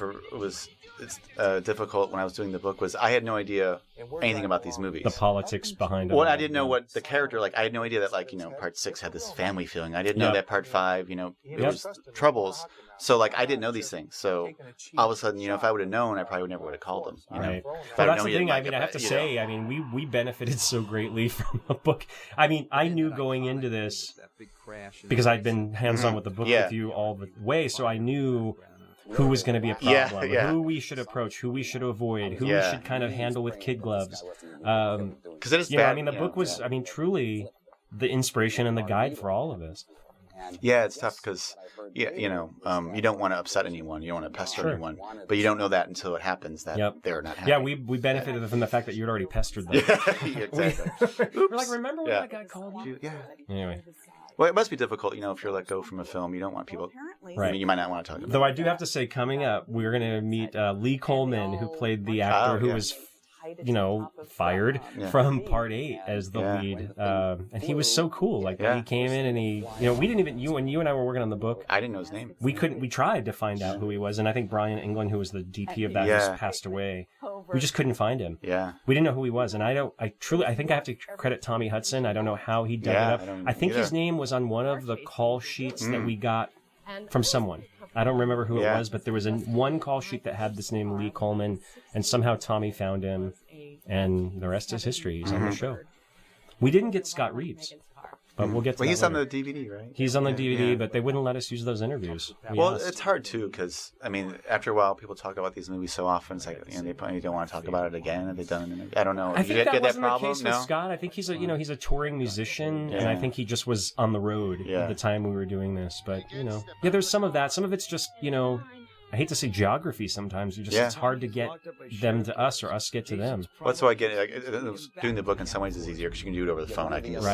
it's difficult when I was doing the book was I had no idea anything about these movies. The politics behind it. Well, I didn't know what the character, I had no idea that Part 6 had this family feeling. I didn't know that Part 5, it was troubles. So I didn't know these things. So all of a sudden, if I would have known, I probably never would have called them. Right. Well, that's the thing. I have to say, we benefited so greatly from the book. I mean, I knew going into this because I'd been hands-on with the book with you all the way, so I knew who was going to be a problem, who we should approach, who we should avoid, who we should kind of handle with kid gloves. Because it is bad. I mean, the book was, truly the inspiration and the guide for all of this. Yeah, it's tough because, you don't want to upset anyone. You don't want to pester anyone. But you don't know that until it happens that they're not happy. Yeah, we benefited from the fact that you had already pestered them. Exactly. We're like, remember when that guy called you? Yeah. Anyway. Well, it must be difficult, if you're let go from a film. You don't want people... Right. You might not want to talk about it. Though I do have to say, coming up, we're going to meet Lee Coleman, who played the actor who was... fired from Part 8 as the lead, and he was so cool. He came in and he, we didn't even when you and I were working on the book, I didn't know his name. We tried to find out who he was, and I think Brian England, who was the DP of that, just passed away. We just couldn't find him. Yeah, we didn't know who he was, and I think I have to credit Tommy Hudson. I don't know how he dug it up. I think his name was on one of the call sheets that we got from someone. I don't remember who it was, but there was one call sheet that had this name, Lee Coleman, and somehow Tommy found him, and the rest is history. He's on the show. We didn't get Scott Reeves, but we'll get to that he's later. On the DVD, right? He's on the DVD, but they wouldn't let us use those interviews. It's hard, too, because, after a while, people talk about these movies so often, it's like, they probably don't want to talk about it again. Have they done an interview? I don't know. I think that wasn't problem? The case with Scott. I think he's a touring musician, and I think he just was on the road at the time we were doing this. But, there's some of that. Some of it's just, I hate to say geography sometimes. It's hard to get them to us or us get to them. Well, that's why I get it. Doing the book in some ways is easier because you can do it over the phone. I can just,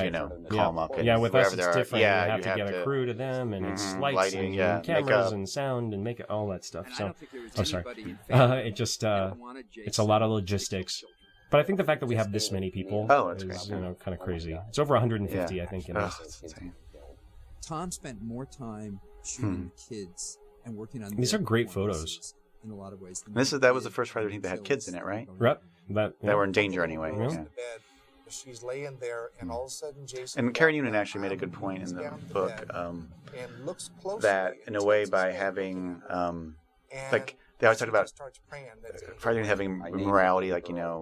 call them up. And with us, it's different. Yeah, you have to get a crew to them, and it's lighting, and cameras, and sound, and make it all that stuff. So, sorry. It just, it's a lot of logistics. But I think the fact that we have this many people is, kind of crazy. It's over 150, I think. In this. Tom spent more time shooting kids and working on. These are great photos. In a lot of ways. That was the first Friday that had kids in it, right? Yep. That were in danger anyway. Yeah. She's laying there, and all of a sudden, Jason. And Karen Noonan actually made a good point in the book that, in a way, by having they always talk about Friday having morality,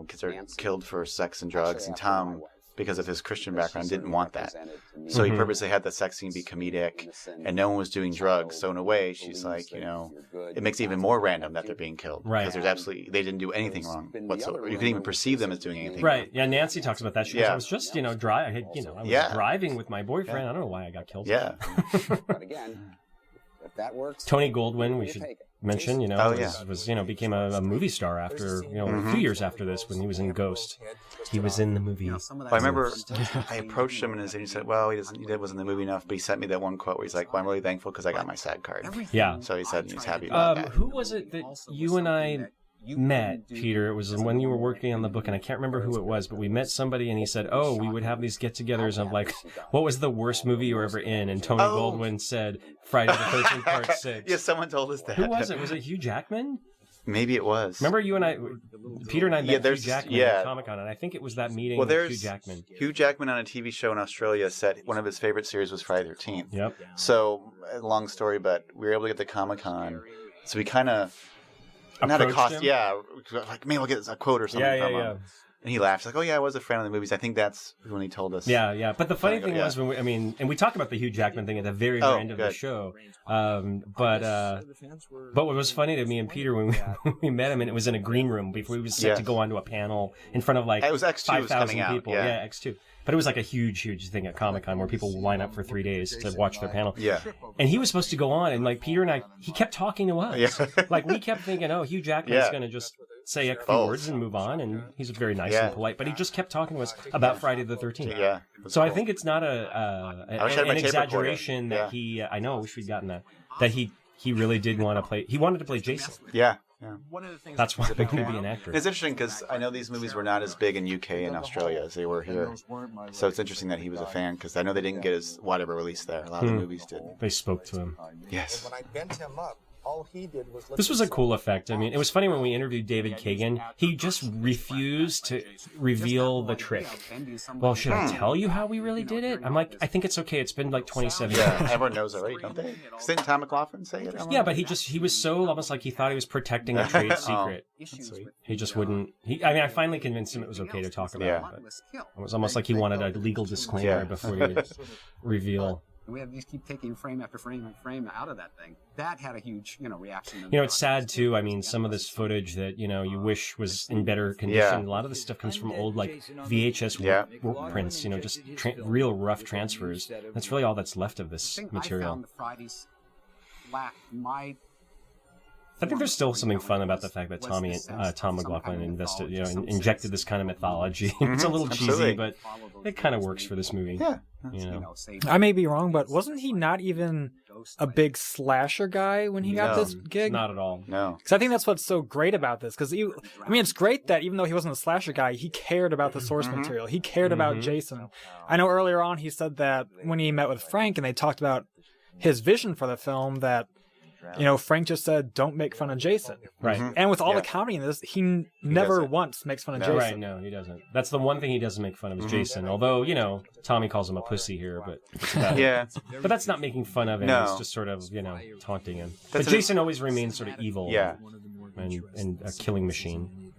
kids are killed for sex and drugs, and Tom, because of his Christian background, didn't want that. So he purposely had the sex scene be comedic, and no one was doing drugs. So in a way, she's like, it makes it even more random that they're being killed. Right. Because they didn't do anything wrong whatsoever. You couldn't even perceive them as doing anything wrong. Right. Yeah, Nancy talks about that. She goes, I was just, I was driving with my boyfriend. I don't know why I got killed. Yeah. But again, if that works. Tony Goldwyn, we should mention, became a movie star after, a few years after this when he was in Ghost. He was in the movie. I remember I approached him and he said, well, he wasn't in the movie enough, but he sent me that one quote where he's like, well, I'm really thankful because I got my SAG card. Yeah. So he said he's happy about that. Who was it that you and I met, Peter? It was when you were working on the book, and I can't remember who it was, but we met somebody and he said, we would have these get-togethers of what was the worst movie you were ever in? And Tony Goldwyn said Friday the 13th Part 6. Yeah, someone told us that. Who was it? Was it Hugh Jackman? Maybe it was. Remember you and I, Peter and I met Hugh Jackman at Comic-Con, and I think it was that meeting with Hugh Jackman. Hugh Jackman on a TV show in Australia said one of his favorite series was Friday the 13th. Yep. So, long story, but we were able to get to Comic-Con, so we kind of... Not a cost, maybe we'll get a quote or something from him. And he laughed. He's like, I was a fan of the movies. I think that's when he told us. Yeah. But the funny thing was, and we talked about the Hugh Jackman thing at the very end of the show. But what was funny to me and Peter when we met him, and it was in a green room before we was set to go onto a panel in front of it was X2 5,000 people. Yeah, X2. But it was like a huge thing at Comic-Con where people would line up for 3 days to watch their panel. Yeah. And he was supposed to go on, and Peter and I, he kept talking to us. Yeah. We kept thinking, Hugh Jackman's going to just say a few words and move on, and he's very nice and polite, but he just kept talking to us about Friday the 13th. Yeah. So I think it's not an exaggeration that he, I know, I wish we'd gotten that he really did want to play, he wanted to play Jason. Yeah. One of the things that's why he could be an actor. It's interesting because I know these movies were not as big in UK and Australia as they were here. So it's interesting that he was a fan because I know they didn't get his whatever release there. A lot of the movies did. They spoke to him. Yes. When I bent him up, all he did was this was a cool effect. It was funny when we interviewed David Kagan. He just refused to reveal the trick. Well, should I tell you how we really did it? I'm like, I think it's okay. It's been 27 years. Yeah, everyone knows already, don't they? Didn't Tom McLaughlin say it? Yeah, but he was so almost like he thought he was protecting a trade secret. He just wouldn't. I finally convinced him it was okay to talk about it. But it was almost like he wanted a legal disclaimer before he would reveal. We have these keep taking frame after frame after frame out of that thing. That had a huge, reaction. It's sad too. Some of this footage that you wish was in better condition. A lot of this stuff comes from old VHS work prints. Just real rough transfers. That's really all that's left of this material. I found the Fridays lack my. I think there's still something fun about the fact that Tom McLaughlin injected this kind of mythology. It's a little cheesy, but it kind of works for this movie. Yeah. I may be wrong, but wasn't he not even a big slasher guy when he got this gig? Not at all. No. Because I think that's what's so great about this. Because it's great that even though he wasn't a slasher guy, he cared about the source material. He cared about Jason. I know earlier on he said that when he met with Frank and they talked about his vision for the film, that Frank just said, don't make fun of Jason. Right. And with all the comedy in this, he never once makes fun of Jason. Right, no, he doesn't. That's the one thing he doesn't make fun of is Jason. Although, Tommy calls him a pussy here, but but that's not making fun of him. No. It's just sort of, taunting him. But Jason always remains sort of evil. Yeah. And a killing machine.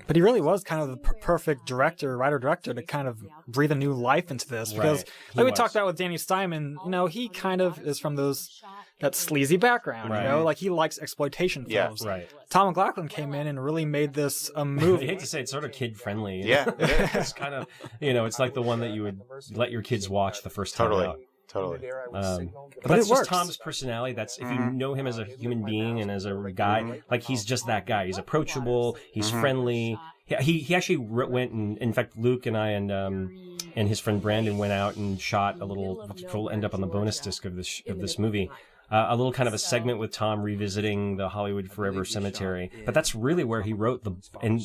But he really was kind of the perfect writer-director to kind of breathe a new life into this. Because like we talked about with Danny Steinman, he kind of is from that sleazy background, he likes exploitation films. Right. Tom McLaughlin came in and really made this a movie. I hate to say it's sort of kid-friendly. Yeah. It's kind of, it's like the one that you would let your kids watch the first time out. Totally. But that's just Tom's personality. That's if you know him as a human being and as a guy, like he's just that guy. He's approachable. He's friendly. He actually went and, in fact, Luke and I and his friend Brandon went out and shot a little. Which will end up on the bonus disc of this movie. A little kind of a segment with Tom revisiting the Hollywood Forever Cemetery. But that's really where he wrote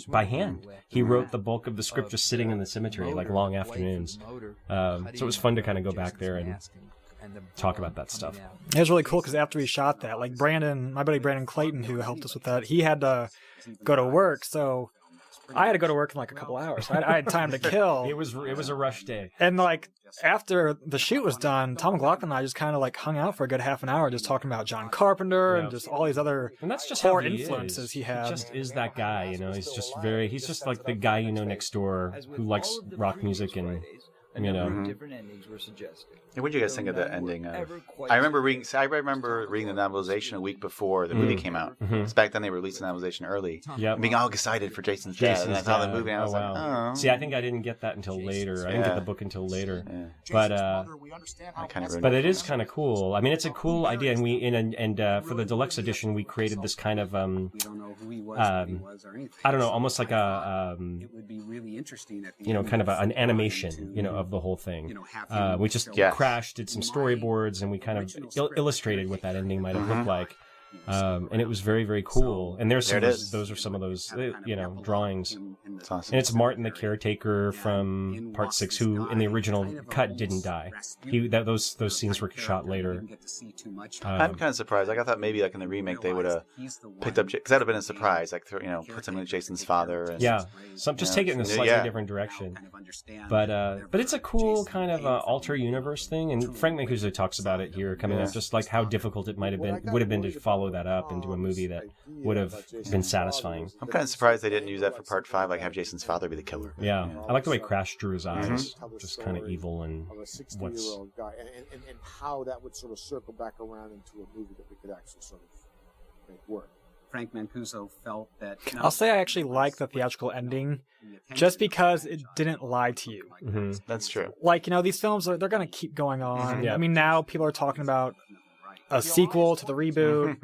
by hand. He wrote the bulk of the script just sitting in the cemetery, like long afternoons. So it was fun to kind of go back there and talk about that stuff. It was really cool because after we shot that, like my buddy Brandon Clayton, who helped us with that, he had to go to work, so I had to go to work in like a couple hours. I had time to kill. It was a rush day. And like after the shoot was done, Tom McLaughlin and I just kind of like hung out for a good half an hour just talking about John Carpenter and just all these other core influences he had. He just is that guy, you know. He's just like the guy you know next door who likes rock music and you know. Different endings were suggested. Yeah, what did you guys think of the ending? I remember reading the novelization a week before the movie came out. Because back then they released the novelization early. Yep. Being all excited for Jason's death. And I saw the movie and I was like, oh. See, I think I didn't get that until later. I didn't get the book until later. Yeah. But it is kind of cool. I mean, it's a cool idea, and for the deluxe edition, we created this kind of I don't know, almost like a you know, kind of an animation, you know, of the whole thing. We just crashed, did some storyboards, and we kind of illustrated what that ending might have looked like. And it was very, very cool. And those are some of those, you know, drawings. It's awesome. And it's Martin, the caretaker from Part 6, who in the original cut didn't die. Those scenes were shot later. I'm kind of surprised. Like I thought maybe like in the remake they would have picked up, because that would have been a surprise. Like you know, put something with Jason's father. And, just take it in a slightly different direction. But it's a cool kind of alter universe thing. And Frank Mancuso talks about it here coming up, just like how difficult it would have been to follow that up into a movie that would have been satisfying. I'm kind of surprised they didn't use that for Part 5, like have Jason's father be the killer. Yeah, you know? I like the way Crash drew his eyes, just kind of evil and of a 60-year-old guy, and how that would sort of circle back around into a movie that we could actually sort of make work. Frank Mancuso felt that... I'll say I actually like the theatrical ending just because it didn't lie to you. That's true. Like, you know, these films, they're going to keep going on. I mean, now people are talking about a sequel to the reboot.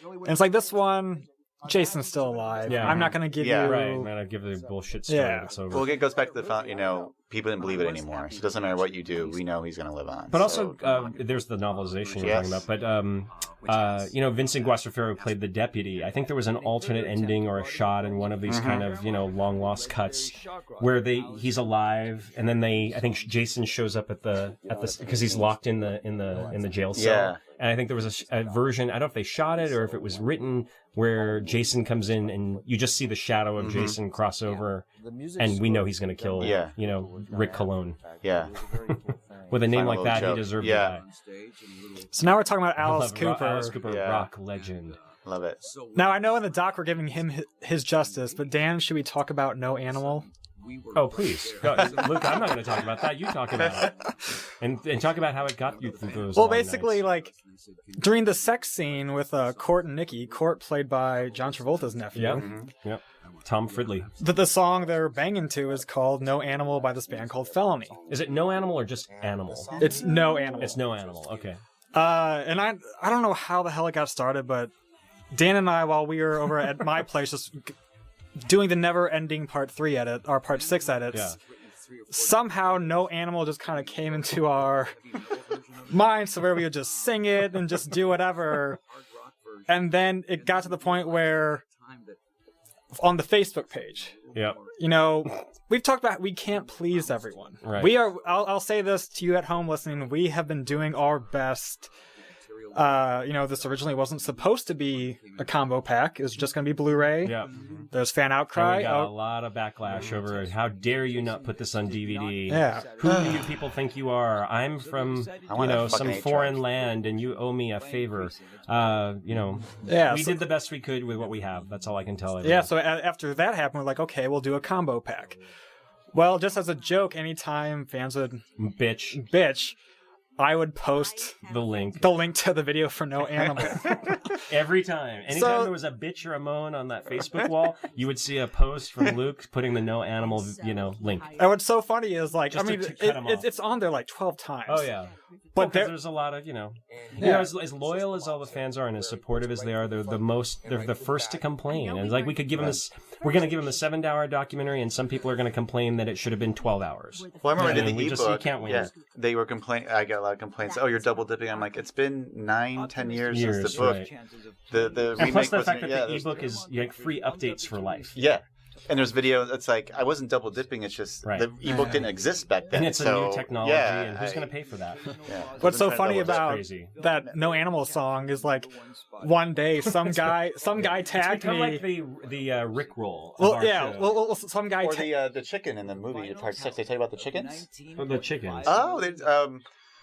And it's like this one, Jason's still alive. Yeah. I'm not going to give you... Right, I'm not going to give the bullshit story that's over. Well, it goes back to the fact, you know, people didn't believe it anymore. So it doesn't matter what you do. We know he's going to live on. But also, there's the novelization you're talking about. But, you know, Vincent Guastaferro played the deputy. I think there was an alternate ending or a shot in one of these kind of, you know, long lost cuts where he's alive, and then I think Jason shows up at the because he's locked in the jail cell. Yeah. And I think there was a version, I don't know if they shot it or if it was written, where Jason comes in and you just see the shadow of Jason cross over, and we know he's going to kill, you know, Rick Cologne. Yeah. With a name like that, he deserved to die. So now we're talking about Alice Cooper. Alice Cooper, rock legend. Love it. Now, I know in the doc we're giving him his justice, but Dan, should we talk about No Animal? Oh, please. Luke, I'm not going to talk about that. You talk about it. And talk about how it got you through those long basically, nights. Like, during the sex scene with Court and Nikki, Court played by John Travolta's nephew. Yep. Tom Fridley. The song they're banging to is called No Animal by this band called Felony. Is it No Animal or just Animal? It's No Animal. It's No Animal, okay. And I don't know how the hell it got started, but Dan and I, while we were over at my place, just doing the never-ending Part 3 edit, or Part 6 edits, somehow No Animal just kind of came into our minds, so where we would just sing it and just do whatever. And then it got to the point where, on the Facebook page, you know, we've talked about we can't please everyone. Right. We are. I'll say this to you at home listening. We have been doing our best. You know, this originally wasn't supposed to be a combo pack. It was just going to be Blu-ray. Yeah. There's fan outcry. And we got a lot of backlash over it. How dare you not put this on DVD? Yeah. Who do you people think you are? I'm from, you know, some foreign land, and you owe me a favor. You know, we did the best we could with what we have. That's all I can tell everyone. Yeah, so after that happened, we're like, okay, we'll do a combo pack. Well, just as a joke, anytime fans would bitch, I would post the link to the video for No Animal. Every time. Anytime there was a bitch or a moan on that Facebook wall, you would see a post from Luke putting the No Animal, you know, link. And what's so funny is, like, Just I mean, to cut 'em off. it's on there like 12 times. Oh, yeah. But there's a lot of, you know, as loyal as all the fans are and as supportive as they are, they're the first to complain. And it's like, we could give them this, we're going to give them a 7-hour documentary, and some people are going to complain that it should have been 12 hours. Well, I remember I did the you ebook. can't win. Yeah, they were complaining. I got a lot of complaints. Oh, you're double dipping. I'm like, it's been 9-10 years since the book. Right. The and remake plus the wasn't- fact that yeah, the ebook is like free updates for life. Yeah. And there's videos. It's like I wasn't double dipping. It's just the ebook didn't exist back then. And it's a so, new technology, yeah, and who's going to pay for that? Yeah. What's so funny That's about crazy. that No Animal song is like, one day some guy tagged become me. like the Rickroll. of Well, our yeah. show. Well, some guy. Or the chicken in the movie Part 6. They tell you about the chickens. Or the chickens. Oh, they,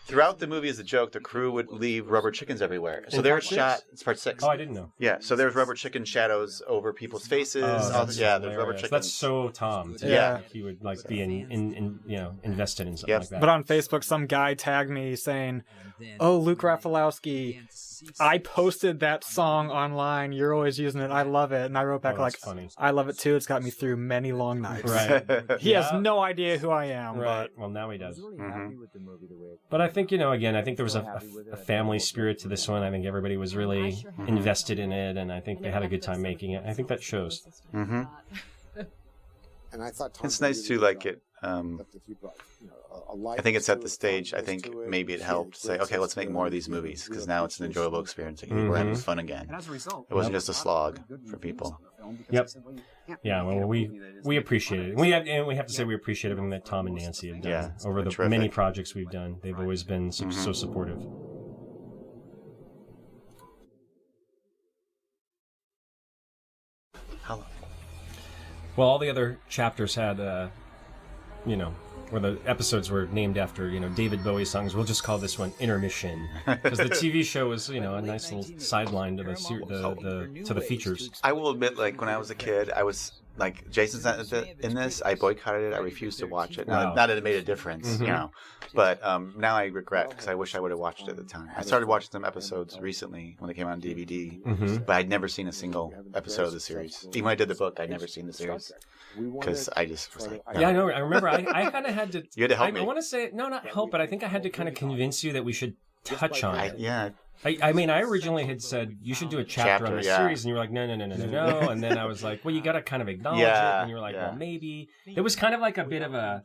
throughout the movie as a joke, the crew would leave rubber chickens everywhere. So In they were Part 6? shot. It's Part 6. Oh, I didn't know. Yeah, so there's rubber chicken shadows over people's faces. That's there's rubber hilarious. chickens. That's so Tom. Yeah. He would like be in invested in something like that. But on Facebook, some guy tagged me saying, "Oh, Luke Rafalowski, I posted that song online. You're always using it. I love it." And I wrote back like, funny. "I love it too. It's got me through many long nights." Right. He has no idea who I am. Right. Well, now he does. But I think, again, I think there was a family spirit to this one. I think everybody was really invested in it, and I think they had a good time making it. I think that shows. Mm-hmm. And I thought It's nice to like it. I think it set the stage. I think maybe it helped say, okay, let's make more of these movies, because now it's an enjoyable experience. Like, we're having fun again. And as a result, It wasn't just a slog for people. Yep. Yeah, well, we appreciate it. We have to say we appreciate everything that Tom and Nancy have done over the terrific. many projects we've done. They've always been so supportive. Hello. Well, all the other chapters had, where the episodes were named after, David Bowie songs. We'll just call this one Intermission, because the TV show was, a nice little sideline to the features. I will admit, like, when I was a kid, I was like, Jason's not in this. I boycotted it. I refused to watch it. Wow. Not that it made a difference, Mhm. But now I regret, because I wish I would have watched it at the time. I started watching some episodes recently when they came out on DVD, Mhm. but I'd never seen a single episode of the series. Even when I did the book, I'd never seen the series, because I just was like, Yeah, I know. I remember I kind of had to... You had to help me. I want to say, no, not help, but I think I had to kind of convince you that we should touch on it. Yeah. I mean, I originally had said you should do a chapter on the yeah. series, and you were like, no. And then I was like, well, you got to kind of acknowledge it. And you were like, well, maybe. It was kind of like a bit of a,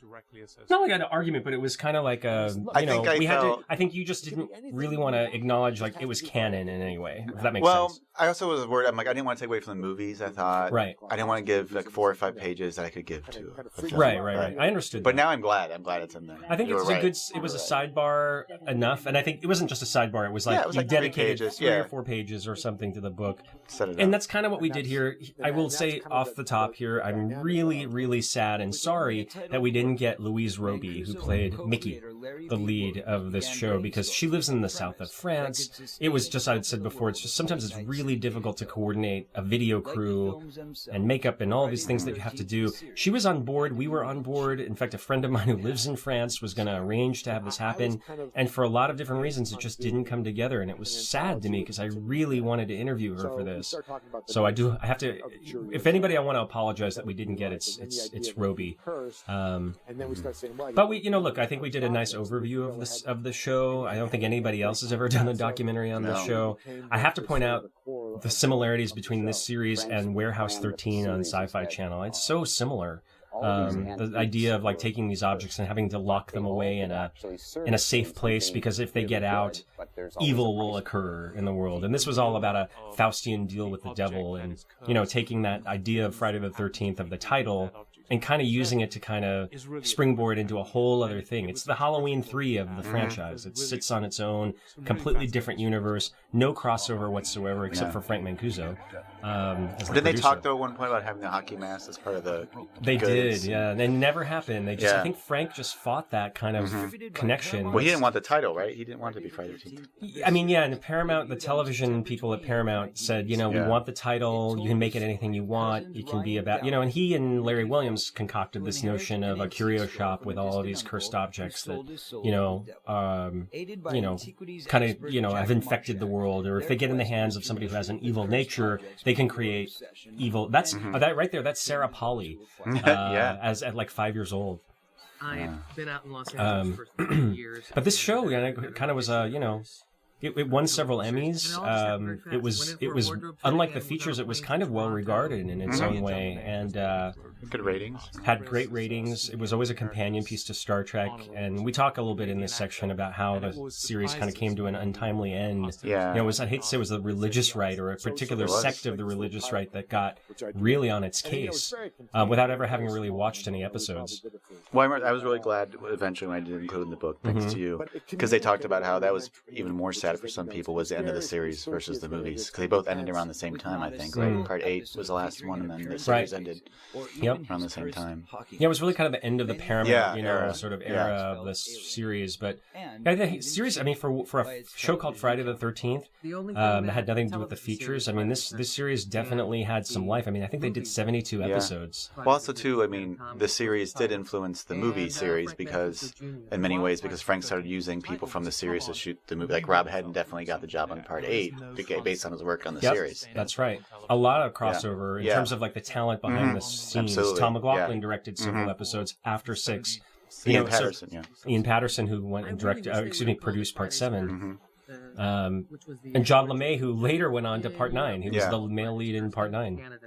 not like an argument, but it was kind of like a, I think you just didn't really want to acknowledge like it was canon in any way, if that makes sense. I also was worried. I'm like, I didn't want to take away from the movies. I thought, Right. I didn't want to give like 4 or 5 pages that I could give to a film. Right. I understood But that. now I'm glad. I'm glad it's in there. I think You it's were a right. good. It was a sidebar enough, and I think it wasn't just a sidebar. It was like Yeah, it was you like 3 dedicated pages, 3 or yeah. 4 pages or something to the book, Set it up. and that's kind of what we did here. I will say off the top here, I'm really, really sad and sorry that we didn't get Louise Roby, who played Mickey, the lead of this show, because she lives in the south of France. It was just, I'd said before, it's just sometimes it's really difficult to coordinate a video crew and makeup and all these things that you have to do. She was on board. We were on board. In fact, a friend of mine who lives in France was going to arrange to have this happen. And for a lot of different reasons, it just didn't come together. And it was sad to me because I really wanted to interview her for this. So I have to, if anybody, I want to apologize that we didn't get it's Roby. But we, look, I think we did a nice overview of the show. I don't think anybody else has ever done a documentary on this show. I have to point out the similarities between this series and Warehouse 13 on Sci-Fi Channel. It's so similar. The idea of like taking these objects and having to lock them away in a safe place, because if they get out, evil will occur in the world. And this was all about a Faustian deal with the devil, and taking that idea of Friday the 13th of the title and kind of using it to kind of springboard into a whole other thing. It's the Halloween 3 of the franchise. It sits on its own, completely different universe, no crossover whatsoever except for Frank Mancuso. Did they talk though at one point about having the hockey mask as part of the? They goods? did, yeah. It never happened. They just, I think Frank just fought that kind of connection. Well, he didn't want the title, right? He didn't want it to be Friday the 13th. I mean, yeah, and Paramount, the television people at Paramount said, we want the title, you can make it anything you want, it can be about, and he and Larry Williams concocted this notion of a curio shop with all of these cursed objects that, kind of, have infected the world, or if they get in the hands of somebody who has an evil nature, they can create evil. That's that right there. That's Sarah Polley, as at like 5 years old. I've been out in Los Angeles for 30 years. But this show kind of was it won several Emmys. It was unlike the features. It was kind of well regarded in its own way, and good ratings. Had great ratings. It was always a companion piece to Star Trek, and we talk a little bit in this section about how the series kind of came to an untimely end. Yeah, I hate to say it was the religious right or a particular sect of the religious right that got really on its case without ever having really watched any episodes. Well, I was really glad eventually when I did include in the book, thanks to you, because they talked about how that was even more sad for some people was the end of the series versus the movies, because they both ended around the same time, I think. Right? Part 8 was the last one, and then the series ended around the same time. Yeah, it was really kind of the end of the Paramount, era of this series. But the series, I mean, for a show called Friday the 13th, it had nothing to do with the features. I mean, this series definitely had some life. I mean, I think they did 72 episodes. Well, also too, I mean, the series did influence the movie series because, in many ways, because Frank started using people from the series to shoot the movie. Like Rob Hedden definitely got the job on Part 8 based on his work on the series. That's right. A lot of crossover in terms of like the talent behind the scenes. Absolutely. Tom McLaughlin directed several episodes after 6. Ian Patterson, Ian Patterson, who went and produced Part 7. And John LeMay, who later went on to Part 9. He was the male lead in Part 9.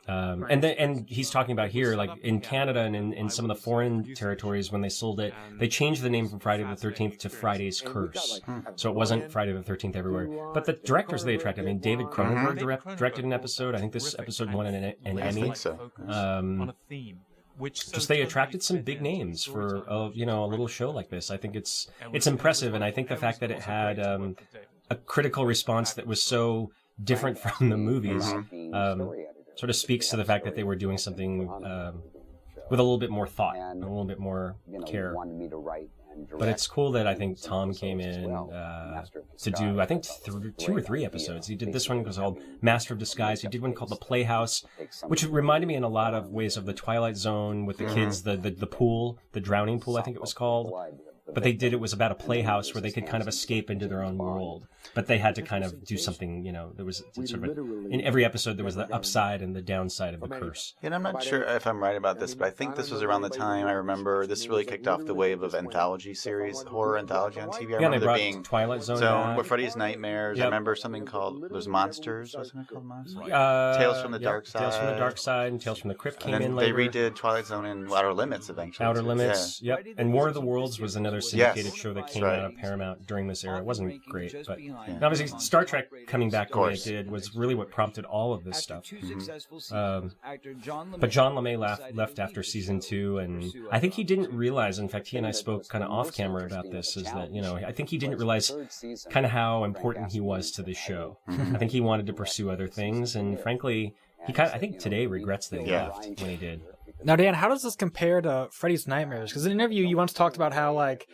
And he's talking about here, like in Canada and in some of the foreign territories, when they sold it, they changed the name from Friday the 13th to Friday's Curse. So it wasn't Friday the 13th everywhere. But the directors they attracted, I mean, David Cronenberg directed an episode. I think this episode won an Emmy. I think so. Just they attracted some big names for a little show like this. I think it's impressive, and I think the fact that it had a critical response that was so different from the movies sort of speaks to the fact that they were doing something with a little bit more thought, and a little bit more care. But it's cool that I think Tom came in to do, I think, 2 or 3 episodes. He did this one called Master of Disguise. He did one called The Playhouse, which reminded me in a lot of ways of the Twilight Zone with the kids, the pool, the drowning pool, I think it was called. But it was about a playhouse where they could kind of escape into their own world. But they had to kind of do something, there was sort of in every episode there was the upside and the downside of the curse. And I'm not sure if I'm right about this, but I think this was around the time I remember this really kicked off the wave of anthology series, horror anthology on TV. I remember they brought there being Twilight Zone. So Freddy's Nightmares. I remember something called there's Monsters. Wasn't it called Monsters? Tales from the Dark Side. Tales from the Dark Side and Tales from the Crypt came in later. later. They redid Twilight Zone and Outer Limits eventually. Outer Limits, yep. And War of the Worlds was another syndicated show that came out of Paramount during this era. It wasn't great, but obviously Star Trek coming back the way it did was really what prompted all of this stuff. But John LeMay left after season 2, and I think he didn't realize, in fact he and I spoke kind of off camera about this, is that, I think he didn't realize kind of how important he was to the show. I think he wanted to pursue other things, and frankly, I think today regrets that he left when he did. Now, Dan, how does this compare to Freddy's Nightmares? Because in an interview you once talked about how, like,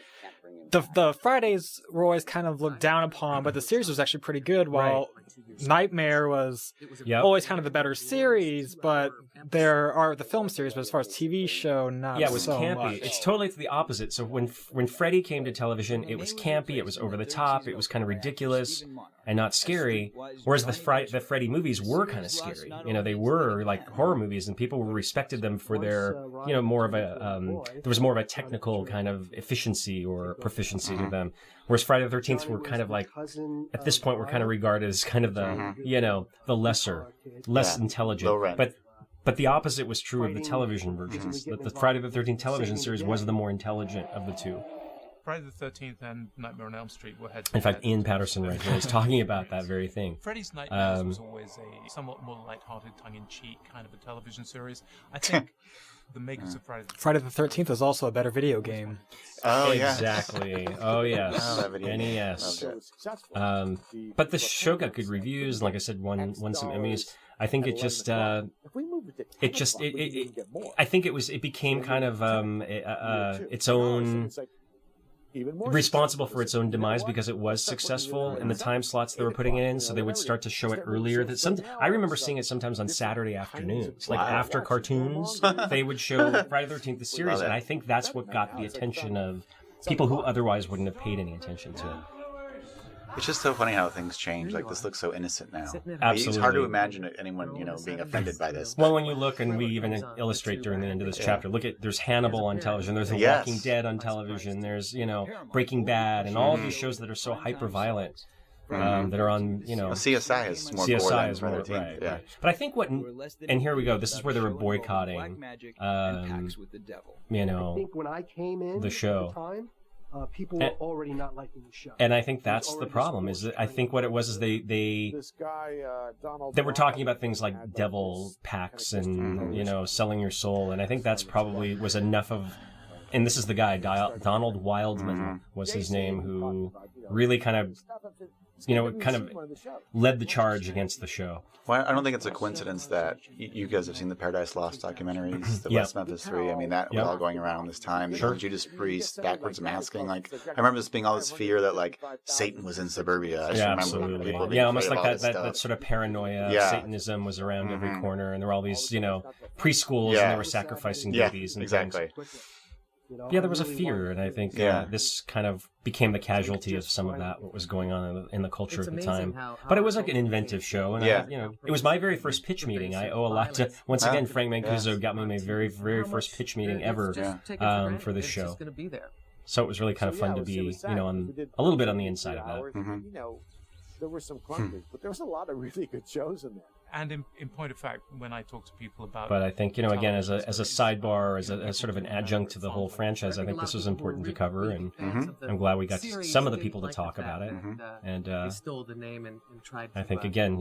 the Fridays were always kind of looked down upon, but the series was actually pretty good, while Nightmare was always kind of the better series, but there are the film series, but as far as TV show, not it was so campy. much. It's totally the opposite. So when Freddy came to television, it was campy, it was over the top, it was kind of ridiculous and not scary, whereas the Freddy movies were kind of scary. They were like horror movies, and people respected them for their, more of a, there was more of a technical kind of efficiency or proficiency to them. Whereas Friday the 13th were kind of like, at this point, were kind of regarded as kind of the, the less intelligent. But the opposite was true of the television versions. The Friday the 13th television series was the more intelligent of the two. Friday the 13th and Nightmare on Elm Street were head to In fact, Ian Patterson right here is talking about that very thing. Freddy's Nightmares was always a somewhat more lighthearted, tongue-in-cheek kind of a television series. I think the makers of Friday the 13th is also a better video game. Oh, yeah. Exactly. Oh, yes. Oh, that video NES. But the show got good reviews. Like I said, won some Emmys. I think it just, I think it became kind of its own, responsible for its own demise because it was successful in the time slots they were putting it in, so they would start to show it earlier. I remember seeing it sometimes on Saturday afternoons, like after cartoons, they would show Friday the 13th the series, and I think that's what got the attention of people who otherwise wouldn't have paid any attention to it. It's just so funny how things change. Like, this looks so innocent now. Absolutely. It's hard to imagine anyone, being offended by this. Well, when you look, and we even illustrate during the end of this chapter, there's Hannibal on television, there's The Walking Dead on television, there's, Breaking Bad, and all of these shows that are so hyper-violent. That are on, CSI is more CSI is more, right. Right. But I think and here we go, this is where they were boycotting, I think when I came in the show. at the time, people were already not liking the show. And I think that's the problem, is that I think what it was is they This guy, Donald. they were talking about things like devil packs and, selling your soul, and I think that's probably was enough of, and this is the guy, Donald Wildman was his name, who really kind of led the charge against the show. Well, I don't think it's a coincidence that you guys have seen the Paradise Lost documentaries, the West Memphis 3. I mean, that was all going around this time. Sure. Judas Priest, backwards masking. Like, I remember this being all this fear that, like, Satan was in suburbia. I just remember absolutely. people being Almost afraid like of all that this sort of paranoia. Yeah. Satanism was around every corner, and there were all these, preschools, and they were sacrificing babies and exactly. things. Yeah, there was a fear, and I think this kind of became the casualty of some of that, what was going on in the culture at the time. But it was like an inventive show, and it was my very first pitch meeting. I owe a lot to, once again, Frank Mancuso got me my very, very first pitch meeting ever for this show. So it was really kind of fun to be, on a little bit on the inside of that. There were some clunkers, but there was a lot of really good shows in there. And in point of fact, when I talk to people about... But I think, again, as a sidebar, as sort of an adjunct to the whole franchise, I think this was important to cover, and I'm glad we got some of the people to talk about it. And they stole the name and tried to, I think, again,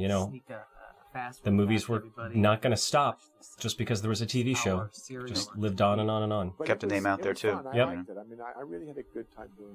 the movies were not going to stop just because there was a TV show. Just lived on and on and on. Kept the name out there, too. Yep. I liked it. I mean, I really had a good time doing it.